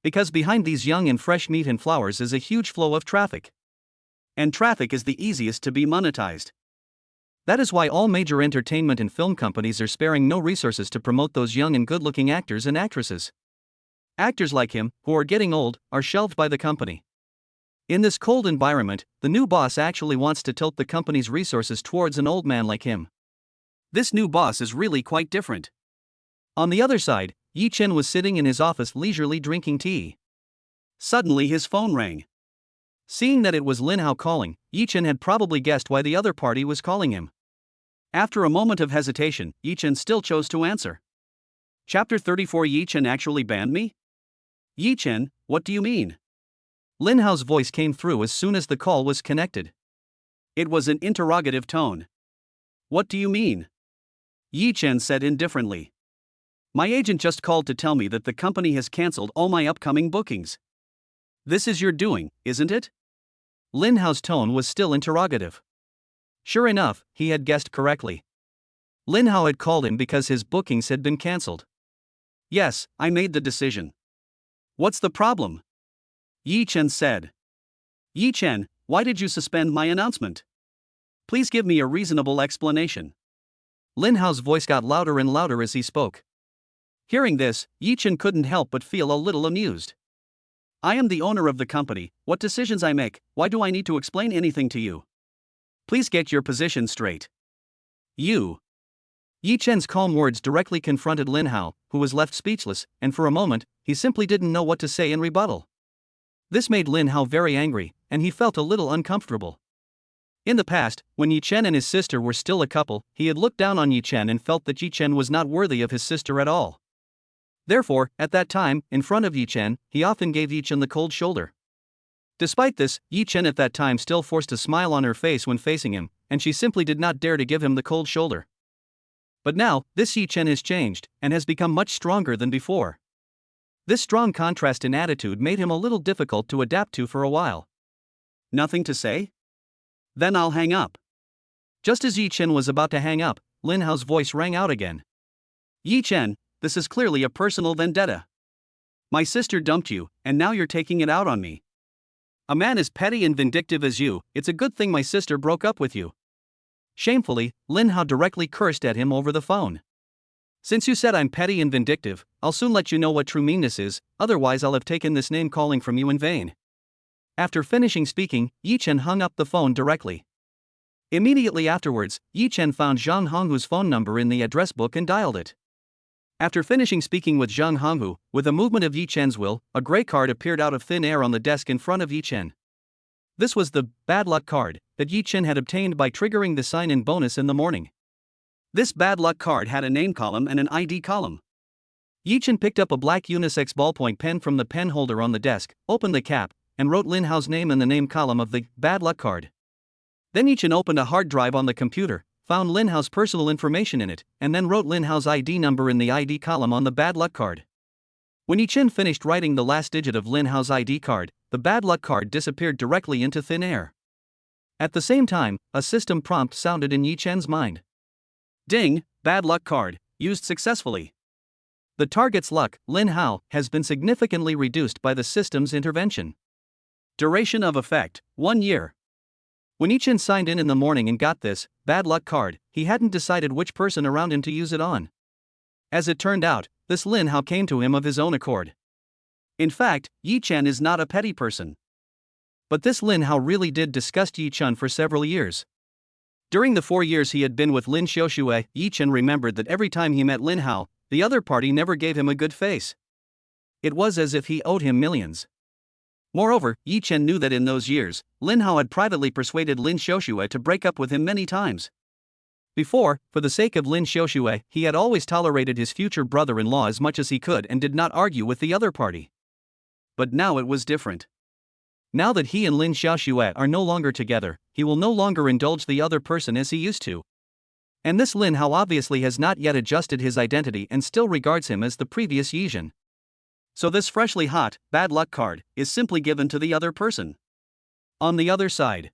Because behind these young and fresh meat and flowers is a huge flow of traffic. And traffic is the easiest to be monetized. That is why all major entertainment and film companies are sparing no resources to promote those young and good-looking actors and actresses. Actors like him, who are getting old, are shelved by the company. In this cold environment, the new boss actually wants to tilt the company's resources towards an old man like him. This new boss is really quite different. On the other side, Yi Chen was sitting in his office leisurely drinking tea. Suddenly his phone rang. Seeing that it was Lin Hao calling, Yi Chen had probably guessed why the other party was calling him. After a moment of hesitation, Yi Chen still chose to answer. Chapter 34. Yi Chen actually banned me? Yi Chen, what do you mean? Lin Hao's voice came through as soon as the call was connected. It was an interrogative tone. What do you mean? Yi Chen said indifferently. My agent just called to tell me that the company has cancelled all my upcoming bookings. This is your doing, isn't it? Lin Hao's tone was still interrogative. Sure enough, he had guessed correctly. Lin Hao had called him because his bookings had been cancelled. Yes, I made the decision. What's the problem? Yi Chen said. Yi Chen, why did you suspend my announcement? Please give me a reasonable explanation. Lin Hao's voice got louder and louder as he spoke. Hearing this, Yi Chen couldn't help but feel a little amused. I am the owner of the company. What decisions I make, why do I need to explain anything to you? Please get your position straight. You. Yi Chen's calm words directly confronted Lin Hao, who was left speechless, and for a moment, he simply didn't know what to say in rebuttal. This made Lin Hao very angry, and he felt a little uncomfortable. In the past, when Yi Chen and his sister were still a couple, he had looked down on Yi Chen and felt that Yi Chen was not worthy of his sister at all. Therefore, at that time, in front of Yi Chen, he often gave Yi Chen the cold shoulder. Despite this, Yi Chen at that time still forced a smile on her face when facing him, and she simply did not dare to give him the cold shoulder. But now, this Yi Chen has changed, and has become much stronger than before. This strong contrast in attitude made him a little difficult to adapt to for a while. Nothing to say? Then I'll hang up. Just as Yi Chen was about to hang up, Lin Hao's voice rang out again. Yi Chen, this is clearly a personal vendetta. My sister dumped you, and now you're taking it out on me. A man as petty and vindictive as you, it's a good thing my sister broke up with you. Shamefully, Lin Hao directly cursed at him over the phone. Since you said I'm petty and vindictive, I'll soon let you know what true meanness is, otherwise I'll have taken this name calling from you in vain. After finishing speaking, Yi Chen hung up the phone directly. Immediately afterwards, Yi Chen found Zhang Honghu's phone number in the address book and dialed it. After finishing speaking with Zhang Honghu, with a movement of Yi Chen's will, a gray card appeared out of thin air on the desk in front of Yi Chen. This was the bad luck card that Yi Chen had obtained by triggering the sign-in bonus in the morning. This bad luck card had a name column and an ID column. Yi Chen picked up a black unisex ballpoint pen from the pen holder on the desk, opened the cap, and wrote Lin Hao's name in the name column of the bad luck card. Then Yi Chen opened a hard drive on the computer, found Lin Hao's personal information in it, and then wrote Lin Hao's ID number in the ID column on the bad luck card. When Yi Chen finished writing the last digit of Lin Hao's ID card, the bad luck card disappeared directly into thin air. At the same time, a system prompt sounded in Yi Chen's mind. Ding, bad luck card, used successfully. The target's luck, Lin Hao, has been significantly reduced by the system's intervention. Duration of effect, 1 year. When Yi Chen signed in the morning and got this bad luck card, he hadn't decided which person around him to use it on. As it turned out, this Lin Hao came to him of his own accord. In fact, Yi Chen is not a petty person. But this Lin Hao really did disgust Yi Chen for several years. During the 4 years he had been with Lin Xiaoxue, Yi Chen remembered that every time he met Lin Hao, the other party never gave him a good face. It was as if he owed him millions. Moreover, Yi Chen knew that in those years, Lin Hao had privately persuaded Lin Xiaoxue to break up with him many times. Before, for the sake of Lin Xiaoxue, he had always tolerated his future brother-in-law as much as he could and did not argue with the other party. But now it was different. Now that he and Lin Xiaoxue are no longer together, he will no longer indulge the other person as he used to. And this Lin Hao obviously has not yet adjusted his identity and still regards him as the previous Yi Zhen. So this freshly hot, bad luck card is simply given to the other person. On the other side,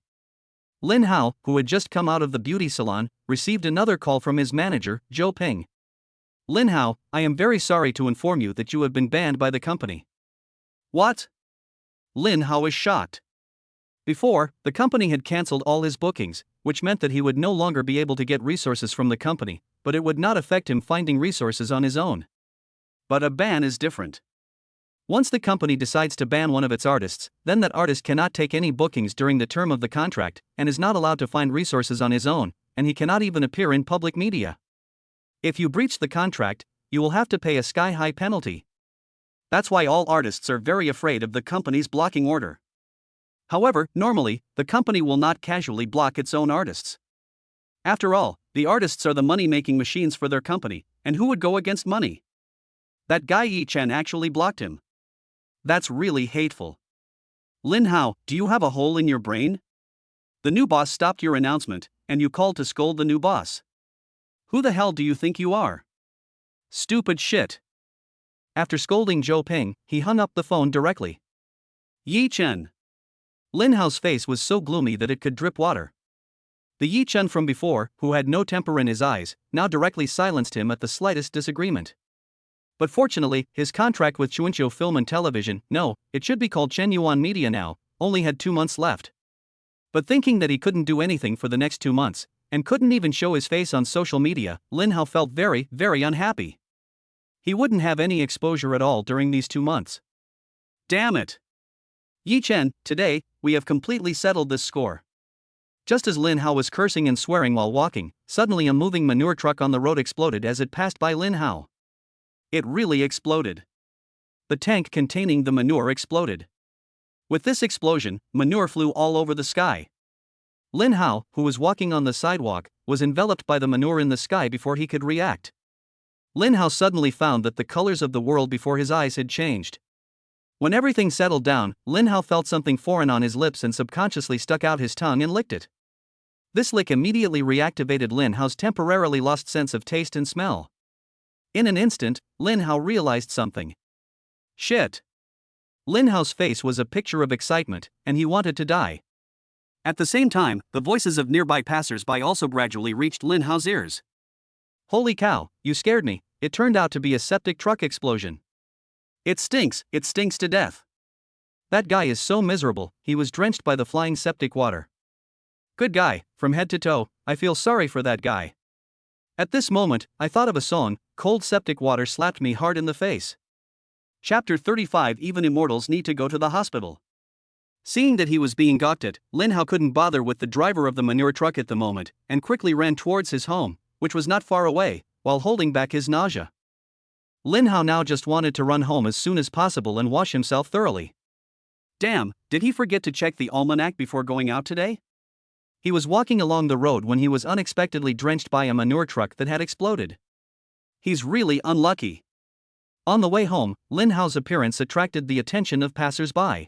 Lin Hao, who had just come out of the beauty salon, received another call from his manager, Zhou Ping. Lin Hao, I am very sorry to inform you that you have been banned by the company. What? Lin Hao is shocked. Before, the company had cancelled all his bookings, which meant that he would no longer be able to get resources from the company, but it would not affect him finding resources on his own. But a ban is different. Once the company decides to ban one of its artists, then that artist cannot take any bookings during the term of the contract, and is not allowed to find resources on his own, and he cannot even appear in public media. If you breach the contract, you will have to pay a sky-high penalty. That's why all artists are very afraid of the company's blocking order. However, normally, the company will not casually block its own artists. After all, the artists are the money-making machines for their company, and who would go against money? That guy Yi Chen actually blocked him. That's really hateful. Lin Hao, do you have a hole in your brain? The new boss stopped your announcement, and you called to scold the new boss. Who the hell do you think you are? Stupid shit. After scolding Zhou Ping, he hung up the phone directly. Yi Chen. Lin Hao's face was so gloomy that it could drip water. The Yi Chen from before, who had no temper in his eyes, now directly silenced him at the slightest disagreement. But fortunately, his contract with Chuanqiu Film and Television, no, it should be called Chenyuan Media now, only had 2 months left. But thinking that he couldn't do anything for the next 2 months, and couldn't even show his face on social media, Lin Hao felt very, very unhappy. He wouldn't have any exposure at all during these 2 months. Damn it! Yi Chen, today, we have completely settled this score. Just as Lin Hao was cursing and swearing while walking, suddenly a moving manure truck on the road exploded as it passed by Lin Hao. It really exploded. The tank containing the manure exploded. With this explosion, manure flew all over the sky. Lin Hao, who was walking on the sidewalk, was enveloped by the manure in the sky before he could react. Lin Hao suddenly found that the colors of the world before his eyes had changed. When everything settled down, Lin Hao felt something foreign on his lips and subconsciously stuck out his tongue and licked it. This lick immediately reactivated Lin Hao's temporarily lost sense of taste and smell. In an instant, Lin Hao realized something. Shit! Lin Hao's face was a picture of excitement, and he wanted to die. At the same time, the voices of nearby passers-by also gradually reached Lin Hao's ears. Holy cow, you scared me, it turned out to be a septic truck explosion. It stinks to death. That guy is so miserable, he was drenched by the flying septic water. Good guy, from head to toe, I feel sorry for that guy. At this moment, I thought of a song, Cold Septic Water Slapped Me Hard in the Face. Chapter 35 Even immortals need to go to the hospital. Seeing that he was being gawked at, Lin Hao couldn't bother with the driver of the manure truck at the moment, and quickly ran towards his home, which was not far away, while holding back his nausea. Lin Hao now just wanted to run home as soon as possible and wash himself thoroughly. Damn, did he forget to check the almanac before going out today? He was walking along the road when he was unexpectedly drenched by a manure truck that had exploded. He's really unlucky. On the way home, Lin Hao's appearance attracted the attention of passers-by.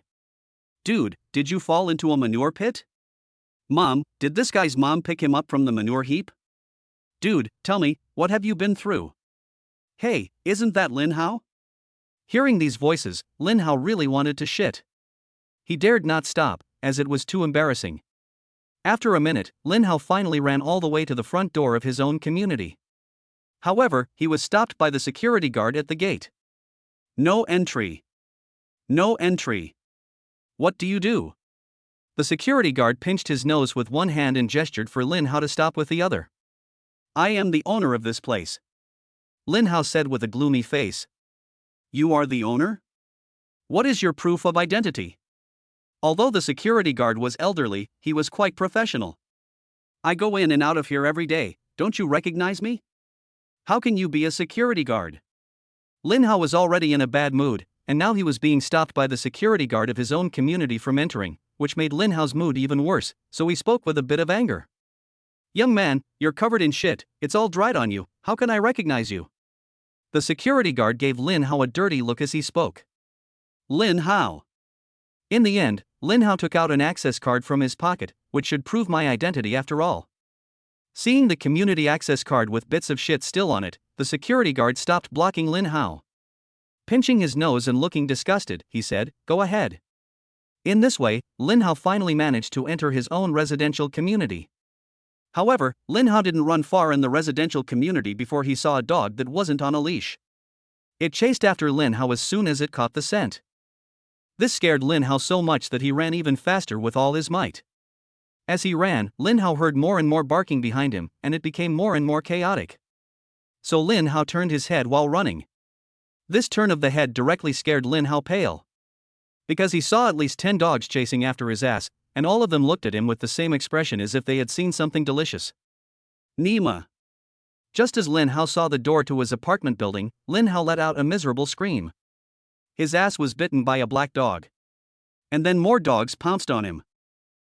Dude, did you fall into a manure pit? Mom, did this guy's mom pick him up from the manure heap? Dude, tell me, what have you been through? Hey, isn't that Lin Hao? Hearing these voices, Lin Hao really wanted to shit. He dared not stop, as it was too embarrassing. After a minute, Lin Hao finally ran all the way to the front door of his own community. However, he was stopped by the security guard at the gate. No entry. No entry. What do you do? The security guard pinched his nose with one hand and gestured for Lin Hao to stop with the other. I am the owner of this place. Lin Hao said with a gloomy face. You are the owner? What is your proof of identity? Although the security guard was elderly, he was quite professional. I go in and out of here every day, don't you recognize me? How can you be a security guard? Lin Hao was already in a bad mood, and now he was being stopped by the security guard of his own community from entering, which made Lin Hao's mood even worse, so he spoke with a bit of anger. Young man, you're covered in shit, it's all dried on you, how can I recognize you? The security guard gave Lin Hao a dirty look as he spoke. Lin Hao. In the end, Lin Hao took out an access card from his pocket, which should prove my identity after all. Seeing the community access card with bits of shit still on it, the security guard stopped blocking Lin Hao. Pinching his nose and looking disgusted, he said, Go ahead. In this way, Lin Hao finally managed to enter his own residential community. However, Lin Hao didn't run far in the residential community before he saw a dog that wasn't on a leash. It chased after Lin Hao as soon as it caught the scent. This scared Lin Hao so much that he ran even faster with all his might. As he ran, Lin Hao heard more and more barking behind him, and it became more and more chaotic. So Lin Hao turned his head while running. This turn of the head directly scared Lin Hao pale. Because he saw at least 10 dogs chasing after his ass, and all of them looked at him with the same expression as if they had seen something delicious. Nima. Just as Lin Hao saw the door to his apartment building, Lin Hao let out a miserable scream. His ass was bitten by a black dog. And then more dogs pounced on him.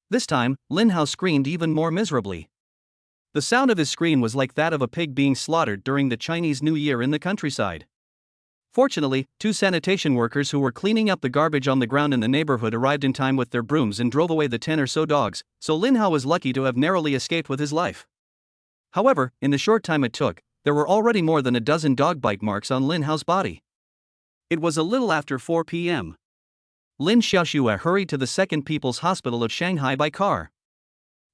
This time, Lin Hao screamed even more miserably. The sound of his scream was like that of a pig being slaughtered during the Chinese New Year in the countryside. Fortunately, 2 sanitation workers who were cleaning up the garbage on the ground in the neighborhood arrived in time with their brooms and drove away the 10 or so dogs, so Lin Hao was lucky to have narrowly escaped with his life. However, in the short time it took, there were already more than a dozen dog bite marks on Lin Hao's body. It was a little after 4 p.m. Lin Xiaoxue hurried to the Second People's Hospital of Shanghai by car.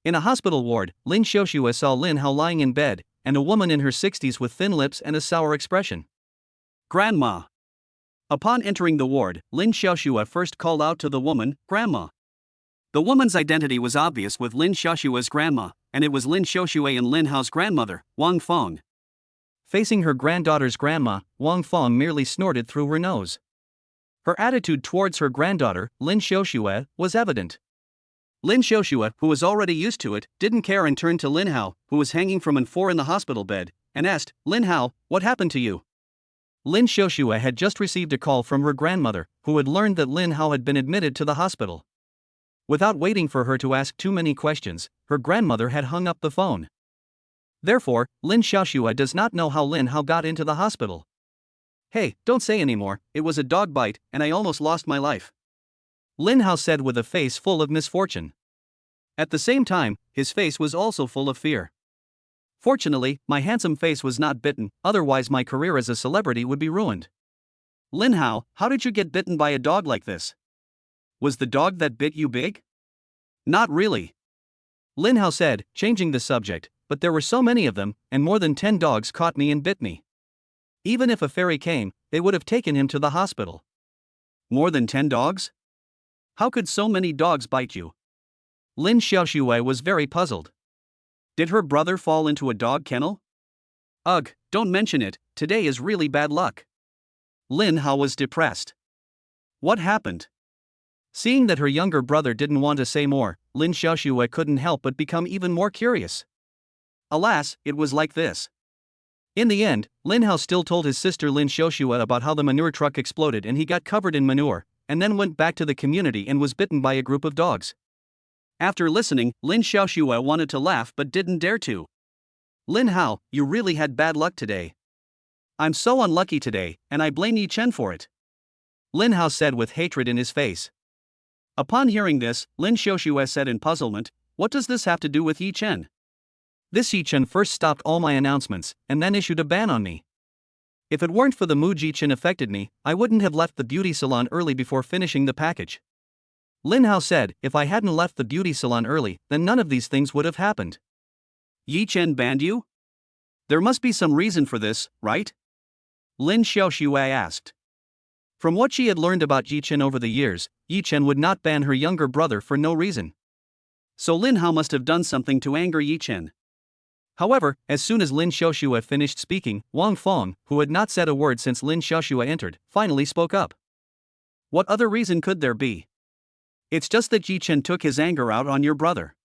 In a hospital ward, Lin Xiaoxue saw Lin Hao lying in bed, and a woman in her 60s with thin lips and a sour expression. Grandma. Upon entering the ward, Lin Xiaoxue first called out to the woman, Grandma. The woman's identity was obvious with Lin Xiaoxue's grandma, and it was Lin Xiaoxue and Lin Hao's grandmother, Wang Feng. Facing her granddaughter's grandma, Wang Feng merely snorted through her nose. Her attitude towards her granddaughter, Lin Xiaoxue, was evident. Lin Xiaoxue, who was already used to it, didn't care and turned to Lin Hao, who was hanging from an 4 in the hospital bed, and asked, Lin Hao, what happened to you? Lin Xiaoxue had just received a call from her grandmother, who had learned that Lin Hao had been admitted to the hospital. Without waiting for her to ask too many questions, her grandmother had hung up the phone. Therefore, Lin Xiaoxue does not know how Lin Hao got into the hospital. Hey, don't say anymore, it was a dog bite, and I almost lost my life. Lin Hao said with a face full of misfortune. At the same time, his face was also full of fear. Fortunately, my handsome face was not bitten, otherwise my career as a celebrity would be ruined. Lin Hao, how did you get bitten by a dog like this? Was the dog that bit you big? Not really. Lin Hao said, changing the subject, but there were so many of them, and more than 10 dogs caught me and bit me. Even if a fairy came, they would have taken him to the hospital. More than 10 dogs? How could so many dogs bite you? Lin Xiaoxue was very puzzled. Did her brother fall into a dog kennel? Ugh, don't mention it, today is really bad luck. Lin Hao was depressed. What happened? Seeing that her younger brother didn't want to say more, Lin Xiaoxue couldn't help but become even more curious. Alas, it was like this. In the end, Lin Hao still told his sister Lin Xiaoxue about how the manure truck exploded and he got covered in manure, and then went back to the community and was bitten by a group of dogs. After listening, Lin Xiaoxue wanted to laugh but didn't dare to. Lin Hao, you really had bad luck today. I'm so unlucky today, and I blame Yi Chen for it. Lin Hao said with hatred in his face. Upon hearing this, Lin Xiaoxue said in puzzlement, what does this have to do with Yi Chen? This Yi Chen first stopped all my announcements, and then issued a ban on me. If it weren't for the mood Yi Chen affected me, I wouldn't have left the beauty salon early before finishing the package. Lin Hao said, if I hadn't left the beauty salon early, then none of these things would have happened. Yi Chen banned you? There must be some reason for this, right? Lin Xiaoxue asked. From what she had learned about Yi Chen over the years, Yi Chen would not ban her younger brother for no reason. So Lin Hao must have done something to anger Yi Chen. However, as soon as Lin Xiaoxue finished speaking, Wang Feng, who had not said a word since Lin Xiaoxue entered, finally spoke up. What other reason could there be? It's just that Yi Chen took his anger out on your brother.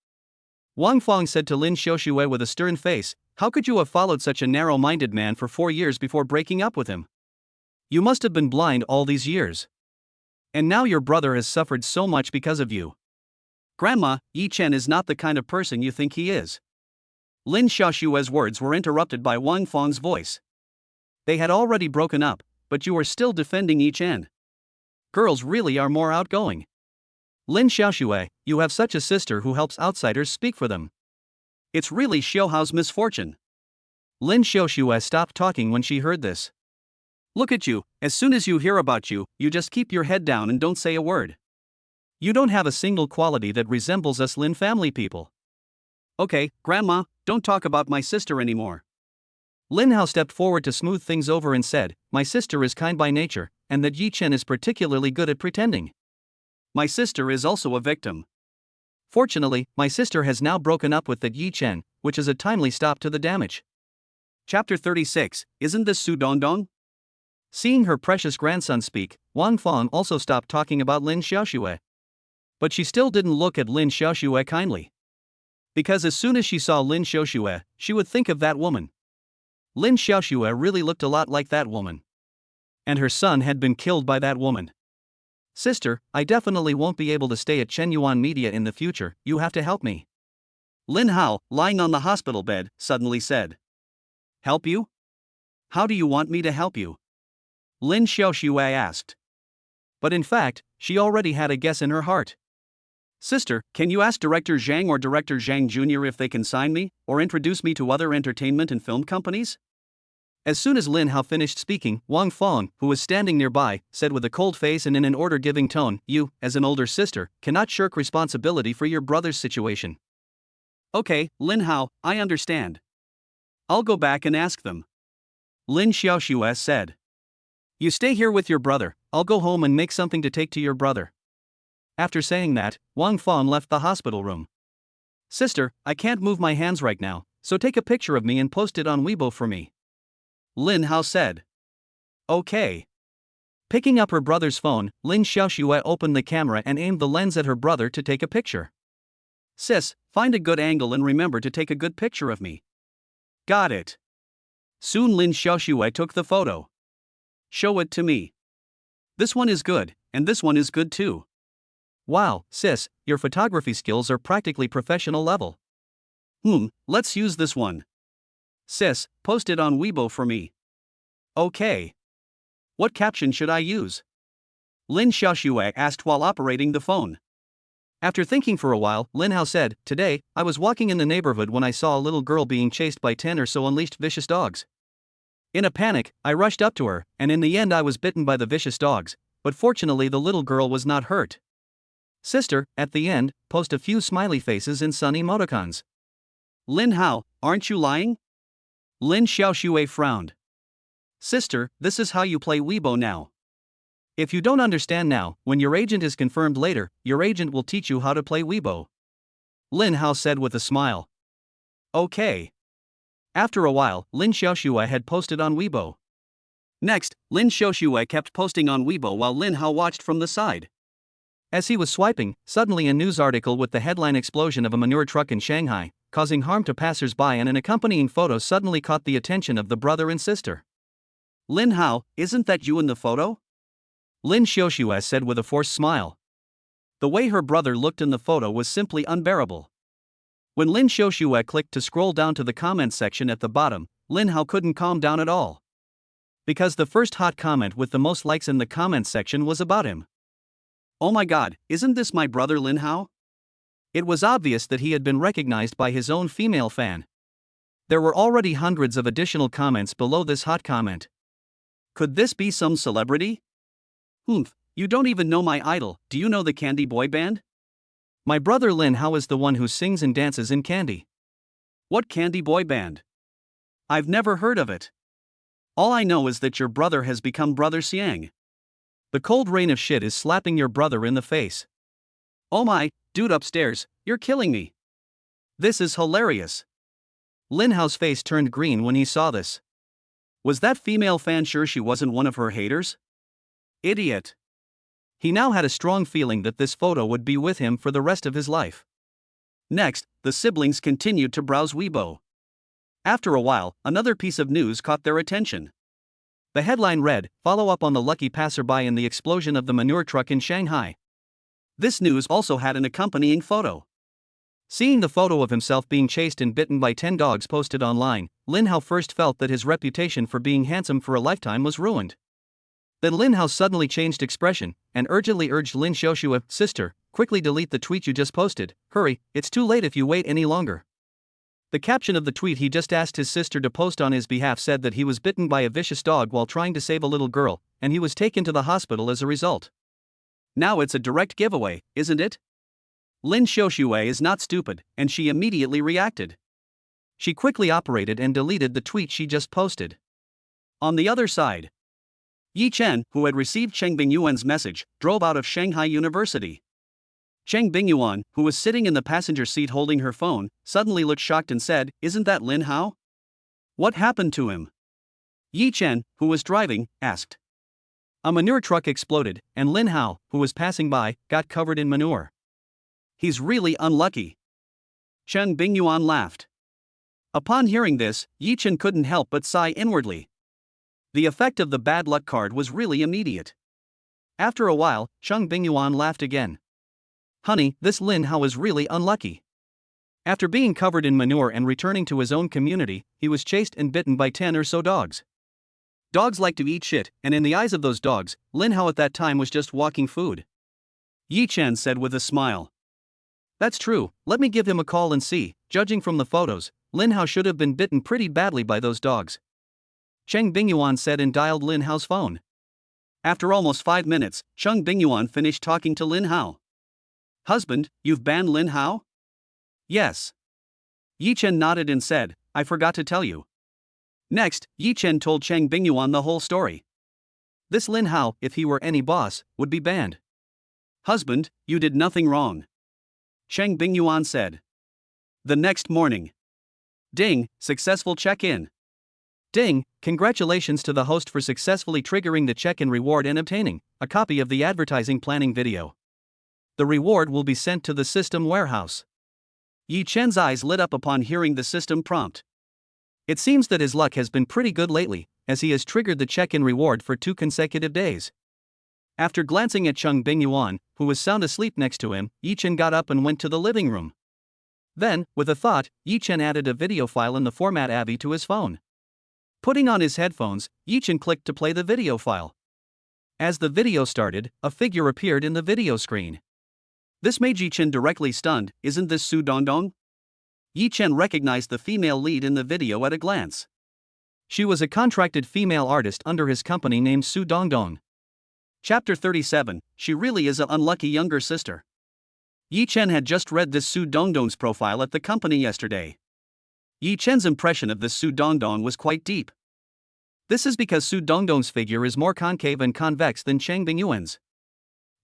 Wang Feng said to Lin Xiaoxue with a stern face, how could you have followed such a narrow-minded man for 4 years before breaking up with him? You must have been blind all these years. And now your brother has suffered so much because of you. Grandma, Yi Chen is not the kind of person you think he is. Lin Xiaoxue's words were interrupted by Wang Feng's voice. They had already broken up, but you are still defending Yi Chen. Girls really are more outgoing. Lin Xiaoxue, you have such a sister who helps outsiders speak for them. It's really Xiaohao's misfortune. Lin Xiaoxue stopped talking when she heard this. Look at you, as soon as you hear about you, you just keep your head down and don't say a word. You don't have a single quality that resembles us Lin family people. Okay, Grandma, don't talk about my sister anymore. Lin Hao stepped forward to smooth things over and said, my sister is kind by nature, and that Yi Chen is particularly good at pretending. My sister is also a victim. Fortunately, my sister has now broken up with that Yi Chen, which is a timely stop to the damage. Chapter 36, Isn't this Su Dongdong? Seeing her precious grandson speak, Wang Feng also stopped talking about Lin Xiaoxue. But she still didn't look at Lin Xiaoxue kindly. Because as soon as she saw Lin Xiaoxue, she would think of that woman. Lin Xiaoxue really looked a lot like that woman. And her son had been killed by that woman. Sister, I definitely won't be able to stay at Chenyuan Media in the future, you have to help me. Lin Hao, lying on the hospital bed, suddenly said. Help you? How do you want me to help you? Lin Xiaoxue asked. But in fact, she already had a guess in her heart. Sister, can you ask Director Zhang or Director Zhang Jr. if they can sign me, or introduce me to other entertainment and film companies? As soon as Lin Hao finished speaking, Wang Feng, who was standing nearby, said with a cold face and in an order-giving tone, you, as an older sister, cannot shirk responsibility for your brother's situation. Okay, Lin Hao, I understand. I'll go back and ask them. Lin Xiaoxue said. You stay here with your brother, I'll go home and make something to take to your brother. After saying that, Wang Feng left the hospital room. Sister, I can't move my hands right now, so take a picture of me and post it on Weibo for me. Lin Hao said. Okay. Picking up her brother's phone, Lin Xiaoxue opened the camera and aimed the lens at her brother to take a picture. Sis, find a good angle and remember to take a good picture of me. Got it. Soon Lin Xiaoxue took the photo. Show it to me. This one is good, and this one is good too. Wow, sis, your photography skills are practically professional level. Let's use this one. Sis, post it on Weibo for me. Okay. What caption should I use? Lin Xiaoxue asked while operating the phone. After thinking for a while, Lin Hao said, Today, I was walking in the neighborhood when I saw a little girl being chased by 10 or so unleashed vicious dogs. In a panic, I rushed up to her, and in the end I was bitten by the vicious dogs, but fortunately the little girl was not hurt. Sister, at the end, post a few smiley faces and sunny emoticons. Lin Hao, aren't you lying? Lin Xiaoxue frowned. Sister, this is how you play Weibo now. If you don't understand now, when your agent is confirmed later, your agent will teach you how to play Weibo. Lin Hao said with a smile. Okay. After a while, Lin Xiaoxue had posted on Weibo. Next, Lin Xiaoxue kept posting on Weibo while Lin Hao watched from the side. As he was swiping, suddenly a news article with the headline "Explosion of a manure truck in Shanghai, causing harm to passers-by" and an accompanying photo suddenly caught the attention of the brother and sister. "Lin Hao, isn't that you in the photo?" Lin Xiaoxue said with a forced smile. The way her brother looked in the photo was simply unbearable. When Lin Xiaoxue clicked to scroll down to the comments section at the bottom, Lin Hao couldn't calm down at all. Because the first hot comment with the most likes in the comments section was about him. "Oh my god, isn't this my brother Lin Hao?" It was obvious that he had been recognized by his own female fan. There were already hundreds of additional comments below this hot comment. Could this be some celebrity? "Humph, you don't even know my idol, do you know the Candy boy band?" "My brother Lin Hao is the one who sings and dances in Candy." "What Candy boy band? I've never heard of it. All I know is that your brother has become Brother Xiang. The cold rain of shit is slapping your brother in the face. Oh my, dude upstairs, you're killing me. This is hilarious." Lin Hao's face turned green when he saw this. Was that female fan sure she wasn't one of her haters? Idiot. He now had a strong feeling that this photo would be with him for the rest of his life. Next, the siblings continued to browse Weibo. After a while, another piece of news caught their attention. The headline read, "Follow up on the lucky passerby in the explosion of the manure truck in Shanghai." This news also had an accompanying photo. Seeing the photo of himself being chased and bitten by 10 dogs posted online, Lin Hao first felt that his reputation for being handsome for a lifetime was ruined. Then Lin Hao suddenly changed expression, and urgently urged Lin Xiaoxue, "Sister, quickly delete the tweet you just posted, hurry, it's too late if you wait any longer." The caption of the tweet he just asked his sister to post on his behalf said that he was bitten by a vicious dog while trying to save a little girl, and he was taken to the hospital as a result. Now it's a direct giveaway, isn't it? Lin Xiaoxue is not stupid, and she immediately reacted. She quickly operated and deleted the tweet she just posted. On the other side, Yi Chen, who had received Chang Bingyuan's message, drove out of Shanghai University. Chang Bingyuan, who was sitting in the passenger seat holding her phone, suddenly looked shocked and said, "Isn't that Lin Hao? What happened to him?" Yi Chen, who was driving, asked. A manure truck exploded, and Lin Hao, who was passing by, got covered in manure. "He's really unlucky." Chang Bingyuan laughed. Upon hearing this, Yi Chen couldn't help but sigh inwardly. The effect of the bad luck card was really immediate. After a while, Chang Bingyuan laughed again. "Honey, this Lin Hao is really unlucky." After being covered in manure and returning to his own community, he was chased and bitten by 10 or so dogs. Dogs like to eat shit, and in the eyes of those dogs, Lin Hao at that time was just walking food. Yi Chen said with a smile. "That's true, let me give him a call and see. Judging from the photos, Lin Hao should have been bitten pretty badly by those dogs." Chang Bingyuan said and dialed Lin Hao's phone. After almost 5 minutes, Chang Bingyuan finished talking to Lin Hao. "Husband, you've banned Lin Hao?" "Yes." Yi Chen nodded and said, "I forgot to tell you." Next, Yi Chen told Chang Bingyuan the whole story. This Lin Hao, if he were any boss, would be banned. "Husband, you did nothing wrong," Chang Bingyuan said. The next morning. Ding, successful check-in. Ding, congratulations to the host for successfully triggering the check-in reward and obtaining a copy of the advertising planning video. The reward will be sent to the system warehouse. Yi Chen's eyes lit up upon hearing the system prompt. It seems that his luck has been pretty good lately, as he has triggered the check-in reward for 2 consecutive days. After glancing at Chang Bingyuan, who was sound asleep next to him, Yi Chen got up and went to the living room. Then, with a thought, Yi Chen added a video file in the format AVI to his phone. Putting on his headphones, Yi Chen clicked to play the video file. As the video started, a figure appeared in the video screen. This made Yi Chen directly stunned. "Isn't this Su Dongdong?" Yi Chen recognized the female lead in the video at a glance. She was a contracted female artist under his company named Su Dongdong. Chapter 37, She really is an unlucky younger sister. Yi Chen had just read this Su Dongdong's profile at the company yesterday. Yi Chen's impression of this Su Dongdong was quite deep. This is because Su Dongdong's figure is more concave and convex than Chang Bingyuan's.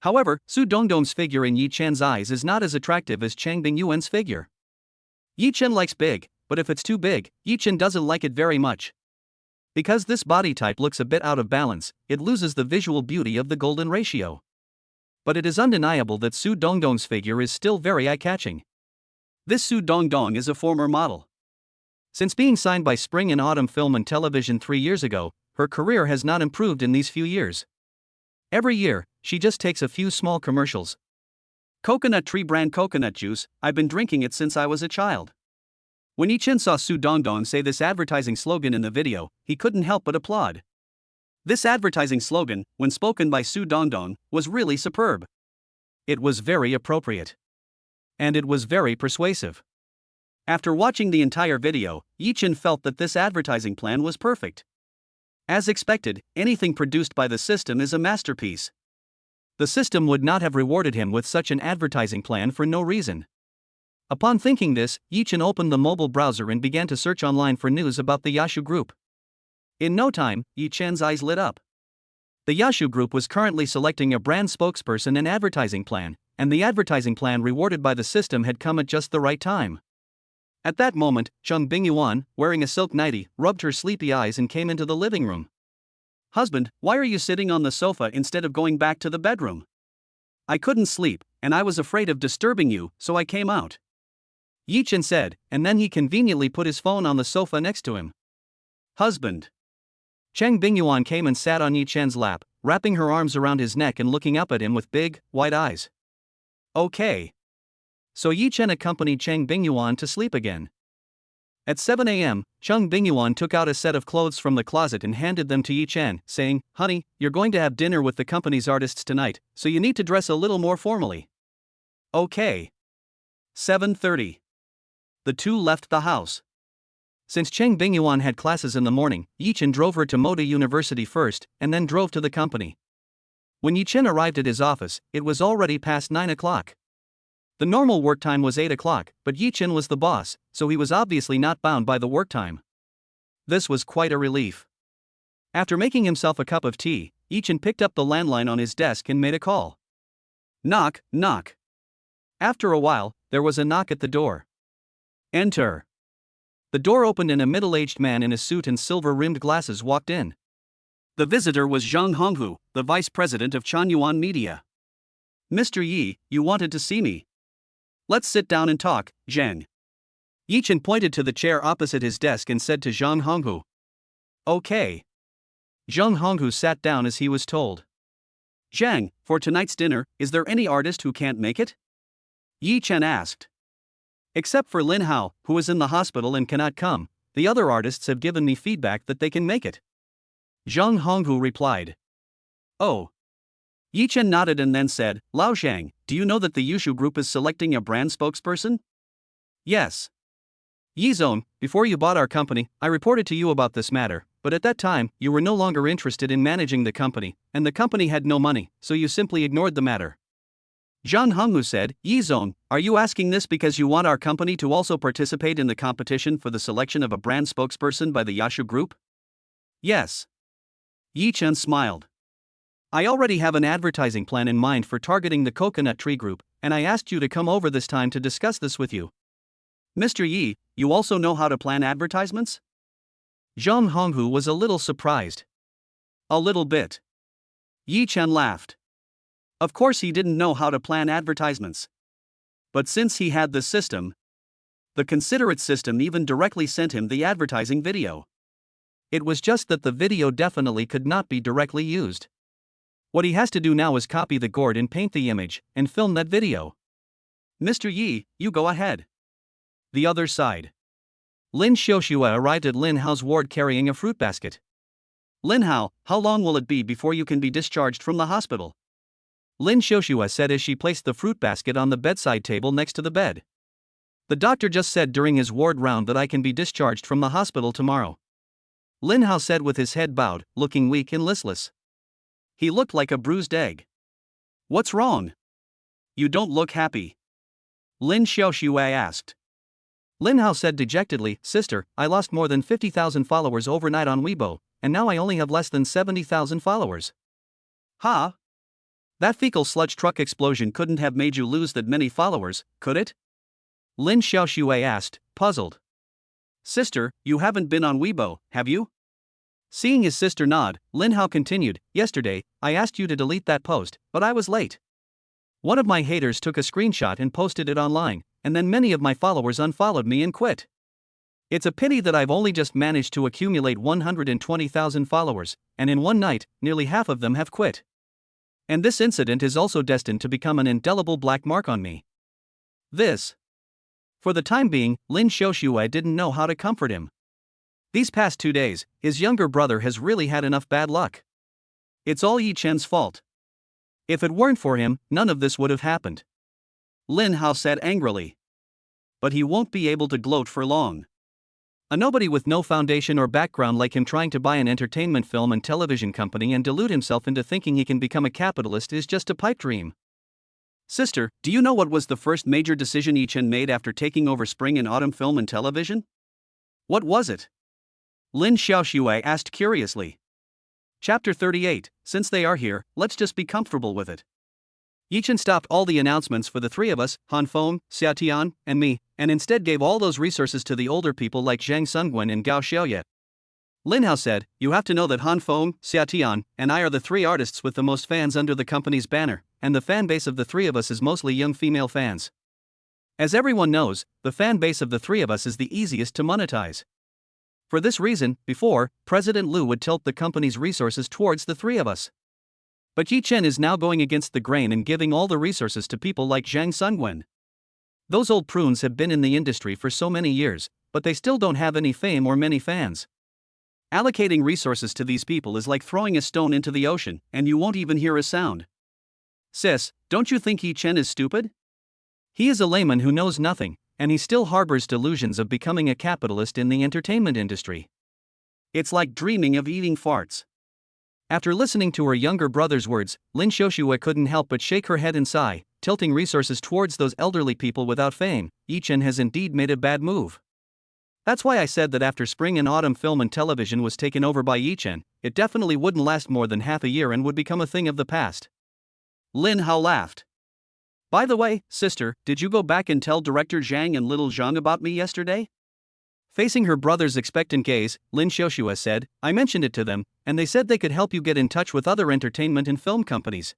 However, Su Dongdong's figure in Yi Chen's eyes is not as attractive as Chang Bingyuan's figure. Yi Chen likes big, but if it's too big, Yi Chen doesn't like it very much. Because this body type looks a bit out of balance, it loses the visual beauty of the golden ratio. but it is undeniable that Su Dongdong's figure is still very eye-catching. This Su Dongdong is a former model. Since being signed by Spring and Autumn Film and Television 3 years ago, her career has not improved in these few years. Every year, she just takes a few small commercials. Coconut tree brand coconut juice, I've been drinking it since I was a child. When Yi Chen saw Su Dongdong say this advertising slogan in the video, he couldn't help but applaud. This advertising slogan, when spoken by Su Dongdong, was really superb. It was very appropriate. And it was very persuasive. After watching the entire video, Yi Chen felt that this advertising plan was perfect. As expected, anything produced by the system is a masterpiece. The system would not have rewarded him with such an advertising plan for no reason. Upon thinking this, Yi Chen opened the mobile browser and began to search online for news about the Yashu Group. In no time, Yi Chen's eyes lit up. The Yashu Group was currently selecting a brand spokesperson and advertising plan, and the advertising plan rewarded by the system had come at just the right time. At that moment, Chang Bingyuan, wearing a silk nightie, rubbed her sleepy eyes and came into the living room. "Husband, why are you sitting on the sofa instead of going back to the bedroom?" "I couldn't sleep, and I was afraid of disturbing you, so I came out," Yi Chen said, and then he conveniently put his phone on the sofa next to him. "Husband." Chang Bingyuan came and sat on Yi Chen's lap, wrapping her arms around his neck and looking up at him with big, wide eyes. "Okay." So Yi Chen accompanied Chang Bingyuan to sleep again. At 7 a.m., Chang Bingyuan took out a set of clothes from the closet and handed them to Yi Chen, saying, "Honey, you're going to have dinner with the company's artists tonight, so you need to dress a little more formally." "Okay." 7:30. The two left the house. Since Chang Bingyuan had classes in the morning, Yi Chen drove her to Moda University first, and then drove to the company. When Yi Chen arrived at his office, it was already past 9 o'clock. The normal work time was 8 o'clock, but Yi Chen was the boss, so he was obviously not bound by the work time. This was quite a relief. After making himself a cup of tea, Yi Chen picked up the landline on his desk and made a call. Knock, knock. After a while, there was a knock at the door. "Enter." The door opened and a middle-aged man in a suit and silver-rimmed glasses walked in. The visitor was Zhang Honghu, the vice president of Chanyuan Media. "Mr. Yi, you wanted to see me. Let's sit down and talk, Zhang." Yi Chen pointed to the chair opposite his desk and said to Zhang Honghu. "Okay." Zhang Honghu sat down as he was told. "Zhang, for tonight's dinner, is there any artist who can't make it?" Yi Chen asked. "Except for Lin Hao, who is in the hospital and cannot come, the other artists have given me feedback that they can make it," Zhang Honghu replied. "Oh." Yi Chen nodded and then said, "Lao Zhang, do you know that the Yushu Group is selecting a brand spokesperson?" "Yes." "Yi Zong, before you bought our company, I reported to you about this matter, but at that time, you were no longer interested in managing the company, and the company had no money, so you simply ignored the matter." Zhang Honghu said, "Yi Zong, are you asking this because you want our company to also participate in the competition for the selection of a brand spokesperson by the Yashu Group?" "Yes." Yi Chen smiled. "I already have an advertising plan in mind for targeting the Coconut Tree Group, and I asked you to come over this time to discuss this with you." "Mr. Yi, you also know how to plan advertisements?" Zhang Honghu was a little surprised. "A little bit." Yi Chen laughed. Of course he didn't know how to plan advertisements. But since he had the system, the considerate system even directly sent him the advertising video. It was just that the video definitely could not be directly used. What he has to do now is copy the gourd and paint the image, and film that video. "Mr. Yi, you go ahead." The other side. Lin Xiaoxua arrived at Lin Hao's ward carrying a fruit basket. "Lin Hao, how long will it be before you can be discharged from the hospital?" Lin Xiaoxua said as she placed the fruit basket on the bedside table next to the bed. "The doctor just said during his ward round that I can be discharged from the hospital tomorrow," Lin Hao said with his head bowed, looking weak and listless. He looked like a bruised egg. "What's wrong? You don't look happy," Lin Xiaoxua asked. Lin Hao said dejectedly, "Sister, I lost more than 50,000 followers overnight on Weibo, and now I only have less than 70,000 followers." "Huh? That fecal sludge truck explosion couldn't have made you lose that many followers, could it?" Lin Xiaoxua asked, puzzled. "Sister, you haven't been on Weibo, have you?" Seeing his sister nod, Lin Hao continued, "Yesterday, I asked you to delete that post, but I was late. One of my haters took a screenshot and posted it online, and then many of my followers unfollowed me and quit. It's a pity that I've only just managed to accumulate 120,000 followers, and in one night, nearly half of them have quit. And this incident is also destined to become an indelible black mark on me. This. For the time being, Lin Xiaoxue didn't know how to comfort him. These past 2 days, his younger brother has really had enough bad luck. It's all Yi Chen's fault. If it weren't for him, none of this would have happened. Lin Hao said angrily. But he won't be able to gloat for long. A nobody with no foundation or background like him trying to buy an entertainment film and television company and delude himself into thinking he can become a capitalist is just a pipe dream. Sister, do you know what was the first major decision Yi Chen made after taking over spring and autumn film and television? What was it? Lin Xiaoxue asked curiously. Chapter 38, since they are here, let's just be comfortable with it. Yi Chen stopped all the announcements for the three of us, Han Feng, Xia Tian, and me, and instead gave all those resources to the older people like Zhang Sungwen and Gao Xiaoye. Lin Hao said, you have to know that Han Feng, Xia Tian, and I are the three artists with the most fans under the company's banner, and the fan base of the three of us is mostly young female fans. As everyone knows, the fan base of the three of us is the easiest to monetize. For this reason, before, President Liu would tilt the company's resources towards the three of us. But Yi Chen is now going against the grain and giving all the resources to people like Zhang Sungwen. Those old prunes have been in the industry for so many years, but they still don't have any fame or many fans. Allocating resources to these people is like throwing a stone into the ocean, and you won't even hear a sound. Sis, don't you think Yi Chen is stupid? He is a layman who knows nothing, and he still harbors delusions of becoming a capitalist in the entertainment industry. It's like dreaming of eating farts. After listening to her younger brother's words, Lin Xiaoxue couldn't help but shake her head and sigh, tilting resources towards those elderly people without fame. Yi Chen has indeed made a bad move. That's why I said that after spring and autumn film and television was taken over by Yi Chen, it definitely wouldn't last more than half a year and would become a thing of the past. Lin Hao laughed. By the way, sister, did you go back and tell director Zhang and little Zhang about me yesterday? Facing her brother's expectant gaze, Lin Xiaoxue said, I mentioned it to them, and they said they could help you get in touch with other entertainment and film companies.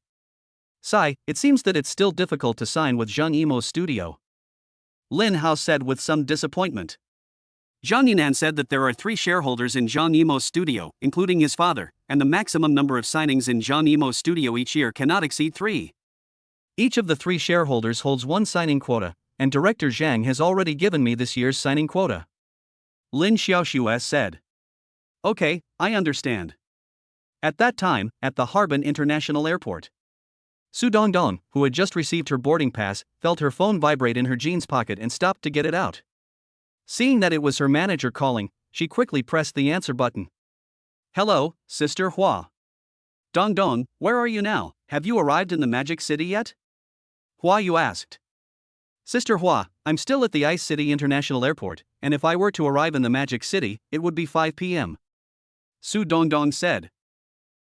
Sigh, it seems that it's still difficult to sign with Zhang Yimou's studio. Lin Hao said with some disappointment. Zhang Yinan said that there are 3 shareholders in Zhang Yimou's studio, including his father, and the maximum number of signings in Zhang Yimou's studio each year cannot exceed 3. Each of the 3 shareholders holds 1 signing quota, and director Zhang has already given me this year's signing quota. Lin Xiaoxue said. Okay, I understand. At that time, at the Harbin International Airport, Su Dongdong, who had just received her boarding pass, felt her phone vibrate in her jeans pocket and stopped to get it out. Seeing that it was her manager calling, she quickly pressed the answer button. Hello, Sister Hua. Dongdong, where are you now? Have you arrived in the Magic City yet? Hua Yu asked. Sister Hua, I'm still at the Ice City International Airport, and if I were to arrive in the Magic City, it would be 5 p.m. Su Dongdong said.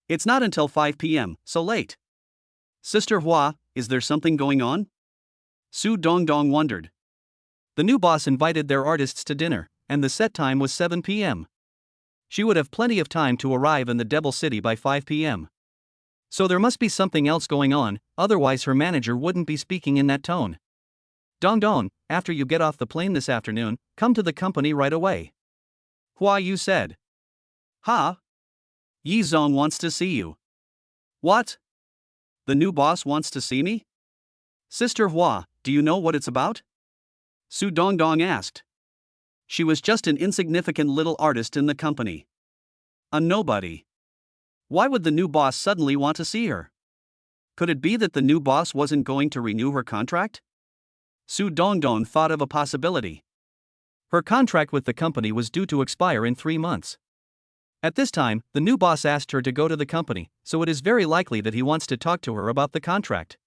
It's not until 5 p.m., so late. Sister Hua, is there something going on? Su Dongdong wondered. The new boss invited their artists to dinner, and the set time was 7 p.m. She would have plenty of time to arrive in the Devil City by 5 p.m. So there must be something else going on, otherwise her manager wouldn't be speaking in that tone. Dongdong, after you get off the plane this afternoon, come to the company right away. Hua Yu said. Ha? Yi Zong wants to see you. What? The new boss wants to see me? Sister Hua, do you know what it's about? Su Dongdong asked. She was just an insignificant little artist in the company. A nobody. Why would the new boss suddenly want to see her? Could it be that the new boss wasn't going to renew her contract? Su Dongdong thought of a possibility. Her contract with the company was due to expire in 3 months. At this time, the new boss asked her to go to the company, so it is very likely that he wants to talk to her about the contract.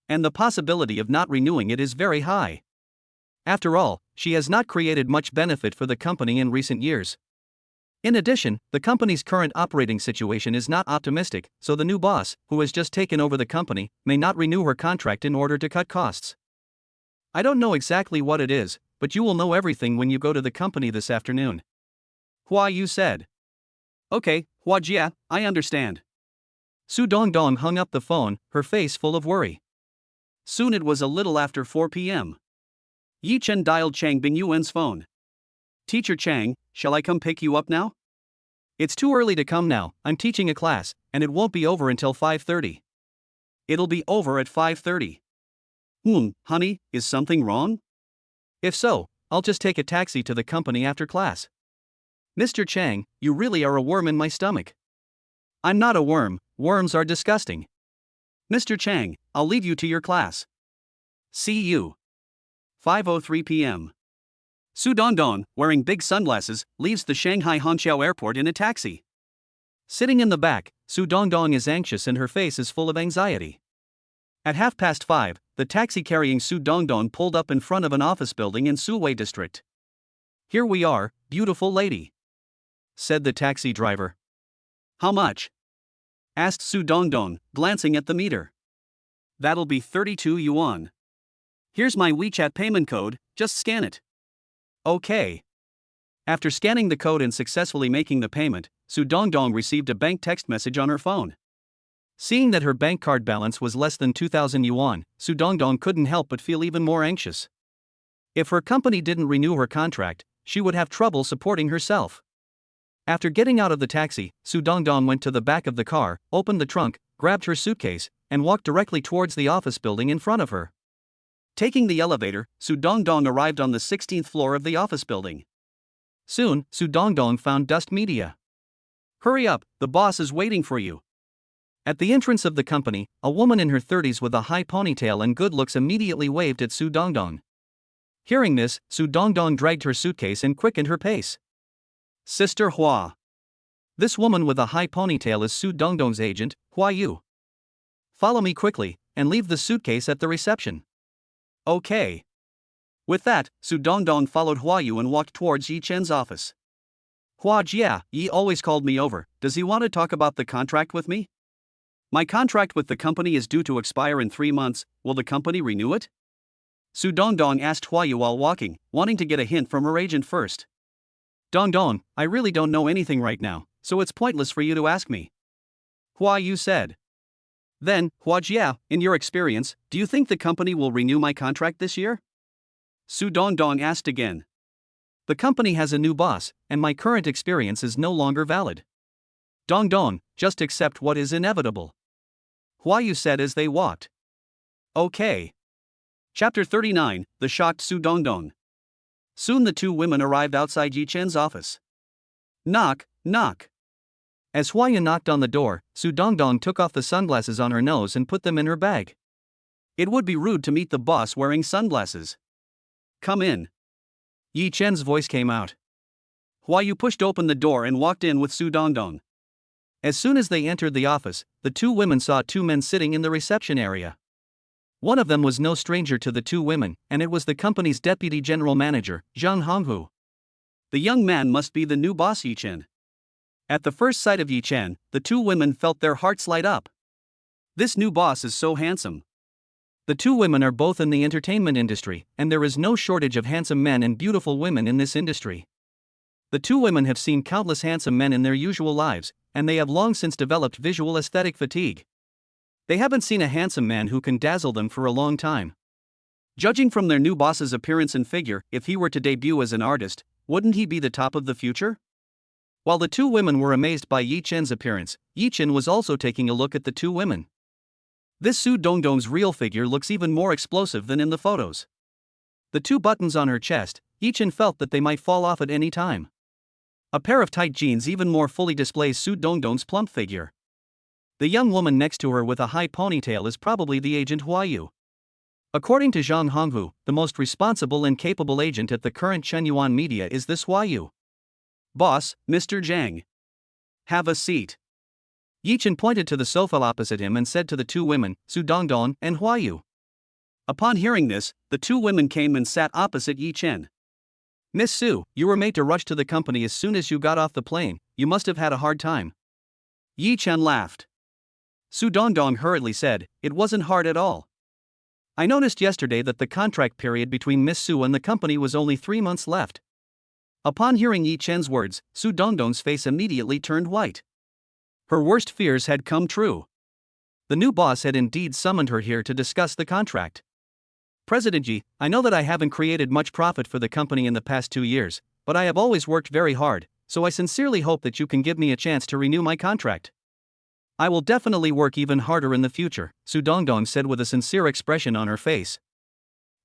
And the possibility of not renewing it is very high. After all, she has not created much benefit for the company in recent years. In addition, the company's current operating situation is not optimistic, so the new boss, who has just taken over the company, may not renew her contract in order to cut costs. I don't know exactly what it is, but you will know everything when you go to the company this afternoon. Hua Yu said. Okay, Hua Jia, I understand. Su Dongdong hung up the phone, her face full of worry. Soon it was a little after 4 p.m. Yi Chen dialed Chang Bingyuan's phone. Teacher Chang, shall I come pick you up now? It's too early to come now, I'm teaching a class, and it won't be over until 5:30. It'll be over at 5:30. Honey, is something wrong? If so, I'll just take a taxi to the company after class. Mr. Chang, you really are a worm in my stomach. I'm not a worm, worms are disgusting. Mr. Chang, I'll leave you to your class. See you. 5:03 p.m. Su Dongdong, wearing big sunglasses, leaves the Shanghai Hangzhou airport in a taxi. Sitting in the back, Su Dongdong is anxious and her face is full of anxiety. At 5:30, the taxi carrying Su Dongdong pulled up in front of an office building in Suwei district. Here we are, beautiful lady, said the taxi driver. How much? Asked Su Dongdong, glancing at the meter. That'll be 32 yuan. Here's my WeChat payment code, just scan it. Okay. After scanning the code and successfully making the payment, Su Dongdong received a bank text message on her phone. Seeing that her bank card balance was less than 2,000 yuan, Su Dongdong couldn't help but feel even more anxious. If her company didn't renew her contract, she would have trouble supporting herself. After getting out of the taxi, Su Dongdong went to the back of the car, opened the trunk, grabbed her suitcase, and walked directly towards the office building in front of her. Taking the elevator, Su Dongdong arrived on the 16th floor of the office building. Soon, Su Dongdong found Dust Media. Hurry up, the boss is waiting for you. At the entrance of the company, a woman in her 30s with a high ponytail and good looks immediately waved at Su Dongdong. Hearing this, Su Dongdong dragged her suitcase and quickened her pace. Sister Hua. This woman with a high ponytail is Su Dongdong's agent, Hua Yu. Follow me quickly, and leave the suitcase at the reception. Okay. With that, Su Dongdong followed Hua Yu and walked towards Yi Chen's office. Hua Jia, Yi always called me over, does he want to talk about the contract with me? My contract with the company is due to expire in 3 months, will the company renew it? Su Dongdong asked Hua Yu while walking, wanting to get a hint from her agent first. Dongdong, I really don't know anything right now, so it's pointless for you to ask me. Hua Yu said. Then, Hua Jia, in your experience, do you think the company will renew my contract this year? Su Dongdong asked again. The company has a new boss, and my current experience is no longer valid. Dongdong, just accept what is inevitable. Hua Yu said as they walked. Okay. Chapter 39, The Shocked Su Dongdong. Soon the two women arrived outside Yi Chen's office. Knock, knock. As Hua Yu knocked on the door, Su Dongdong took off the sunglasses on her nose and put them in her bag. It would be rude to meet the boss wearing sunglasses. Come in. Yi Chen's voice came out. Hua Yu pushed open the door and walked in with Su Dongdong. As soon as they entered the office, the two women saw two men sitting in the reception area. One of them was no stranger to the two women, and it was the company's deputy general manager, Zhang Honghu. The young man must be the new boss Yi Chen. At the first sight of Yi Chen, the two women felt their hearts light up. This new boss is so handsome. The two women are both in the entertainment industry, and there is no shortage of handsome men and beautiful women in this industry. The two women have seen countless handsome men in their usual lives, and they have long since developed visual aesthetic fatigue. They haven't seen a handsome man who can dazzle them for a long time. Judging from their new boss's appearance and figure, if he were to debut as an artist, wouldn't he be the top of the future? While the two women were amazed by Yi Chen's appearance, Yi Chen was also taking a look at the two women. This Su Dongdong's real figure looks even more explosive than in the photos. The two buttons on her chest, Yi Chen felt that they might fall off at any time. A pair of tight jeans even more fully displays Su Dongdong's plump figure. The young woman next to her with a high ponytail is probably the agent Hua Yu. According to Zhang Honghu, the most responsible and capable agent at the current Shenyuan media is this Hua Yu. Boss, Mr. Zhang. Have a seat. Yi Chen pointed to the sofa opposite him and said to the two women, Su Dongdong and Hua Yu. Upon hearing this, the two women came and sat opposite Yi Chen. Miss Su, you were made to rush to the company as soon as you got off the plane, you must have had a hard time. Yi Chen laughed. Su Dongdong hurriedly said, it wasn't hard at all. I noticed yesterday that the contract period between Miss Su and the company was only 3 months left. Upon hearing Yi Chen's words, Su Dongdong's face immediately turned white. Her worst fears had come true. The new boss had indeed summoned her here to discuss the contract. President Yi, I know that I haven't created much profit for the company in the past 2 years, but I have always worked very hard, so I sincerely hope that you can give me a chance to renew my contract. I will definitely work even harder in the future, Su Dongdong said with a sincere expression on her face.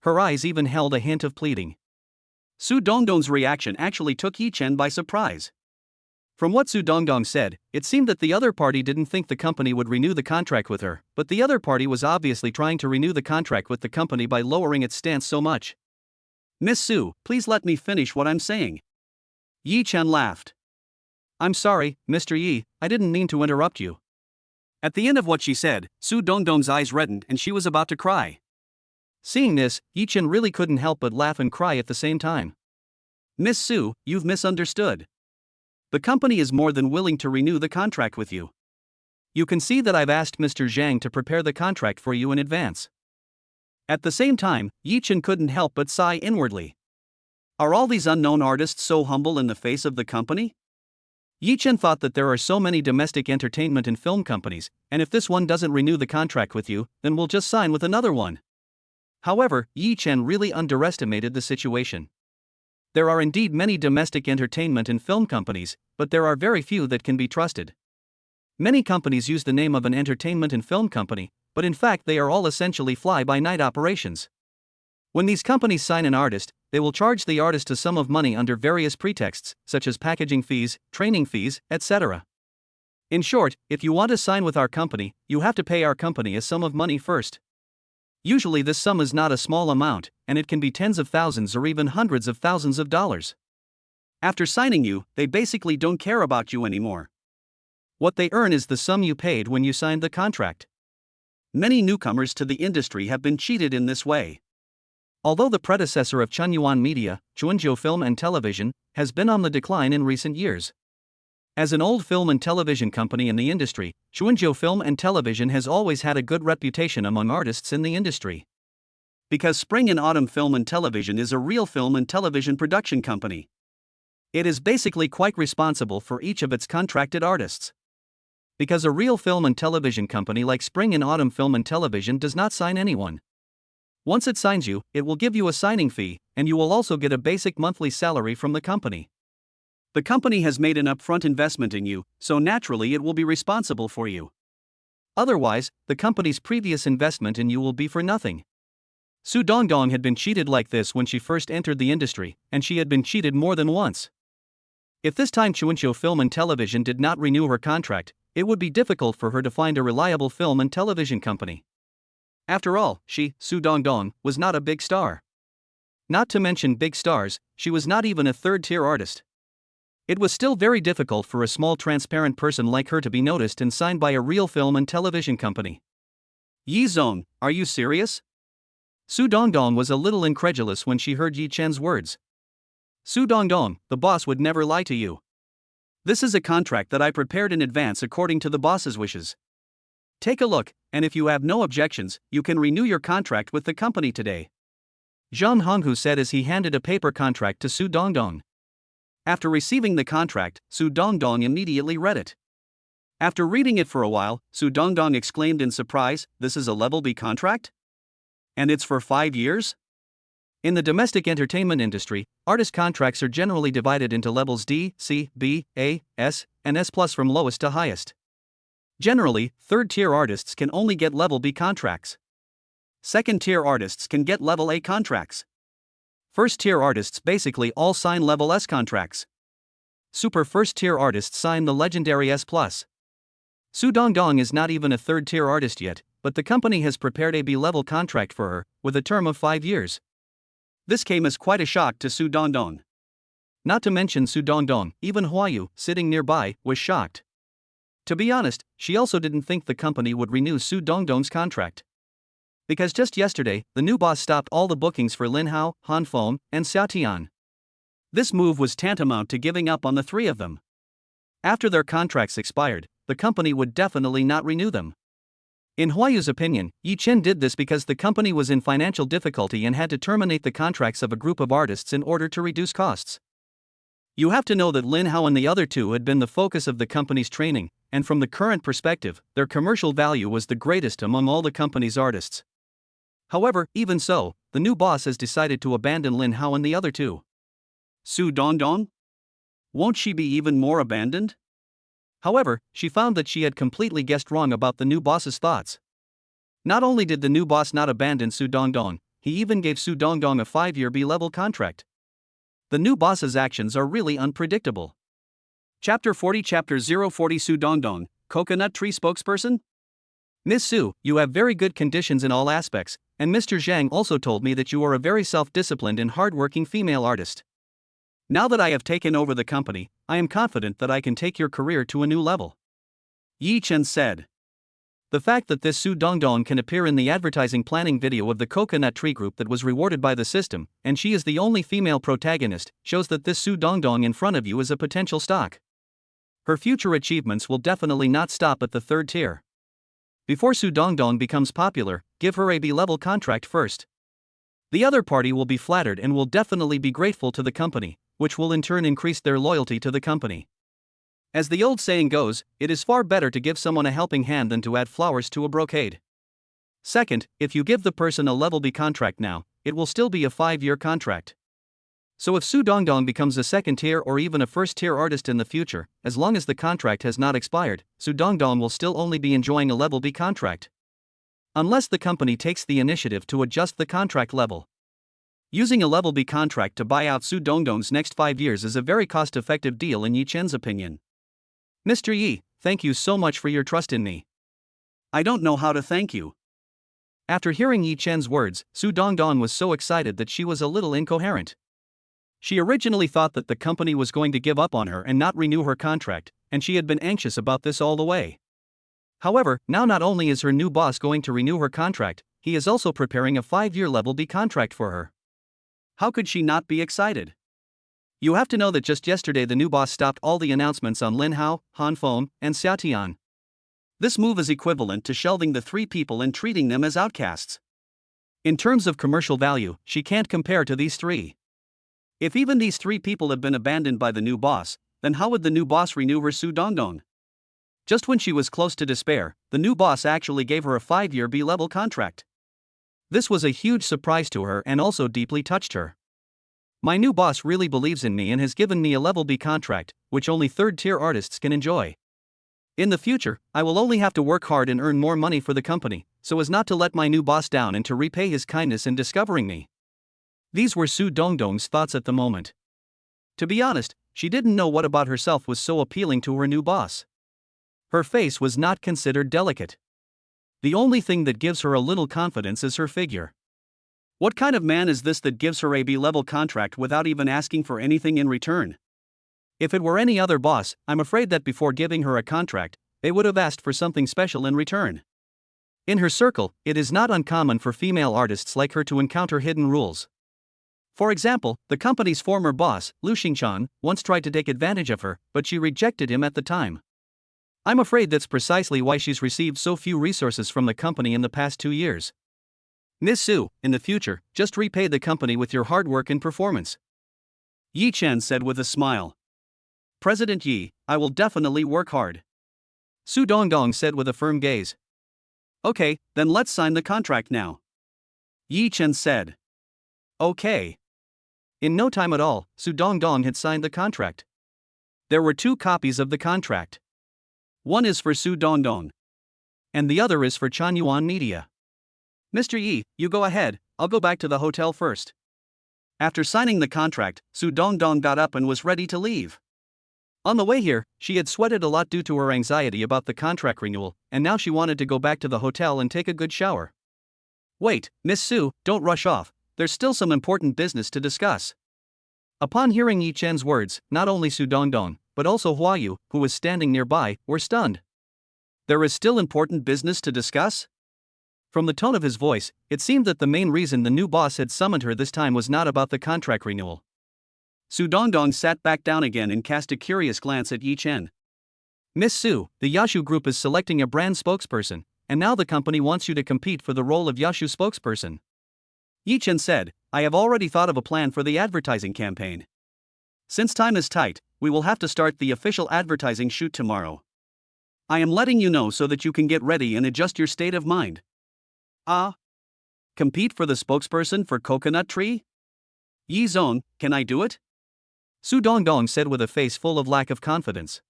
Her eyes even held a hint of pleading. Su Dongdong's reaction actually took Yi Chen by surprise. From what Su Dongdong said, it seemed that the other party didn't think the company would renew the contract with her, but the other party was obviously trying to renew the contract with the company by lowering its stance so much. Miss Su, please let me finish what I'm saying. Yi Chen laughed. I'm sorry, Mr. Yi, I didn't mean to interrupt you. At the end of what she said, Su Dongdong's eyes reddened and she was about to cry. Seeing this, Yi Chen really couldn't help but laugh and cry at the same time. Miss Su, you've misunderstood. The company is more than willing to renew the contract with you. You can see that I've asked Mr. Zhang to prepare the contract for you in advance. At the same time, Yi Chen couldn't help but sigh inwardly. Are all these unknown artists so humble in the face of the company? Yi Chen thought that there are so many domestic entertainment and film companies, and if this one doesn't renew the contract with you, then we'll just sign with another one. However, Yi Chen really underestimated the situation. There are indeed many domestic entertainment and film companies, but there are very few that can be trusted. Many companies use the name of an entertainment and film company, but in fact they are all essentially fly-by-night operations. When these companies sign an artist, they will charge the artist a sum of money under various pretexts, such as packaging fees, training fees, etc. In short, if you want to sign with our company, you have to pay our company a sum of money first. Usually this sum is not a small amount, and it can be tens of thousands or even hundreds of thousands of dollars. After signing you, they basically don't care about you anymore. What they earn is the sum you paid when you signed the contract. Many newcomers to the industry have been cheated in this way. Although the predecessor of Chunyuan Media, Chuanzhou Film and Television, has been on the decline in recent years. As an old film and television company in the industry, Chuanzhou Film and Television has always had a good reputation among artists in the industry. Because Spring and Autumn Film and Television is a real film and television production company. It is basically quite responsible for each of its contracted artists. Because a real film and television company like Spring and Autumn Film and Television does not sign anyone. Once it signs you, it will give you a signing fee, and you will also get a basic monthly salary from the company. The company has made an upfront investment in you, so naturally it will be responsible for you. Otherwise, the company's previous investment in you will be for nothing. Su Dongdong had been cheated like this when she first entered the industry, and she had been cheated more than once. If this time Chuanzhou Film and Television did not renew her contract, it would be difficult for her to find a reliable film and television company. After all, she, Su Dongdong, was not a big star. Not to mention big stars, she was not even a third-tier artist. It was still very difficult for a small transparent person like her to be noticed and signed by a real film and television company. Yi Zong, are you serious? Su Dongdong was a little incredulous when she heard Yi Chen's words. Su Dongdong, the boss would never lie to you. This is a contract that I prepared in advance according to the boss's wishes. Take a look, and if you have no objections, you can renew your contract with the company today. Zhang Honghu said as he handed a paper contract to Su Dongdong. After receiving the contract, Su Dongdong immediately read it. After reading it for a while, Su Dongdong exclaimed in surprise, "This is a level B contract? And it's for 5 years?" In the domestic entertainment industry, artist contracts are generally divided into levels D, C, B, A, S, and S+ from lowest to highest. Generally, third-tier artists can only get level B contracts. Second-tier artists can get level A contracts. First-tier artists basically all sign level S contracts. Super first-tier artists sign the legendary S+. Su Dongdong is not even a third-tier artist yet, but the company has prepared a B-level contract for her, with a term of 5 years. This came as quite a shock to Su Dongdong. Not to mention Su Dongdong, even Huayu, sitting nearby, was shocked. To be honest, she also didn't think the company would renew Su Dongdong's contract. Because just yesterday, the new boss stopped all the bookings for Lin Hao, Han Feng, and Xiao Tian. This move was tantamount to giving up on the three of them. After their contracts expired, the company would definitely not renew them. In Huayu's opinion, Yi Chen did this because the company was in financial difficulty and had to terminate the contracts of a group of artists in order to reduce costs. You have to know that Lin Hao and the other two had been the focus of the company's training, and from the current perspective, their commercial value was the greatest among all the company's artists. However, even so, the new boss has decided to abandon Lin Hao and the other two. Su Dongdong? Won't she be even more abandoned? However, she found that she had completely guessed wrong about the new boss's thoughts. Not only did the new boss not abandon Su Dongdong, he even gave Su Dongdong a 5-year B-level contract. The new boss's actions are really unpredictable. Chapter 40 Chapter 040 Su Dongdong, Coconut Tree Spokesperson? Miss Su, you have very good conditions in all aspects, and Mr. Zhang also told me that you are a very self-disciplined and hard-working female artist. Now that I have taken over the company, I am confident that I can take your career to a new level. Yi Chen said. The fact that this Su Dongdong can appear in the advertising planning video of the Coconut Tree Group that was rewarded by the system, and she is the only female protagonist, shows that this Su Dongdong in front of you is a potential stock. Her future achievements will definitely not stop at the 3rd tier. Before Su Dongdong becomes popular, give her a B-level contract first. The other party will be flattered and will definitely be grateful to the company, which will in turn increase their loyalty to the company. As the old saying goes, it is far better to give someone a helping hand than to add flowers to a brocade. Second, if you give the person a level B contract now, it will still be a 5-year contract. So if Su Dongdong becomes a 2nd tier or even a 1st tier artist in the future, as long as the contract has not expired, Su Dongdong will still only be enjoying a level B contract. Unless the company takes the initiative to adjust the contract level. Using a level B contract to buy out Su Dongdong's next 5 years is a very cost-effective deal in Yi Chen's opinion. Mr. Yi, thank you so much for your trust in me. I don't know how to thank you. After hearing Yi Chen's words, Su Dongdong was so excited that she was a little incoherent. She originally thought that the company was going to give up on her and not renew her contract, and she had been anxious about this all the way. However, now not only is her new boss going to renew her contract, he is also preparing a 5-year level B contract for her. How could she not be excited? You have to know that just yesterday the new boss stopped all the announcements on Lin Hao, Han Feng, and Xiao Tian. This move is equivalent to shelving the 3 people and treating them as outcasts. In terms of commercial value, she can't compare to these 3. If even these 3 people have been abandoned by the new boss, then how would the new boss renew her Su Dongdong? Just when she was close to despair, the new boss actually gave her a 5-year B-level contract. This was a huge surprise to her and also deeply touched her. My new boss really believes in me and has given me a level B contract, which only 3rd-tier artists can enjoy. In the future, I will only have to work hard and earn more money for the company, so as not to let my new boss down and to repay his kindness in discovering me. These were Su Dongdong's thoughts at the moment. To be honest, she didn't know what about herself was so appealing to her new boss. Her face was not considered delicate. The only thing that gives her a little confidence is her figure. What kind of man is this that gives her a B-level contract without even asking for anything in return? If it were any other boss, I'm afraid that before giving her a contract, they would have asked for something special in return. In her circle, it is not uncommon for female artists like her to encounter hidden rules. For example, the company's former boss, Lu Xingchan, once tried to take advantage of her, but she rejected him at the time. I'm afraid that's precisely why she's received so few resources from the company in the past 2 years. Miss Su, in the future, just repay the company with your hard work and performance. Yi Chen said with a smile. President Yi, I will definitely work hard. Su Dongdong said with a firm gaze. Okay, then let's sign the contract now. Yi Chen said. Okay. In no time at all, Su Dongdong had signed the contract. There were 2 copies of the contract. One is for Su Dongdong, and the other is for Chanyuan Media. Mr. Yi, you go ahead, I'll go back to the hotel first. After signing the contract, Su Dongdong got up and was ready to leave. On the way here, she had sweated a lot due to her anxiety about the contract renewal, and now she wanted to go back to the hotel and take a good shower. Wait, Miss Su, don't rush off, there's still some important business to discuss. Upon hearing Yi Chen's words, not only Su Dongdong, but also Hua Yu, who was standing nearby, were stunned. There is still important business to discuss? From the tone of his voice, it seemed that the main reason the new boss had summoned her this time was not about the contract renewal. Su Dongdong sat back down again and cast a curious glance at Yi Chen. Miss Su, the Yashu Group is selecting a brand spokesperson, and now the company wants you to compete for the role of Yashu spokesperson. Yi Chen said, I have already thought of a plan for the advertising campaign. Since time is tight, we will have to start the official advertising shoot tomorrow. I am letting you know so that you can get ready and adjust your state of mind. Ah, compete for the spokesperson for Coconut Tree? Yi Zone, can I do it? Su Dongdong said with a face full of lack of confidence.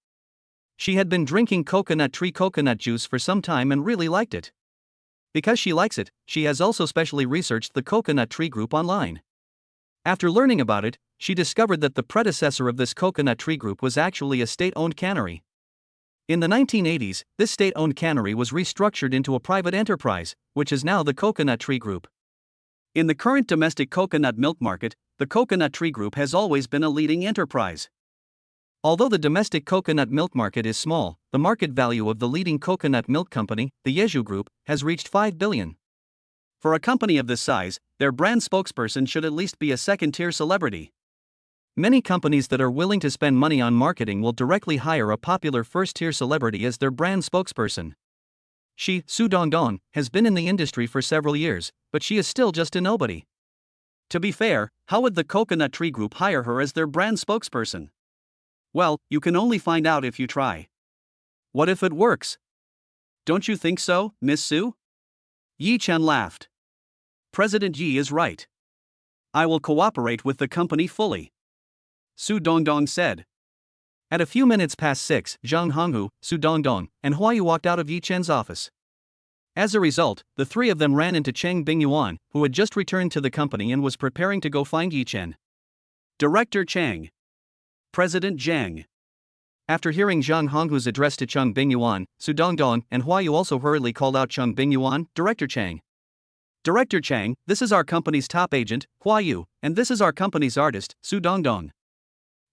She had been drinking coconut tree coconut juice for some time and really liked it. Because she likes it, she has also specially researched the coconut tree group online. After learning about it, she discovered that the predecessor of this coconut tree group was actually a state-owned cannery. In the 1980s, this state-owned cannery was restructured into a private enterprise, which is now the Coconut Tree Group. In the current domestic coconut milk market, the Coconut Tree Group has always been a leading enterprise. Although the domestic coconut milk market is small, the market value of the leading coconut milk company, the Yeju Group, has reached 5 billion. For a company of this size, their brand spokesperson should at least be a second-tier celebrity. Many companies that are willing to spend money on marketing will directly hire a popular first-tier celebrity as their brand spokesperson. She, Su Dongdong, has been in the industry for several years, but she is still just a nobody. To be fair, how would the Coconut Tree Group hire her as their brand spokesperson? Well, you can only find out if you try. What if it works? Don't you think so, Miss Su? Yi Chen laughed. President Yi is right. I will cooperate with the company fully, Su Dongdong said. At a few minutes past 6, Zhang Honghu, Su Dongdong, and Huayu walked out of Yi Chen's office. As a result, the three of them ran into Chang Bingyuan, who had just returned to the company and was preparing to go find Yi Chen. Director Chang. President Zhang. After hearing Zhang Honghu's address to Chang Bingyuan, Su Dongdong and Huayu also hurriedly called out Chang Bingyuan, Director Chang. Director Chang, this is our company's top agent, Huayu, and this is our company's artist, Su Dongdong.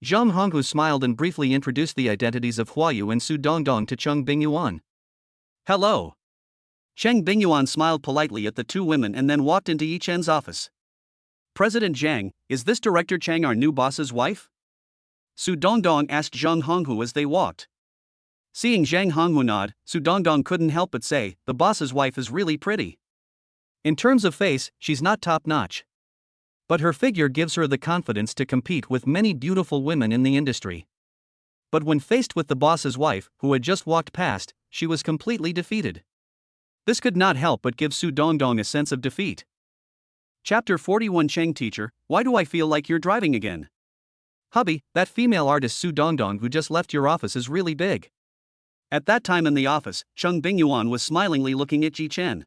Zhang Honghu smiled and briefly introduced the identities of Huayu and Su Dongdong to Chang Bingyuan. Hello. Chang Bingyuan smiled politely at the two women and then walked into Yi Chen's office. President Zhang, is this Director Chang our new boss's wife? Su Dongdong asked Zhang Honghu as they walked. Seeing Zhang Honghu nod, Su Dongdong couldn't help but say, the boss's wife is really pretty. In terms of face, she's not top-notch. But her figure gives her the confidence to compete with many beautiful women in the industry. But when faced with the boss's wife, who had just walked past, she was completely defeated. This could not help but give Su Dongdong a sense of defeat. Chapter 41 Chang Teacher, why do I feel like you're driving again? Hubby, that female artist Su Dongdong who just left your office is really big. At that time in the office, Chang Bingyuan was smilingly looking at Yi Chen.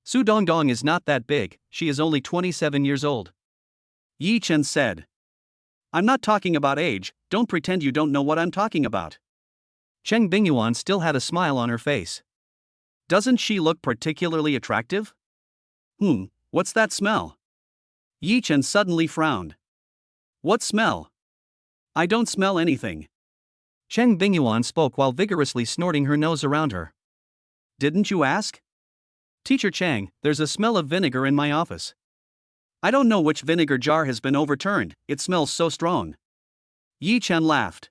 Su Dongdong is not that big, she is only 27 years old. Yi Chen said. I'm not talking about age, don't pretend you don't know what I'm talking about. Chang Bingyuan still had a smile on her face. Doesn't she look particularly attractive? What's that smell? Yi Chen suddenly frowned. What smell? I don't smell anything. Chang Bingyuan spoke while vigorously snorting her nose around her. Didn't you ask? Teacher Chang, there's a smell of vinegar in my office. I don't know which vinegar jar has been overturned, it smells so strong. Yi Chen laughed.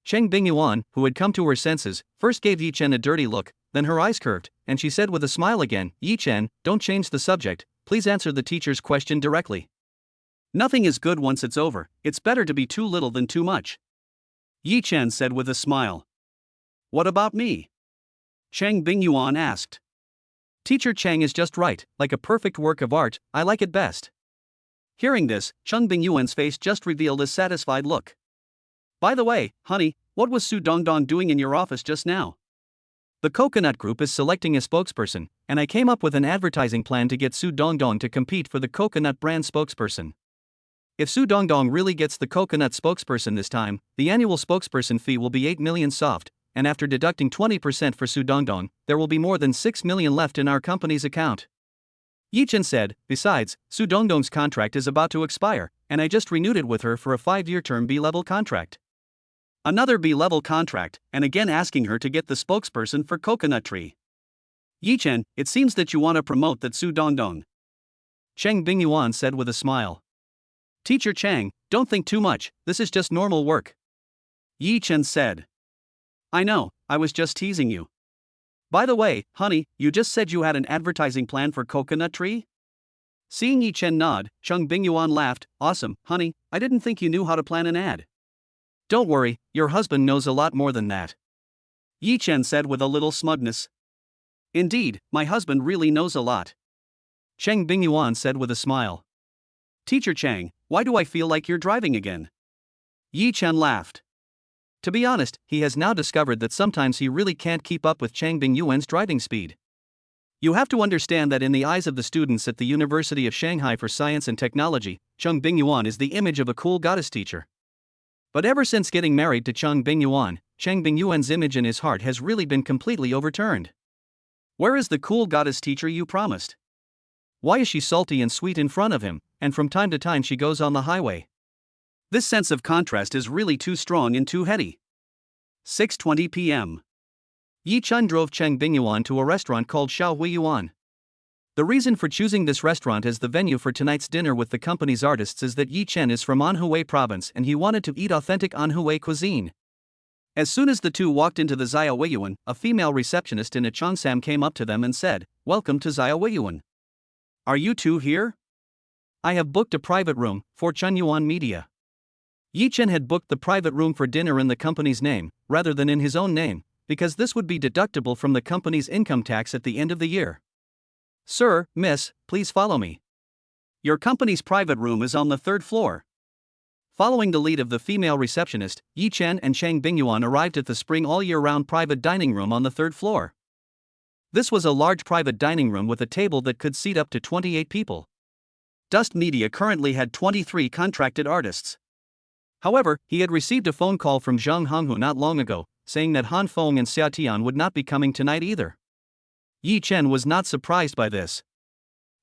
Chang Bingyuan, who had come to her senses, first gave Yi Chen a dirty look, then her eyes curved, and she said with a smile again, Yi Chen, don't change the subject, please answer the teacher's question directly. Nothing is good once it's over, it's better to be too little than too much. Yi Chen said with a smile. What about me? Chang Bingyuan asked. Teacher Chang is just right, like a perfect work of art, I like it best. Hearing this, Chang Bingyuan's face just revealed a satisfied look. By the way, honey, what was Su Dongdong doing in your office just now? The Coconut Group is selecting a spokesperson, and I came up with an advertising plan to get Su Dongdong to compete for the coconut brand spokesperson. If Su Dongdong really gets the coconut spokesperson this time, the annual spokesperson fee will be 8 million soft, and after deducting 20% for Su Dongdong, there will be more than 6 million left in our company's account. Yi Chen said, besides, Su Dongdong's contract is about to expire, and I just renewed it with her for a 5-year term B-level contract. Another B-level contract, and again asking her to get the spokesperson for Coconut Tree. Yi Chen, it seems that you want to promote that Su Dongdong. Chang Bingyuan said with a smile. Teacher Chang, don't think too much, this is just normal work. Yi Chen said. I know, I was just teasing you. By the way, honey, you just said you had an advertising plan for Coconut Tree? Seeing Yi Chen nod, Chang Bingyuan laughed, awesome, honey, I didn't think you knew how to plan an ad. Don't worry, your husband knows a lot more than that. Yi Chen said with a little smugness. Indeed, my husband really knows a lot. Chang Bingyuan said with a smile. Teacher Chang, why do I feel like you're driving again? Yi Chen laughed. To be honest, he has now discovered that sometimes he really can't keep up with Chang Bingyuan's driving speed. You have to understand that in the eyes of the students at the University of Shanghai for Science and Technology, Chang Bingyuan is the image of a cool goddess teacher. But ever since getting married to Chang Bingyuan, Chang Bingyuan's image in his heart has really been completely overturned. Where is the cool goddess teacher you promised? Why is she salty and sweet in front of him, and from time to time she goes on the highway? This sense of contrast is really too strong and too heady. 6:20 p.m. Yi Chen drove Chang Bingyuan to a restaurant called Xiao Huiyuan. The reason for choosing this restaurant as the venue for tonight's dinner with the company's artists is that Yi Chen is from Anhui province and he wanted to eat authentic Anhui cuisine. As soon as the two walked into the Xiao Huiyuan, a female receptionist in a cheongsam came up to them and said, "Welcome to Xiao Huiyuan. Are you two here? I have booked a private room for Chunyuan Media." Yi Chen had booked the private room for dinner in the company's name, rather than in his own name, because this would be deductible from the company's income tax at the end of the year. "Sir, miss, please follow me. Your company's private room is on the 3rd floor." Following the lead of the female receptionist, Yi Chen and Chang Bingyuan arrived at the Spring all-year-round private dining room on the 3rd floor. This was a large private dining room with a table that could seat up to 28 people. Dust Media currently had 23 contracted artists. However, he had received a phone call from Zhang Honghu not long ago, saying that Han Feng and Xia Tian would not be coming tonight either. Yi Chen was not surprised by this.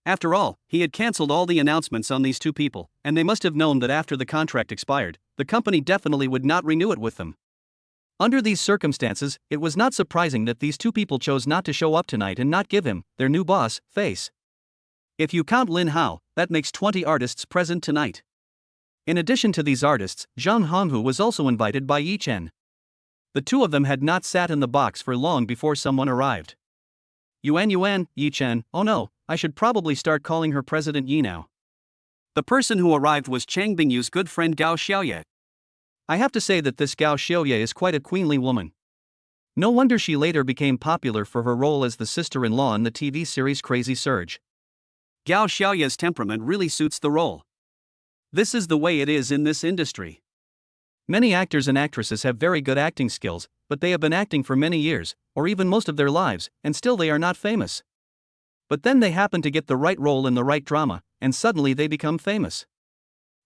After all, he had cancelled all the announcements on these two people, and they must have known that after the contract expired, the company definitely would not renew it with them. Under these circumstances, it was not surprising that these two people chose not to show up tonight and not give him, their new boss, face. If you count Lin Hao, that makes 20 artists present tonight. In addition to these artists, Zhang Honghu was also invited by Yi Chen. The two of them had not sat in the box for long before someone arrived. Yuan, Yi Chen, oh no, I should probably start calling her President Yi now. The person who arrived was Chang Bingyu's good friend Gao Xiaoye. I have to say that this Gao Xiaoye is quite a queenly woman. No wonder she later became popular for her role as the sister-in-law in the TV series Crazy Surge. Gao Xiaoye's temperament really suits the role. This is the way it is in this industry. Many actors and actresses have very good acting skills, but they have been acting for many years, or even most of their lives, and still they are not famous. But then they happen to get the right role in the right drama, and suddenly they become famous.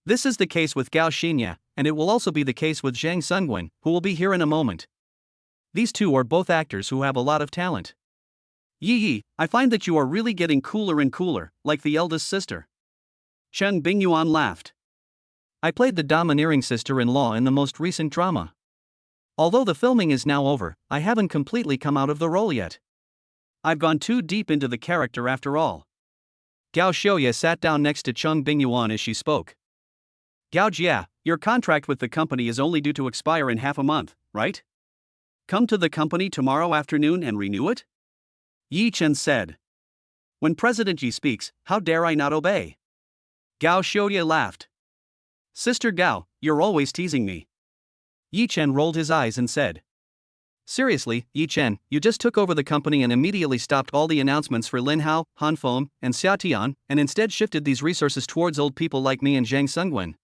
This is the case with Gao Xinya, and it will also be the case with Zhang Sungwen, who will be here in a moment. These two are both actors who have a lot of talent. Yi, I find that you are really getting cooler and cooler, like the eldest sister. Chang Bingyuan laughed. I played the domineering sister-in-law in the most recent drama. Although the filming is now over, I haven't completely come out of the role yet. I've gone too deep into the character after all. Gao Xiaoye sat down next to Chang Bingyuan as she spoke. Gao Jia, your contract with the company is only due to expire in half a month, right? Come to the company tomorrow afternoon and renew it? Yi Chen said. When President Yi speaks, how dare I not obey? Gao Xiaoye laughed. Sister Gao, you're always teasing me. Yi Chen rolled his eyes and said. Seriously, Yi Chen, you just took over the company and immediately stopped all the announcements for Lin Hao, Han Feng, and Xia Tian, and instead shifted these resources towards old people like me and Zhang Sungwen.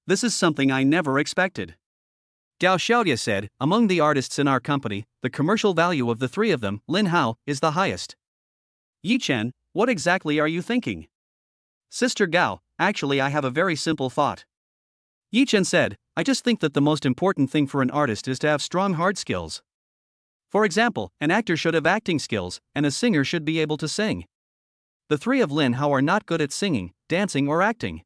This is something I never expected. Gao Xiaoye said, among the artists in our company, the commercial value of the three of them, Lin Hao, is the highest. Yi Chen, what exactly are you thinking? Sister Gao, actually I have a very simple thought. Yi Chen said, I just think that the most important thing for an artist is to have strong hard skills. For example, an actor should have acting skills, and a singer should be able to sing. The three of Lin Hao are not good at singing, dancing or acting.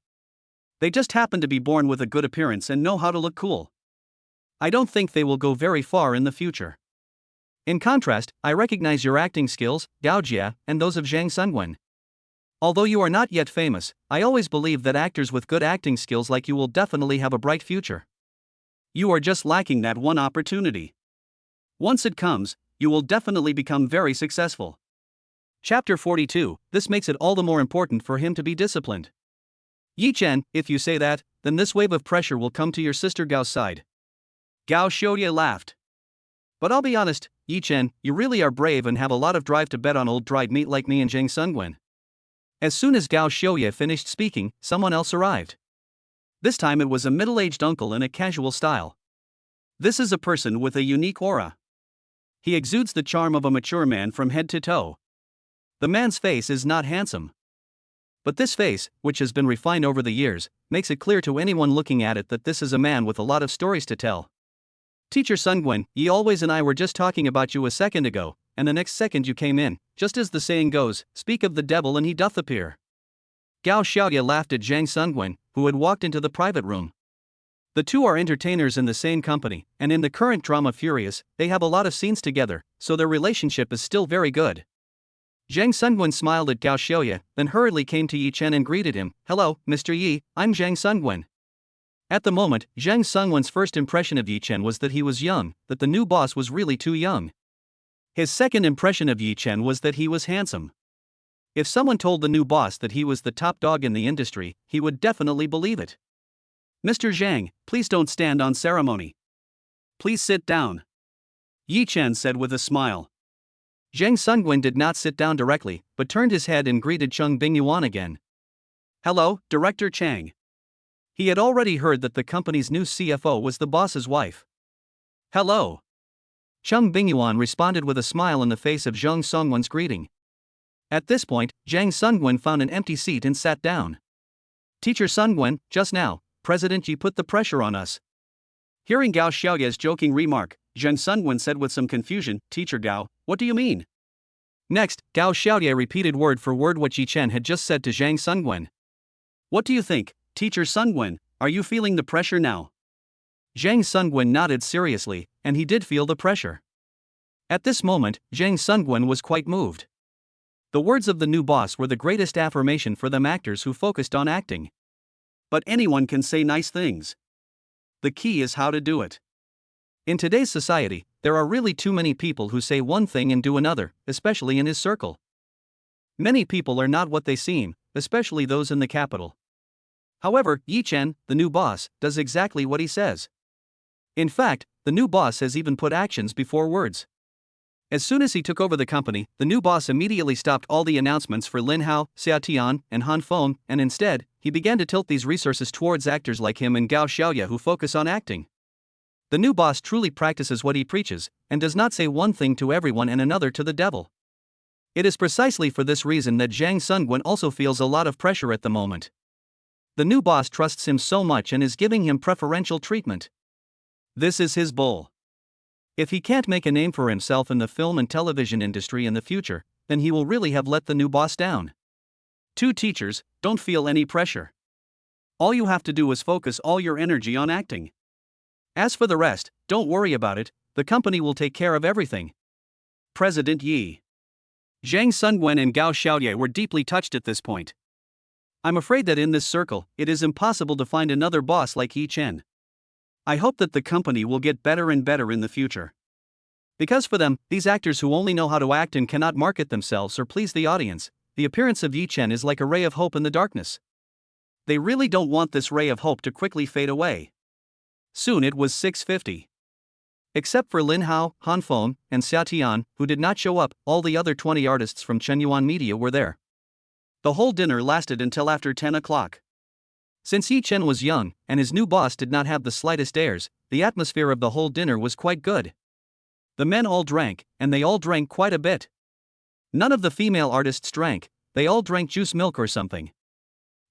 They just happen to be born with a good appearance and know how to look cool. I don't think they will go very far in the future. In contrast, I recognize your acting skills, Gao Jia, and those of Zhang Sungwen. Although you are not yet famous, I always believe that actors with good acting skills like you will definitely have a bright future. You are just lacking that one opportunity. Once it comes, you will definitely become very successful. Chapter 42, this makes it all the more important for him to be disciplined. Yi Chen, if you say that, then this wave of pressure will come to your sister Gao's side. Gao Xiaoye laughed. But I'll be honest, Yi Chen, you really are brave and have a lot of drive to bet on old dried meat like me and Zhang Sungwen. As soon as Gao Xiaoye finished speaking, someone else arrived. This time it was a middle-aged uncle in a casual style. This is a person with a unique aura. He exudes the charm of a mature man from head to toe. The man's face is not handsome. But this face, which has been refined over the years, makes it clear to anyone looking at it that this is a man with a lot of stories to tell. Teacher Sungwen, Yi always and I were just talking about you a second ago, and the next second you came in, just as the saying goes, speak of the devil and he doth appear. Gao Xiaoye laughed at Zhang Sungwen, who had walked into the private room. The two are entertainers in the same company, and in the current drama Furious, they have a lot of scenes together, so their relationship is still very good. Zhang Sungwen smiled at Gao Xiaoye, then hurriedly came to Yi Chen and greeted him. Hello, Mr. Yi, I'm Zhang Sungwen. At the moment, Zhang Sungwen's first impression of Yi Chen was that he was young, that the new boss was really too young. His second impression of Yi Chen was that he was handsome. If someone told the new boss that he was the top dog in the industry, he would definitely believe it. Mr. Zhang, please don't stand on ceremony. Please sit down. Yi Chen said with a smile. Zhang Sungwen did not sit down directly, but turned his head and greeted Chang Bingyuan again. Hello, Director Chang. He had already heard that the company's new CFO was the boss's wife. Hello. Chang Bingyuan responded with a smile on the face of Zhang Sungwen's greeting. At this point, Zhang Sungwen found an empty seat and sat down. Teacher Sungwen, just now, President Yi put the pressure on us. Hearing Gao Xiaoye's joking remark, Zhang Sungwen said with some confusion, Teacher Gao, what do you mean? Next, Gao Xiaoye repeated word for word what Yi Chen had just said to Zhang Sungwen. What do you think, Teacher Sungwen, are you feeling the pressure now? Zhang Sungwen nodded seriously, and he did feel the pressure. At this moment, Zhang Sungwen was quite moved. The words of the new boss were the greatest affirmation for them actors who focused on acting. But anyone can say nice things. The key is how to do it. In today's society, there are really too many people who say one thing and do another, especially in his circle. Many people are not what they seem, especially those in the capital. However, Yi Chen, the new boss, does exactly what he says. In fact, the new boss has even put actions before words. As soon as he took over the company, the new boss immediately stopped all the announcements for Lin Hao, Xia Tian, and Han Feng, and instead, he began to tilt these resources towards actors like him and Gao Xiaoye who focus on acting. The new boss truly practices what he preaches, and does not say one thing to everyone and another to the devil. It is precisely for this reason that Zhang Sungwen also feels a lot of pressure at the moment. The new boss trusts him so much and is giving him preferential treatment. This is his bull. If he can't make a name for himself in the film and television industry in the future, then he will really have let the new boss down. Two teachers, don't feel any pressure. All you have to do is focus all your energy on acting. As for the rest, don't worry about it, the company will take care of everything. President Yi. Zhang Sungwen and Gao Xiaoye were deeply touched at this point. I'm afraid that in this circle, it is impossible to find another boss like Yi Chen. I hope that the company will get better and better in the future. Because for them, these actors who only know how to act and cannot market themselves or please the audience, the appearance of Yi Chen is like a ray of hope in the darkness. They really don't want this ray of hope to quickly fade away. Soon it was 6:50. Except for Lin Hao, Han Feng, and Xia Tian, who did not show up, all the other 20 artists from Chenyuan Media were there. The whole dinner lasted until after 10 o'clock. Since Yi Chen was young, and his new boss did not have the slightest airs, the atmosphere of the whole dinner was quite good. The men all drank, and they all drank quite a bit. None of the female artists drank, they all drank juice milk or something.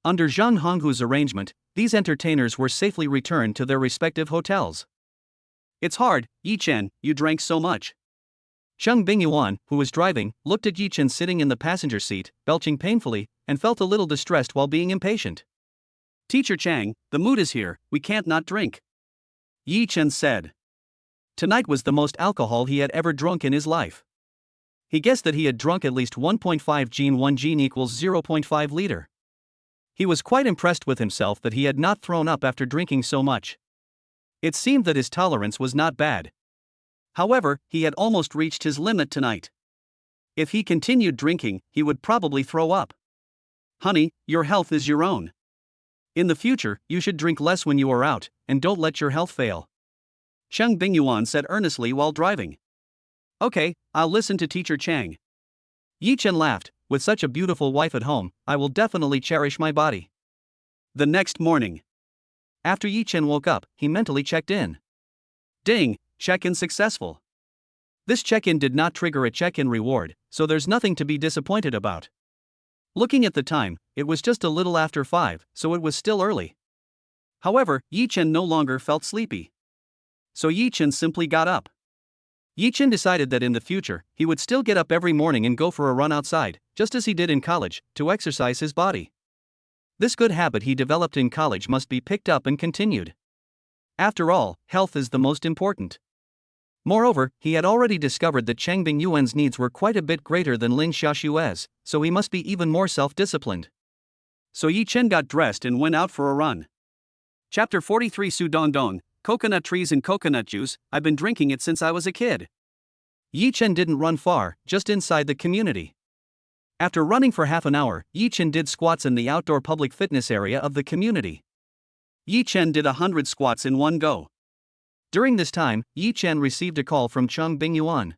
Under Zhang Honghu's arrangement, these entertainers were safely returned to their respective hotels. It's hard, Yi Chen, you drank so much. Chang Bingyuan, who was driving, looked at Yi Chen sitting in the passenger seat, belching painfully, and felt a little distressed while being impatient. Teacher Chang, the mood is here, we can't not drink. Yi Chen said. Tonight was the most alcohol he had ever drunk in his life. He guessed that he had drunk at least 1.5 gin. 1 gin equals 0.5 liter. He was quite impressed with himself that he had not thrown up after drinking so much. It seemed that his tolerance was not bad. However, he had almost reached his limit tonight. If he continued drinking, he would probably throw up. Honey, your health is your own. In the future, you should drink less when you are out, and don't let your health fail. Chang Bingyuan said earnestly while driving. Okay, I'll listen to teacher Chang. Yi Chen laughed, with such a beautiful wife at home, I will definitely cherish my body. The next morning. After Yi Chen woke up, he mentally checked in. Ding, check-in successful. This check-in did not trigger a check-in reward, so there's nothing to be disappointed about. Looking at the time, it was just a little after 5, so it was still early. However, Yi Chen no longer felt sleepy. So Yi Chen simply got up. Yi Chen decided that in the future, he would still get up every morning and go for a run outside, just as he did in college, to exercise his body. This good habit he developed in college must be picked up and continued. After all, health is the most important. Moreover, he had already discovered that Chang Bingyuan's needs were quite a bit greater than Lin Xiaoshue's, so he must be even more self-disciplined. So Yi Chen got dressed and went out for a run. Chapter 43 Su Dong Dong, Coconut Trees and Coconut Juice, I've been drinking it since I was a kid. Yi Chen didn't run far, just inside the community. After running for half an hour, Yi Chen did squats in the outdoor public fitness area of the community. Yi Chen did 100 squats in one go. During this time, Yi Chen received a call from Chang Bingyuan.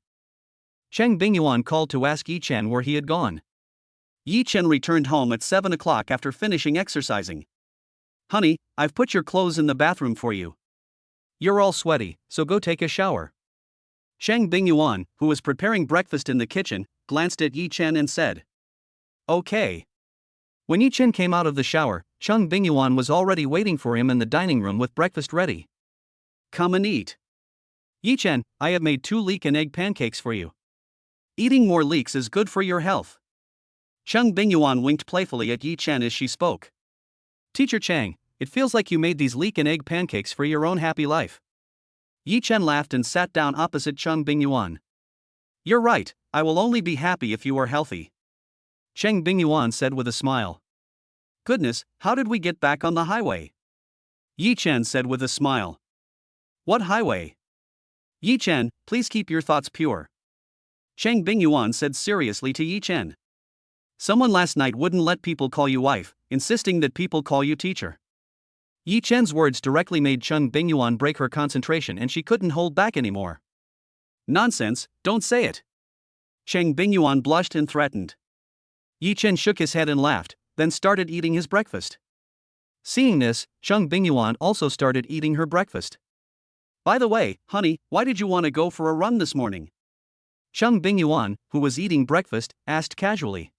Chang Bingyuan called to ask Yi Chen where he had gone. Yi Chen returned home at 7 o'clock after finishing exercising. Honey, I've put your clothes in the bathroom for you. You're all sweaty, so go take a shower. Chang Bingyuan, who was preparing breakfast in the kitchen, glanced at Yi Chen and said, Okay. When Yi Chen came out of the shower, Chang Bingyuan was already waiting for him in the dining room with breakfast ready. Come and eat. Yi Chen, I have made 2 leek and egg pancakes for you. Eating more leeks is good for your health. Chang Bingyuan winked playfully at Yi Chen as she spoke. Teacher Chang, it feels like you made these leek and egg pancakes for your own happy life. Yi Chen laughed and sat down opposite Chang Bingyuan. You're right, I will only be happy if you are healthy. Chang Bingyuan said with a smile. Goodness, how did we get back on the highway? Yi Chen said with a smile. What highway? Yi Chen, please keep your thoughts pure. Chang Bingyuan said seriously to Yi Chen. Someone last night wouldn't let people call you wife, insisting that people call you teacher. Yi Chen's words directly made Chang Bingyuan break her concentration and she couldn't hold back anymore. Nonsense, don't say it. Chang Bingyuan blushed and threatened. Yi Chen shook his head and laughed, then started eating his breakfast. Seeing this, Chang Bingyuan also started eating her breakfast. By the way, honey, why did you want to go for a run this morning? Chang Bingyuan, who was eating breakfast, asked casually.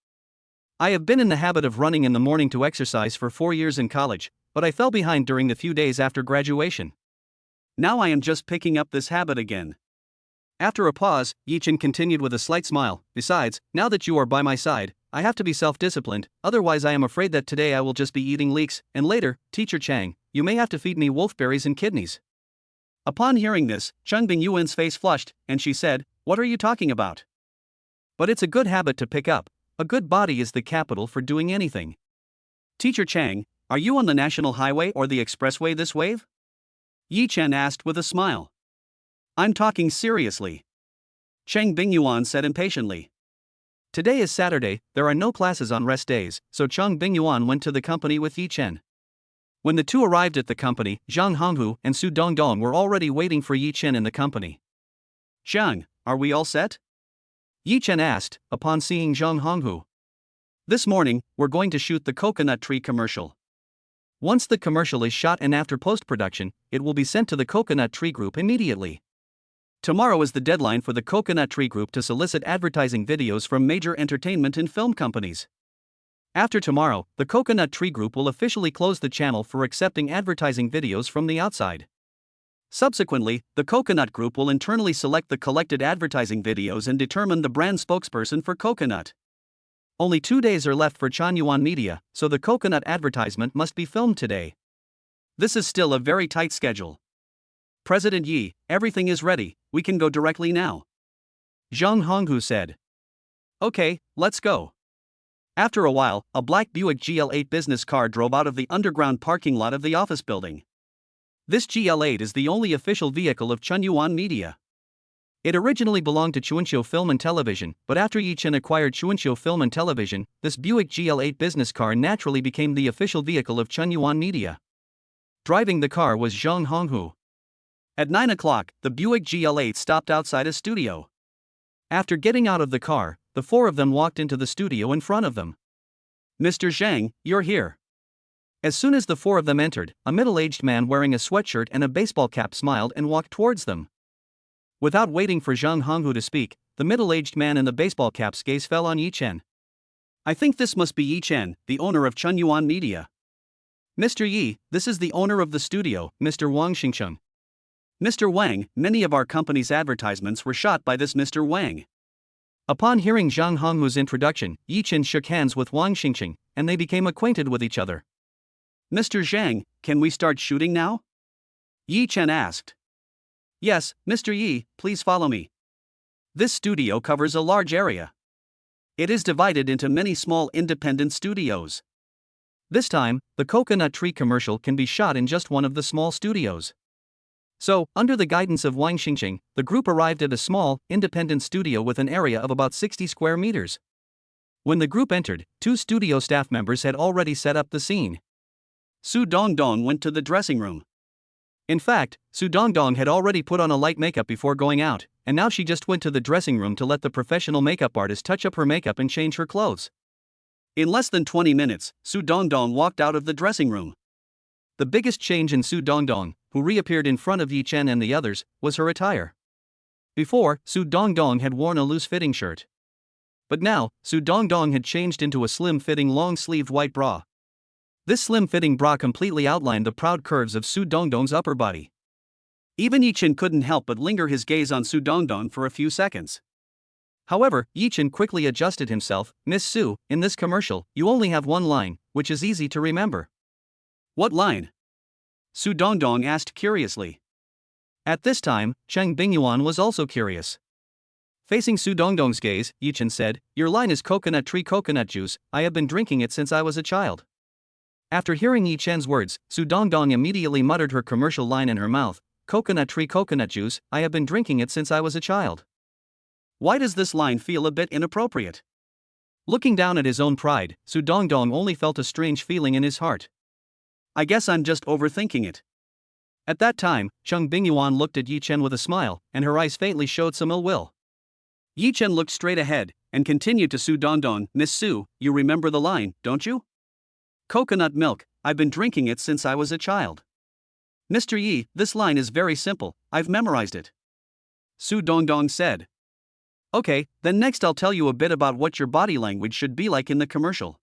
I have been in the habit of running in the morning to exercise for 4 years in college, but I fell behind during the few days after graduation. Now I am just picking up this habit again. After a pause, Yi Chen continued with a slight smile. Besides, now that you are by my side, I have to be self-disciplined, otherwise I am afraid that today I will just be eating leeks, and later, Teacher Chang, you may have to feed me wolfberries and kidneys. Upon hearing this, Chang Bingyuan's face flushed, and she said, What are you talking about? But it's a good habit to pick up. A good body is the capital for doing anything. Teacher Chang, are you on the national highway or the expressway this wave? Yi Chen asked with a smile. I'm talking seriously. Chang Bingyuan said impatiently. Today is Saturday, there are no classes on rest days, so Chang Bingyuan went to the company with Yi Chen. When the two arrived at the company, Zhang Honghu and Su Dongdong were already waiting for Yi Chen in the company. Zhang, are we all set? Yi Chen asked, upon seeing Zhang Honghu. This morning, we're going to shoot the coconut tree commercial. Once the commercial is shot and after post-production, it will be sent to the coconut tree group immediately. Tomorrow is the deadline for the coconut tree group to solicit advertising videos from major entertainment and film companies. After tomorrow, the Coconut Tree Group will officially close the channel for accepting advertising videos from the outside. Subsequently, the Coconut Group will internally select the collected advertising videos and determine the brand spokesperson for Coconut. Only 2 days are left for Chanyuan Media, so the Coconut advertisement must be filmed today. This is still a very tight schedule. President Yi, everything is ready, we can go directly now. Zhang Honghu said. Okay, let's go. After a while, a black Buick GL8 business car drove out of the underground parking lot of the office building. This GL8 is the only official vehicle of Chunyuan Media. It originally belonged to Chuanqiu Film and Television, but after Yi Chen acquired Chuanqiu Film and Television, this Buick GL8 business car naturally became the official vehicle of Chunyuan Media. Driving the car was Zhang Honghu. At 9 o'clock, the Buick GL8 stopped outside a studio. After getting out of the car, the four of them walked into the studio in front of them. "Mr. Chang, you're here." As soon as the four of them entered, a middle-aged man wearing a sweatshirt and a baseball cap smiled and walked towards them. Without waiting for Zhang Honghu to speak, the middle-aged man in the baseball cap's gaze fell on Yi Chen. "I think this must be Yi Chen, the owner of Chun Yuan Media." "Mr. Yi, this is the owner of the studio, Mr. Wang Xingcheng." "Mr. Wang, many of our company's advertisements were shot by this Mr. Wang." Upon hearing Zhang Honghu's introduction, Yi Chen shook hands with Wang Xingcheng, and they became acquainted with each other. "Mr. Zhang, can we start shooting now?" Yi Chen asked. "Yes, Mr. Yi, please follow me." This studio covers a large area. It is divided into many small independent studios. This time, the coconut tree commercial can be shot in just one of the small studios. So, under the guidance of Wang Xingcheng, the group arrived at a small, independent studio with an area of about 60 square meters. When the group entered, two studio staff members had already set up the scene. Su Dongdong went to the dressing room. In fact, Su Dongdong had already put on a light makeup before going out, and now she just went to the dressing room to let the professional makeup artist touch up her makeup and change her clothes. In less than 20 minutes, Su Dongdong walked out of the dressing room. The biggest change in Su Dongdong, who reappeared in front of Yi Chen and the others, was her attire. Before, Su Dongdong had worn a loose-fitting shirt. But now, Su Dongdong had changed into a slim-fitting long-sleeved white bra. This slim-fitting bra completely outlined the proud curves of Su Dongdong's upper body. Even Yi Chen couldn't help but linger his gaze on Su Dongdong for a few seconds. However, Yi Chen quickly adjusted himself. "Miss Su, in this commercial, you only have one line, which is easy to remember." "What line?" Su Dongdong asked curiously. At this time, Chang Bingyuan was also curious. Facing Su Dongdong's gaze, Yi Chen said, "Your line is coconut tree coconut juice. I have been drinking it since I was a child." After hearing Yi Chen's words, Su Dongdong immediately muttered her commercial line in her mouth, "Coconut tree coconut juice, I have been drinking it since I was a child." Why does this line feel a bit inappropriate? Looking down at his own pride, Su Dongdong only felt a strange feeling in his heart. "I guess I'm just overthinking it." At that time, Chang Bingyuan looked at Yi Chen with a smile, and her eyes faintly showed some ill will. Yi Chen looked straight ahead, and continued to Su Dongdong, "Miss Su, you remember the line, don't you? Coconut milk, I've been drinking it since I was a child." "Mr. Yi, this line is very simple, I've memorized it," Su Dongdong said. "Okay, then next I'll tell you a bit about what your body language should be like in the commercial."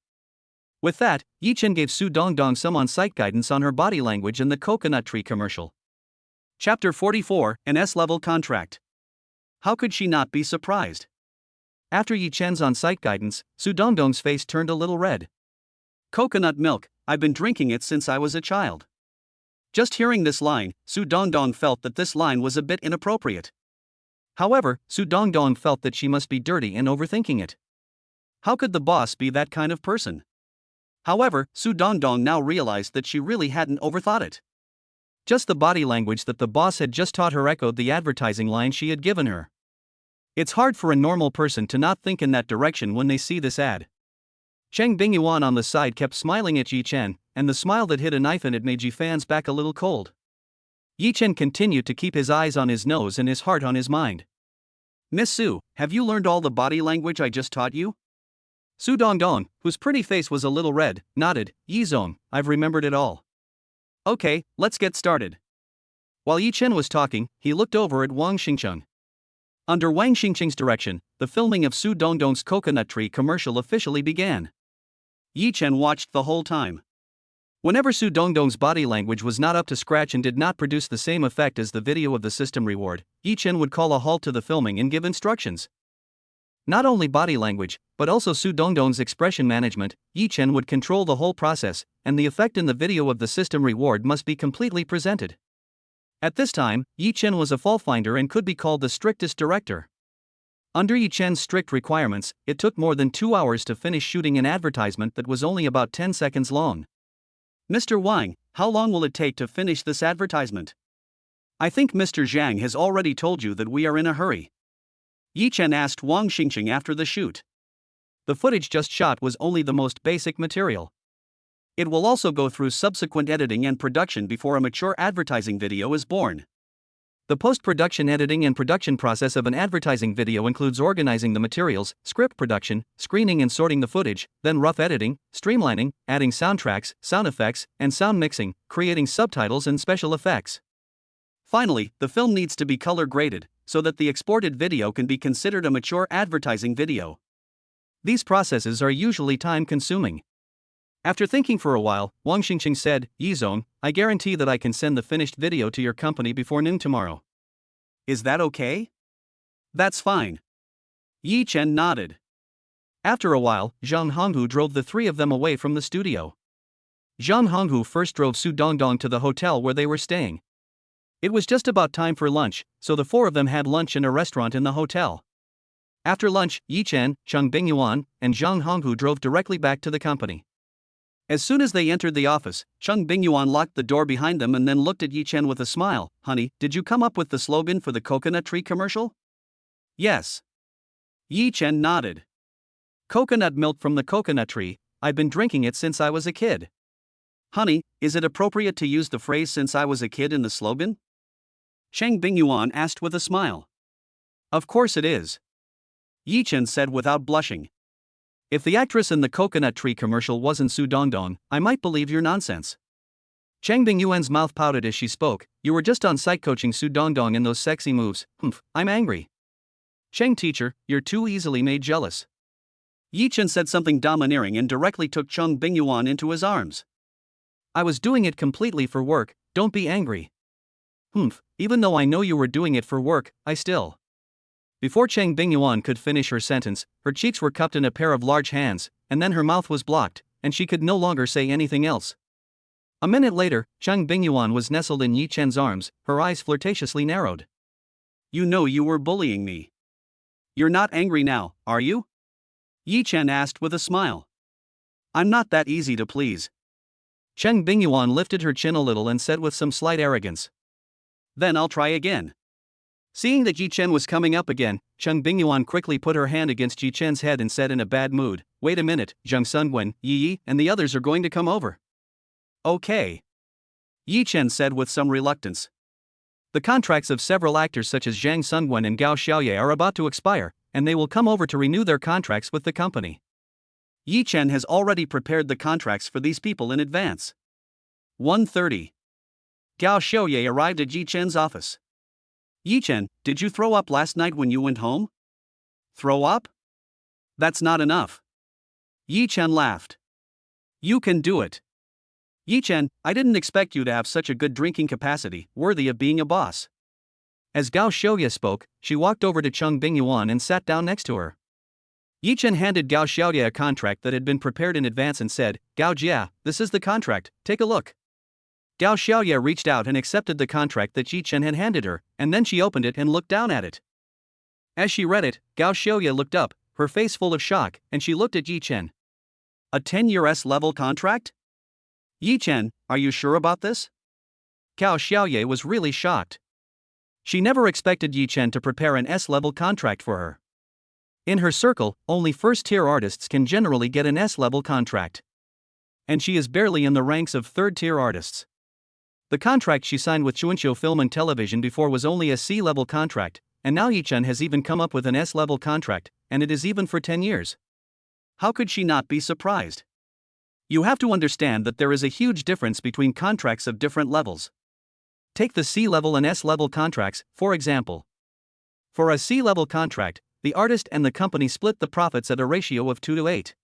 With that, Yi Chen gave Su Dongdong some on-site guidance on her body language in the coconut tree commercial. Chapter 44, an S-level contract. How could she not be surprised? After Yi Chen's on-site guidance, Su Dongdong's face turned a little red. "Coconut milk, I've been drinking it since I was a child." Just hearing this line, Su Dongdong felt that this line was a bit inappropriate. However, Su Dongdong felt that she must be dirty and overthinking it. How could the boss be that kind of person? However, Su Dongdong now realized that she really hadn't overthought it. Just the body language that the boss had just taught her echoed the advertising line she had given her. It's hard for a normal person to not think in that direction when they see this ad. Chang Bingyuan on the side kept smiling at Yi Chen, and the smile that hid a knife in it made Yi fans back a little cold. Yi Chen continued to keep his eyes on his nose and his heart on his mind. "Miss Su, have you learned all the body language I just taught you?" Su Dongdong, whose pretty face was a little red, nodded. "Yi Zong, I've remembered it all." "Okay, let's get started." While Yi Chen was talking, he looked over at Wang Xingcheng. Under Wang Xingcheng's direction, the filming of Su Dongdong's coconut tree commercial officially began. Yi Chen watched the whole time. Whenever Su Dongdong's body language was not up to scratch and did not produce the same effect as the video of the system reward, Yi Chen would call a halt to the filming and give instructions. Not only body language, but also Su Dongdong's expression management, Yi Chen would control the whole process, and the effect in the video of the system reward must be completely presented. At this time, Yi Chen was a fault finder and could be called the strictest director. Under Yi Chen's strict requirements, it took more than 2 hours to finish shooting an advertisement that was only about 10 seconds long. "Mr. Wang, how long will it take to finish this advertisement?" "I think Mr. Zhang has already told you that we are in a hurry," Yi Chen asked Wang Xingcheng after the shoot. The footage just shot was only the most basic material. It will also go through subsequent editing and production before a mature advertising video is born. The post-production editing and production process of an advertising video includes organizing the materials, script production, screening and sorting the footage, then rough editing, streamlining, adding soundtracks, sound effects, and sound mixing, creating subtitles and special effects. Finally, the film needs to be color graded, so that the exported video can be considered a mature advertising video. These processes are usually time-consuming. After thinking for a while, Wang Xingqing said, Yizong, I guarantee that I can send the finished video to your company before noon tomorrow. Is that okay? That's fine. Yi Chen nodded. After a while, Zhang Honghu drove the three of them away from the studio. Zhang Honghu first drove Su Dongdong to the hotel where they were staying. It was just about time for lunch, so the four of them had lunch in a restaurant in the hotel. After lunch, Yi Chen, Cheng Bingyuan, and Zhang Honghu drove directly back to the company. As soon as they entered the office, Cheng Bingyuan locked the door behind them and then looked at Yi Chen with a smile. Honey, did you come up with the slogan for the coconut tree commercial? Yes. Yi Chen nodded. Coconut milk from the coconut tree, I've been drinking it since I was a kid. Honey, is it appropriate to use the phrase since I was a kid in the slogan? Cheng Bingyuan asked with a smile. Of course it is. Yi Chen said without blushing. If the actress in the coconut tree commercial wasn't Su Dongdong, I might believe your nonsense. Chang Bingyuan's mouth pouted as she spoke. You were just on site coaching Su Dongdong in those sexy moves. I'm angry. Cheng teacher, you're too easily made jealous. Yi Chen said something domineering and directly took Cheng Bingyuan into his arms. I was doing it completely for work, don't be angry. Even though I know you were doing it for work, I still. Before Cheng Bingyuan could finish her sentence, her cheeks were cupped in a pair of large hands, and then her mouth was blocked, and she could no longer say anything else. A minute later, Cheng Bingyuan was nestled in Yi Chen's arms, her eyes flirtatiously narrowed. You know you were bullying me. You're not angry now, are you? Yi Chen asked with a smile. I'm not that easy to please. Cheng Bingyuan lifted her chin a little and said with some slight arrogance. Then I'll try again. Seeing that Yi Chen was coming up again, Cheng Bingyuan quickly put her hand against Yi Chen's head and said in a bad mood, Wait a minute, Zhang Sunwen, Yi, and the others are going to come over. Okay. Yi Chen said with some reluctance. The contracts of several actors such as Zhang Sunwen and Gao Xiaoye are about to expire, and they will come over to renew their contracts with the company. Yi Chen has already prepared the contracts for these people in advance. 1:30. Gao Xiaoye arrived at Yi Chen's office. Yi Chen, did you throw up last night when you went home? Throw up? That's not enough. Yi Chen laughed. You can do it. Yi Chen, I didn't expect you to have such a good drinking capacity, worthy of being a boss. As Gao Xiaoye spoke, she walked over to Cheng Bingyuan and sat down next to her. Yi Chen handed Gao Xiaoye a contract that had been prepared in advance and said, Gao Jia, this is the contract, take a look. Gao Xiaoye reached out and accepted the contract that Yi Chen had handed her, and then she opened it and looked down at it. As she read it, Gao Xiaoye looked up, her face full of shock, and she looked at Yi Chen. A 10-year S-level contract? Yi Chen, are you sure about this? Gao Xiaoye was really shocked. She never expected Yi Chen to prepare an S-level contract for her. In her circle, only first-tier artists can generally get an S-level contract. And she is barely in the ranks of third-tier artists. The contract she signed with Chuanqiu Film and Television before was only a C-level contract, and now Yi Chen has even come up with an S-level contract, and it is even for 10 years. How could she not be surprised? You have to understand that there is a huge difference between contracts of different levels. Take the C-level and S-level contracts, for example. For a C-level contract, the artist and the company split the profits at a ratio of 2:8.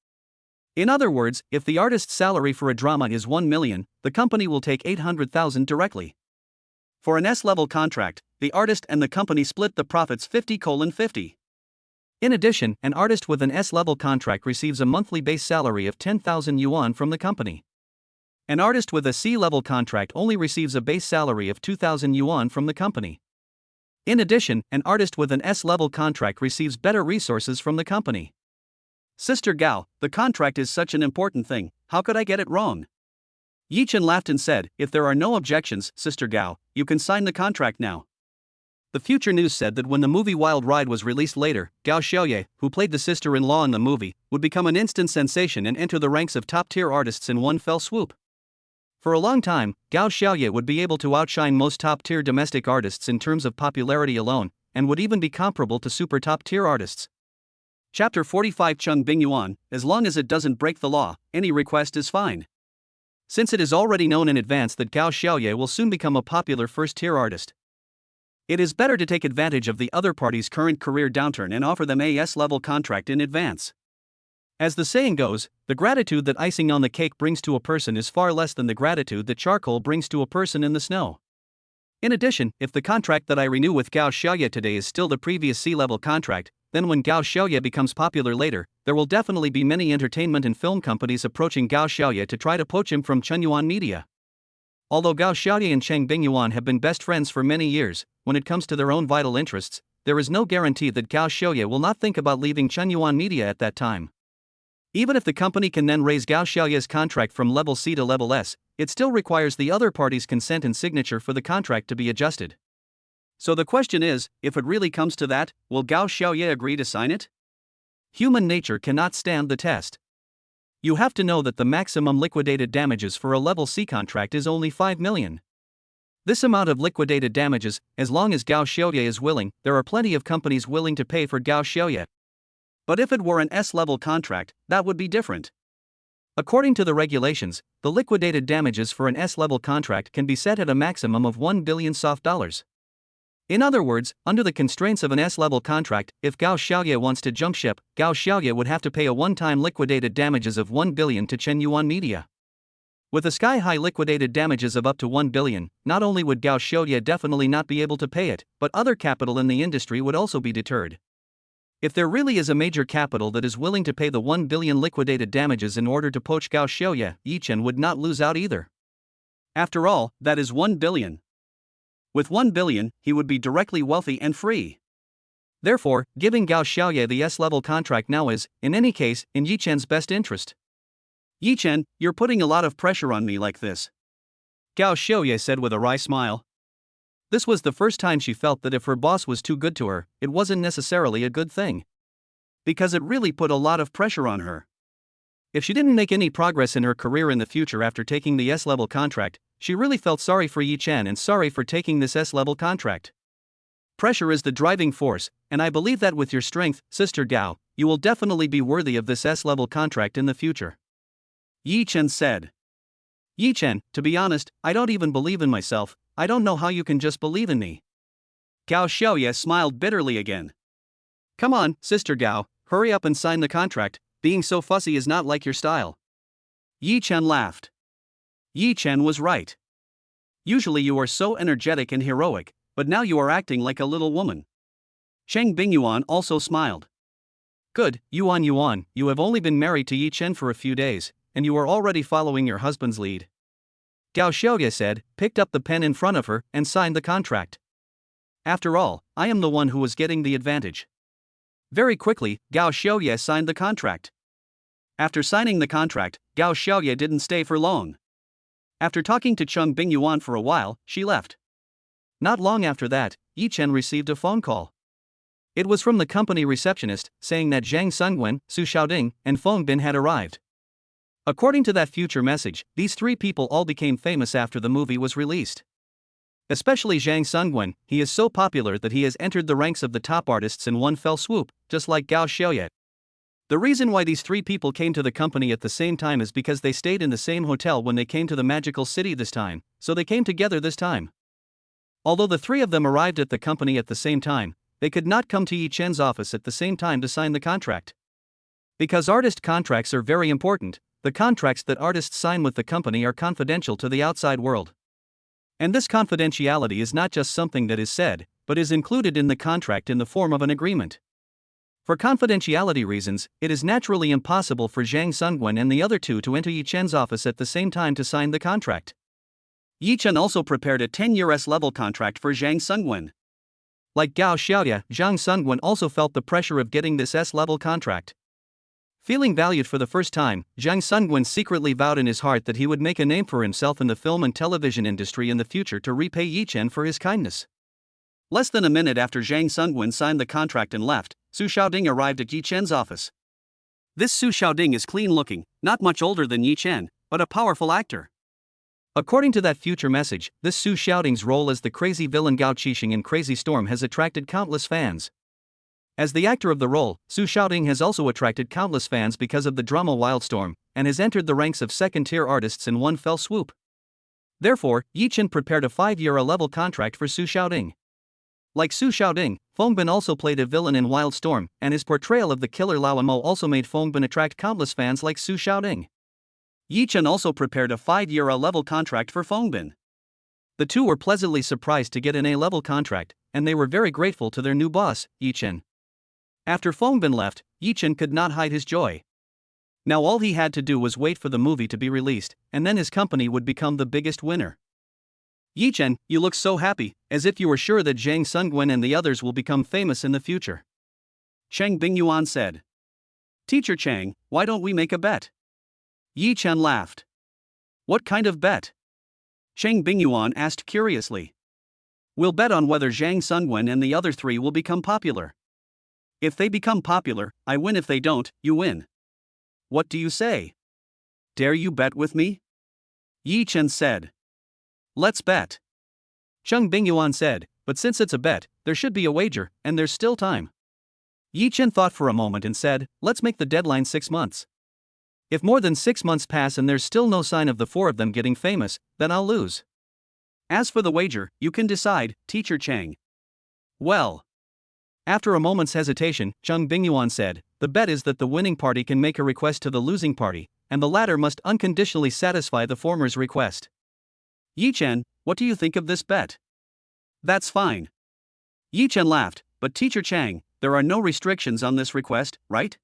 In other words, if the artist's salary for a drama is 1 million, the company will take 800,000 directly. For an S-level contract, the artist and the company split the profits 50:50. In addition, an artist with an S-level contract receives a monthly base salary of 10,000 yuan from the company. An artist with a C-level contract only receives a base salary of 2,000 yuan from the company. In addition, an artist with an S-level contract receives better resources from the company. Sister Gao, the contract is such an important thing, how could I get it wrong? Yi Chen laughed and said, If there are no objections, Sister Gao, you can sign the contract now. The Future News said that when the movie Wild Ride was released later, Gao Xiaoye, who played the sister-in-law in the movie, would become an instant sensation and enter the ranks of top-tier artists in one fell swoop. For a long time, Gao Xiaoye would be able to outshine most top-tier domestic artists in terms of popularity alone, and would even be comparable to super top-tier artists. Chapter 45 Chang Bingyuan, as long as it doesn't break the law, any request is fine. Since it is already known in advance that Gao Xiaoye will soon become a popular first-tier artist, it is better to take advantage of the other party's current career downturn and offer them a S-level contract in advance. As the saying goes, the gratitude that icing on the cake brings to a person is far less than the gratitude that charcoal brings to a person in the snow. In addition, if the contract that I renew with Gao Xiaoye today is still the previous C-level contract, then when Gao Xiaoye becomes popular later, there will definitely be many entertainment and film companies approaching Gao Xiaoye to try to poach him from Chenyuan Media. Although Gao Xiaoye and Chang Bingyuan have been best friends for many years, when it comes to their own vital interests, there is no guarantee that Gao Xiaoye will not think about leaving Chenyuan Media at that time. Even if the company can then raise Gao Xiaoye's contract from level C to level S, it still requires the other party's consent and signature for the contract to be adjusted. So the question is, if it really comes to that, will Gao Xiaoye agree to sign it? Human nature cannot stand the test. You have to know that the maximum liquidated damages for a level C contract is only 5 million. This amount of liquidated damages, as long as Gao Xiaoye is willing, there are plenty of companies willing to pay for Gao Xiaoye. But if it were an S-level contract, that would be different. According to the regulations, the liquidated damages for an S-level contract can be set at a maximum of 1 billion soft dollars. In other words, under the constraints of an S-level contract, if Gao Xiaoye wants to jump ship, Gao Xiaoye would have to pay a one-time liquidated damages of 1 billion to Chenyuan Media. With the sky-high liquidated damages of up to 1 billion, not only would Gao Xiaoye definitely not be able to pay it, but other capital in the industry would also be deterred. If there really is a major capital that is willing to pay the 1 billion liquidated damages in order to poach Gao Xiaoye, Yichen would not lose out either. After all, that is 1 billion. With 1 billion, he would be directly wealthy and free. Therefore, giving Gao Xiaoye the S-level contract now is, in any case, in Yichen's best interest. Yichen, you're putting a lot of pressure on me like this, Gao Xiaoye said with a wry smile. This was the first time she felt that if her boss was too good to her, it wasn't necessarily a good thing. Because it really put a lot of pressure on her. If she didn't make any progress in her career in the future after taking the S-level contract, she really felt sorry for Yichen and sorry for taking this S-level contract. Pressure is the driving force, and I believe that with your strength, Sister Gao, you will definitely be worthy of this S-level contract in the future. Yichen said. Yichen, to be honest, I don't even believe in myself. I don't know how you can just believe in me. Gao Xiaoye smiled bitterly again. Come on, Sister Gao, hurry up and sign the contract, being so fussy is not like your style. Yichen laughed. Yichen was right. Usually you are so energetic and heroic, but now you are acting like a little woman. Chang Bingyuan also smiled. Good, Yuan, you have only been married to Yichen for a few days, and you are already following your husband's lead. Gao Xiaoye said, picked up the pen in front of her, and signed the contract. After all, I am the one who was getting the advantage. Very quickly, Gao Xiaoye signed the contract. After signing the contract, Gao Xiaoye didn't stay for long. After talking to Chang Bingyuan for a while, she left. Not long after that, Yichen received a phone call. It was from the company receptionist, saying that Zhang Sungwen, Su Xiaoding, and Feng Bin had arrived. According to that future message, these three people all became famous after the movie was released. Especially Zhang Sungwen, he is so popular that he has entered the ranks of the top artists in one fell swoop, just like Gao Xiaoye. The reason why these three people came to the company at the same time is because they stayed in the same hotel when they came to the magical city this time, so they came together this time. Although the three of them arrived at the company at the same time, they could not come to Yichen's office at the same time to sign the contract. Because artist contracts are very important, the contracts that artists sign with the company are confidential to the outside world. And this confidentiality is not just something that is said, but is included in the contract in the form of an agreement. For confidentiality reasons, it is naturally impossible for Zhang Sungwen and the other two to enter Yichen's office at the same time to sign the contract. Yichen also prepared a 10-year S-level contract for Zhang Sungwen. Like Gao Xiaoye, Zhang Sungwen also felt the pressure of getting this S-level contract. Feeling valued for the first time, Zhang Sungwen secretly vowed in his heart that he would make a name for himself in the film and television industry in the future to repay Yichen for his kindness. Less than a minute after Zhang Sungwen signed the contract and left, Su Xiaoding arrived at Yichen's office. This Su Xiaoding is clean-looking, not much older than Yichen, but a powerful actor. According to that future message, this Su Xiaoting's role as the crazy villain Gao Qixing in Crazy Storm has attracted countless fans. As the actor of the role, Su Xiaoting has also attracted countless fans because of the drama Wildstorm, and has entered the ranks of second-tier artists in one fell swoop. Therefore, Yi Chen prepared a 5-year level contract for Su Xiaoting. Like Su Xiaoting, Fengbin also played a villain in Wildstorm, and his portrayal of the killer Lao Mo also made Fengbin attract countless fans like Su Xiaoting. Yi Chen also prepared a 5-year level contract for Fengbin. The two were pleasantly surprised to get an A-level contract, and they were very grateful to their new boss, Yi Chen. After Fengbin left, Yi Chen could not hide his joy. Now all he had to do was wait for the movie to be released, and then his company would become the biggest winner. Yi Chen, you look so happy, as if you were sure that Zhang Sungwen and the others will become famous in the future. Chang Bingyuan said. Teacher Chang, why don't we make a bet? Yi Chen laughed. What kind of bet? Chang Bingyuan asked curiously. We'll bet on whether Zhang Sungwen and the other three will become popular. If they become popular, I win. If they don't, you win. What do you say? Dare you bet with me? Yi Chen said. Let's bet. Chang Bingyuan said, but since it's a bet, there should be a wager, and there's still time. Yi Chen thought for a moment and said, let's make the deadline 6 months. If more than 6 months pass and there's still no sign of the four of them getting famous, then I'll lose. As for the wager, you can decide, Teacher Chang. Well. After a moment's hesitation, Chang Bingyuan said, the bet is that the winning party can make a request to the losing party, and the latter must unconditionally satisfy the former's request. Yi Chen, what do you think of this bet? That's fine. Yi Chen laughed, but Teacher Chang, there are no restrictions on this request, right?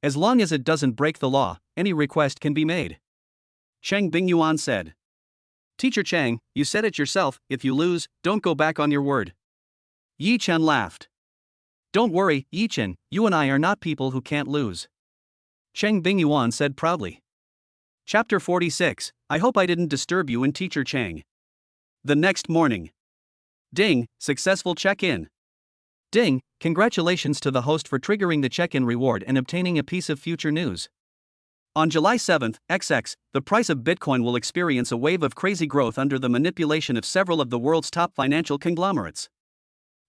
As long as it doesn't break the law, any request can be made. Chang Bingyuan said. Teacher Chang, you said it yourself, if you lose, don't go back on your word. Yi Chen laughed. Don't worry, Yi Chen, you and I are not people who can't lose. Chang Bingyuan said proudly. Chapter 46, I hope I didn't disturb you in Teacher Chang. The next morning. Ding, successful check-in. Ding, congratulations to the host for triggering the check-in reward and obtaining a piece of future news. On July 7, XX, the price of Bitcoin will experience a wave of crazy growth under the manipulation of several of the world's top financial conglomerates.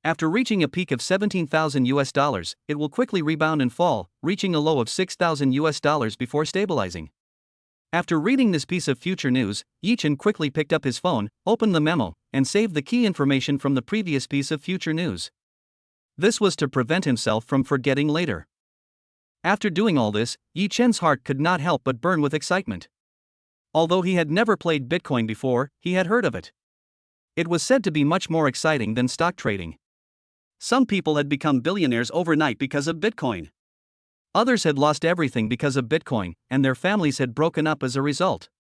After reaching a peak of $17,000, it will quickly rebound and fall, reaching a low of $6,000 before stabilizing. After reading this piece of future news, Yi Chen quickly picked up his phone, opened the memo, and saved the key information from the previous piece of future news. This was to prevent himself from forgetting later. After doing all this, Yi Chen's heart could not help but burn with excitement. Although he had never played Bitcoin before, he had heard of it. It was said to be much more exciting than stock trading. Some people had become billionaires overnight because of Bitcoin. Others had lost everything because of Bitcoin, and their families had broken up as a result.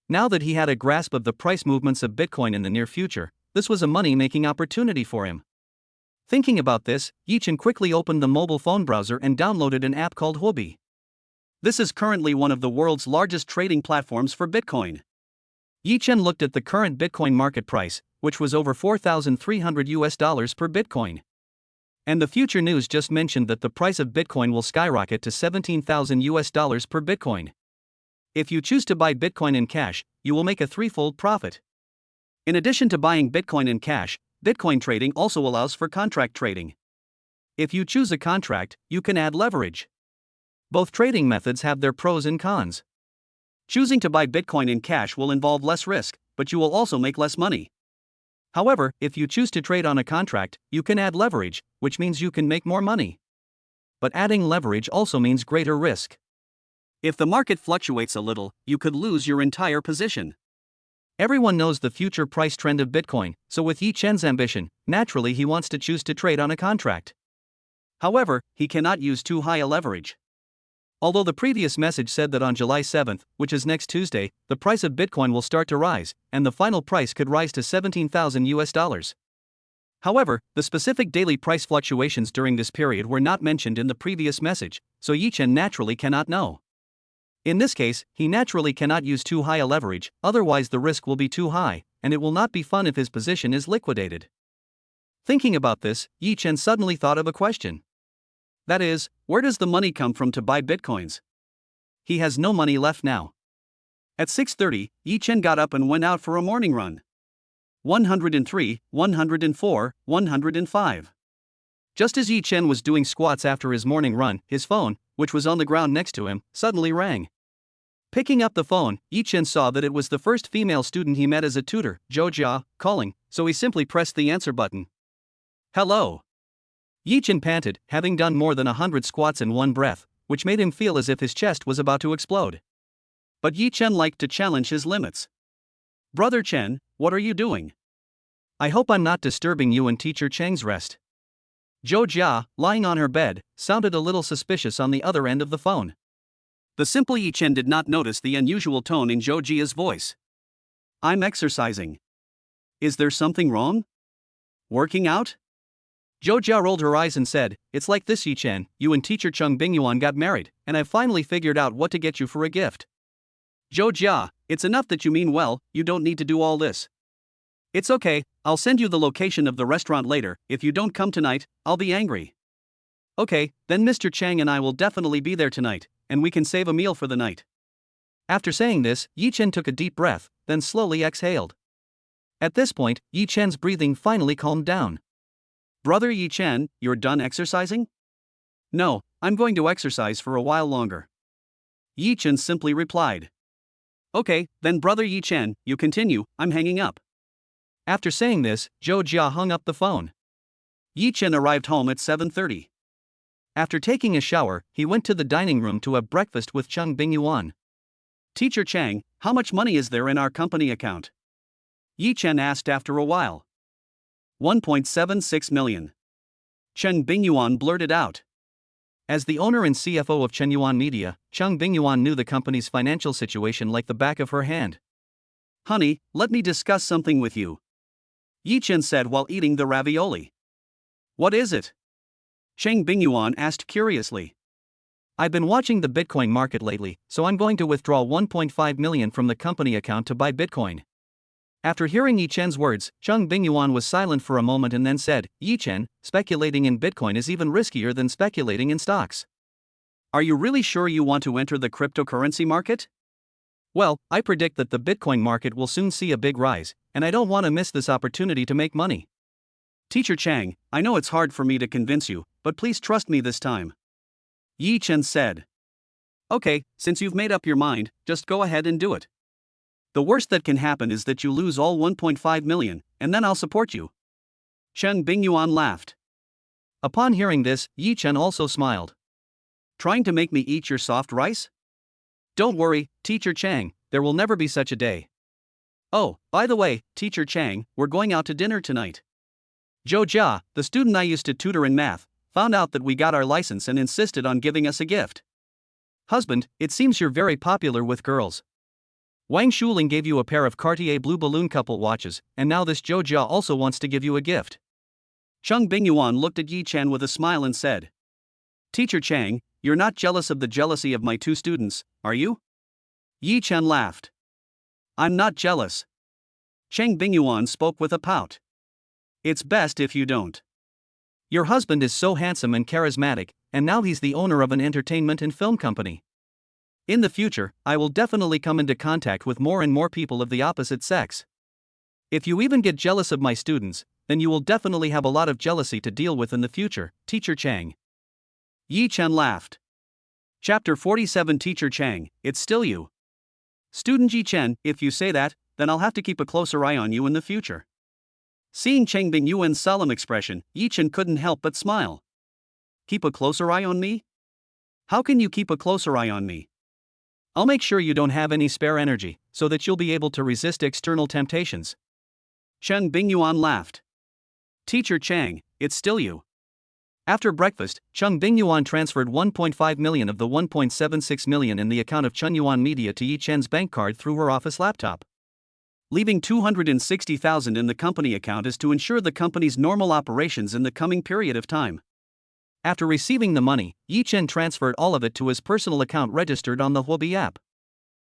Now that he had a grasp of the price movements of Bitcoin in the near future, this was a money-making opportunity for him. Thinking about this, Yi Chen quickly opened the mobile phone browser and downloaded an app called Huobi. This is currently one of the world's largest trading platforms for Bitcoin. Yi Chen looked at the current Bitcoin market price, which was over $4,300 per Bitcoin. And the future news just mentioned that the price of Bitcoin will skyrocket to $17,000 per Bitcoin. If you choose to buy Bitcoin in cash, you will make a threefold profit. In addition to buying Bitcoin in cash, Bitcoin trading also allows for contract trading. If you choose a contract, you can add leverage. Both trading methods have their pros and cons. Choosing to buy Bitcoin in cash will involve less risk, but you will also make less money. However, if you choose to trade on a contract, you can add leverage, which means you can make more money. But adding leverage also means greater risk. If the market fluctuates a little, you could lose your entire position. Everyone knows the future price trend of Bitcoin, so with Yi Chen's ambition, naturally he wants to choose to trade on a contract. However, he cannot use too high a leverage. Although the previous message said that on July 7, which is next Tuesday, the price of Bitcoin will start to rise, and the final price could rise to $17,000. However, the specific daily price fluctuations during this period were not mentioned in the previous message, so Yi Chen naturally cannot know. In this case, he naturally cannot use too high a leverage, otherwise the risk will be too high, and it will not be fun if his position is liquidated. Thinking about this, Yi Chen suddenly thought of a question. That is, where does the money come from to buy Bitcoins? He has no money left now. At 6:30, Yi Chen got up and went out for a morning run. 103, 104, 105. Just as Yi Chen was doing squats after his morning run, his phone, which was on the ground next to him, suddenly rang. Picking up the phone, Yi Chen saw that it was the first female student he met as a tutor, Zhou Jia, calling, so he simply pressed the answer button. Hello. Yi Chen panted, having done more than 100 squats in one breath, which made him feel as if his chest was about to explode. But Yi Chen liked to challenge his limits. Brother Chen, what are you doing? I hope I'm not disturbing you and teacher Chang's rest. Zhou Jia, lying on her bed, sounded a little suspicious on the other end of the phone. The simple Yi Chen did not notice the unusual tone in Zhou Jia's voice. I'm exercising. Is there something wrong? Working out? Zhou Jia rolled her eyes and said, It's like this, Yi Chen, you and teacher Chang Bingyuan got married, and I've finally figured out what to get you for a gift. Zhou Jia, it's enough that you mean well, you don't need to do all this. It's okay, I'll send you the location of the restaurant later. If you don't come tonight, I'll be angry. Okay, then Mr. Chang and I will definitely be there tonight, and we can save a meal for the night. After saying this, Yi Chen took a deep breath, then slowly exhaled. At this point, Yi Chen's breathing finally calmed down. Brother Yi Chen, you're done exercising? No, I'm going to exercise for a while longer. Yi Chen simply replied. Okay, then Brother Yi Chen, you continue, I'm hanging up. After saying this, Zhou Jia hung up the phone. Yi Chen arrived home at 7:30. After taking a shower, he went to the dining room to have breakfast with Chang Bingyuan. Teacher Chang, how much money is there in our company account? Yi Chen asked after a while. 1.76 million. Chang Bingyuan blurted out. As the owner and CFO of Chenyuan Media, Chang Bingyuan knew the company's financial situation like the back of her hand. Honey, let me discuss something with you. Yi Chen said while eating the ravioli. What is it? Chang Bingyuan asked curiously. I've been watching the Bitcoin market lately, so I'm going to withdraw 1.5 million from the company account to buy Bitcoin. After hearing Yi Chen's words, Chang Bingyuan was silent for a moment and then said, Yi Chen, speculating in Bitcoin is even riskier than speculating in stocks. Are you really sure you want to enter the cryptocurrency market? Well, I predict that the Bitcoin market will soon see a big rise, and I don't want to miss this opportunity to make money. Teacher Chang, I know it's hard for me to convince you, but please trust me this time. Yi Chen said. Okay, since you've made up your mind, just go ahead and do it. The worst that can happen is that you lose all 1.5 million, and then I'll support you. Chang Bingyuan laughed. Upon hearing this, Yi Chen also smiled. Trying to make me eat your soft rice? Don't worry, Teacher Chang, there will never be such a day. Oh, by the way, Teacher Chang, we're going out to dinner tonight. Zhou Jia, the student I used to tutor in math, found out that we got our license and insisted on giving us a gift. Husband, it seems you're very popular with girls. Wang Shuling gave you a pair of Cartier blue balloon couple watches, and now this Zhou Jia also wants to give you a gift. Chang Bingyuan looked at Yi Chen with a smile and said, Teacher Chang, you're not jealous of the jealousy of my two students, are you? Yi Chen laughed. I'm not jealous. Chang Bingyuan spoke with a pout. It's best if you don't. Your husband is so handsome and charismatic, and now he's the owner of an entertainment and film company. In the future, I will definitely come into contact with more and more people of the opposite sex. If you even get jealous of my students, then you will definitely have a lot of jealousy to deal with in the future, Teacher Chang. Yi Chen laughed. Chapter 47 Teacher Chang, it's still you. Student Yi Chen, if you say that, then I'll have to keep a closer eye on you in the future. Seeing Chang Bingyuan's solemn expression, Yi Chen couldn't help but smile. Keep a closer eye on me? How can you keep a closer eye on me? I'll make sure you don't have any spare energy, so that you'll be able to resist external temptations. Chang Bingyuan laughed. Teacher Chang, it's still you. After breakfast, Chang Bingyuan transferred 1.5 million of the 1.76 million in the account of Chenyuan Media to Yi Chen's bank card through her office laptop. Leaving 260,000 in the company account is to ensure the company's normal operations in the coming period of time. After receiving the money, Yi Chen transferred all of it to his personal account registered on the Huobi app.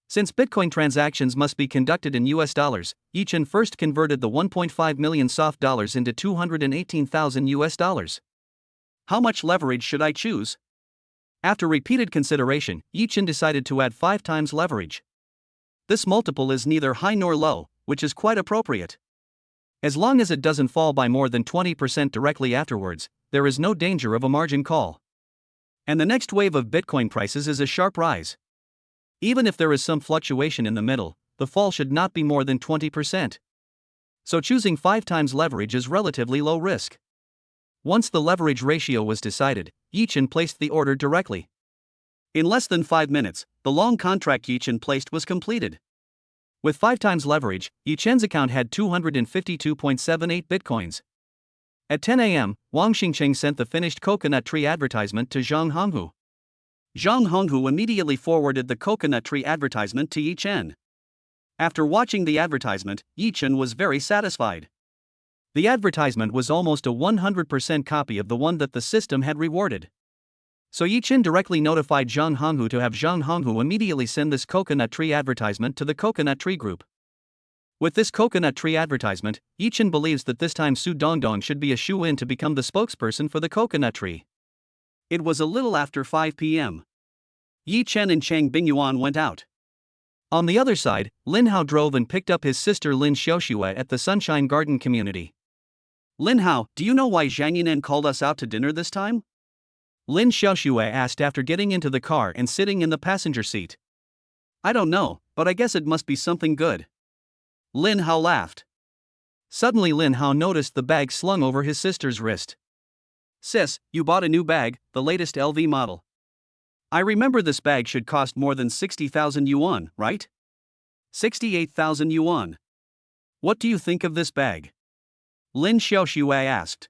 Since Bitcoin transactions must be conducted in US dollars, Yi Chen first converted the 1.5 million soft dollars into 218,000 US dollars. How much leverage should I choose? After repeated consideration, Yi Chen decided to add 5 times leverage. This multiple is neither high nor low, which is quite appropriate. As long as it doesn't fall by more than 20% directly afterwards, there is no danger of a margin call. And the next wave of Bitcoin prices is a sharp rise. Even if there is some fluctuation in the middle, the fall should not be more than 20%. So choosing 5 times leverage is relatively low risk. Once the leverage ratio was decided, Yi-Chen placed the order directly. In less than 5 minutes, the long contract Yi-Chen placed was completed. With 5 times leverage, Yi-Chen's account had 252.78 bitcoins. At 10 a.m., Wang Xingcheng sent the finished coconut tree advertisement to Zhang Honghu. Zhang Honghu immediately forwarded the coconut tree advertisement to Yi-Chen. After watching the advertisement, Yi-Chen was very satisfied. The advertisement was almost a 100% copy of the one that the system had rewarded. So Yi-Chen directly notified Zhang Honghu to have Zhang Honghu immediately send this coconut tree advertisement to the coconut tree group. With this coconut tree advertisement, Yi-Chen believes that this time Su Dongdong should be a shoo-in to become the spokesperson for the coconut tree. It was a little after 5 p.m. Yi-Chen and Chang Bingyuan went out. On the other side, Lin Hao drove and picked up his sister Lin Xiaoxue at the Sunshine Garden community. Lin Hao, do you know why Zhang Yinan called us out to dinner this time? Lin Xiaoxue asked after getting into the car and sitting in the passenger seat. I don't know, but I guess it must be something good. Lin Hao laughed. Suddenly Lin Hao noticed the bag slung over his sister's wrist. Sis, you bought a new bag, the latest LV model. I remember this bag should cost more than 60,000 yuan, right? 68,000 yuan. What do you think of this bag? Lin Xiaoxue asked.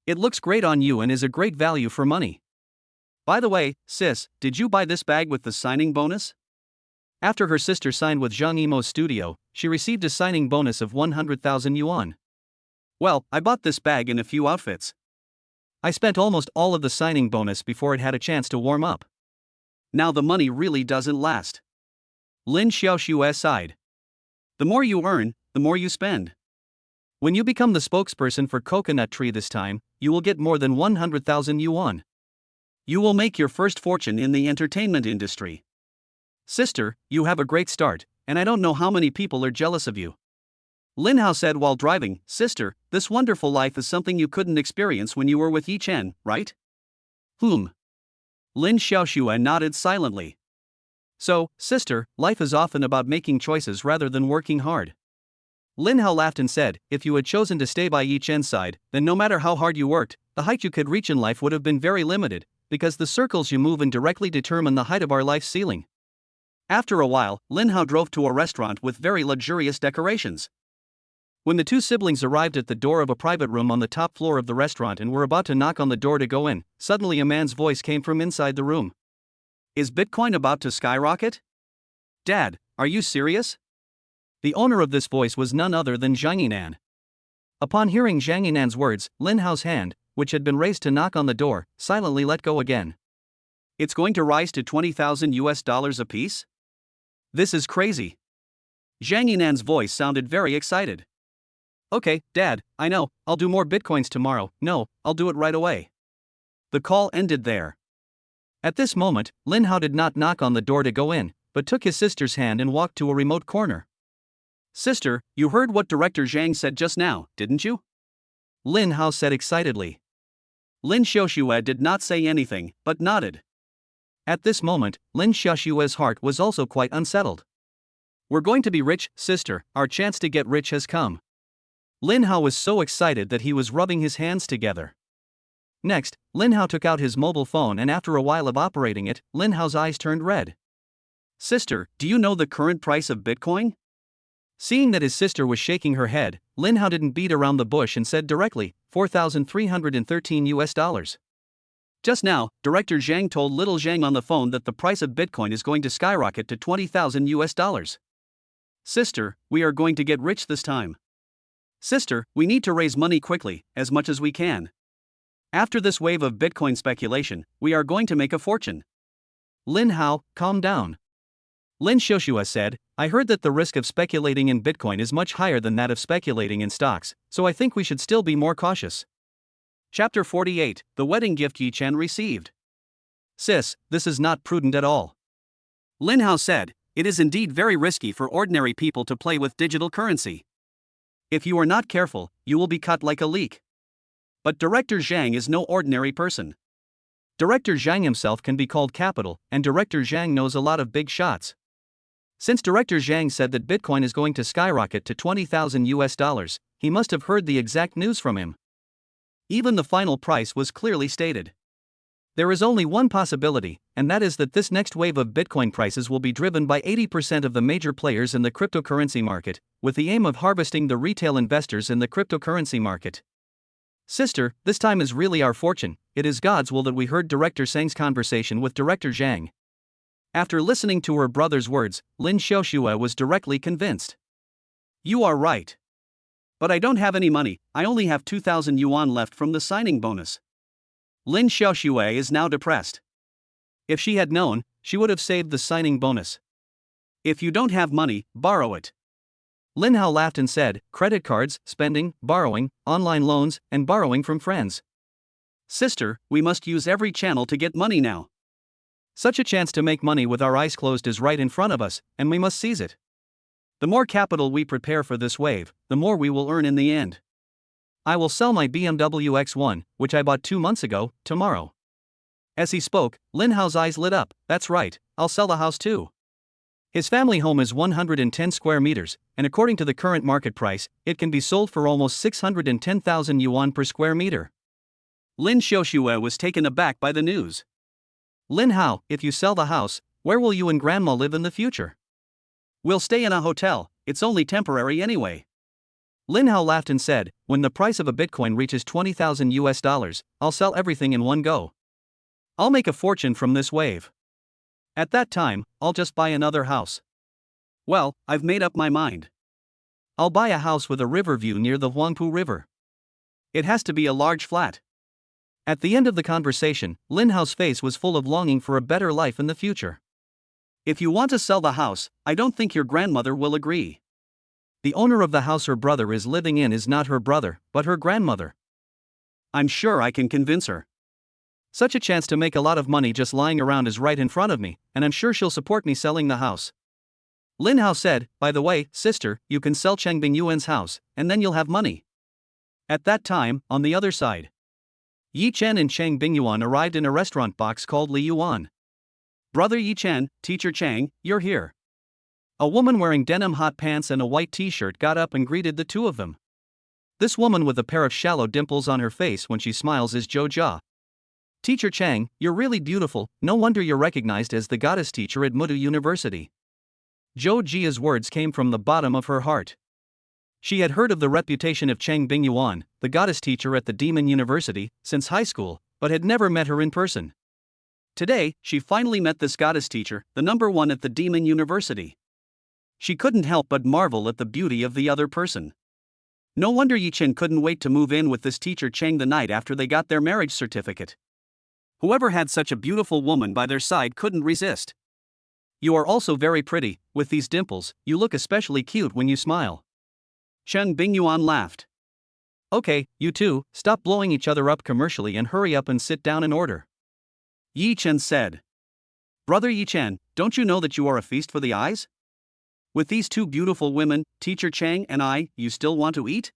It looks great on you and is a great value for money. By the way, sis, did you buy this bag with the signing bonus? After her sister signed with Zhang Yimou's studio, she received a signing bonus of 100,000 yuan. Well, I bought this bag in a few outfits. I spent almost all of the signing bonus before it had a chance to warm up. Now the money really doesn't last. Lin Xiaoxue sighed. The more you earn, the more you spend. When you become the spokesperson for Coconut Tree this time, you will get more than 100,000 yuan. You will make your first fortune in the entertainment industry. Sister, you have a great start, and I don't know how many people are jealous of you. Lin Hao said while driving, Sister, this wonderful life is something you couldn't experience when you were with Yi-Chen, right? Lin Xiaoxue nodded silently. So, sister, life is often about making choices rather than working hard. Lin Hao laughed and said, if you had chosen to stay by Yi-Chen's side, then no matter how hard you worked, the height you could reach in life would have been very limited, because the circles you move in directly determine the height of our life's ceiling. After a while, Lin Hao drove to a restaurant with very luxurious decorations. When the two siblings arrived at the door of a private room on the top floor of the restaurant and were about to knock on the door to go in, suddenly a man's voice came from inside the room. Is Bitcoin about to skyrocket? Dad, are you serious? The owner of this voice was none other than Zhang Yinan. Upon hearing Zhang Yinan's words, Lin Hao's hand, which had been raised to knock on the door, silently let go again. It's going to rise to $20,000 apiece? This is crazy. Zhang Yinan's voice sounded very excited. Okay, Dad, I know, I'll do more bitcoins tomorrow. No, I'll do it right away. The call ended there. At this moment, Lin Hao did not knock on the door to go in, but took his sister's hand and walked to a remote corner. Sister, you heard what Director Zhang said just now, didn't you? Lin Hao said excitedly. Lin Xiaoxue did not say anything, but nodded. At this moment, Lin Xiaoxue's heart was also quite unsettled. We're going to be rich, sister, our chance to get rich has come. Lin Hao was so excited that he was rubbing his hands together. Next, Lin Hao took out his mobile phone and after a while of operating it, Lin Hao's eyes turned red. Sister, do you know the current price of Bitcoin? Seeing that his sister was shaking her head, Lin Hao didn't beat around the bush and said directly, $4,313. Just now, Director Zhang told little Zhang on the phone that the price of Bitcoin is going to skyrocket to $20,000. Sister, we are going to get rich this time. Sister, we need to raise money quickly, as much as we can. After this wave of Bitcoin speculation, we are going to make a fortune. Lin Hao, calm down. Lin Xiaoxue said, I heard that the risk of speculating in Bitcoin is much higher than that of speculating in stocks, so I think we should still be more cautious. Chapter 48, The Wedding Gift Yi-Chen Received. Sis, this is not prudent at all. Lin Hao said, It is indeed very risky for ordinary people to play with digital currency. If you are not careful, you will be cut like a leak. But Director Chang is no ordinary person. Director Chang himself can be called capital, and Director Chang knows a lot of big shots. Since Director Chang said that Bitcoin is going to skyrocket to $20,000, he must have heard the exact news from him. Even the final price was clearly stated. There is only one possibility, and that is that this next wave of Bitcoin prices will be driven by 80% of the major players in the cryptocurrency market, with the aim of harvesting the retail investors in the cryptocurrency market. Sister, this time is really our fortune. It is God's will that we heard Director Chang's conversation with Director Chang. After listening to her brother's words, Lin Xiaoxue was directly convinced. You are right. But I don't have any money, I only have 2,000 yuan left from the signing bonus. Lin Xiaoxue is now depressed. If she had known, she would have saved the signing bonus. If you don't have money, borrow it. Lin Hao laughed and said, credit cards, spending, borrowing, online loans, and borrowing from friends. Sister, we must use every channel to get money now. Such a chance to make money with our eyes closed is right in front of us, and we must seize it. The more capital we prepare for this wave, the more we will earn in the end. I will sell my BMW X1, which I bought 2 months ago, tomorrow. As he spoke, Lin Hao's eyes lit up. That's right, I'll sell the house too. His family home is 110 square meters, and according to the current market price, it can be sold for almost 610,000 yuan per square meter. Lin Xiaoxue was taken aback by the news. Lin Hao, if you sell the house, where will you and grandma live in the future? We'll stay in a hotel, it's only temporary anyway. Lin Hao laughed and said, when the price of a Bitcoin reaches $20,000, I'll sell everything in one go. I'll make a fortune from this wave. At that time, I'll just buy another house. Well, I've made up my mind. I'll buy a house with a river view near the Huangpu River. It has to be a large flat. At the end of the conversation, Lin Hao's face was full of longing for a better life in the future. If you want to sell the house, I don't think your grandmother will agree. The owner of the house her brother is living in is not her brother, but her grandmother. I'm sure I can convince her. Such a chance to make a lot of money just lying around is right in front of me, and I'm sure she'll support me selling the house. Lin Hao said, by the way, sister, you can sell Chang Bingyuan's house, and then you'll have money. At that time, on the other side, Yi Chen and Chang Bingyuan arrived in a restaurant box called Li Yuan. Brother Yi Chen, teacher Chang, you're here. A woman wearing denim hot pants and a white t-shirt got up and greeted the two of them. This woman with a pair of shallow dimples on her face when she smiles is Zhou Jia. Teacher Chang, you're really beautiful, no wonder you're recognized as the goddess teacher at Mudu University. Zhou Jia's words came from the bottom of her heart. She had heard of the reputation of Chang Bingyuan, the goddess teacher at the Demon University, since high school, but had never met her in person. Today, she finally met this goddess teacher, the number one at the Demon University. She couldn't help but marvel at the beauty of the other person. No wonder Yi Chen couldn't wait to move in with this teacher Chang the night after they got their marriage certificate. Whoever had such a beautiful woman by their side couldn't resist. You are also very pretty, with these dimples, you look especially cute when you smile. Chang Bingyuan laughed. Okay, you two, stop blowing each other up commercially and hurry up and sit down and order. Yi Chen said. Brother Yi Chen, don't you know that you are a feast for the eyes? With these two beautiful women, teacher Chang and I, you still want to eat?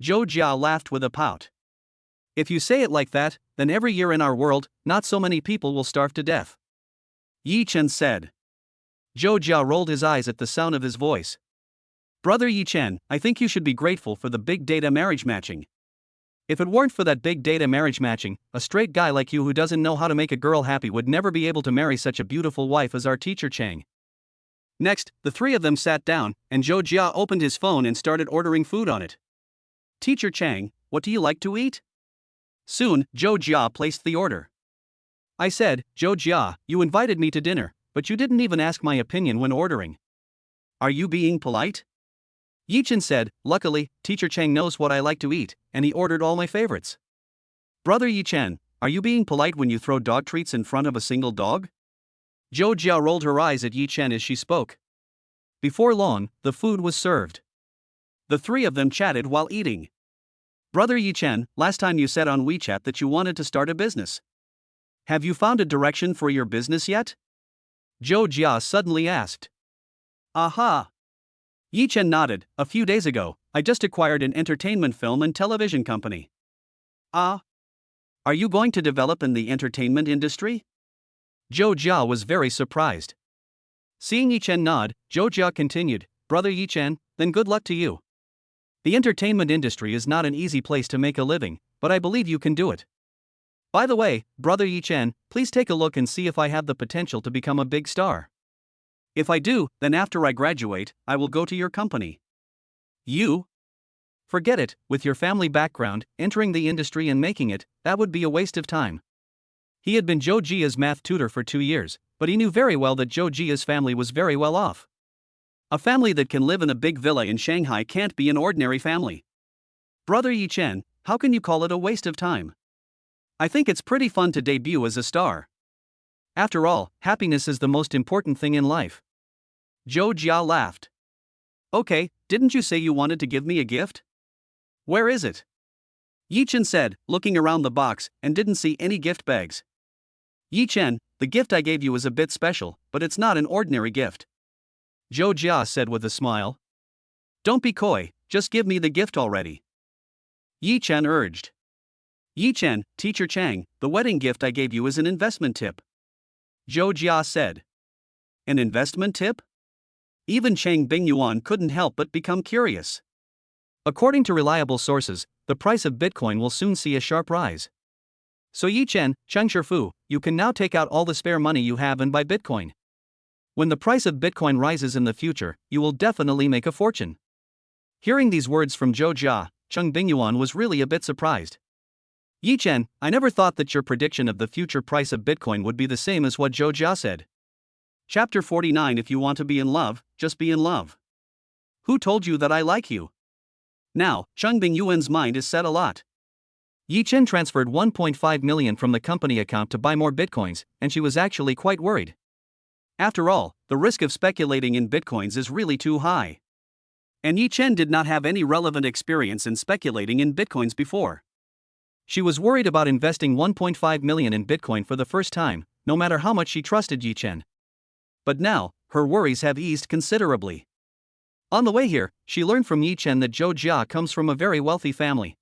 Zhou Jia laughed with a pout. If you say it like that, then every year in our world, not so many people will starve to death. Yi Chen said. Zhou Jia rolled his eyes at the sound of his voice. Brother Yi Chen, I think you should be grateful for the big data marriage matching. If it weren't for that big data marriage matching, a straight guy like you who doesn't know how to make a girl happy would never be able to marry such a beautiful wife as our teacher Chang. Next, the three of them sat down, and Zhou Jia opened his phone and started ordering food on it. Teacher Chang, what do you like to eat? Soon, Zhou Jia placed the order. I said, Zhou Jia, you invited me to dinner, but you didn't even ask my opinion when ordering. Are you being polite? Yi Chen said, luckily, teacher Chang knows what I like to eat, and he ordered all my favorites. Brother Yi Chen, are you being polite when you throw dog treats in front of a single dog? Zhou Jia rolled her eyes at Yi Chen as she spoke. Before long, the food was served. The three of them chatted while eating. Brother Yi Chen, last time you said on WeChat that you wanted to start a business. Have you found a direction for your business yet? Zhou Jia suddenly asked. Aha! Yi Chen nodded. A few days ago, I just acquired an entertainment film and television company. Ah? Are you going to develop in the entertainment industry? Zhou Jia was very surprised. Seeing Yi Chen nod, Zhou Jia continued, Brother Yi Chen, then good luck to you. The entertainment industry is not an easy place to make a living, but I believe you can do it. By the way, Brother Yi Chen, please take a look and see if I have the potential to become a big star. If I do, then after I graduate, I will go to your company. You? Forget it, with your family background, entering the industry and making it, that would be a waste of time. He had been Zhou Jia's math tutor for 2 years, but he knew very well that Zhou Jia's family was very well off. A family that can live in a big villa in Shanghai can't be an ordinary family. Brother Yi Chen, how can you call it a waste of time? I think it's pretty fun to debut as a star. After all, happiness is the most important thing in life. Zhou Jia laughed. Okay, didn't you say you wanted to give me a gift? Where is it? Yi Chen said, looking around the box, and didn't see any gift bags. Yi Chen, the gift I gave you is a bit special, but it's not an ordinary gift. Zhou Jia said with a smile. Don't be coy, just give me the gift already. Yi Chen urged. Yi Chen, Teacher Chang, the wedding gift I gave you is an investment tip. Zhou Jia said. An investment tip? Even Chang Bingyuan couldn't help but become curious. According to reliable sources, the price of Bitcoin will soon see a sharp rise. So Yi Chen, Cheng Shifu, you can now take out all the spare money you have and buy Bitcoin. When the price of Bitcoin rises in the future, you will definitely make a fortune. Hearing these words from Zhou Jia, Cheng Bingyuan was really a bit surprised. Yi Chen, I never thought that your prediction of the future price of Bitcoin would be the same as what Zhou Jia said. Chapter 49 If you want to be in love, just be in love. Who told you that I like you? Now, Cheng Bingyuan's mind is set a lot. Yi Chen transferred 1.5 million from the company account to buy more Bitcoins, and she was actually quite worried. After all, the risk of speculating in Bitcoins is really too high. And Yi Chen did not have any relevant experience in speculating in Bitcoins before. She was worried about investing 1.5 million in Bitcoin for the first time, no matter how much she trusted Yi Chen. But now, her worries have eased considerably. On the way here, she learned from Yi Chen that Zhou Jia comes from a very wealthy family.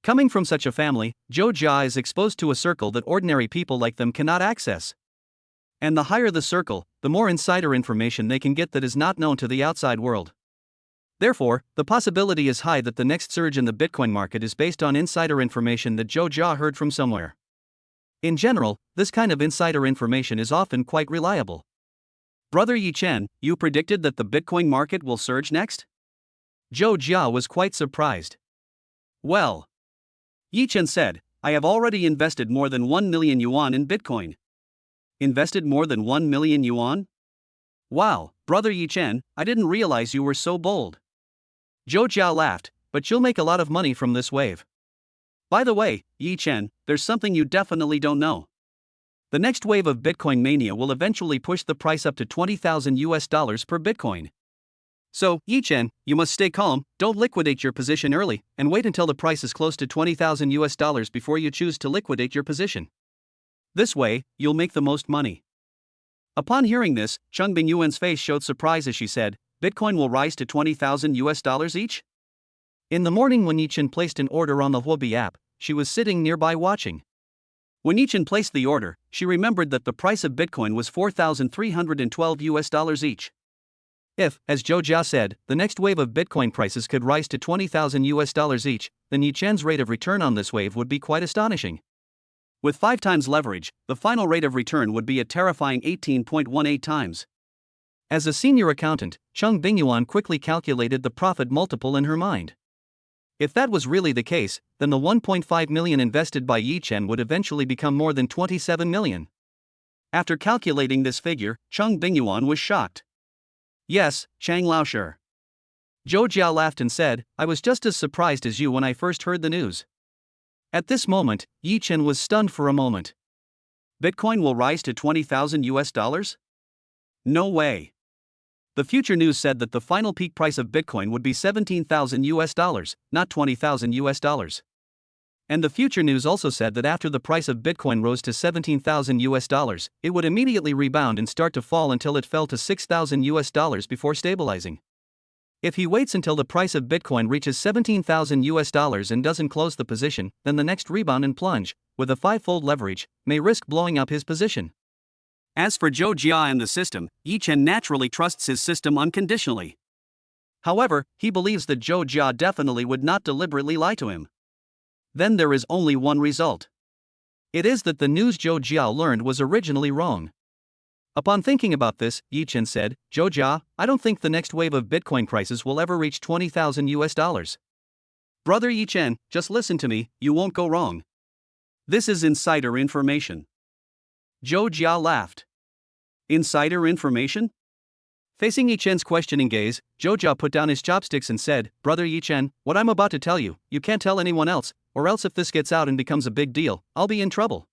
Coming from such a family, Zhou Jia is exposed to a circle that ordinary people like them cannot access. And the higher the circle, the more insider information they can get that is not known to the outside world. Therefore, the possibility is high that the next surge in the Bitcoin market is based on insider information that Zhou Jia heard from somewhere. In general, this kind of insider information is often quite reliable. Brother Yi Chen, you predicted that the Bitcoin market will surge next? Zhou Jia was quite surprised. Well, Yi Chen said, I have already invested more than 1 million yuan in Bitcoin. Invested more than 1 million yuan? Wow, Brother Yi Chen, I didn't realize you were so bold. Zhou Jia laughed, but you'll make a lot of money from this wave. By the way, Yi Chen, there's something you definitely don't know. The next wave of Bitcoin mania will eventually push the price up to $20,000 per Bitcoin. So, Yi Chen, you must stay calm, don't liquidate your position early, and wait until the price is close to $20,000 before you choose to liquidate your position. This way, you'll make the most money. Upon hearing this, Cheng Bingyuan's face showed surprise as she said, Bitcoin will rise to $20,000 each? In the morning when Yi Chen placed an order on the Huobi app, she was sitting nearby watching. When Yi Chen placed the order, she remembered that the price of Bitcoin was $4,312 each. If, as Zhou Jia said, the next wave of Bitcoin prices could rise to $20,000 each, then Yi Chen's rate of return on this wave would be quite astonishing. With 5 times leverage, the final rate of return would be a terrifying 18.18 times. As a senior accountant, Cheng Bingyuan quickly calculated the profit multiple in her mind. If that was really the case, then the 1.5 million invested by Yi Chen would eventually become more than 27 million. After calculating this figure, Cheng Bingyuan was shocked. Yes, Chang Laosher. Zhou Jia laughed and said, I was just as surprised as you when I first heard the news. At this moment, Yi Chen was stunned for a moment. Bitcoin will rise to $20,000? No way. The future news said that the final peak price of Bitcoin would be $17,000, not $20,000. And the future news also said that after the price of Bitcoin rose to 17,000 US dollars, it would immediately rebound and start to fall until it fell to 6,000 US dollars before stabilizing. If he waits until the price of Bitcoin reaches 17,000 US dollars and doesn't close the position, then the next rebound and plunge, with a five-fold leverage, may risk blowing up his position. As for Zhou Jia and the system, Yi Chen naturally trusts his system unconditionally. However, he believes that Zhou Jia definitely would not deliberately lie to him. Then there is only one result. It is that the news Zhou Jia learned was originally wrong. Upon thinking about this, Yi Chen said, "Zhou Jia, I don't think the next wave of Bitcoin prices will ever reach 20,000 US dollars. Brother Yi Chen, just listen to me, you won't go wrong. This is insider information." Zhou Jia laughed. Insider information? Facing Yi Chen's questioning gaze, Zhou Jia put down his chopsticks and said, "Brother Yi Chen, what I'm about to tell you, you can't tell anyone else, or else if this gets out and becomes a big deal, I'll be in trouble."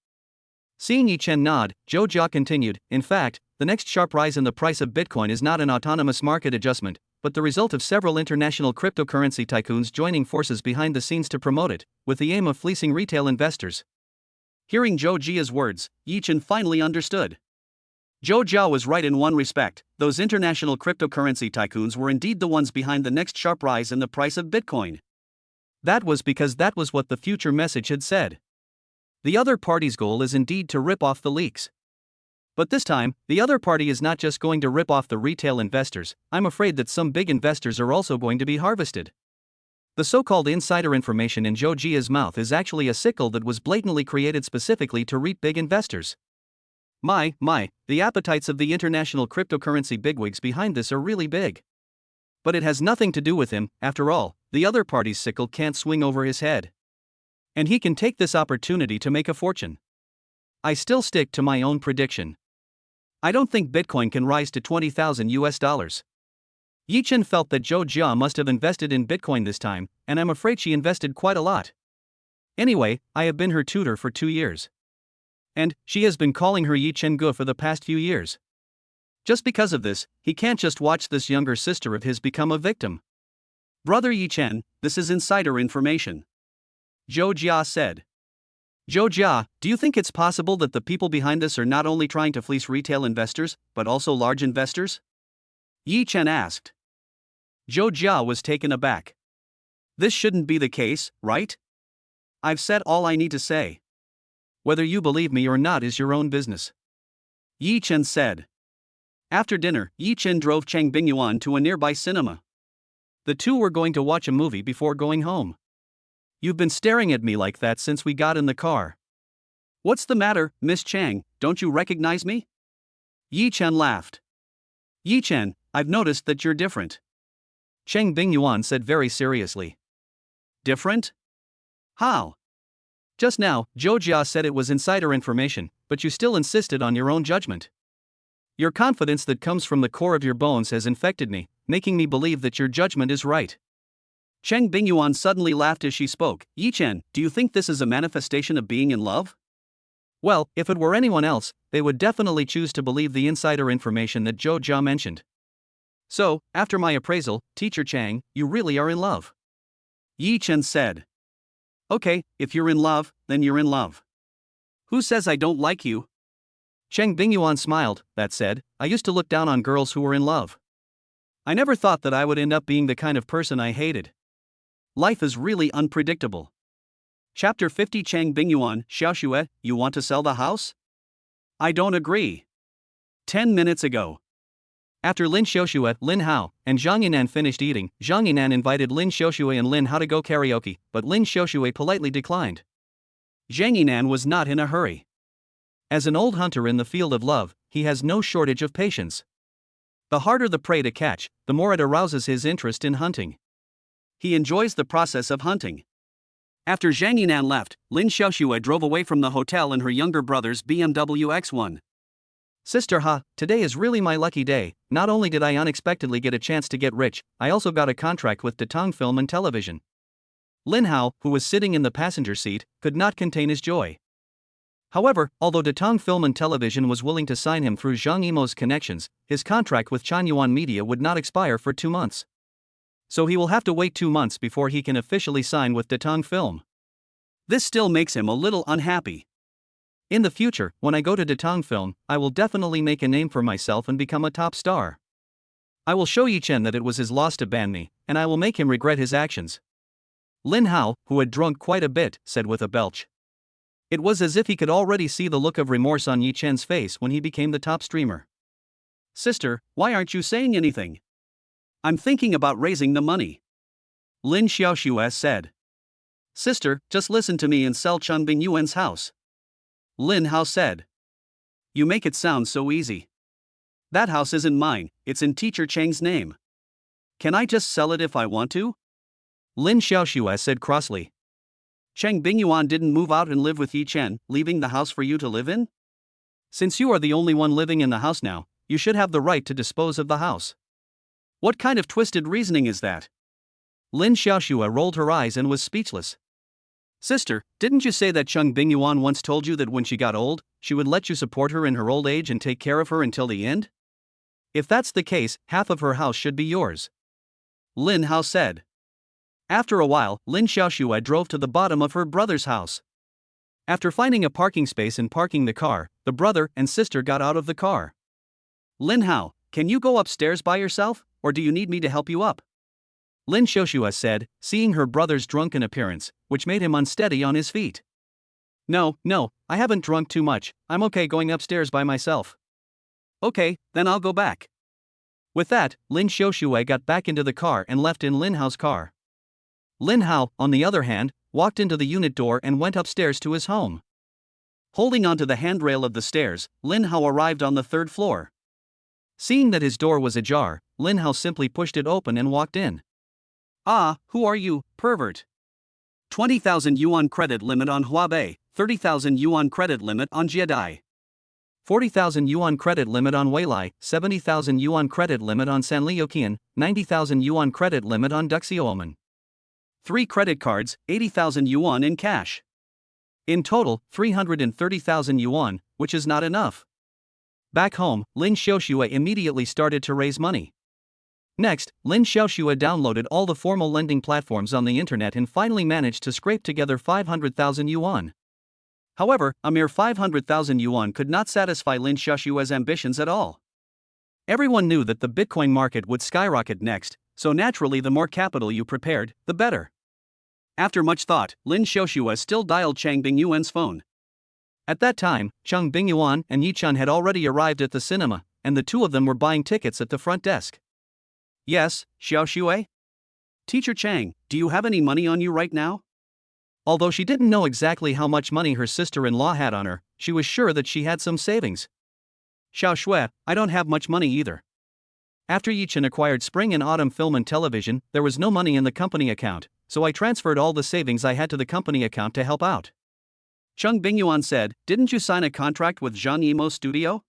Seeing Yi Chen nod, Zhou Jia continued, "In fact, the next sharp rise in the price of Bitcoin is not an autonomous market adjustment, but the result of several international cryptocurrency tycoons joining forces behind the scenes to promote it, with the aim of fleecing retail investors." Hearing Zhou Jia's words, Yi Chen finally understood. Zhou Jia was right in one respect: those international cryptocurrency tycoons were indeed the ones behind the next sharp rise in the price of Bitcoin. That was because that was what the future message had said. The other party's goal is indeed to rip off the leaks. But this time, the other party is not just going to rip off the retail investors, I'm afraid that some big investors are also going to be harvested. The so-called insider information in Zhou Jia's mouth is actually a sickle that was blatantly created specifically to reap big investors. My, the appetites of the international cryptocurrency bigwigs behind this are really big. But it has nothing to do with him, after all, the other party's sickle can't swing over his head. And he can take this opportunity to make a fortune. I still stick to my own prediction. I don't think Bitcoin can rise to 20,000 US dollars. Yi Chen felt that Zhou Jia must have invested in Bitcoin this time, and I'm afraid she invested quite a lot. Anyway, I have been her tutor for 2 years. And she has been calling her Yi Chen Gu for the past few years. Just because of this, he can't just watch this younger sister of his become a victim. Brother Yi Chen, this is insider information. Zhou Jia said. Zhou Jia, do you think it's possible that the people behind this are not only trying to fleece retail investors, but also large investors? Yi Chen asked. Zhou Jia was taken aback. This shouldn't be the case, right? I've said all I need to say. Whether you believe me or not is your own business. Yi Chen said. After dinner, Yi Chen drove Chang Bingyuan to a nearby cinema. The two were going to watch a movie before going home. You've been staring at me like that since we got in the car. What's the matter, Miss Chang, don't you recognize me? Yi Chen laughed. Yi Chen, I've noticed that you're different. Chang Bingyuan said very seriously. Different? How? Just now, Zhou Jia said it was insider information, but you still insisted on your own judgment. Your confidence that comes from the core of your bones has infected me, making me believe that your judgment is right. Chang Bingyuan suddenly laughed as she spoke. Yi Chen, do you think this is a manifestation of being in love? Well, if it were anyone else, they would definitely choose to believe the insider information that Zhou Jia mentioned. So, after my appraisal, Teacher Chang, you really are in love. Yi Chen said. Okay, if you're in love, then you're in love. Who says I don't like you? Chang Bingyuan smiled. That said, I used to look down on girls who were in love. I never thought that I would end up being the kind of person I hated. Life is really unpredictable. Chapter 50 Chang Bingyuan, Xiaoxue, you want to sell the house? I don't agree. 10 minutes ago. After Lin Xiaoxue, Lin Hao, and Zhang Yinan finished eating, Zhang Yinan invited Lin Xiaoxue and Lin Hao to go karaoke, but Lin Xiaoxue politely declined. Zhang Yinan was not in a hurry. As an old hunter in the field of love, he has no shortage of patience. The harder the prey to catch, the more it arouses his interest in hunting. He enjoys the process of hunting. After Zhang Yinan left, Lin Xiaoxue drove away from the hotel in her younger brother's BMW X1. Sister Ha, today is really my lucky day. Not only did I unexpectedly get a chance to get rich, I also got a contract with Deepening Film and Television. Lin Hao, who was sitting in the passenger seat, could not contain his joy. However, although Deepening Film and Television was willing to sign him through Zhang Yimou's connections, his contract with Chanyuan Media would not expire for 2 months. So he will have to wait 2 months before he can officially sign with Deepening Film. This still makes him a little unhappy. In the future, when I go to Deepening film, I will definitely make a name for myself and become a top star. I will show Yi Chen that it was his loss to ban me, and I will make him regret his actions. Lin Hao, who had drunk quite a bit, said with a belch. It was as if he could already see the look of remorse on Yi Chen's face when he became the top streamer. Sister, why aren't you saying anything? I'm thinking about raising the money. Lin Xiaoxue said. Sister, just listen to me and sell Chang Bingyuan's house. Lin Hao said. You make it sound so easy. That house isn't mine, it's in teacher Chang's name. Can I just sell it if I want to? Lin Xiaoxue said crossly. Chang Bingyuan didn't move out and live with Yi Chen, leaving the house for you to live in? Since you are the only one living in the house now, you should have the right to dispose of the house. What kind of twisted reasoning is that? Lin Xiaoxue rolled her eyes and was speechless. Sister, didn't you say that Chang Bingyuan once told you that when she got old, she would let you support her in her old age and take care of her until the end? If that's the case, half of her house should be yours. Lin Hao said. After a while, Lin Xiaoxue drove to the bottom of her brother's house. After finding a parking space and parking the car, the brother and sister got out of the car. Lin Hao, can you go upstairs by yourself, or do you need me to help you up? Lin Xiaoxue said, seeing her brother's drunken appearance, which made him unsteady on his feet. No, I haven't drunk too much, I'm okay going upstairs by myself. Okay, then I'll go back. With that, Lin Xiaoxue got back into the car and left in Lin Hao's car. Lin Hao, on the other hand, walked into the unit door and went upstairs to his home. Holding onto the handrail of the stairs, Lin Hao arrived on the third floor. Seeing that his door was ajar, Lin Hao simply pushed it open and walked in. Ah, who are you, pervert? 20,000 yuan credit limit on Huabei, 30,000 yuan credit limit on Jiedai. 40,000 yuan credit limit on Weilai, 70,000 yuan credit limit on Sanliuqian, 90,000 yuan credit limit on Duxioomen. 3 credit cards, 80,000 yuan in cash. In total, 330,000 yuan, which is not enough. Back home, Lin Xiaoxue immediately started to raise money. Next, Lin Xiaoxue downloaded all the formal lending platforms on the internet and finally managed to scrape together 500,000 yuan. However, a mere 500,000 yuan could not satisfy Lin Xiaoxue's ambitions at all. Everyone knew that the Bitcoin market would skyrocket next, so naturally the more capital you prepared, the better. After much thought, Lin Xiaoxue still dialed Chang Bingyuan's phone. At that time, Chang Bingyuan and Yi Chen had already arrived at the cinema, and the two of them were buying tickets at the front desk. Yes, Xiaoxue? Teacher Chang, do you have any money on you right now? Although she didn't know exactly how much money her sister-in-law had on her, she was sure that she had some savings. Xiaoxue, I don't have much money either. After Yi Chen acquired spring and autumn film and television, there was no money in the company account, so I transferred all the savings I had to the company account to help out. Chang Bingyuan said, didn't you sign a contract with Zhang Yimo Studio?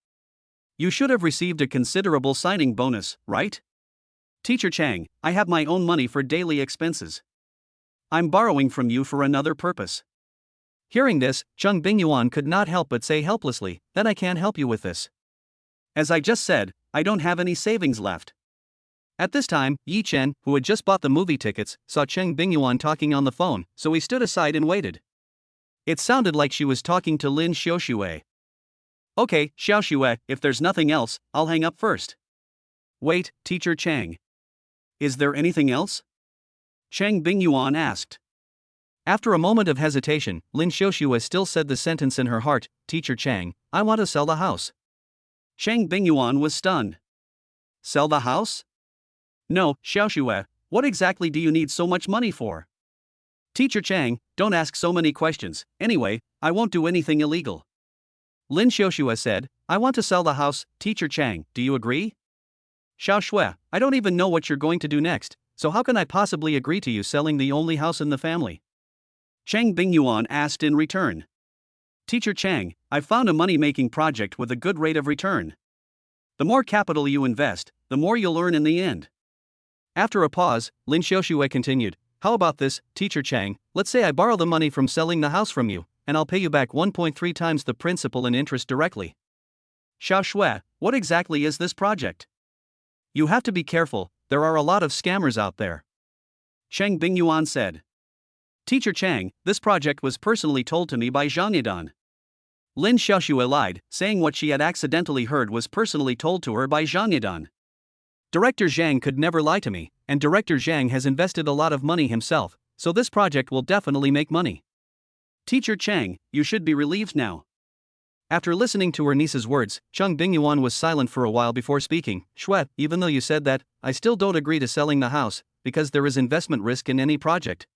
You should have received a considerable signing bonus, right? Teacher Chang, I have my own money for daily expenses. I'm borrowing from you for another purpose. Hearing this, Chang Bingyuan could not help but say helplessly, then I can't help you with this. As I just said, I don't have any savings left. At this time, Yi Chen, who had just bought the movie tickets, saw Chang Bingyuan talking on the phone, so he stood aside and waited. It sounded like she was talking to Lin Xiaoxue. Okay, Xiaoxue, if there's nothing else, I'll hang up first. Wait, Teacher Chang. Is there anything else? Chang Bingyuan asked. After a moment of hesitation, Lin Xiaoxue still said the sentence in her heart, Teacher Chang, I want to sell the house. Chang Bingyuan was stunned. Sell the house? No, Xiaoxue, what exactly do you need so much money for? Teacher Chang, don't ask so many questions, anyway, I won't do anything illegal. Lin Xiaoxue said, I want to sell the house, Teacher Chang, do you agree? Xiaoxue, I don't even know what you're going to do next, so how can I possibly agree to you selling the only house in the family? Chang Bingyuan asked in return. Teacher Chang, I've found a money-making project with a good rate of return. The more capital you invest, the more you'll earn in the end. After a pause, Lin Xiaoxue continued, how about this, Teacher Chang, let's say I borrow the money from selling the house from you, and I'll pay you back 1.3 times the principal and interest directly. Xiaoxue, what exactly is this project? You have to be careful, there are a lot of scammers out there. Chang Bingyuan said. Teacher Chang, this project was personally told to me by Zhang Yidan. Lin Xiaoxue lied, saying what she had accidentally heard was personally told to her by Zhang Yidan. Director Zhang could never lie to me, and Director Zhang has invested a lot of money himself, so this project will definitely make money. Teacher Chang, you should be relieved now. After listening to her niece's words, Chang Bingyuan was silent for a while before speaking. Shui, even though you said that, I still don't agree to selling the house, because there is investment risk in any project.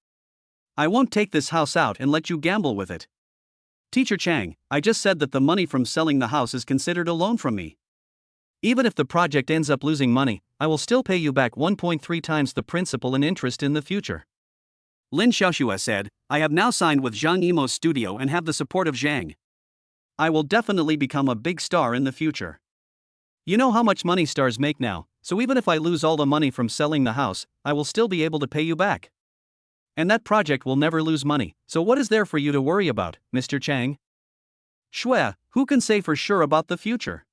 I won't take this house out and let you gamble with it. Teacher Chang, I just said that the money from selling the house is considered a loan from me. Even if the project ends up losing money, I will still pay you back 1.3 times the principal and interest in the future. Lin Xiaoxue said, I have now signed with Zhang Yimou's studio and have the support of Zhang. I will definitely become a big star in the future. You know how much money stars make now, so even if I lose all the money from selling the house, I will still be able to pay you back. And that project will never lose money, so what is there for you to worry about, Mr. Chang? Shui, who can say for sure about the future?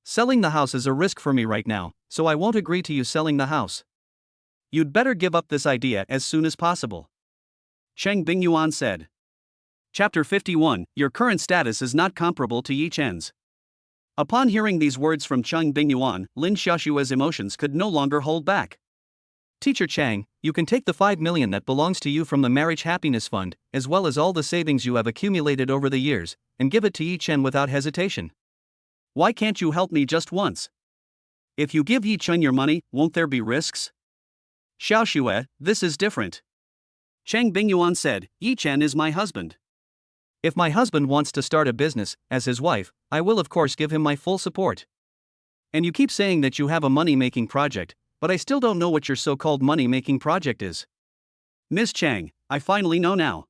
Selling the house is a risk for me right now, so I won't agree to you selling the house. You'd better give up this idea as soon as possible. Chang Bingyuan said. Chapter 51, Your current status is not comparable to Yi Chen's. Upon hearing these words from Chang Bingyuan, Lin Xiaoxue's emotions could no longer hold back. Teacher Chang, you can take the 5 million that belongs to you from the Marriage Happiness Fund, as well as all the savings you have accumulated over the years, and give it to Yi Chen without hesitation. Why can't you help me just once? If you give Yi Chen your money, won't there be risks? Xiaoxue, this is different. Chang Bingyuan said, Yi Chen is my husband. If my husband wants to start a business, as his wife, I will of course give him my full support. And you keep saying that you have a money-making project, but I still don't know what your so-called money-making project is. Ms. Chang, I finally know now.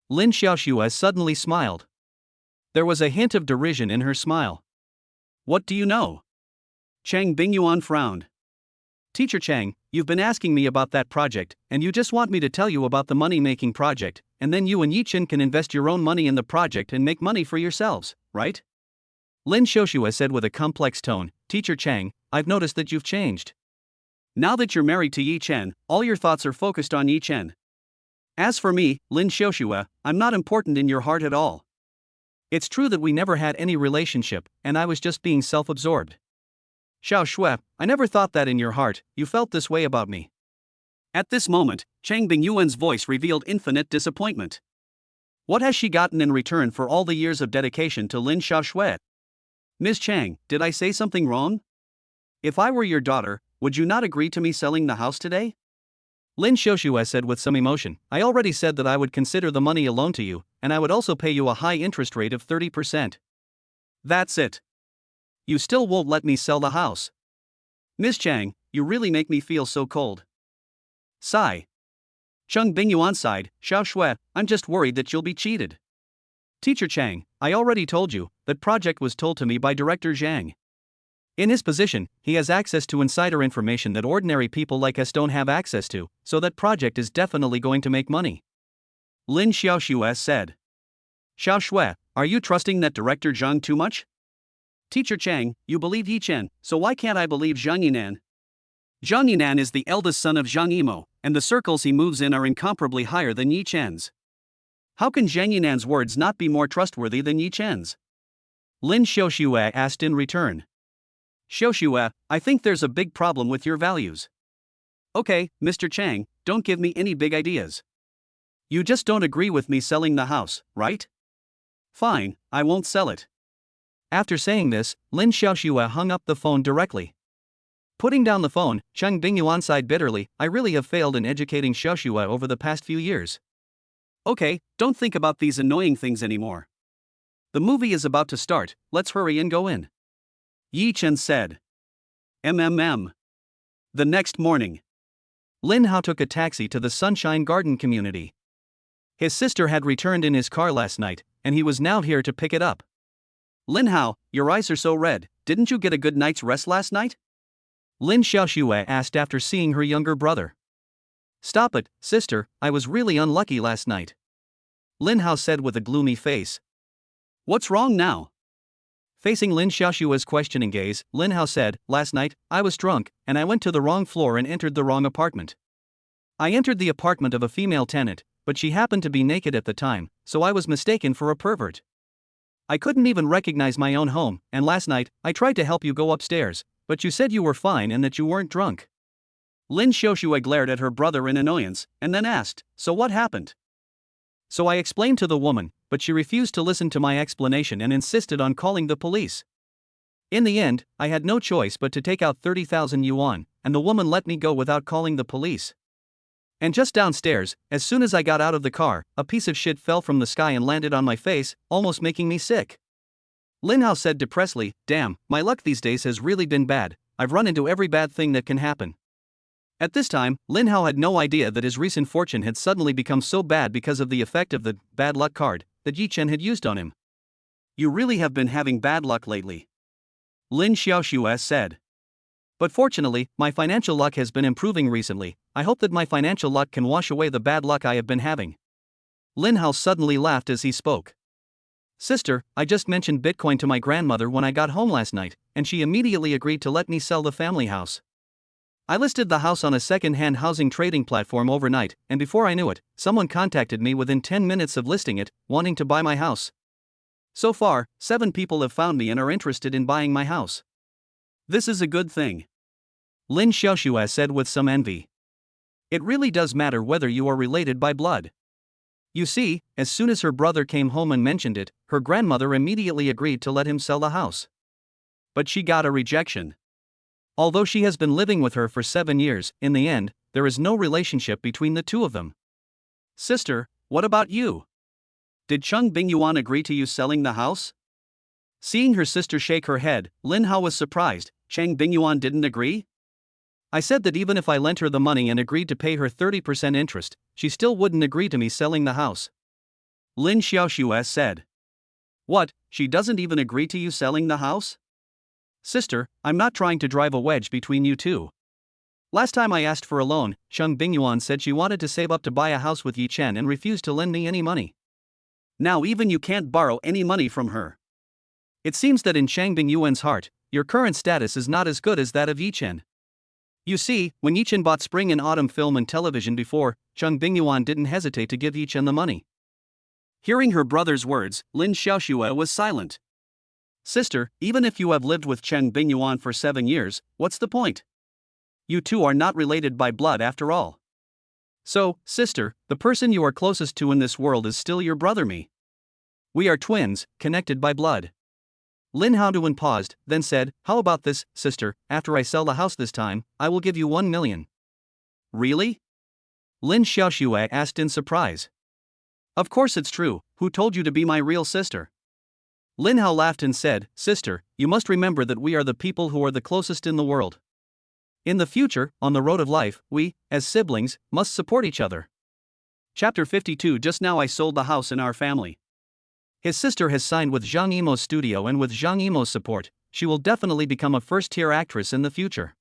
Lin Xiaoxue suddenly smiled. There was a hint of derision in her smile. What do you know? Chang Bingyuan frowned. Teacher Chang, you've been asking me about that project, and you just want me to tell you about the money-making project, and then you and Yi Chen can invest your own money in the project and make money for yourselves, right? Lin Xiaoxue said with a complex tone, Teacher Chang, I've noticed that you've changed. Now that you're married to Yi Chen, all your thoughts are focused on Yi Chen. As for me, Lin Xiaoxue, I'm not important in your heart at all. It's true that we never had any relationship, and I was just being self-absorbed. Xiaoxue, I never thought that in your heart, you felt this way about me. At this moment, Chang Bingyuan's voice revealed infinite disappointment. What has she gotten in return for all the years of dedication to Lin Xiaoxue? Ms. Chang, did I say something wrong? If I were your daughter, would you not agree to me selling the house today? Lin Xiaoxue said with some emotion, I already said that I would consider the money a loan to you, and I would also pay you a high interest rate of 30%. That's it. You still won't let me sell the house. Ms. Chang, you really make me feel so cold. Sigh. Chang Bingyuan sighed, Xiaoxue, I'm just worried that you'll be cheated. Teacher Chang, I already told you, that project was told to me by Director Zhang. In his position, he has access to insider information that ordinary people like us don't have access to, so that project is definitely going to make money. Lin Xiaoxue said. Xiaoxue, are you trusting that Director Zhang too much? Teacher Chang, you believe Yi Chen, so why can't I believe Zhang Yinan? Zhang Yinan is the eldest son of Zhang Yimou, and the circles he moves in are incomparably higher than Yi Chen's. How can Zhang Yinan's words not be more trustworthy than Yi Chen's? Lin Xiaoxue asked in return. Xiaoxue, I think there's a big problem with your values. Okay, Mr. Chang, don't give me any big ideas. You just don't agree with me selling the house, right? Fine, I won't sell it. After saying this, Lin Xiaoxue hung up the phone directly. Putting down the phone, Chang Bingyuan sighed bitterly, I really have failed in educating Xiaoxue over the past few years. Okay, don't think about these annoying things anymore. The movie is about to start, let's hurry and go in. Yi Chen said. The next morning, Lin Hao took a taxi to the Sunshine Garden community. His sister had returned in his car last night, and he was now here to pick it up. Lin Hao, your eyes are so red, didn't you get a good night's rest last night? Lin Xiaoxue asked after seeing her younger brother. Stop it, sister, I was really unlucky last night. Lin Hao said with a gloomy face. What's wrong now? Facing Lin Xiaoxue's questioning gaze, Lin Hao said, last night, I was drunk, and I went to the wrong floor and entered the wrong apartment. I entered the apartment of a female tenant, but she happened to be naked at the time, so I was mistaken for a pervert. I couldn't even recognize my own home, and last night, I tried to help you go upstairs, but you said you were fine and that you weren't drunk. Lin Xiaoxue glared at her brother in annoyance, and then asked, "So what happened?" So I explained to the woman, but she refused to listen to my explanation and insisted on calling the police. In the end, I had no choice but to take out 30,000 yuan, and the woman let me go without calling the police. And just downstairs, as soon as I got out of the car, a piece of shit fell from the sky and landed on my face, almost making me sick. Lin Hao said depressedly, "Damn, my luck these days has really been bad. I've run into every bad thing that can happen." At this time, Lin Hao had no idea that his recent fortune had suddenly become so bad because of the effect of the bad luck card that Yi Chen had used on him. "You really have been having bad luck lately," Lin Xiaoxue said. "But fortunately, my financial luck has been improving recently. I hope that my financial luck can wash away the bad luck I have been having." Lin Hao suddenly laughed as he spoke. "Sister, I just mentioned Bitcoin to my grandmother when I got home last night, and she immediately agreed to let me sell the family house. I listed the house on a second-hand housing trading platform overnight, and before I knew it, someone contacted me within 10 minutes of listing it, wanting to buy my house. So far, 7 people have found me and are interested in buying my house. This is a good thing," Lin Xiaoxue said with some envy. "It really does matter whether you are related by blood." You see, as soon as her brother came home and mentioned it, her grandmother immediately agreed to let him sell the house. But she got a rejection. Although she has been living with her for 7 years, in the end, there is no relationship between the two of them. "Sister, what about you? Did Chang Bingyuan agree to you selling the house?" Seeing her sister shake her head, Lin Hao was surprised. "Chang Bingyuan didn't agree? I said that even if I lent her the money and agreed to pay her 30% interest, she still wouldn't agree to me selling the house," Lin Xiaoxue said. "What, she doesn't even agree to you selling the house?" "Sister, I'm not trying to drive a wedge between you two. Last time I asked for a loan, Chang Bingyuan said she wanted to save up to buy a house with Yi Chen and refused to lend me any money. Now even you can't borrow any money from her. It seems that in Chang Bingyuan's heart, your current status is not as good as that of Yi Chen. You see, when Yi Chen bought spring and autumn film and television before, Chang Bingyuan didn't hesitate to give Yi Chen the money." Hearing her brother's words, Lin Xiaoxue was silent. "Sister, even if you have lived with Chang Bingyuan for 7 years, what's the point? You two are not related by blood after all. So, sister, the person you are closest to in this world is still your brother me. We are twins, connected by blood." Lin Haoduan paused, then said, "How about this, sister, after I sell the house this time, I will give you 1 million. "Really?" Lin Xiaoxue asked in surprise. "Of course it's true, who told you to be my real sister?" Lin Hao laughed and said, "Sister, you must remember that we are the people who are the closest in the world. In the future, on the road of life, we, as siblings, must support each other." Chapter 52. Just now I sold the house in our family. His sister has signed with Zhang Yimou's studio, and with Zhang Yimou's support, she will definitely become a first-tier actress in the future.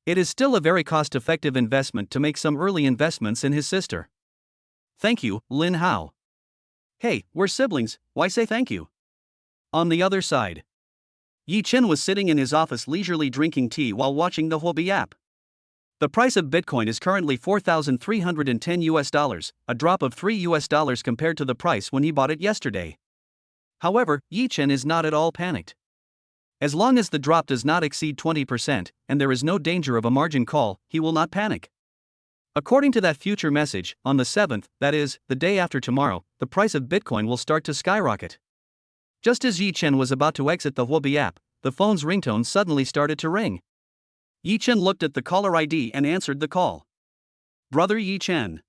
It is still a very cost-effective investment to make some early investments in his sister. "Thank you, Lin Hao." "Hey, we're siblings, why say thank you?" On the other side, Yi Chen was sitting in his office leisurely drinking tea while watching the Huobi app. The price of Bitcoin is currently $4,310, a drop of $3 compared to the price when he bought it yesterday. However, Yi Chen is not at all panicked. As long as the drop does not exceed 20%, and there is no danger of a margin call, he will not panic. According to that future message, on the 7th, that is, the day after tomorrow, the price of Bitcoin will start to skyrocket. Just as Yi Chen was about to exit the Huobi app, the phone's ringtone suddenly started to ring. Yi Chen looked at the caller ID and answered the call. "Brother Yi Chen."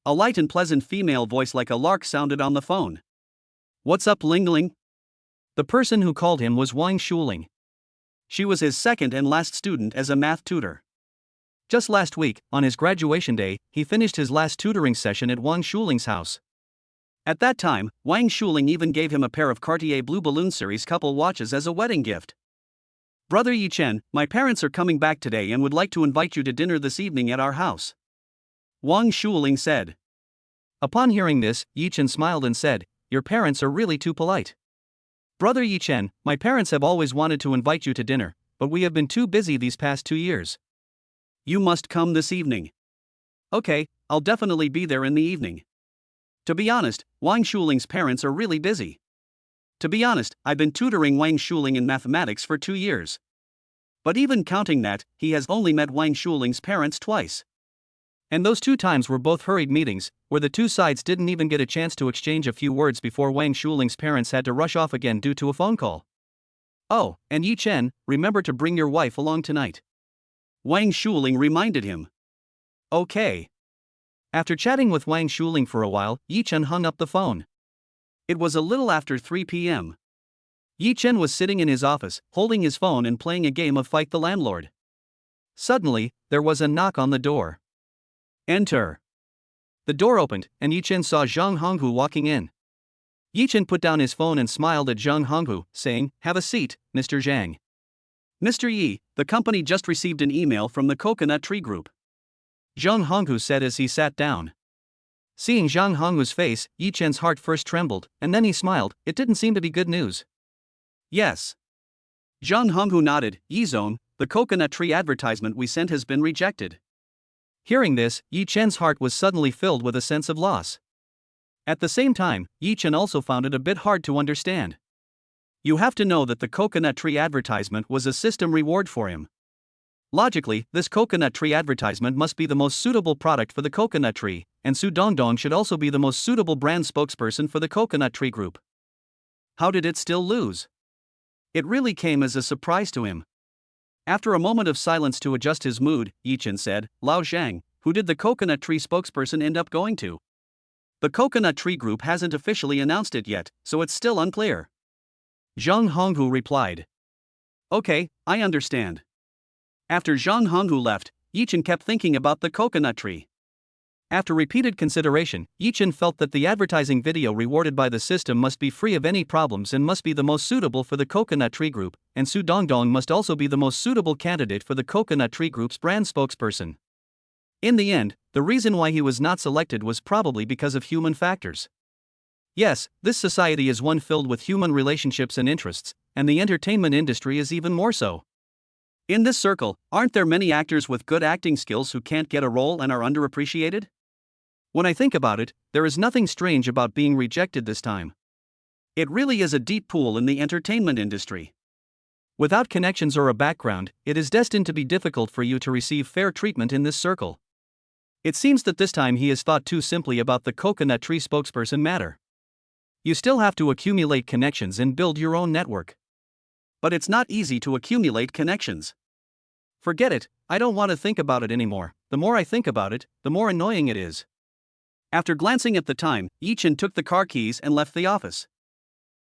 A light and pleasant female voice like a lark sounded on the phone. "What's up, Ling Ling?" The person who called him was Wang Shuling. She was his second and last student as a math tutor. Just last week, on his graduation day, he finished his last tutoring session at Wang Shuling's house. At that time, Wang Shuling even gave him a pair of Cartier Blue Balloon Series couple watches as a wedding gift. "Brother Yi Chen, my parents are coming back today and would like to invite you to dinner this evening at our house," Wang Shuling said. Upon hearing this, Yi Chen smiled and said, "Your parents are really too polite. Brother Yi Chen, my parents have always wanted to invite you to dinner, but we have been too busy these past 2 years. You must come this evening." Okay, I'll definitely be there in the evening. To be honest, Wang Shuling's parents are really busy. To be honest, I've been tutoring Wang Shuling in mathematics for 2 years. But even counting that, he has only met Wang Shuling's parents twice. And those 2 times were both hurried meetings, where the two sides didn't even get a chance to exchange a few words before Wang Shuling's parents had to rush off again due to a phone call. Oh, and Yi Chen, remember to bring your wife along tonight. Wang Shuling reminded him. Okay. After chatting with Wang Shuling for a while, Yi Chen hung up the phone. It was a little after 3 p.m. Yi Chen was sitting in his office, holding his phone and playing a game of Fight the Landlord. Suddenly, there was a knock on the door. Enter. The door opened, and Yi Chen saw Zhang Honghu walking in. Yi Chen put down his phone and smiled at Zhang Honghu, saying, "Have a seat, Mr. Zhang." "Mr. Yi, the company just received an email from the Coconut Tree Group," Zhang Honghu said as he sat down. Seeing Zhang Honghu's face, Yi Chen's heart first trembled, and then he smiled. It didn't seem to be good news. "Yes." Zhang Honghu nodded. "Yizong, the coconut tree advertisement we sent has been rejected." Hearing this, Yi Chen's heart was suddenly filled with a sense of loss. At the same time, Yi Chen also found it a bit hard to understand. You have to know that the coconut tree advertisement was a system reward for him. Logically, this coconut tree advertisement must be the most suitable product for the coconut tree, and Su Dongdong should also be the most suitable brand spokesperson for the coconut tree group. How did it still lose? It really came as a surprise to him. After a moment of silence to adjust his mood, Yi Chen said, "Lao Zhang, who did the coconut tree spokesperson end up going to?" "The coconut tree group hasn't officially announced it yet, so it's still unclear," Zhang Honghu replied. "Okay, I understand." After Zhang Honghu left, Yi Chen kept thinking about the coconut tree. After repeated consideration, Yi Chen felt that the advertising video rewarded by the system must be free of any problems and must be the most suitable for the coconut tree group, and Su Dongdong must also be the most suitable candidate for the coconut tree group's brand spokesperson. In the end, the reason why he was not selected was probably because of human factors. Yes, this society is one filled with human relationships and interests, and the entertainment industry is even more so. In this circle, aren't there many actors with good acting skills who can't get a role and are underappreciated? When I think about it, there is nothing strange about being rejected this time. It really is a deep pool in the entertainment industry. Without connections or a background, it is destined to be difficult for you to receive fair treatment in this circle. It seems that this time he has thought too simply about the coconut tree spokesperson matter. You still have to accumulate connections and build your own network. But it's not easy to accumulate connections. Forget it, I don't want to think about it anymore. The more I think about it, the more annoying it is. After glancing at the time, Yi Chen took the car keys and left the office.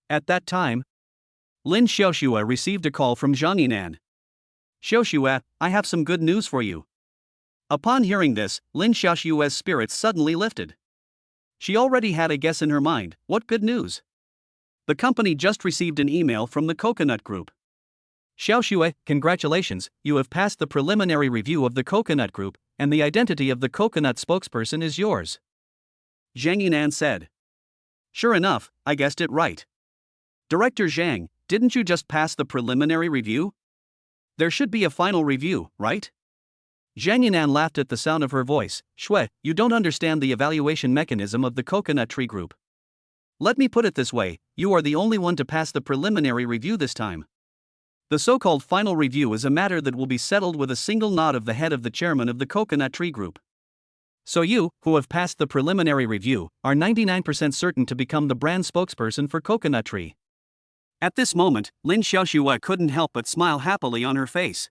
At that time, Lin Xiaoxue received a call from Zhang Yinan. "Xiaoxue, I have some good news for you." Upon hearing this, Lin Xiaoxue's spirits suddenly lifted. She already had a guess in her mind. What good news? The company just received an email from the Coconut Group. "Xiaoxue, congratulations, you have passed the preliminary review of the Coconut Group, and the identity of the coconut spokesperson is yours," Zhang Yinan said. "Sure enough, I guessed it right. Director Zhang, didn't you just pass the preliminary review? There should be a final review, right?" Zhang Yinan laughed at the sound of her voice. "Shui, you don't understand the evaluation mechanism of the Coconut Tree Group. Let me put it this way, you are the only one to pass the preliminary review this time. The so-called final review is a matter that will be settled with a single nod of the head of the chairman of the Coconut Tree Group. So you, who have passed the preliminary review, are 99% certain to become the brand spokesperson for Coconut Tree." At this moment, Lin Xiaoxue couldn't help but smile happily on her face.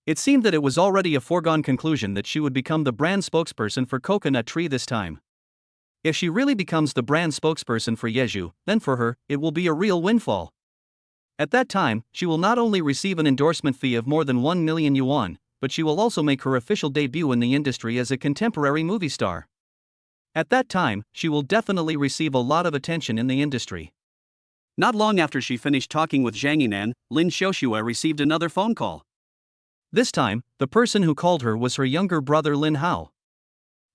It seemed that it was already a foregone conclusion that she would become the brand spokesperson for Coconut Tree this time. If she really becomes the brand spokesperson for Yeju, then for her, it will be a real windfall. At that time, she will not only receive an endorsement fee of more than 1 million yuan, but she will also make her official debut in the industry as a contemporary movie star. At that time, she will definitely receive a lot of attention in the industry. Not long after she finished talking with Zhang Yinan, Lin Xiaoxue received another phone call. This time, the person who called her was her younger brother Lin Hao.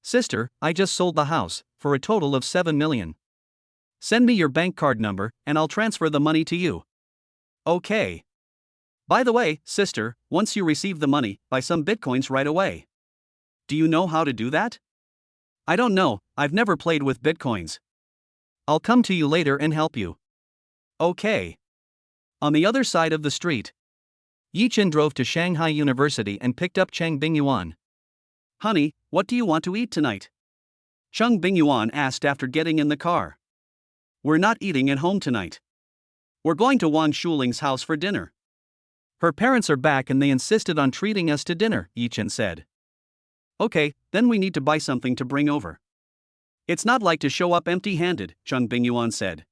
"Sister, I just sold the house, for a total of 7 million. Send me your bank card number, and I'll transfer the money to you." "Okay. By the way, sister, once you receive the money, buy some bitcoins right away." Do you know how to do that? I don't know, I've never played with bitcoins. I'll come to you later and help you. Okay. On the other side of the street, Yichen drove to Shanghai University and picked up Chang Bingyuan. Honey, what do you want to eat tonight? Chang Bingyuan asked after getting in the car. We're not eating at home tonight. We're going to Wang Shuling's house for dinner. Her parents are back and they insisted on treating us to dinner, Yichen said. Okay, then we need to buy something to bring over. It's not like to show up empty-handed, Chang Bingyuan said.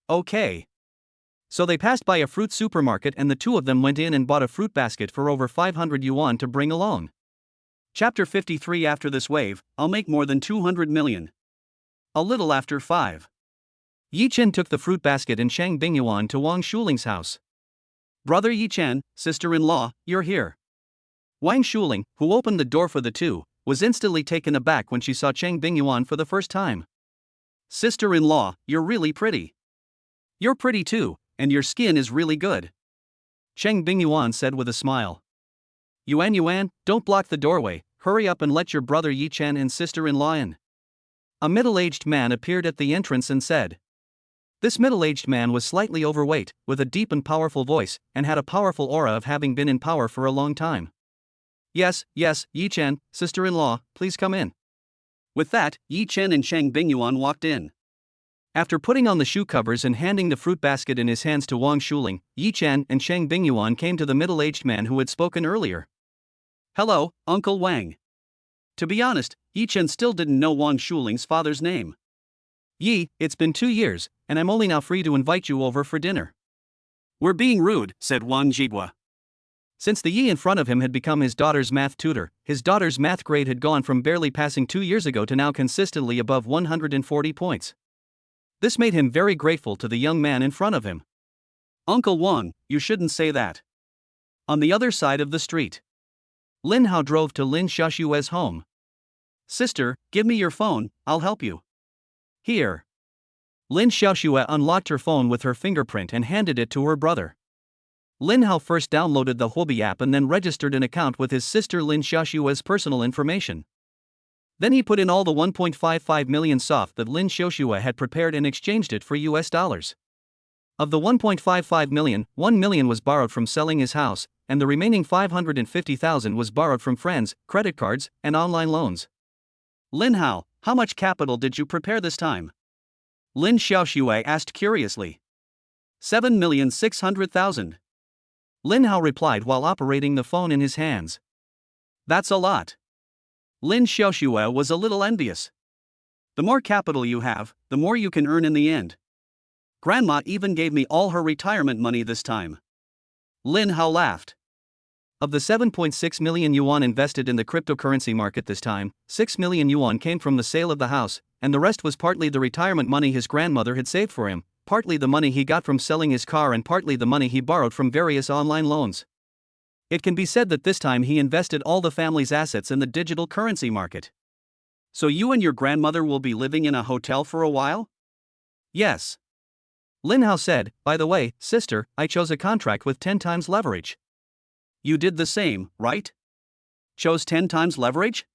Okay. So they passed by a fruit supermarket and the two of them went in and bought a fruit basket for over 500 yuan to bring along. Chapter 53. After this wave, I'll make more than 200 million. A little after 5. Yichen took the fruit basket and Chang Bingyuan to Wang Shuling's house. Brother Yichen, sister-in-law, you're here. Wang Shuling, who opened the door for the two, was instantly taken aback when she saw Chang Bingyuan for the first time. Sister-in-law, you're really pretty. You're pretty too, and your skin is really good. Chang Bingyuan said with a smile. Yuan, don't block the doorway, hurry up and let your brother Yichen and sister-in-law in. A middle-aged man appeared at the entrance and said. This middle-aged man was slightly overweight, with a deep and powerful voice, and had a powerful aura of having been in power for a long time. Yes, Yichen, sister-in-law, please come in. With that, Yichen and Chang Bingyuan walked in. After putting on the shoe covers and handing the fruit basket in his hands to Wang Shuling, Yichen and Chang Bingyuan came to the middle-aged man who had spoken earlier. Hello, Uncle Wang. To be honest, Yichen still didn't know Wang Shuling's father's name. Yi, it's been 2 years, and I'm only now free to invite you over for dinner. We're being rude, said Wang Jigua. Since the Yi in front of him had become his daughter's math tutor, his daughter's math grade had gone from barely passing 2 years ago to now consistently above 140 points. This made him very grateful to the young man in front of him. Uncle Wang, you shouldn't say that. On the other side of the street, Lin Hao drove to Lin Xiaoshue's home. Sister, give me your phone, I'll help you. Here. Lin Xiaoxue unlocked her phone with her fingerprint and handed it to her brother. Lin Hao first downloaded the Huobi app and then registered an account with his sister Lin Xiaoxue's personal information. Then he put in all the 1.55 million soft that Lin Xiaoxue had prepared and exchanged it for US dollars. Of the 1.55 million, 1 million was borrowed from selling his house, and the remaining 550,000 was borrowed from friends, credit cards, and online loans. Lin Hao, how much capital did you prepare this time? Lin Xiaoxue asked curiously. 7,600,000. Lin Hao replied while operating the phone in his hands. That's a lot. Lin Xiaoxue was a little envious. The more capital you have, the more you can earn in the end. Grandma even gave me all her retirement money this time. Lin Hao laughed. Of the 7.6 million yuan invested in the cryptocurrency market this time, 6 million yuan came from the sale of the house, and the rest was partly the retirement money his grandmother had saved for him, partly the money he got from selling his car, and partly the money he borrowed from various online loans. It can be said that this time he invested all the family's assets in the digital currency market. So you and your grandmother will be living in a hotel for a while? Yes. Lin Hao said, by the way, sister, I chose a contract with 10 times leverage. You did the same, right? Chose 10 times leverage?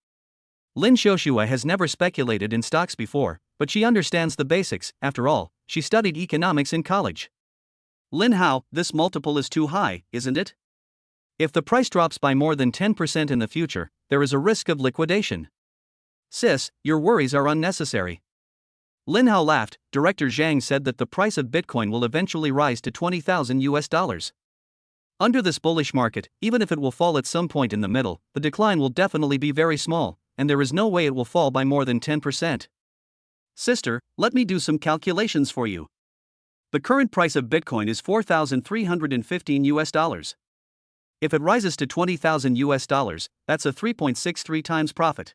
Lin Xiaoxue has never speculated in stocks before, but she understands the basics. After all, she studied economics in college. Lin Hao, this multiple is too high, isn't it? If the price drops by more than 10% in the future, there is a risk of liquidation. Sis, your worries are unnecessary. Lin Hao laughed. Director Chang said that the price of Bitcoin will eventually rise to 20,000 US dollars. Under this bullish market, even if it will fall at some point in the middle, the decline will definitely be very small, and there is no way it will fall by more than 10%. Sister, let me do some calculations for you. The current price of Bitcoin is 4,315 US dollars. If it rises to 20,000 US dollars, that's a 3.63 times profit.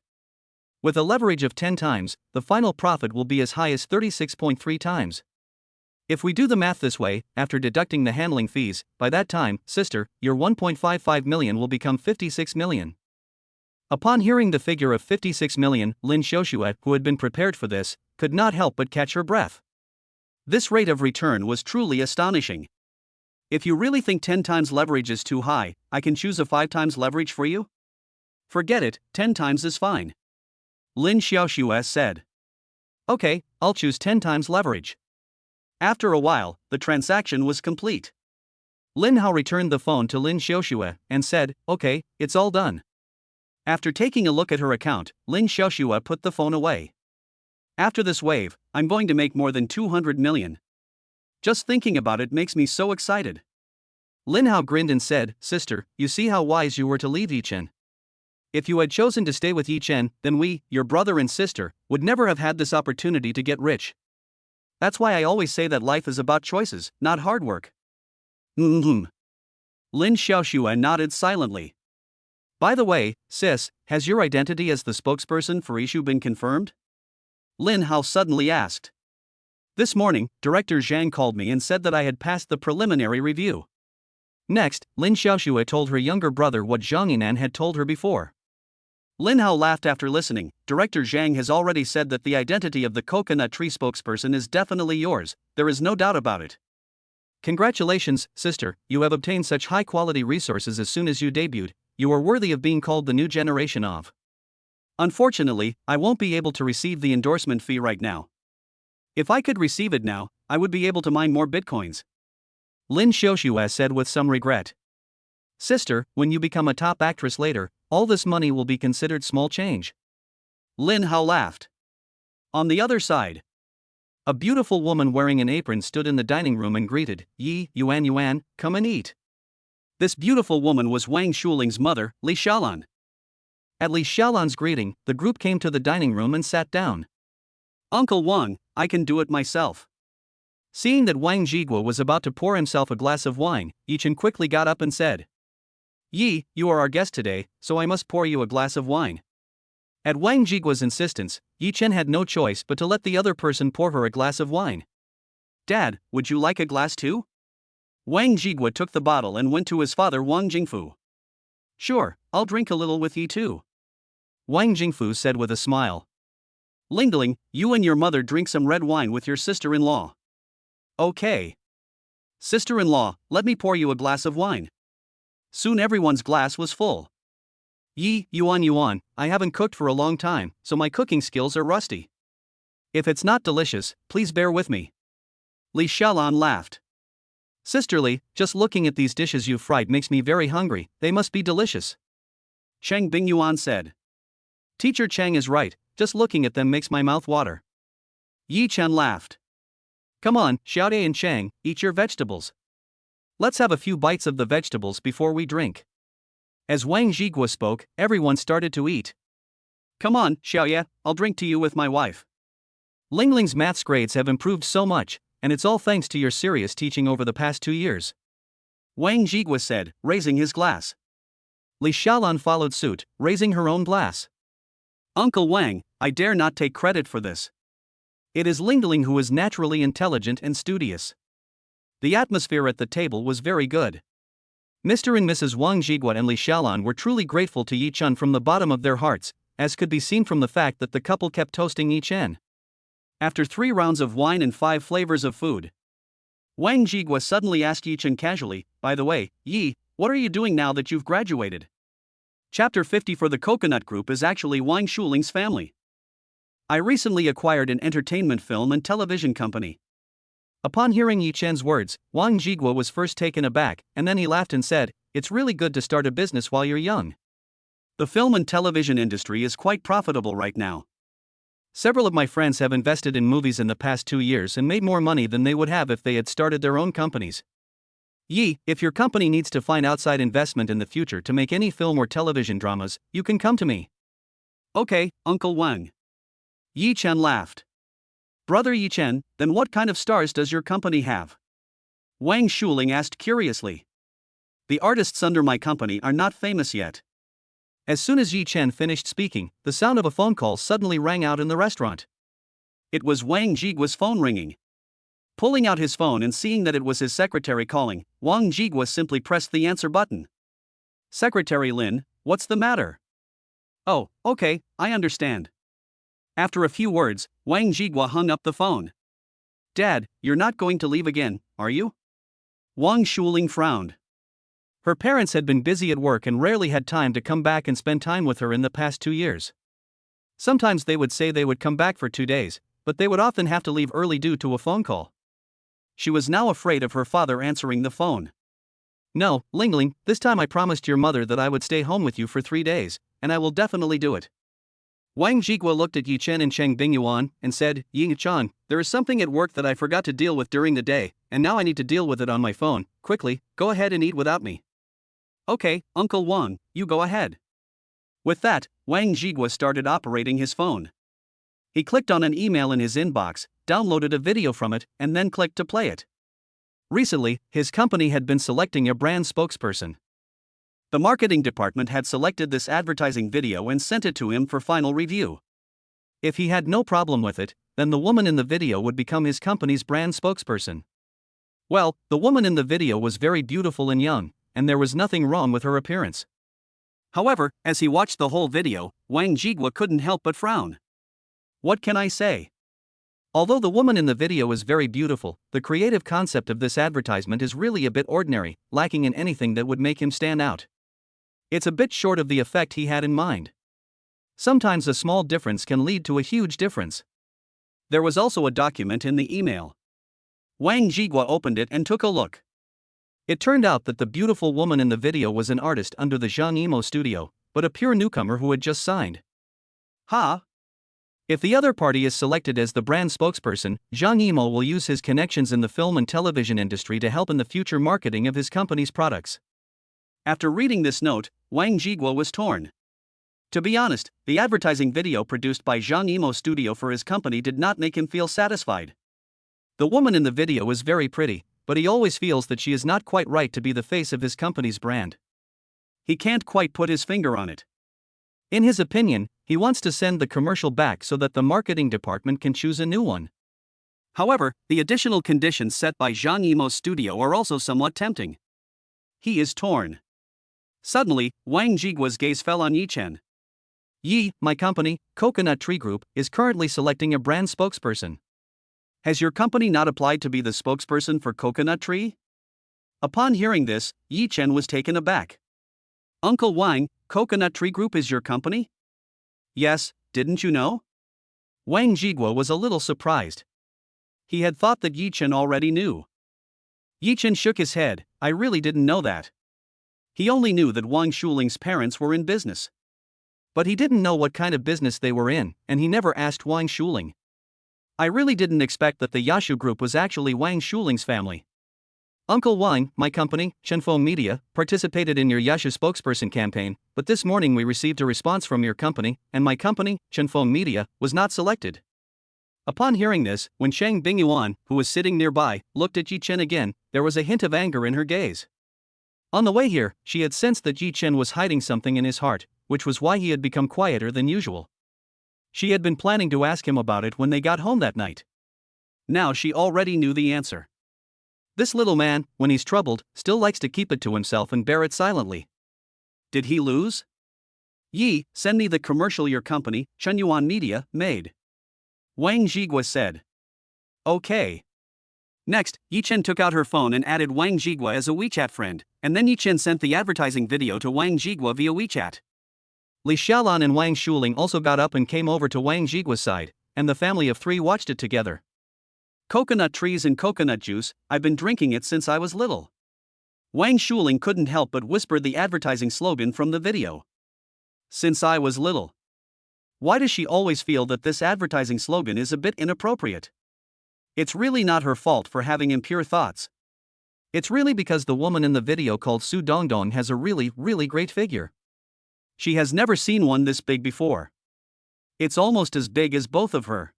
With a leverage of 10 times, the final profit will be as high as 36.3 times. If we do the math this way, after deducting the handling fees, by that time, sister, your 1.55 million will become 56 million. Upon hearing the figure of 56 million, Lin Xiaoxue, who had been prepared for this, could not help but catch her breath. This rate of return was truly astonishing. If you really think 10 times leverage is too high, I can choose a 5 times leverage for you? Forget it, 10 times is fine. Lin Xiaoxue said. Okay, I'll choose 10 times leverage. After a while, the transaction was complete. Lin Hao returned the phone to Lin Xiaoxue and said, okay, it's all done. After taking a look at her account, Lin Xiaoxue put the phone away. After this wave, I'm going to make more than 200 million. Just thinking about it makes me so excited. Lin Hao grinned and said, sister, you see how wise you were to leave Yichen. If you had chosen to stay with Yichen, then we, your brother and sister, would never have had this opportunity to get rich. That's why I always say that life is about choices, not hard work. Lin Xiaoxue nodded silently. By the way, sis, has your identity as the spokesperson for issue been confirmed? Lin Hao suddenly asked. This morning, Director Chang called me and said that I had passed the preliminary review. Next, Lin Xiaoxue told her younger brother what Zhang Yinan had told her before. Lin Hao laughed after listening. Director Chang has already said that the identity of the coconut tree spokesperson is definitely yours, there is no doubt about it. Congratulations, sister, you have obtained such high-quality resources as soon as you debuted, you are worthy of being called the new generation of. Unfortunately, I won't be able to receive the endorsement fee right now. If I could receive it now, I would be able to mine more bitcoins. Lin Xiaoxue said with some regret. Sister, when you become a top actress later, all this money will be considered small change. Lin Hao laughed. On the other side, a beautiful woman wearing an apron stood in the dining room and greeted, Yuan, come and eat. This beautiful woman was Wang Shuling's mother, Li Xiaolan. At Li Xiaolan's greeting, the group came to the dining room and sat down. Uncle Wang, I can do it myself. Seeing that Wang Jiguo was about to pour himself a glass of wine, Yichen quickly got up and said, Yi, you are our guest today, so I must pour you a glass of wine. At Wang Jiguo's insistence, Yichen had no choice but to let the other person pour her a glass of wine. Dad, would you like a glass too? Wang Jiguo took the bottle and went to his father Wang Jingfu. Sure, I'll drink a little with Yi too. Wang Jingfu said with a smile. Lingling, you and your mother drink some red wine with your sister-in-law. Okay. Sister-in-law, let me pour you a glass of wine. Soon everyone's glass was full. Yi, Yuan, I haven't cooked for a long time, so my cooking skills are rusty. If it's not delicious, please bear with me. Li Xiaolan laughed. Sisterly, just looking at these dishes you've fried makes me very hungry, they must be delicious. Chang Bingyuan said. Teacher Chang is right, just looking at them makes my mouth water. Yi Chen laughed. Come on, Xiaode and Chang, eat your vegetables. Let's have a few bites of the vegetables before we drink. As Wang Jiguo spoke, everyone started to eat. Come on, Xiaoye, I'll drink to you with my wife. Lingling's maths grades have improved so much, and it's all thanks to your serious teaching over the past 2 years. Wang Jiguo said, raising his glass. Li Xiaolan followed suit, raising her own glass. Uncle Wang, I dare not take credit for this. It is Lingling who is naturally intelligent and studious. The atmosphere at the table was very good. Mr. and Mrs. Wang Jiguo and Li Xiaolan were truly grateful to Yi Chen from the bottom of their hearts, as could be seen from the fact that the couple kept toasting Yi Chen. After 3 rounds of wine and 5 flavors of food, Wang Jiguo suddenly asked Yi Chen casually, by the way, Yi, what are you doing now that you've graduated? Chapter 50 for the Coconut Group is actually Wang Shuling's family. I recently acquired an entertainment film and television company. Upon hearing Yi Chen's words, Wang Jiguo was first taken aback, and then he laughed and said, it's really good to start a business while you're young. The film and television industry is quite profitable right now. Several of my friends have invested in movies in the past 2 years and made more money than they would have if they had started their own companies. Yi, if your company needs to find outside investment in the future to make any film or television dramas, you can come to me. Okay, Uncle Wang. Yi Chen laughed. Brother Yi Chen, then what kind of stars does your company have? Wang Shuling asked curiously. The artists under my company are not famous yet. As soon as Yi Chen finished speaking, the sound of a phone call suddenly rang out in the restaurant. It was Wang Jiguo's phone ringing. Pulling out his phone and seeing that it was his secretary calling, Wang Jiguo simply pressed the answer button. Secretary Lin, what's the matter? Oh, okay, I understand. After a few words, Wang Jiguo hung up the phone. Dad, you're not going to leave again, are you? Wang Shuling frowned. Her parents had been busy at work and rarely had time to come back and spend time with her in the past 2 years. Sometimes they would say they would come back for 2 days, but they would often have to leave early due to a phone call. She was now afraid of her father answering the phone. "No, Lingling, this time I promised your mother that I would stay home with you for 3 days, and I will definitely do it." Wang Jigua looked at Yi Chen and Chang Bingyuan and said, "Yi Chan, there is something at work that I forgot to deal with during the day, and now I need to deal with it on my phone. Quickly, go ahead and eat without me." "Okay, Uncle Wang, you go ahead." With that, Wang Jigua started operating his phone. He clicked on an email in his inbox, downloaded a video from it, and then clicked to play it. Recently, his company had been selecting a brand spokesperson. The marketing department had selected this advertising video and sent it to him for final review. If he had no problem with it, then the woman in the video would become his company's brand spokesperson. Well, the woman in the video was very beautiful and young, and there was nothing wrong with her appearance. However, as he watched the whole video, Wang Jigua couldn't help but frown. What can I say? Although the woman in the video is very beautiful, the creative concept of this advertisement is really a bit ordinary, lacking in anything that would make him stand out. It's a bit short of the effect he had in mind. Sometimes a small difference can lead to a huge difference. There was also a document in the email. Wang Jigua opened it and took a look. It turned out that the beautiful woman in the video was an artist under the Zhang Yimou studio, but a pure newcomer who had just signed. If the other party is selected as the brand spokesperson, Zhang Yimou will use his connections in the film and television industry to help in the future marketing of his company's products. After reading this note, Wang Jigua was torn. To be honest, the advertising video produced by Zhang Yimou studio for his company did not make him feel satisfied. The woman in the video is very pretty, but he always feels that she is not quite right to be the face of his company's brand. He can't quite put his finger on it. In his opinion, he wants to send the commercial back so that the marketing department can choose a new one. However, the additional conditions set by Zhang Yimou's studio are also somewhat tempting. He is torn. Suddenly, Wang Jigua's gaze fell on Yi Chen. "Yi, my company, Coconut Tree Group, is currently selecting a brand spokesperson. Has your company not applied to be the spokesperson for Coconut Tree?" Upon hearing this, Yi Chen was taken aback. "Uncle Wang, Coconut Tree Group is your company?" "Yes, didn't you know?" Wang Jigua was a little surprised. He had thought that Yi Chen already knew. Yi Chen shook his head. "I really didn't know that." He only knew that Wang Shuling's parents were in business. But he didn't know what kind of business they were in, and he never asked Wang Shuling. "I really didn't expect that the Yashu Group was actually Wang Shuling's family." "Uncle Wang, my company, Chenfeng Media, participated in your Yashu spokesperson campaign, but this morning we received a response from your company, and my company, Chenfeng Media, was not selected." Upon hearing this, when Chang Bingyuan, who was sitting nearby, looked at Yi Chen again, there was a hint of anger in her gaze. On the way here, she had sensed that Yi Chen was hiding something in his heart, which was why he had become quieter than usual. She had been planning to ask him about it when they got home that night. Now she already knew the answer. This little man, when he's troubled, still likes to keep it to himself and bear it silently. Did he lose? "Yi, send me the commercial your company, Chenyuan Media, made," Wang Jigua said. "Okay." Next, Yi Chen took out her phone and added Wang Jigua as a WeChat friend, and then Yi Chen sent the advertising video to Wang Jigua via WeChat. Li Xiaolan and Wang Shuling also got up and came over to Wang Jigua's side, and the family of three watched it together. "Coconut trees and coconut juice, I've been drinking it since I was little." Wang Shuling couldn't help but whisper the advertising slogan from the video. "Since I was little." Why does she always feel that this advertising slogan is a bit inappropriate? It's really not her fault for having impure thoughts. It's really because the woman in the video called Su Dongdong has a really great figure. She has never seen one this big before. It's almost as big as both of her.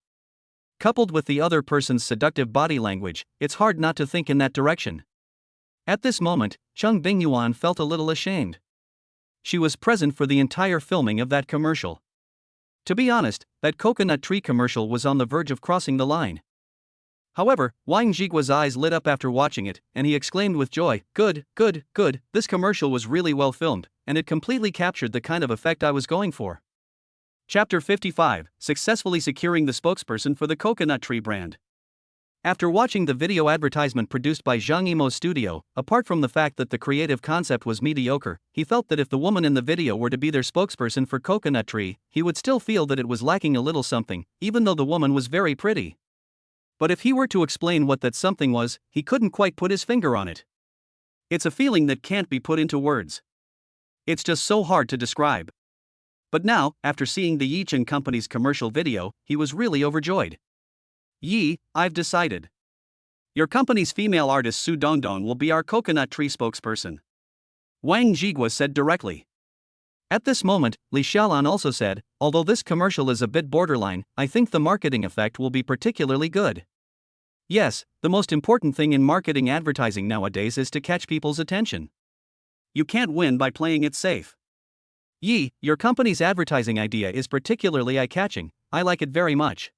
Coupled with the other person's seductive body language, it's hard not to think in that direction. At this moment, Chang Bingyuan felt a little ashamed. She was present for the entire filming of that commercial. To be honest, that coconut tree commercial was on the verge of crossing the line. However, Wang Jigua's eyes lit up after watching it, and he exclaimed with joy, good, this commercial was really well filmed, and it completely captured the kind of effect I was going for." Chapter 55, Successfully Securing the Spokesperson for the Coconut Tree Brand. After watching the video advertisement produced by Zhang Yimou's studio, apart from the fact that the creative concept was mediocre, he felt that if the woman in the video were to be their spokesperson for Coconut Tree, he would still feel that it was lacking a little something, even though the woman was very pretty. But if he were to explain what that something was, he couldn't quite put his finger on it. It's a feeling that can't be put into words. It's just so hard to describe. But now, after seeing the Yi Chen Company's commercial video, he was really overjoyed. Yi, I've decided. Your company's female artist Su Dongdong will be our Coconut Tree spokesperson. Wang Jigua said directly. At this moment, Li Xiaolan also said, although this commercial is a bit borderline, I think the marketing effect will be particularly good. Yes, the most important thing in marketing advertising nowadays is to catch people's attention. You can't win by playing it safe. Yi, your company's advertising idea is particularly eye-catching, I like it very much.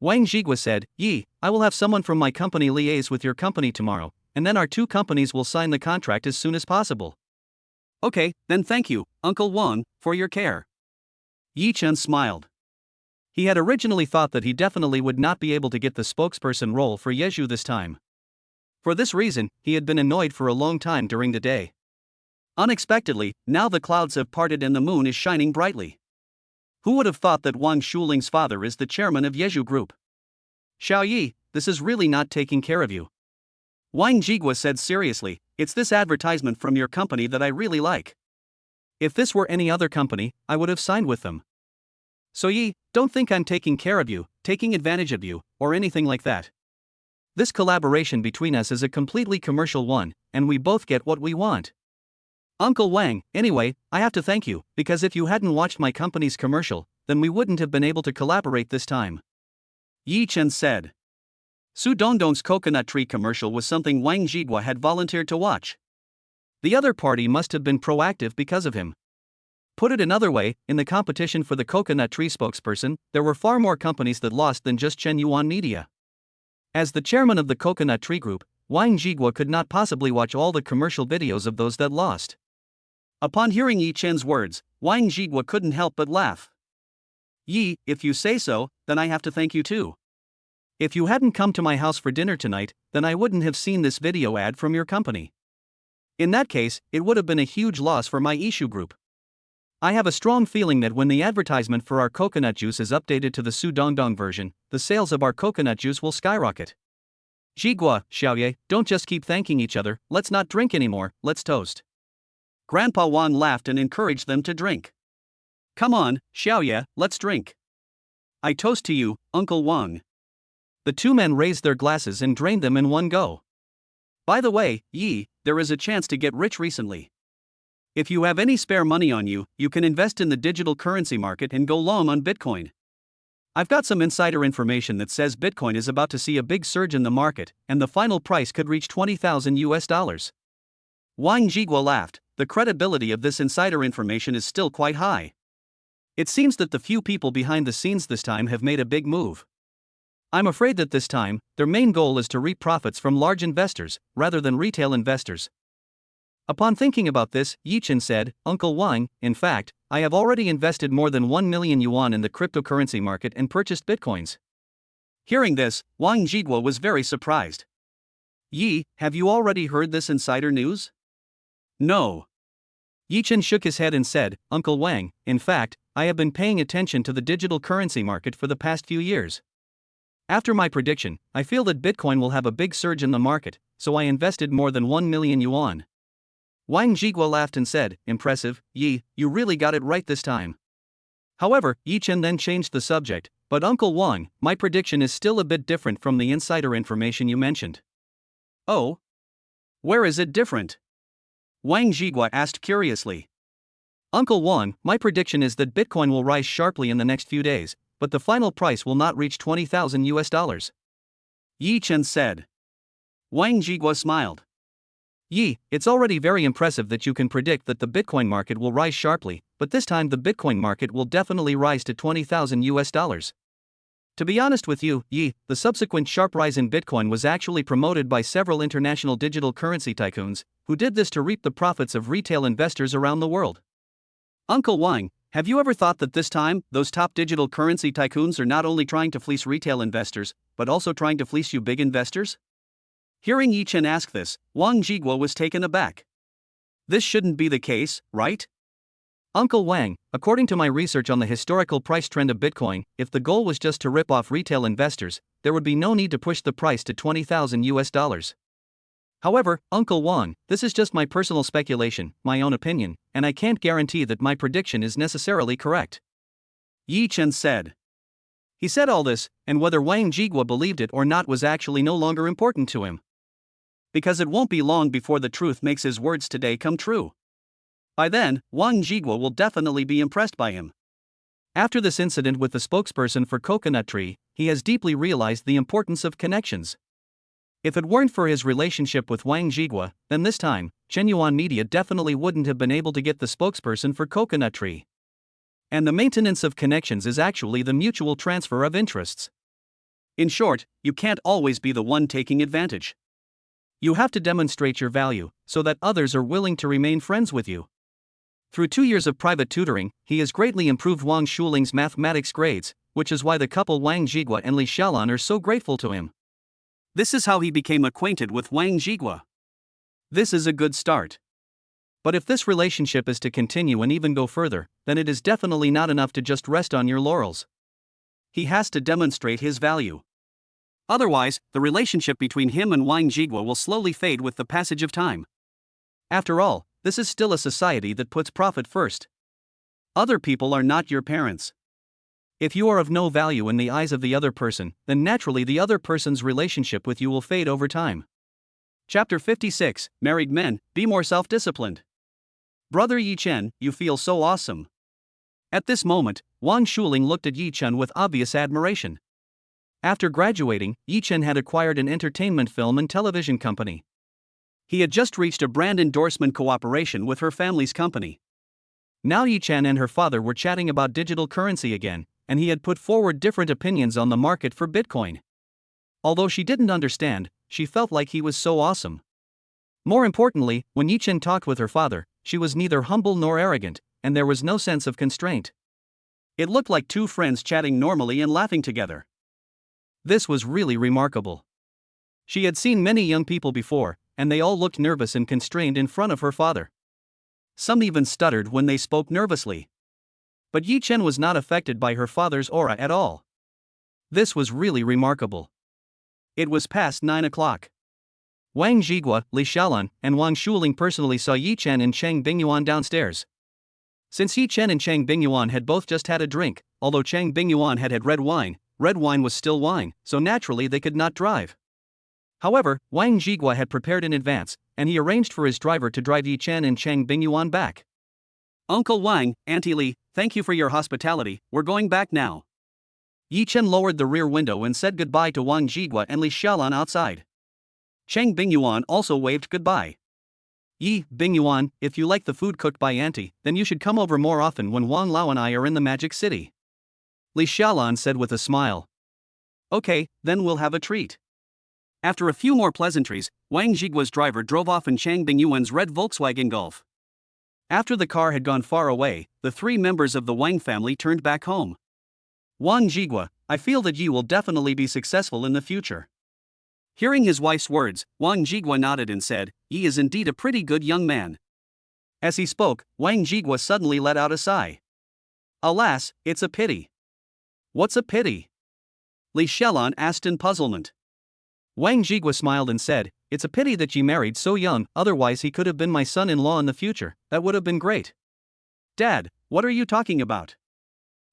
Wang Jigua said, Yi, I will have someone from my company liaise with your company tomorrow, and then our two companies will sign the contract as soon as possible. Okay, then thank you, Uncle Wang, for your care. Yi Chen smiled. He had originally thought that he definitely would not be able to get the spokesperson role for Yezhu this time. For this reason, he had been annoyed for a long time during the day. Unexpectedly, now the clouds have parted and the moon is shining brightly. Who would have thought that Wang Shuling's father is the chairman of Yezhu Group? Xiao Yi, this is really not taking care of you. Wang Jigua said seriously, it's this advertisement from your company that I really like. If this were any other company, I would have signed with them. So Yi, don't think I'm taking care of you, taking advantage of you, or anything like that. This collaboration between us is a completely commercial one, and we both get what we want. Uncle Wang, anyway, I have to thank you, because if you hadn't watched my company's commercial, then we wouldn't have been able to collaborate this time. Yi Chen said. Su Dongdong's Coconut Tree commercial was something Wang Jigua had volunteered to watch. The other party must have been proactive because of him. Put it another way, in the competition for the Coconut Tree spokesperson, there were far more companies that lost than just Chen Yuan Media. As the chairman of the Coconut Tree Group, Wang Jigua could not possibly watch all the commercial videos of those that lost. Upon hearing Yi Chen's words, Wang Jigua couldn't help but laugh. Yi, if you say so, then I have to thank you too. If you hadn't come to my house for dinner tonight, then I wouldn't have seen this video ad from your company. In that case, it would have been a huge loss for my Yizhu Group. I have a strong feeling that when the advertisement for our coconut juice is updated to the Su Dongdong version, the sales of our coconut juice will skyrocket. Jigua, Xiaoye, don't just keep thanking each other, let's not drink anymore, let's toast. Grandpa Wang laughed and encouraged them to drink. Come on, Xiaoye, let's drink. I toast to you, Uncle Wang. The two men raised their glasses and drained them in one go. By the way, Yi, there is a chance to get rich recently. If you have any spare money on you, you can invest in the digital currency market and go long on Bitcoin. I've got some insider information that says Bitcoin is about to see a big surge in the market, and the final price could reach $20,000. Wang Jigua laughed. The credibility of this insider information is still quite high. It seems that the few people behind the scenes this time have made a big move. I'm afraid that this time, their main goal is to reap profits from large investors, rather than retail investors. Upon thinking about this, Yi Chen said, Uncle Wang, in fact, I have already invested more than 1 million yuan in the cryptocurrency market and purchased bitcoins. Hearing this, Wang Jigua was very surprised. Yi, have you already heard this insider news? No. Yi Chen shook his head and said, Uncle Wang, in fact, I have been paying attention to the digital currency market for the past few years. After my prediction, I feel that Bitcoin will have a big surge in the market, so I invested more than 1 million yuan. Wang Jigua laughed and said, Impressive, Yi, you really got it right this time. However, Yi Chen then changed the subject, but Uncle Wang, my prediction is still a bit different from the insider information you mentioned. Oh? Where is it different? Wang Jigua asked curiously. Uncle Wang, my prediction is that Bitcoin will rise sharply in the next few days, but the final price will not reach $20,000. Yi Chen said. Wang Jigua smiled. Yi, it's already very impressive that you can predict that the Bitcoin market will rise sharply, but this time the Bitcoin market will definitely rise to $20,000. To be honest with you, Yi, the subsequent sharp rise in Bitcoin was actually promoted by several international digital currency tycoons, who did this to reap the profits of retail investors around the world. Uncle Wang, have you ever thought that this time, those top digital currency tycoons are not only trying to fleece retail investors, but also trying to fleece you big investors? Hearing Yi Chen ask this, Wang Jiguo was taken aback. This shouldn't be the case, right? Uncle Wang, according to my research on the historical price trend of Bitcoin, if the goal was just to rip off retail investors, there would be no need to push the price to $20,000. However, Uncle Wang, this is just my personal speculation, my own opinion, and I can't guarantee that my prediction is necessarily correct. Yi Chen said. He said all this, and whether Wang Jiguo believed it or not was actually no longer important to him. Because it won't be long before the truth makes his words today come true. By then, Wang Jiguo will definitely be impressed by him. After this incident with the spokesperson for Coconut Tree, he has deeply realized the importance of connections. If it weren't for his relationship with Wang Jiguo, then this time, Chenyuan Media definitely wouldn't have been able to get the spokesperson for Coconut Tree. And the maintenance of connections is actually the mutual transfer of interests. In short, you can't always be the one taking advantage. You have to demonstrate your value, so that others are willing to remain friends with you. Through 2 years of private tutoring, he has greatly improved Wang Shuling's mathematics grades, which is why the couple Wang Jiguo and Li Xiaolan are so grateful to him. This is how he became acquainted with Wang Jiguo. This is a good start. But if this relationship is to continue and even go further, then it is definitely not enough to just rest on your laurels. He has to demonstrate his value. Otherwise, the relationship between him and Wang Jiguo will slowly fade with the passage of time. After all, this is still a society that puts profit first. Other people are not your parents. If you are of no value in the eyes of the other person, then naturally the other person's relationship with you will fade over time. Chapter 56, Married Men, Be More Self-Disciplined. Brother Yi Chen, you feel so awesome. At this moment, Wang Shuling looked at Yi Chen with obvious admiration. After graduating, Yi Chen had acquired an entertainment film and television company. He had just reached a brand endorsement cooperation with her family's company. Now Yi Chen and her father were chatting about digital currency again, and he had put forward different opinions on the market for Bitcoin. Although she didn't understand, she felt like he was so awesome. More importantly, when Yi Chen talked with her father, she was neither humble nor arrogant, and there was no sense of constraint. It looked like two friends chatting normally and laughing together. This was really remarkable. She had seen many young people before, and they all looked nervous and constrained in front of her father. Some even stuttered when they spoke nervously. But Yi Chen was not affected by her father's aura at all. This was really remarkable. It was past 9 o'clock. Wang Jiguo, Li Xiaolan, and Wang Shuling personally saw Yi Chen and Chang Bingyuan downstairs. Since Yi Chen and Chang Bingyuan had both just had a drink, although Chang Bingyuan had red wine was still wine, so naturally they could not drive. However, Wang Jiguo had prepared in advance, and he arranged for his driver to drive Yi Chen and Chang Bingyuan back. Uncle Wang, Auntie Li, thank you for your hospitality, we're going back now. Yi Chen lowered the rear window and said goodbye to Wang Jiguo and Li Xiaolan outside. Chang Bingyuan also waved goodbye. Yi, Bingyuan, if you like the food cooked by Auntie, then you should come over more often when Wang Lao and I are in the Magic City. Li Xiaolan said with a smile. Okay, then we'll have a treat. After a few more pleasantries, Wang Jiguo's driver drove off in Chang Bingyuan's red Volkswagen Golf. After the car had gone far away, the three members of the Wang family turned back home. Wang Jiguo, I feel that Yi will definitely be successful in the future. Hearing his wife's words, Wang Jiguo nodded and said, Yi is indeed a pretty good young man. As he spoke, Wang Jiguo suddenly let out a sigh. Alas, it's a pity. What's a pity? Li Xiaolan asked in puzzlement. Wang Jiguo smiled and said, It's a pity that Yi married so young, otherwise he could have been my son-in-law in the future, that would have been great. Dad, what are you talking about?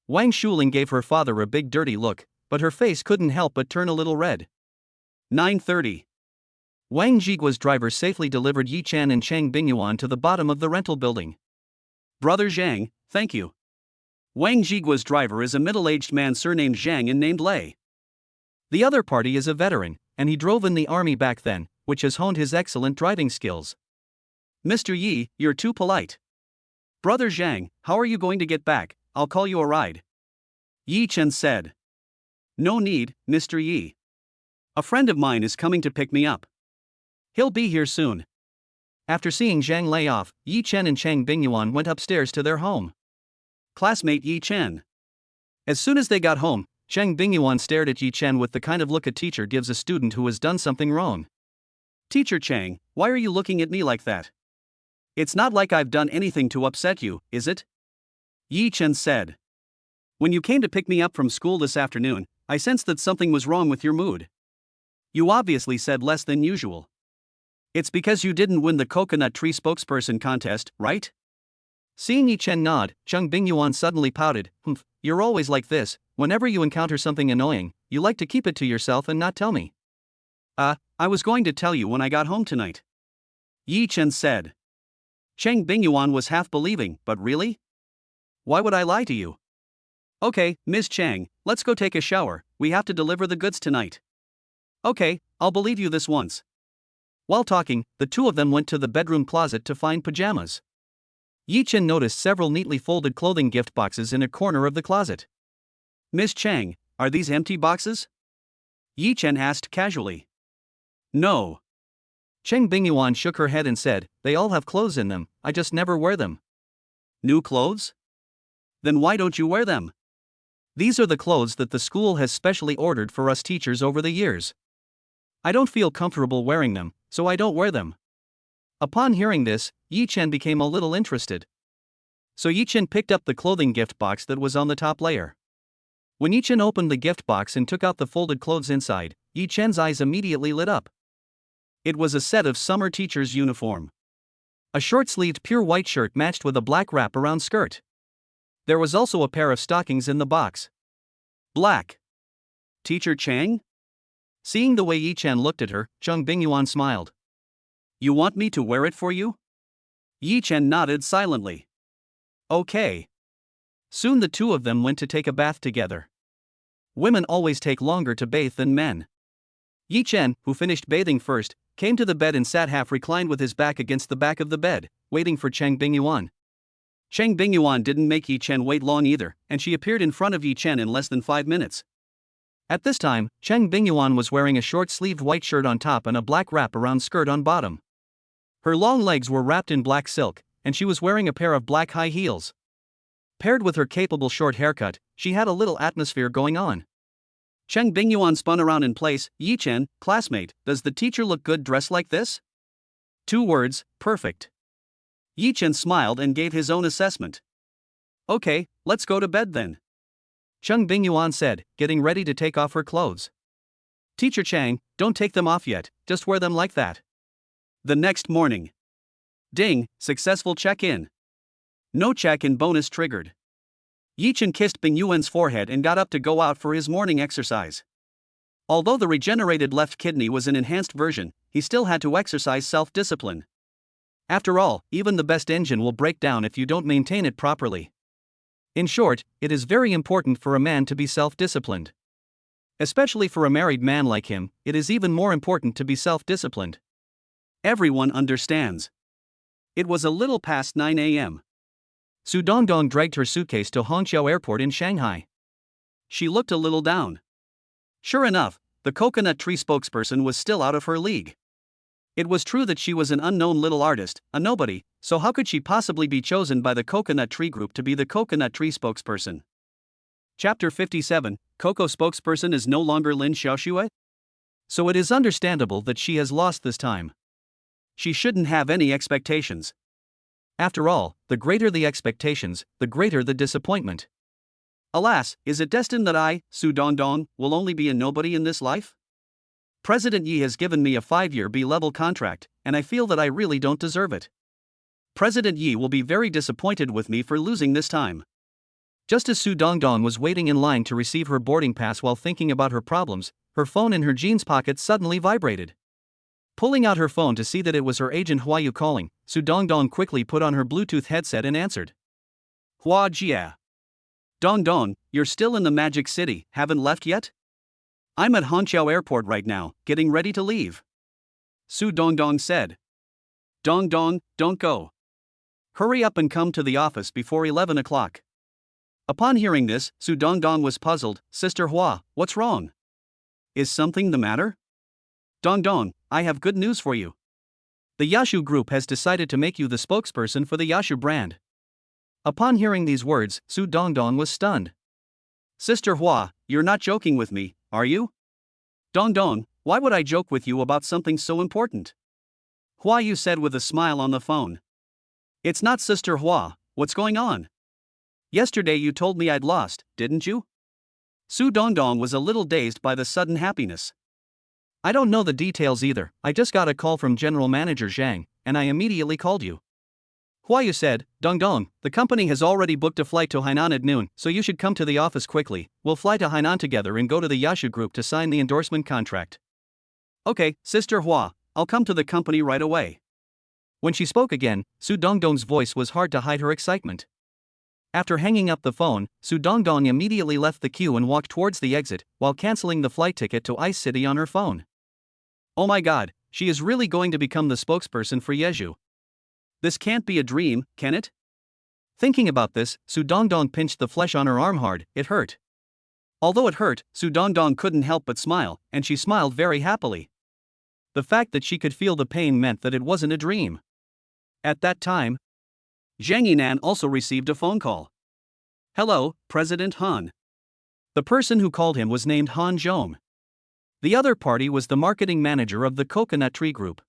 Wang Shuling gave her father a big dirty look, but her face couldn't help but turn a little red. 9:30. Wang Jiguo's driver safely delivered Yi Chen and Chang Bingyuan to the bottom of the rental building. Brother Zhang, thank you. Wang Jiguo's driver is a middle-aged man surnamed Zhang and named Lei. The other party is a veteran, and he drove in the army back then, which has honed his excellent driving skills. Mr. Yi, you're too polite. Brother Zhang, how are you going to get back? I'll call you a ride. Yi Chen said. No need, Mr. Yi. A friend of mine is coming to pick me up. He'll be here soon. After seeing Zhang lay off, Yi Chen and Chang Bingyuan went upstairs to their home. Classmate Yi Chen. As soon as they got home, Chang Bingyuan stared at Yi Chen with the kind of look a teacher gives a student who has done something wrong. Teacher Chang, why are you looking at me like that? It's not like I've done anything to upset you, is it? Yi Chen said. When you came to pick me up from school this afternoon, I sensed that something was wrong with your mood. You obviously said less than usual. It's because you didn't win the coconut tree spokesperson contest, right? Seeing Yi Chen nod, Chang Bingyuan suddenly pouted. You're always like this. Whenever you encounter something annoying, you like to keep it to yourself and not tell me. I was going to tell you when I got home tonight. Yi Chen said. Chang Bingyuan was half believing, but really? Why would I lie to you? Okay, Ms. Chang, let's go take a shower, we have to deliver the goods tonight. Okay, I'll believe you this once. While talking, the two of them went to the bedroom closet to find pajamas. Yi Chen noticed several neatly folded clothing gift boxes in a corner of the closet. Ms. Chang, are these empty boxes? Yi Chen asked casually. No. Chang Bingyuan shook her head and said, they all have clothes in them, I just never wear them. New clothes? Then why don't you wear them? These are the clothes that the school has specially ordered for us teachers over the years. I don't feel comfortable wearing them, so I don't wear them. Upon hearing this, Yi Chen became a little interested. So Yi Chen picked up the clothing gift box that was on the top layer. When Yi Chen opened the gift box and took out the folded clothes inside, Yi Chen's eyes immediately lit up. It was a set of summer teacher's uniform. A short-sleeved pure white shirt matched with a black wrap-around skirt. There was also a pair of stockings in the box. Black. Teacher Chang? Seeing the way Yi Chen looked at her, Chang Bingyuan smiled. You want me to wear it for you? Yi Chen nodded silently. Okay. Soon the two of them went to take a bath together. Women always take longer to bathe than men. Yi Chen, who finished bathing first, came to the bed and sat half reclined with his back against the back of the bed, waiting for Chang Bingyuan. Chang Bingyuan didn't make Yi Chen wait long either, and she appeared in front of Yi Chen in less than 5 minutes. At this time, Chang Bingyuan was wearing a short-sleeved white shirt on top and a black wrap-around skirt on bottom. Her long legs were wrapped in black silk, and she was wearing a pair of black high heels. Paired with her capable short haircut, she had a little atmosphere going on. Chang Bingyuan spun around in place. Yi Chen, classmate, does the teacher look good dressed like this? 2 words, perfect. Yi Chen smiled and gave his own assessment. Okay, let's go to bed then. Chang Bingyuan said, getting ready to take off her clothes. Teacher Chang, don't take them off yet, just wear them like that. The next morning. Ding, successful check-in. No check-in bonus triggered. Yi Chen kissed Bingyuan's forehead and got up to go out for his morning exercise. Although the regenerated left kidney was an enhanced version, he still had to exercise self-discipline. After all, even the best engine will break down if you don't maintain it properly. In short, it is very important for a man to be self-disciplined. Especially for a married man like him, it is even more important to be self-disciplined. Everyone understands. It was a little past 9 a.m. Su Dongdong dragged her suitcase to Hongqiao Airport in Shanghai. She looked a little down. Sure enough, the coconut tree spokesperson was still out of her league. It was true that she was an unknown little artist, a nobody, so how could she possibly be chosen by the coconut tree group to be the coconut tree spokesperson? Chapter 57, Coco spokesperson is no longer Lin Xiaoxue? So it is understandable that she has lost this time. She shouldn't have any expectations. After all, the greater the expectations, the greater the disappointment. Alas, is it destined that I, Su Dongdong, will only be a nobody in this life? President Yi has given me a 5-year B-level contract, and I feel that I really don't deserve it. President Yi will be very disappointed with me for losing this time. Just as Su Dongdong was waiting in line to receive her boarding pass while thinking about her problems, her phone in her jeans pocket suddenly vibrated. Pulling out her phone to see that it was her agent Huayu calling, Su Dongdong quickly put on her Bluetooth headset and answered. Hua Jia. Dongdong, you're still in the Magic City, haven't left yet? I'm at Hongqiao Airport right now, getting ready to leave. Su Dongdong said. Dongdong, don't go. Hurry up and come to the office before 11 o'clock. Upon hearing this, Su Dongdong was puzzled. Sister Hua, what's wrong? Is something the matter? Dongdong, I have good news for you. The Yashu Group has decided to make you the spokesperson for the Yashu brand. Upon hearing these words, Su Dongdong was stunned. Sister Hua, you're not joking with me, are you? Dong Dong, why would I joke with you about something so important? Hua Yu said with a smile on the phone. It's not Sister Hua, what's going on? Yesterday you told me I'd lost, didn't you? Su Dongdong was a little dazed by the sudden happiness. I don't know the details either, I just got a call from General Manager Chang, and I immediately called you. Hua Yu said, Dongdong, the company has already booked a flight to Hainan at noon, so you should come to the office quickly. We'll fly to Hainan together and go to the Yashu Group to sign the endorsement contract. Okay, Sister Hua, I'll come to the company right away. When she spoke again, Su Dongdong's voice was hard to hide her excitement. After hanging up the phone, Su Dongdong immediately left the queue and walked towards the exit, while canceling the flight ticket to Ice City on her phone. Oh my god, she is really going to become the spokesperson for Yeju. This can't be a dream, can it? Thinking about this, Su Dongdong pinched the flesh on her arm hard, it hurt. Although it hurt, Su Dongdong couldn't help but smile, and she smiled very happily. The fact that she could feel the pain meant that it wasn't a dream. At that time, Zhang Yinan also received a phone call. Hello, President Han. The person who called him was named Han Zhong. The other party was the marketing manager of the Coconut Tree Group.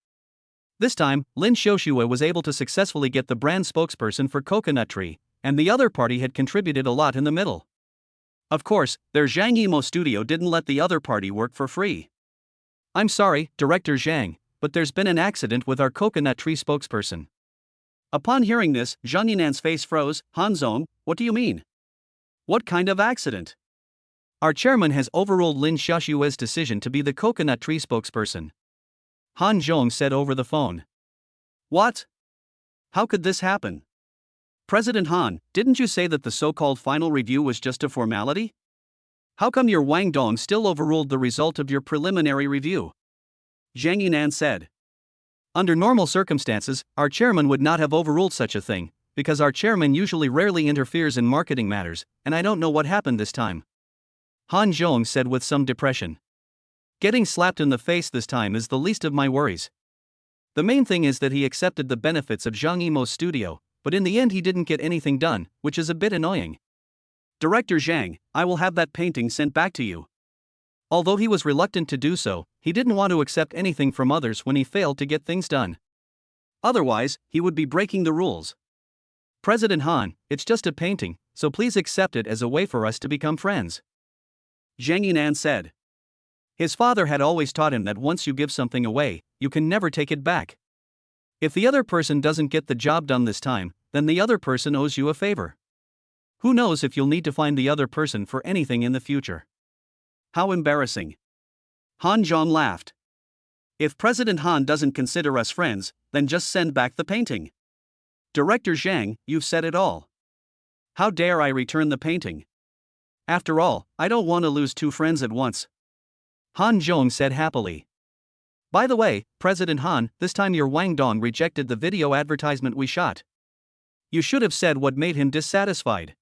This time, Lin Xiaoxue was able to successfully get the brand spokesperson for Coconut Tree, and the other party had contributed a lot in the middle. Of course, their Zhang Yimo studio didn't let the other party work for free. I'm sorry, Director Zhang, but there's been an accident with our Coconut Tree spokesperson. Upon hearing this, Zhang Yinan's face froze. Han Zhong, what do you mean? What kind of accident? Our chairman has overruled Lin Xiaoxue's decision to be the Coconut Tree spokesperson. Han Zhong said over the phone. What? How could this happen? President Han, didn't you say that the so-called final review was just a formality? How come your Wang Dong still overruled the result of your preliminary review? Zhang Yinan said. Under normal circumstances, our chairman would not have overruled such a thing, because our chairman usually rarely interferes in marketing matters, and I don't know what happened this time. Han Zhong said with some depression. Getting slapped in the face this time is the least of my worries. The main thing is that he accepted the benefits of Zhang Yimo's studio, but in the end he didn't get anything done, which is a bit annoying. Director Zhang, I will have that painting sent back to you. Although he was reluctant to do so, he didn't want to accept anything from others when he failed to get things done. Otherwise, he would be breaking the rules. President Han, it's just a painting, so please accept it as a way for us to become friends. Zhang Yinan said. His father had always taught him that once you give something away, you can never take it back. If the other person doesn't get the job done this time, then the other person owes you a favor. Who knows if you'll need to find the other person for anything in the future. How embarrassing. Han Zhong laughed. If President Han doesn't consider us friends, then just send back the painting. Director Zhang, you've said it all. How dare I return the painting? After all, I don't want to lose two friends at once. Han Zhong said happily. By the way, President Han, this time your Wang Dong rejected the video advertisement we shot. You should have said what made him dissatisfied.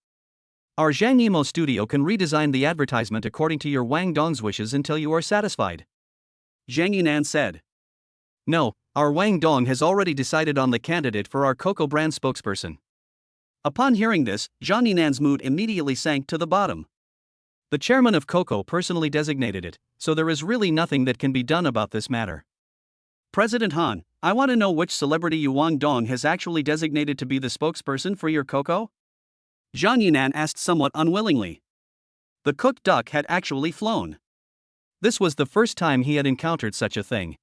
Our Zhang Yimo studio can redesign the advertisement according to your Wang Dong's wishes until you are satisfied. Zhang Yinan said. No, our Wang Dong has already decided on the candidate for our Coco brand spokesperson. Upon hearing this, Zhang Yinan's mood immediately sank to the bottom. The chairman of Coco personally designated it, so there is really nothing that can be done about this matter. President Han, I want to know which celebrity you Wang Dong has actually designated to be the spokesperson for your Coco? Zhang Yinan asked somewhat unwillingly. The cooked duck had actually flown. This was the first time he had encountered such a thing.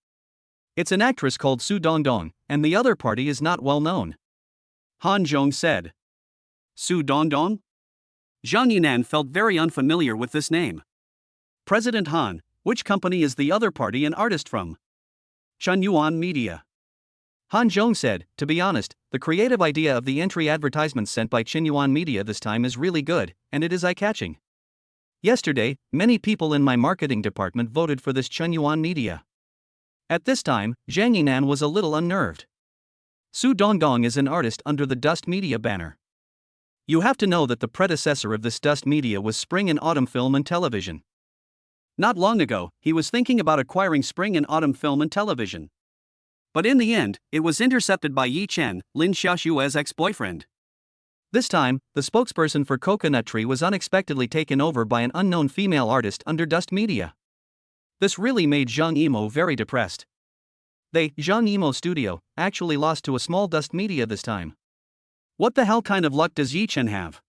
It's an actress called Su Dongdong, and the other party is not well known. Han Zhong said. Su Dongdong? Zhang Yinan felt very unfamiliar with this name. President Han, which company is the other party and artist from? Chunyuan Media. Han Zhong said, to be honest, the creative idea of the entry advertisement sent by Chunyuan Media this time is really good, and it is eye-catching. Yesterday, many people in my marketing department voted for this Chunyuan Media. At this time, Zhang Yinan was a little unnerved. Su Dongdong is an artist under the Dust Media banner. You have to know that the predecessor of this Dust Media was Spring and Autumn Film and Television. Not long ago, he was thinking about acquiring Spring and Autumn Film and Television. But in the end, it was intercepted by Yi Chen, Lin Xiaoxue's ex-boyfriend. This time, the spokesperson for Coconut Tree was unexpectedly taken over by an unknown female artist under Dust Media. This really made Zhang Yimou very depressed. They, Zhang Yimou Studio, actually lost to a small Dust Media this time. What the hell kind of luck does Yi Chen have?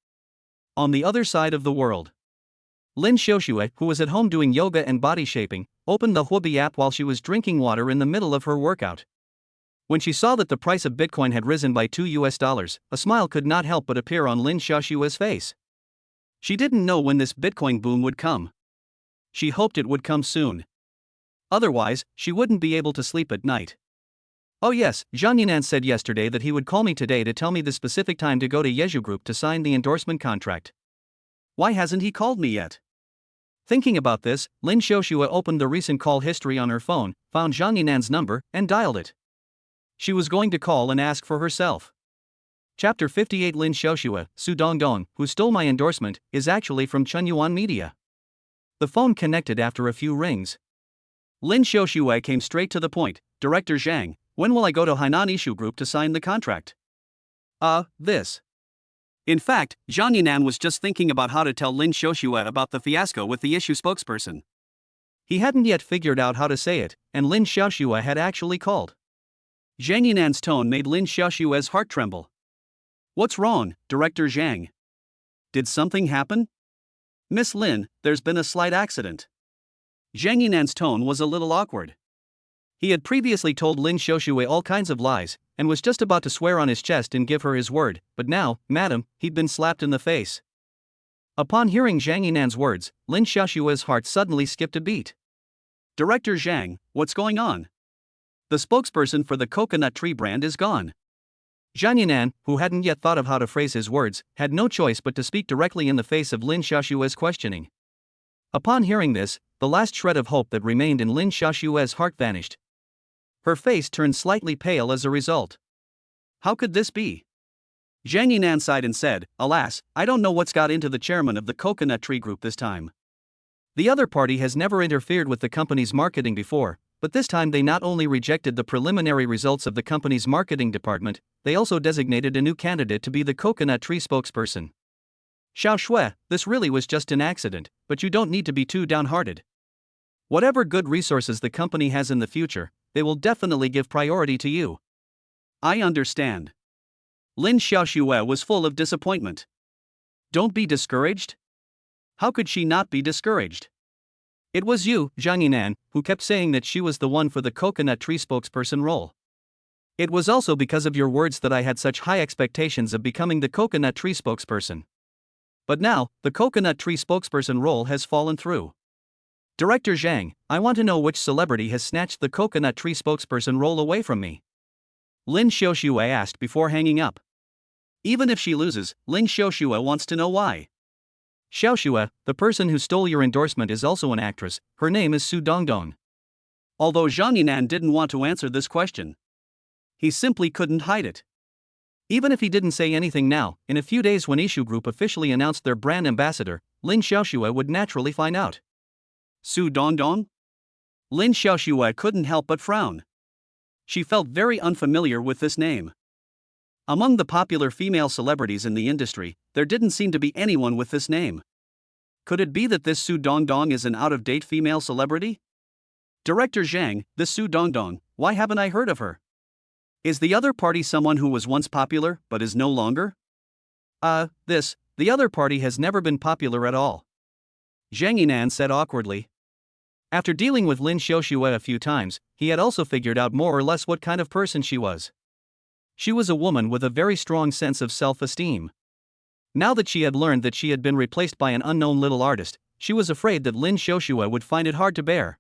On the other side of the world, Lin Xiaoxue, who was at home doing yoga and body shaping, opened the Huobi app while she was drinking water in the middle of her workout. When she saw that the price of Bitcoin had risen by $2, a smile could not help but appear on Lin Xiaoxue's face. She didn't know when this Bitcoin boom would come. She hoped it would come soon. Otherwise, she wouldn't be able to sleep at night. Oh yes, Zhang Yinan said yesterday that he would call me today to tell me the specific time to go to Yeju Group to sign the endorsement contract. Why hasn't he called me yet? Thinking about this, Lin Xiaoxue opened the recent call history on her phone, found Zhang Yinan's number, and dialed it. She was going to call and ask for herself. Chapter 58 Lin Xiaoxue, Su Dongdong, who stole my endorsement, is actually from Chunyuan Media. The phone connected after a few rings. Lin Xiaoxue came straight to the point. Director Zhang, when will I go to Hainan Issue Group to sign the contract? This. In fact, Zhang Yinan was just thinking about how to tell Lin Xiaoxue about the fiasco with the issue spokesperson. He hadn't yet figured out how to say it, and Lin Xiaoxue had actually called. Zhang Yinan's tone made Lin Xiaoxue's heart tremble. What's wrong, Director Zhang? Did something happen? Miss Lin, there's been a slight accident. Zhang Yinan's tone was a little awkward. He had previously told Lin Xiaoxue all kinds of lies, and was just about to swear on his chest and give her his word, but now, madam, he'd been slapped in the face. Upon hearing Zhang Yinan's words, Lin Xiaoxue's heart suddenly skipped a beat. Director Zhang, what's going on? The spokesperson for the Coconut Tree brand is gone. Zhang Yinan, who hadn't yet thought of how to phrase his words, had no choice but to speak directly in the face of Lin Xiaoxue's questioning. Upon hearing this, the last shred of hope that remained in Lin Xiaoxue's heart vanished. Her face turned slightly pale as a result. How could this be? Zhang Yinan sighed and said, alas, I don't know what's got into the chairman of the Coconut Tree Group this time. The other party has never interfered with the company's marketing before, but this time they not only rejected the preliminary results of the company's marketing department, they also designated a new candidate to be the Coconut Tree spokesperson. Xiaoxue, this really was just an accident, but you don't need to be too downhearted. Whatever good resources the company has in the future, they will definitely give priority to you. I understand. Lin Xiaoxue was full of disappointment. Don't be discouraged? How could she not be discouraged? It was you, Zhang Yinan, who kept saying that she was the one for the Coconut Tree spokesperson role. It was also because of your words that I had such high expectations of becoming the Coconut Tree spokesperson. But now, the Coconut Tree spokesperson role has fallen through. Director Zhang, I want to know which celebrity has snatched the Coconut Tree spokesperson role away from me. Lin Xiaoxue asked before hanging up. Even if she loses, Lin Xiaoxue wants to know why. Xiaoxue, the person who stole your endorsement is also an actress, her name is Su Dongdong. Although Zhang Yinan didn't want to answer this question, he simply couldn't hide it. Even if he didn't say anything now, in a few days when Issue Group officially announced their brand ambassador, Lin Xiaoxue would naturally find out. Su Dongdong? Lin Xiaoxue couldn't help but frown. She felt very unfamiliar with this name. Among the popular female celebrities in the industry, there didn't seem to be anyone with this name. Could it be that this Su Dongdong is an out-of-date female celebrity? Director Zhang, this Su Dongdong, why haven't I heard of her? Is the other party someone who was once popular but is no longer? The other party has never been popular at all. Zhang Yinan said awkwardly. After dealing with Lin Xiaoxue a few times, he had also figured out more or less what kind of person she was. She was a woman with a very strong sense of self-esteem. Now that she had learned that she had been replaced by an unknown little artist, she was afraid that Lin Xiaoxue would find it hard to bear.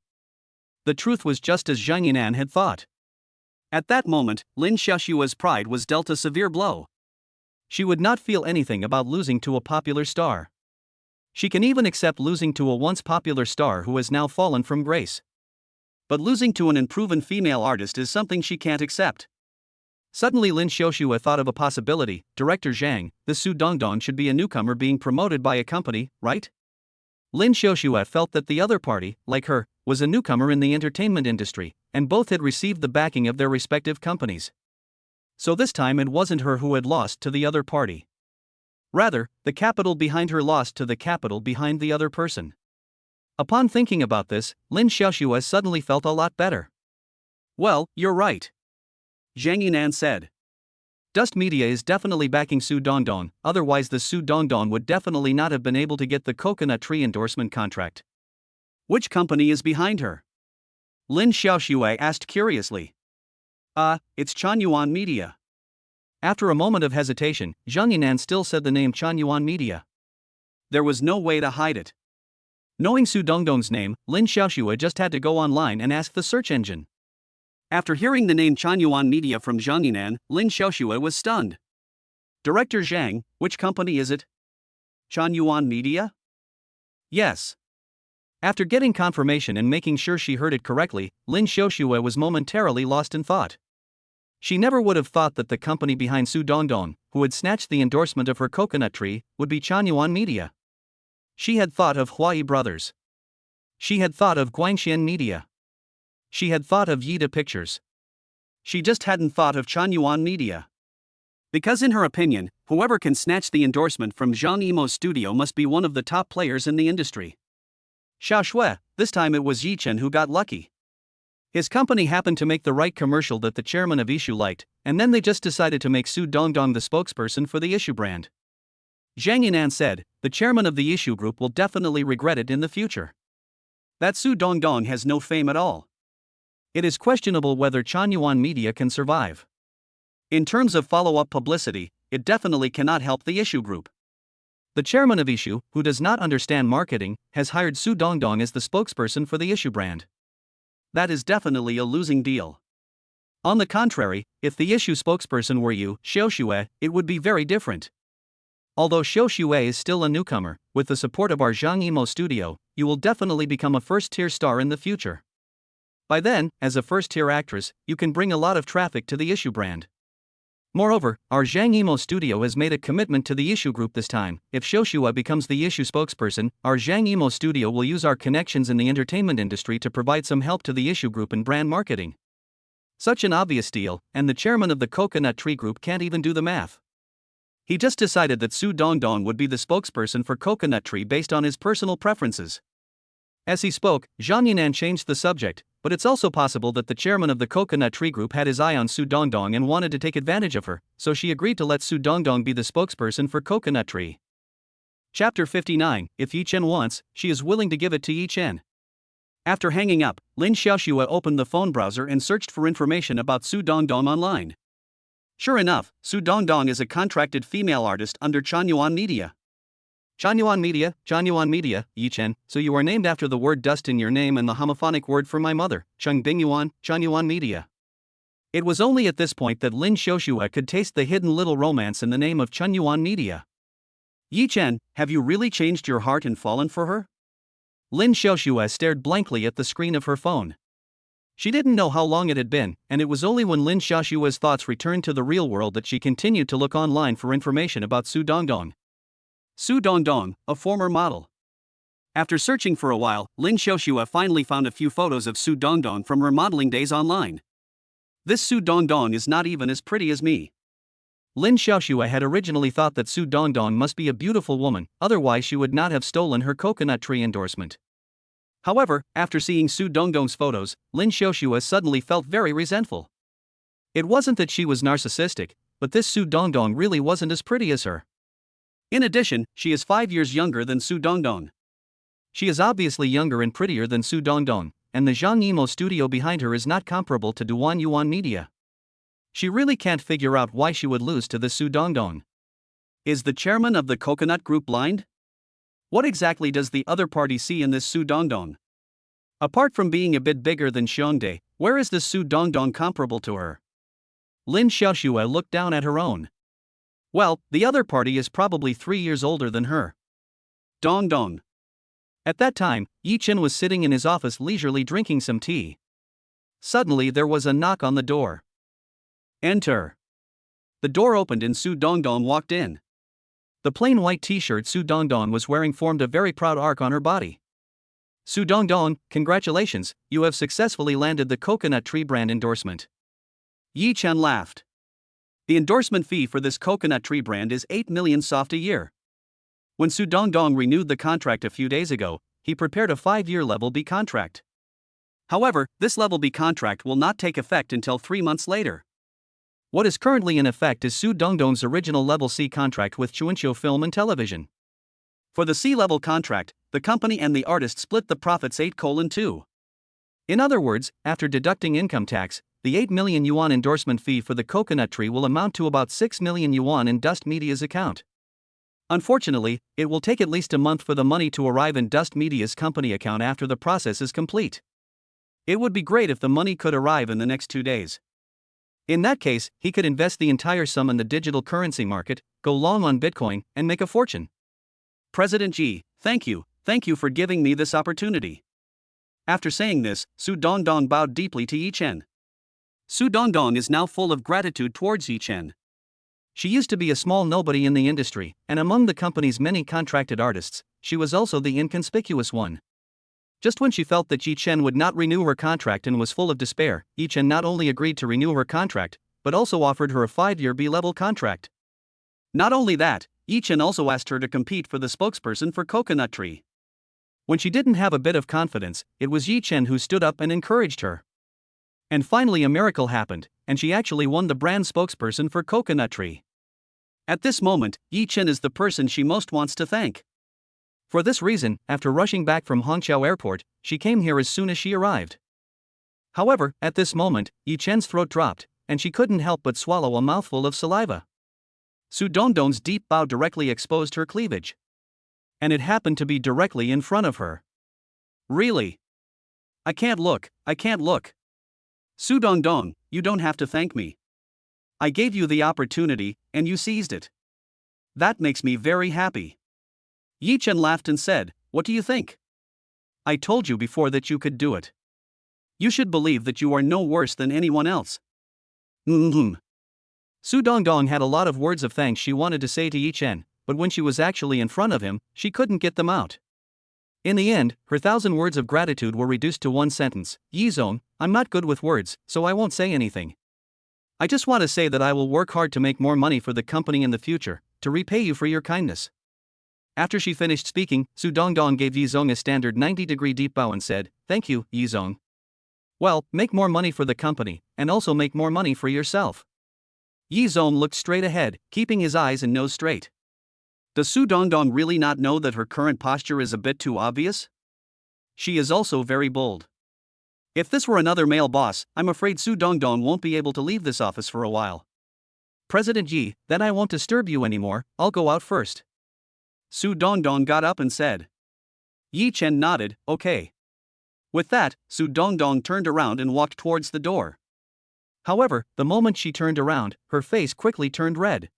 The truth was just as Zhang Yinan had thought. At that moment, Lin Xiaoxue's pride was dealt a severe blow. She would not feel anything about losing to a popular star. She can even accept losing to a once popular star who has now fallen from grace. But losing to an unproven female artist is something she can't accept. Suddenly Lin Xiaoxue thought of a possibility. Director Zhang, this Su Dongdong should be a newcomer being promoted by a company, right? Lin Xiaoxue felt that the other party, like her, was a newcomer in the entertainment industry, and both had received the backing of their respective companies. So this time it wasn't her who had lost to the other party. Rather, the capital behind her lost to the capital behind the other person. Upon thinking about this, Lin Xiaoxue suddenly felt a lot better. Well, you're right, Zhang Yinan said. Dust Media is definitely backing Su Dongdong, otherwise the Su Dongdong would definitely not have been able to get the coconut tree endorsement contract. Which company is behind her? Lin Xiaoxue asked curiously. It's Chanyuan Media. After a moment of hesitation, Zhang Yinan still said the name Chanyuan Media. There was no way to hide it. Knowing Su Dongdong's name, Lin Xiaoxue just had to go online and ask the search engine. After hearing the name Chanyuan Media from Zhang Yinan, Lin Xiaoxue was stunned. Director Zhang, which company is it? Chanyuan Media? Yes. After getting confirmation and making sure she heard it correctly, Lin Xiaoxue was momentarily lost in thought. She never would have thought that the company behind Su Dongdong, who had snatched the endorsement of her coconut tree, would be Chanyuan Media. She had thought of Huai Brothers. She had thought of Guangxian Media. She had thought of Yida Pictures. She just hadn't thought of Chanyuan Media. Because in her opinion, whoever can snatch the endorsement from Zhang Yimou's studio must be one of the top players in the industry. Xiaoxue, this time it was Yi Chen who got lucky. His company happened to make the right commercial that the chairman of Issue liked, and then they just decided to make Su Dongdong the spokesperson for the Issue brand. Zhang Yinan said, the chairman of the Issue group will definitely regret it in the future. That Su Dongdong has no fame at all. It is questionable whether Chanyuan Media can survive. In terms of follow-up publicity, it definitely cannot help the Issue group. The chairman of Issue, who does not understand marketing, has hired Su Dongdong as the spokesperson for the Issue brand. That is definitely a losing deal. On the contrary, if the Issue spokesperson were you, Xiaoxue, it would be very different. Although Xiaoxue is still a newcomer, with the support of our Zhang Yimou studio, you will definitely become a first-tier star in the future. By then, as a first-tier actress, you can bring a lot of traffic to the Issue brand. Moreover, our Zhang Yimou studio has made a commitment to the Issue group this time. If Xiaoxue becomes the Issue spokesperson, our Zhang Yimou studio will use our connections in the entertainment industry to provide some help to the Issue group in brand marketing. Such an obvious deal, and the chairman of the Coconut Tree Group can't even do the math. He just decided that Su Dongdong would be the spokesperson for Coconut Tree based on his personal preferences. As he spoke, Zhang Yinan changed the subject, but it's also possible that the chairman of the Coconut Tree Group had his eye on Su Dongdong and wanted to take advantage of her, so she agreed to let Su Dongdong be the spokesperson for Coconut Tree. Chapter 59, If Yi Chen wants, she is willing to give it to Yi Chen. After hanging up, Lin Xiaoxue opened the phone browser and searched for information about Su Dongdong online. Sure enough, Su Dongdong is a contracted female artist under Chanyuan Media. Chanyuan Media, Yi Chen, so you are named after the word dust in your name and the homophonic word for my mother, Cheng Bingyuan, Chanyuan Media. It was only at this point that Lin Xiaoxue could taste the hidden little romance in the name of Chanyuan Media. Yi Chen, have you really changed your heart and fallen for her? Lin Xiaoxue stared blankly at the screen of her phone. She didn't know how long it had been, and it was only when Lin Xiaoxue's thoughts returned to the real world that she continued to look online for information about Su Dongdong. Su Dongdong, a former model. After searching for a while, Lin Xiaoxue finally found a few photos of Su Dongdong from her modeling days online. This Su Dongdong is not even as pretty as me. Lin Xiaoxue had originally thought that Su Dongdong must be a beautiful woman, otherwise she would not have stolen her coconut tree endorsement. However, after seeing Su Dongdong's photos, Lin Xiaoxue suddenly felt very resentful. It wasn't that she was narcissistic, but this Su Dongdong really wasn't as pretty as her. In addition, she is 5 years younger than Su Dongdong. She is obviously younger and prettier than Su Dongdong, and the Zhang Yimou studio behind her is not comparable to Duan Yuan Media. She really can't figure out why she would lose to the Su Dongdong. Is the chairman of the Coconut Group blind? What exactly does the other party see in this Su Dongdong? Apart from being a bit bigger than Xiongdae, where is this Su Dongdong comparable to her? Lin Xiaoxue looked down at her own. Well, the other party is probably 3 years older than her. Dongdong. At that time, Yi Chen was sitting in his office leisurely drinking some tea. Suddenly there was a knock on the door. Enter. The door opened and Su Dongdong walked in. The plain white t-shirt Su Dongdong was wearing formed a very proud arc on her body. Su Dongdong, congratulations, you have successfully landed the Coconut Tree brand endorsement. Yi Chen laughed. The endorsement fee for this coconut tree brand is 8 million soft a year. When Su Dongdong renewed the contract a few days ago, he prepared a 5-year Level B contract. However, this Level B contract will not take effect until 3 months later. What is currently in effect is Su Dongdong's original Level C contract with Chuanqiu Film and Television. For the C-level contract, the company and the artist split the profits 8:2. In other words, after deducting income tax, the 8 million yuan endorsement fee for the coconut tree will amount to about 6 million yuan in Dust Media's account. Unfortunately, it will take at least a month for the money to arrive in Dust Media's company account after the process is complete. It would be great if the money could arrive in the next 2 days. In that case, he could invest the entire sum in the digital currency market, go long on Bitcoin, and make a fortune. President Xi, thank you for giving me this opportunity. After saying this, Su Dongdong bowed deeply to Yi Chen. Su Dongdong is now full of gratitude towards Yi Chen. She used to be a small nobody in the industry, and among the company's many contracted artists, she was also the inconspicuous one. Just when she felt that Yi Chen would not renew her contract and was full of despair, Yi Chen not only agreed to renew her contract, but also offered her a 5-year B-level contract. Not only that, Yi Chen also asked her to compete for the spokesperson for Coconut Tree. When she didn't have a bit of confidence, it was Yi Chen who stood up and encouraged her. And finally a miracle happened, and she actually won the brand spokesperson for Coconut Tree. At this moment, Yi Chen is the person she most wants to thank. For this reason, after rushing back from Hongqiao Airport, she came here as soon as she arrived. However, at this moment, Yi Chen's throat dropped, and she couldn't help but swallow a mouthful of saliva. Su Dongdong's deep bow directly exposed her cleavage. And it happened to be directly in front of her. Really? I can't look. Su Dongdong, you don't have to thank me. I gave you the opportunity, and you seized it. That makes me very happy. Yi Chen laughed and said, what do you think? I told you before that you could do it. You should believe that you are no worse than anyone else. Su Dongdong had a lot of words of thanks she wanted to say to Yi Chen, but when she was actually in front of him, she couldn't get them out. In the end, her 1,000 words of gratitude were reduced to one sentence: Yi Zong, I'm not good with words, so I won't say anything. I just want to say that I will work hard to make more money for the company in the future, to repay you for your kindness. After she finished speaking, Su Dongdong gave Yi Zong a standard 90-degree deep bow and said, thank you, Yi Zong. Well, make more money for the company, and also make more money for yourself. Yi Zong looked straight ahead, keeping his eyes and nose straight. Does Su Dongdong really not know that her current posture is a bit too obvious? She is also very bold. If this were another male boss, I'm afraid Su Dongdong won't be able to leave this office for a while. President Yi, then I won't disturb you anymore, I'll go out first. Su Dongdong got up and said. Yi Chen nodded, okay. With that, Su Dongdong turned around and walked towards the door. However, the moment she turned around, her face quickly turned red.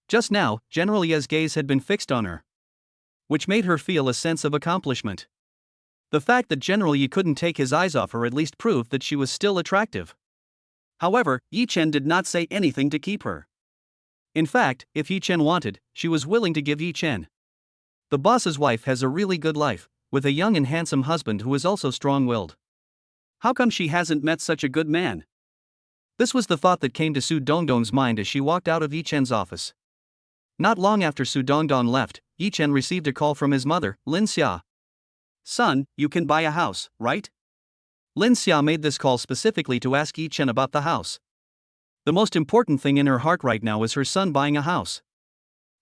Just now, General Ye's gaze had been fixed on her, which made her feel a sense of accomplishment. The fact that General Yi couldn't take his eyes off her at least proved that she was still attractive. However, Yi Chen did not say anything to keep her. In fact, if Yi Chen wanted, she was willing to give Yi Chen. The boss's wife has a really good life, with a young and handsome husband who is also strong-willed. How come she hasn't met such a good man? This was the thought that came to Su Dongdong's mind as she walked out of Yi Chen's office. Not long after Su Dongdong left, Yi Chen received a call from his mother, Lin Xia. Son, you can buy a house, right? Lin Xia made this call specifically to ask Yi Chen about the house. The most important thing in her heart right now is her son buying a house.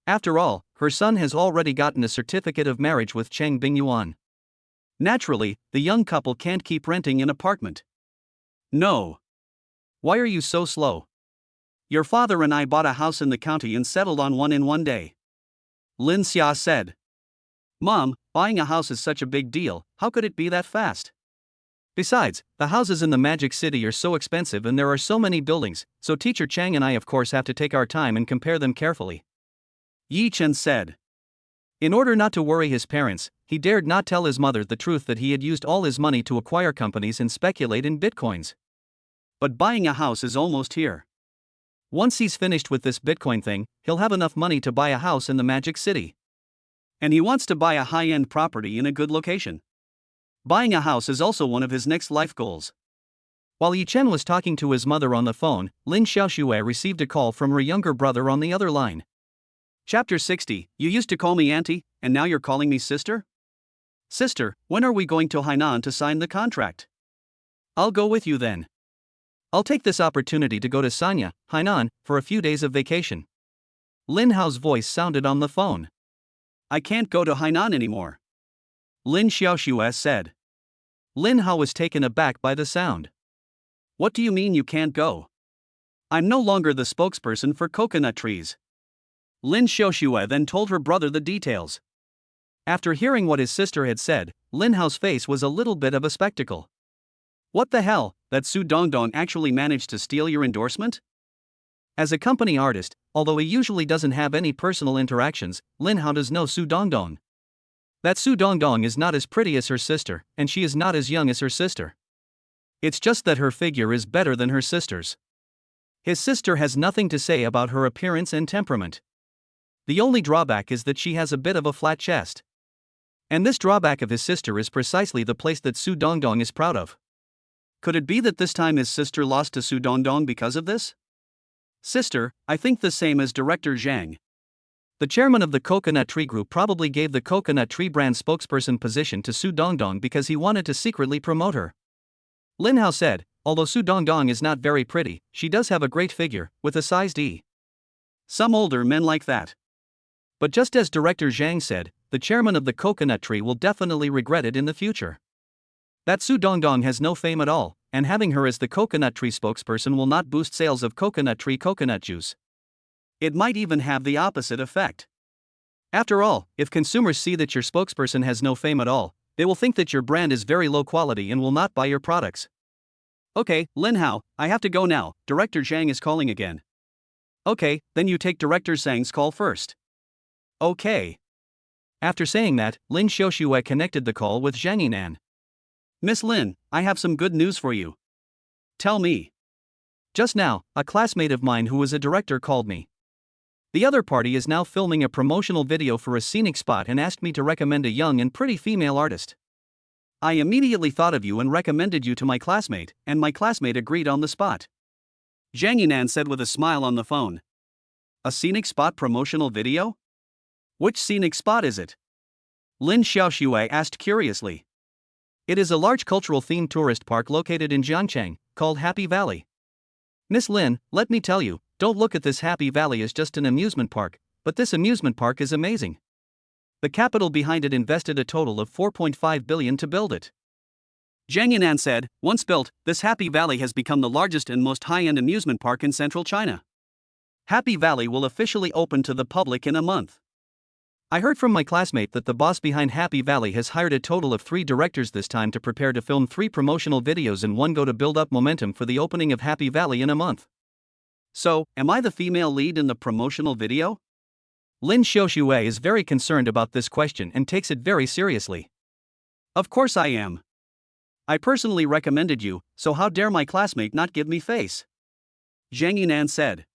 After all, her son has already gotten a certificate of marriage with Chang Bingyuan. Naturally, the young couple can't keep renting an apartment. No. Why are you so slow? Your father and I bought a house in the county and settled on one in one day. Lin Xia said. Mom, buying a house is such a big deal, how could it be that fast? Besides, the houses in the Magic City are so expensive and there are so many buildings, so teacher Chang and I of course have to take our time and compare them carefully. Yi Chen said. In order not to worry his parents, he dared not tell his mother the truth that he had used all his money to acquire companies and speculate in bitcoins. But buying a house is almost here. Once he's finished with this Bitcoin thing, he'll have enough money to buy a house in the Magic City. And he wants to buy a high-end property in a good location. Buying a house is also one of his next life goals. While Yi Chen was talking to his mother on the phone, Lin Xiaoxue received a call from her younger brother on the other line. Chapter 60. You used to call me auntie, and now you're calling me sister? Sister, when are we going to Hainan to sign the contract? I'll go with you then. I'll take this opportunity to go to Sanya, Hainan, for a few days of vacation. Lin Hao's voice sounded on the phone. I can't go to Hainan anymore, Lin Xiaoxue said. Lin Hao was taken aback by the sound. What do you mean you can't go? I'm no longer the spokesperson for coconut trees. Lin Xiaoxue then told her brother the details. After hearing what his sister had said, Lin Hao's face was a little bit of a spectacle. What the hell, that Su Dongdong actually managed to steal your endorsement? As a company artist, although he usually doesn't have any personal interactions, Lin Hao does know Su Dongdong. That Su Dongdong is not as pretty as her sister, and she is not as young as her sister. It's just that her figure is better than her sister's. His sister has nothing to say about her appearance and temperament. The only drawback is that she has a bit of a flat chest. And this drawback of his sister is precisely the place that Su Dongdong is proud of. Could it be that this time his sister lost to Su Dongdong because of this? Sister, I think the same as director Chang. The chairman of the Coconut Tree Group probably gave the Coconut Tree brand spokesperson position to Su Dongdong because he wanted to secretly promote her. Lin Hao said, although Su Dongdong is not very pretty, she does have a great figure, with a sized E. Some older men like that. But just as director Chang said, the chairman of the Coconut Tree will definitely regret it in the future. That Su Dongdong has no fame at all, and having her as the Coconut Tree spokesperson will not boost sales of Coconut Tree coconut juice. It might even have the opposite effect. After all, if consumers see that your spokesperson has no fame at all, they will think that your brand is very low quality and will not buy your products. Okay, Lin Hao, I have to go now, Director Chang is calling again. Okay, then you take Director Zhang's call first. Okay. After saying that, Lin Xiaoxue connected the call with Zhang Yinan. Miss Lin, I have some good news for you. Tell me. Just now, a classmate of mine who was a director called me. The other party is now filming a promotional video for a scenic spot and asked me to recommend a young and pretty female artist. I immediately thought of you and recommended you to my classmate, and my classmate agreed on the spot. Zhang Yinan said with a smile on the phone. A scenic spot promotional video? Which scenic spot is it? Lin Xiaoxue asked curiously. It is a large cultural-themed tourist park located in Jiangchang, called Happy Valley. Miss Lin, let me tell you, don't look at this Happy Valley as just an amusement park, but this amusement park is amazing. The capital behind it invested a total of 4.5 billion to build it. Zhang Yinan said, once built, this Happy Valley has become the largest and most high-end amusement park in central China. Happy Valley will officially open to the public in a month. I heard from my classmate that the boss behind Happy Valley has hired a total of 3 directors this time to prepare to film 3 promotional videos in one go to build up momentum for the opening of Happy Valley in a month. So, am I the female lead in the promotional video? Lin Xiaoxue is very concerned about this question and takes it very seriously. Of course I am. I personally recommended you, so how dare my classmate not give me face? Zhang Yinan said.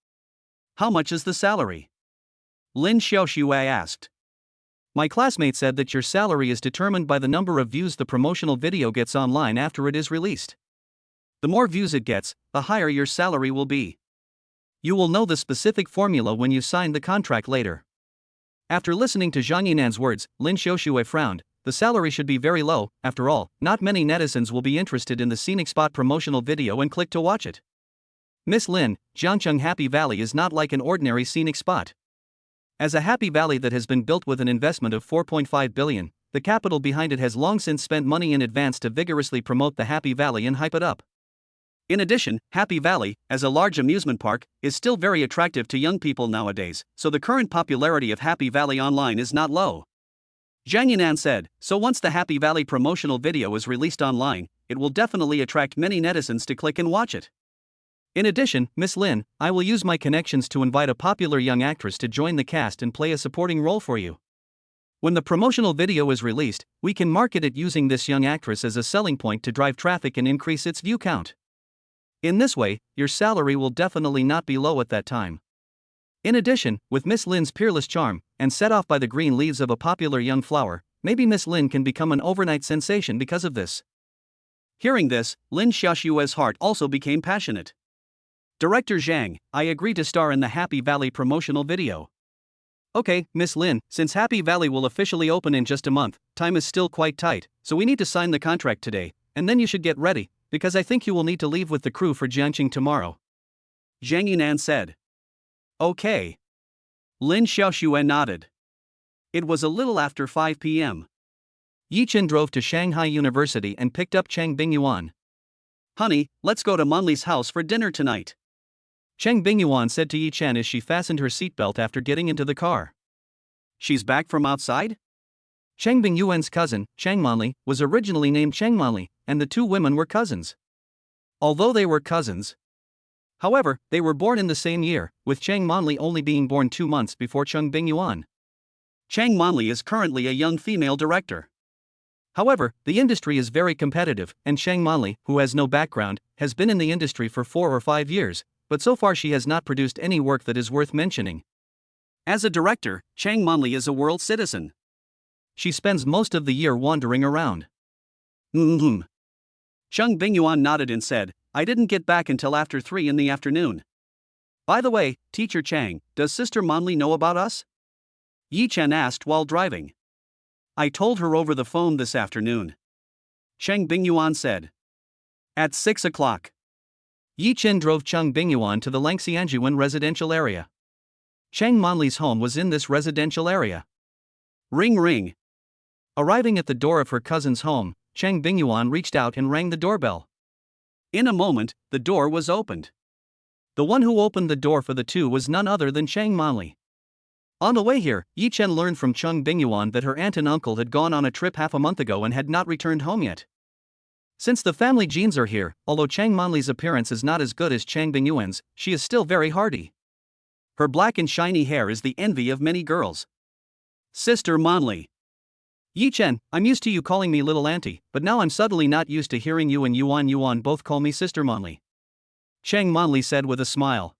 How much is the salary? Lin Xiaoxue asked. My classmate said that your salary is determined by the number of views the promotional video gets online after it is released. The more views it gets, the higher your salary will be. You will know the specific formula when you sign the contract later. After listening to Zhang Yinan's words, Lin Xiaoxue frowned. The salary should be very low. After all, not many netizens will be interested in the scenic spot promotional video and click to watch it. Miss Lin, Jiangcheng Happy Valley is not like an ordinary scenic spot. As a Happy Valley that has been built with an investment of 4.5 billion, the capital behind it has long since spent money in advance to vigorously promote the Happy Valley and hype it up. In addition, Happy Valley, as a large amusement park, is still very attractive to young people nowadays, so the current popularity of Happy Valley online is not low. Zhang Yinan said, so once the Happy Valley promotional video is released online, it will definitely attract many netizens to click and watch it. In addition, Miss Lin, I will use my connections to invite a popular young actress to join the cast and play a supporting role for you. When the promotional video is released, we can market it using this young actress as a selling point to drive traffic and increase its view count. In this way, your salary will definitely not be low at that time. In addition, with Miss Lin's peerless charm, and set off by the green leaves of a popular young flower, maybe Miss Lin can become an overnight sensation because of this. Hearing this, Lin Xiaoshua's heart also became passionate. Director Chang, I agree to star in the Happy Valley promotional video. Okay, Miss Lin, since Happy Valley will officially open in just a month, time is still quite tight, so we need to sign the contract today, and then you should get ready, because I think you will need to leave with the crew for Jiangqing tomorrow. Zhang Yinan said. Okay. Lin Xiaoshue nodded. It was a little after 5 p.m. Yi Chen drove to Shanghai University and picked up Chang Bingyuan. Honey, let's go to Monli's house for dinner tonight. Chang Bingyuan said to Yi Chen as she fastened her seatbelt after getting into the car. She's back from outside? Chang Bingyuan's cousin, Chang Monli, was originally named Chang Monli, and the two women were cousins. Although they were cousins, however, they were born in the same year, with Chang Monli only being born 2 months before Chang Bingyuan. Chang Monli is currently a young female director. However, the industry is very competitive, and Chang Monli, who has no background, has been in the industry for 4 or 5 years, but so far she has not produced any work that is worth mentioning. As a director, Chang Monli is a world citizen. She spends most of the year wandering around. Chang Bingyuan nodded and said, I didn't get back until after 3 in the afternoon. By the way, Teacher Chang, does Sister Monli know about us? Yi Chen asked while driving. I told her over the phone this afternoon. Chang Bingyuan said. At 6 o'clock. Yi Chen drove Chang Bingyuan to the Langxianjuan residential area. Chang Monli's home was in this residential area. Ring ring. Arriving at the door of her cousin's home, Chang Bingyuan reached out and rang the doorbell. In a moment, the door was opened. The one who opened the door for the two was none other than Chang Monli. On the way here, Yi Chen learned from Chang Bingyuan that her aunt and uncle had gone on a trip half a month ago and had not returned home yet. Since the family genes are here, although Chang Monli's appearance is not as good as Chang Bingyuan's, she is still very hardy. Her black and shiny hair is the envy of many girls. Sister Monli. Yi Chen, I'm used to you calling me little auntie, but now I'm suddenly not used to hearing you and Yuan both call me Sister Monli. Chang Monli said with a smile.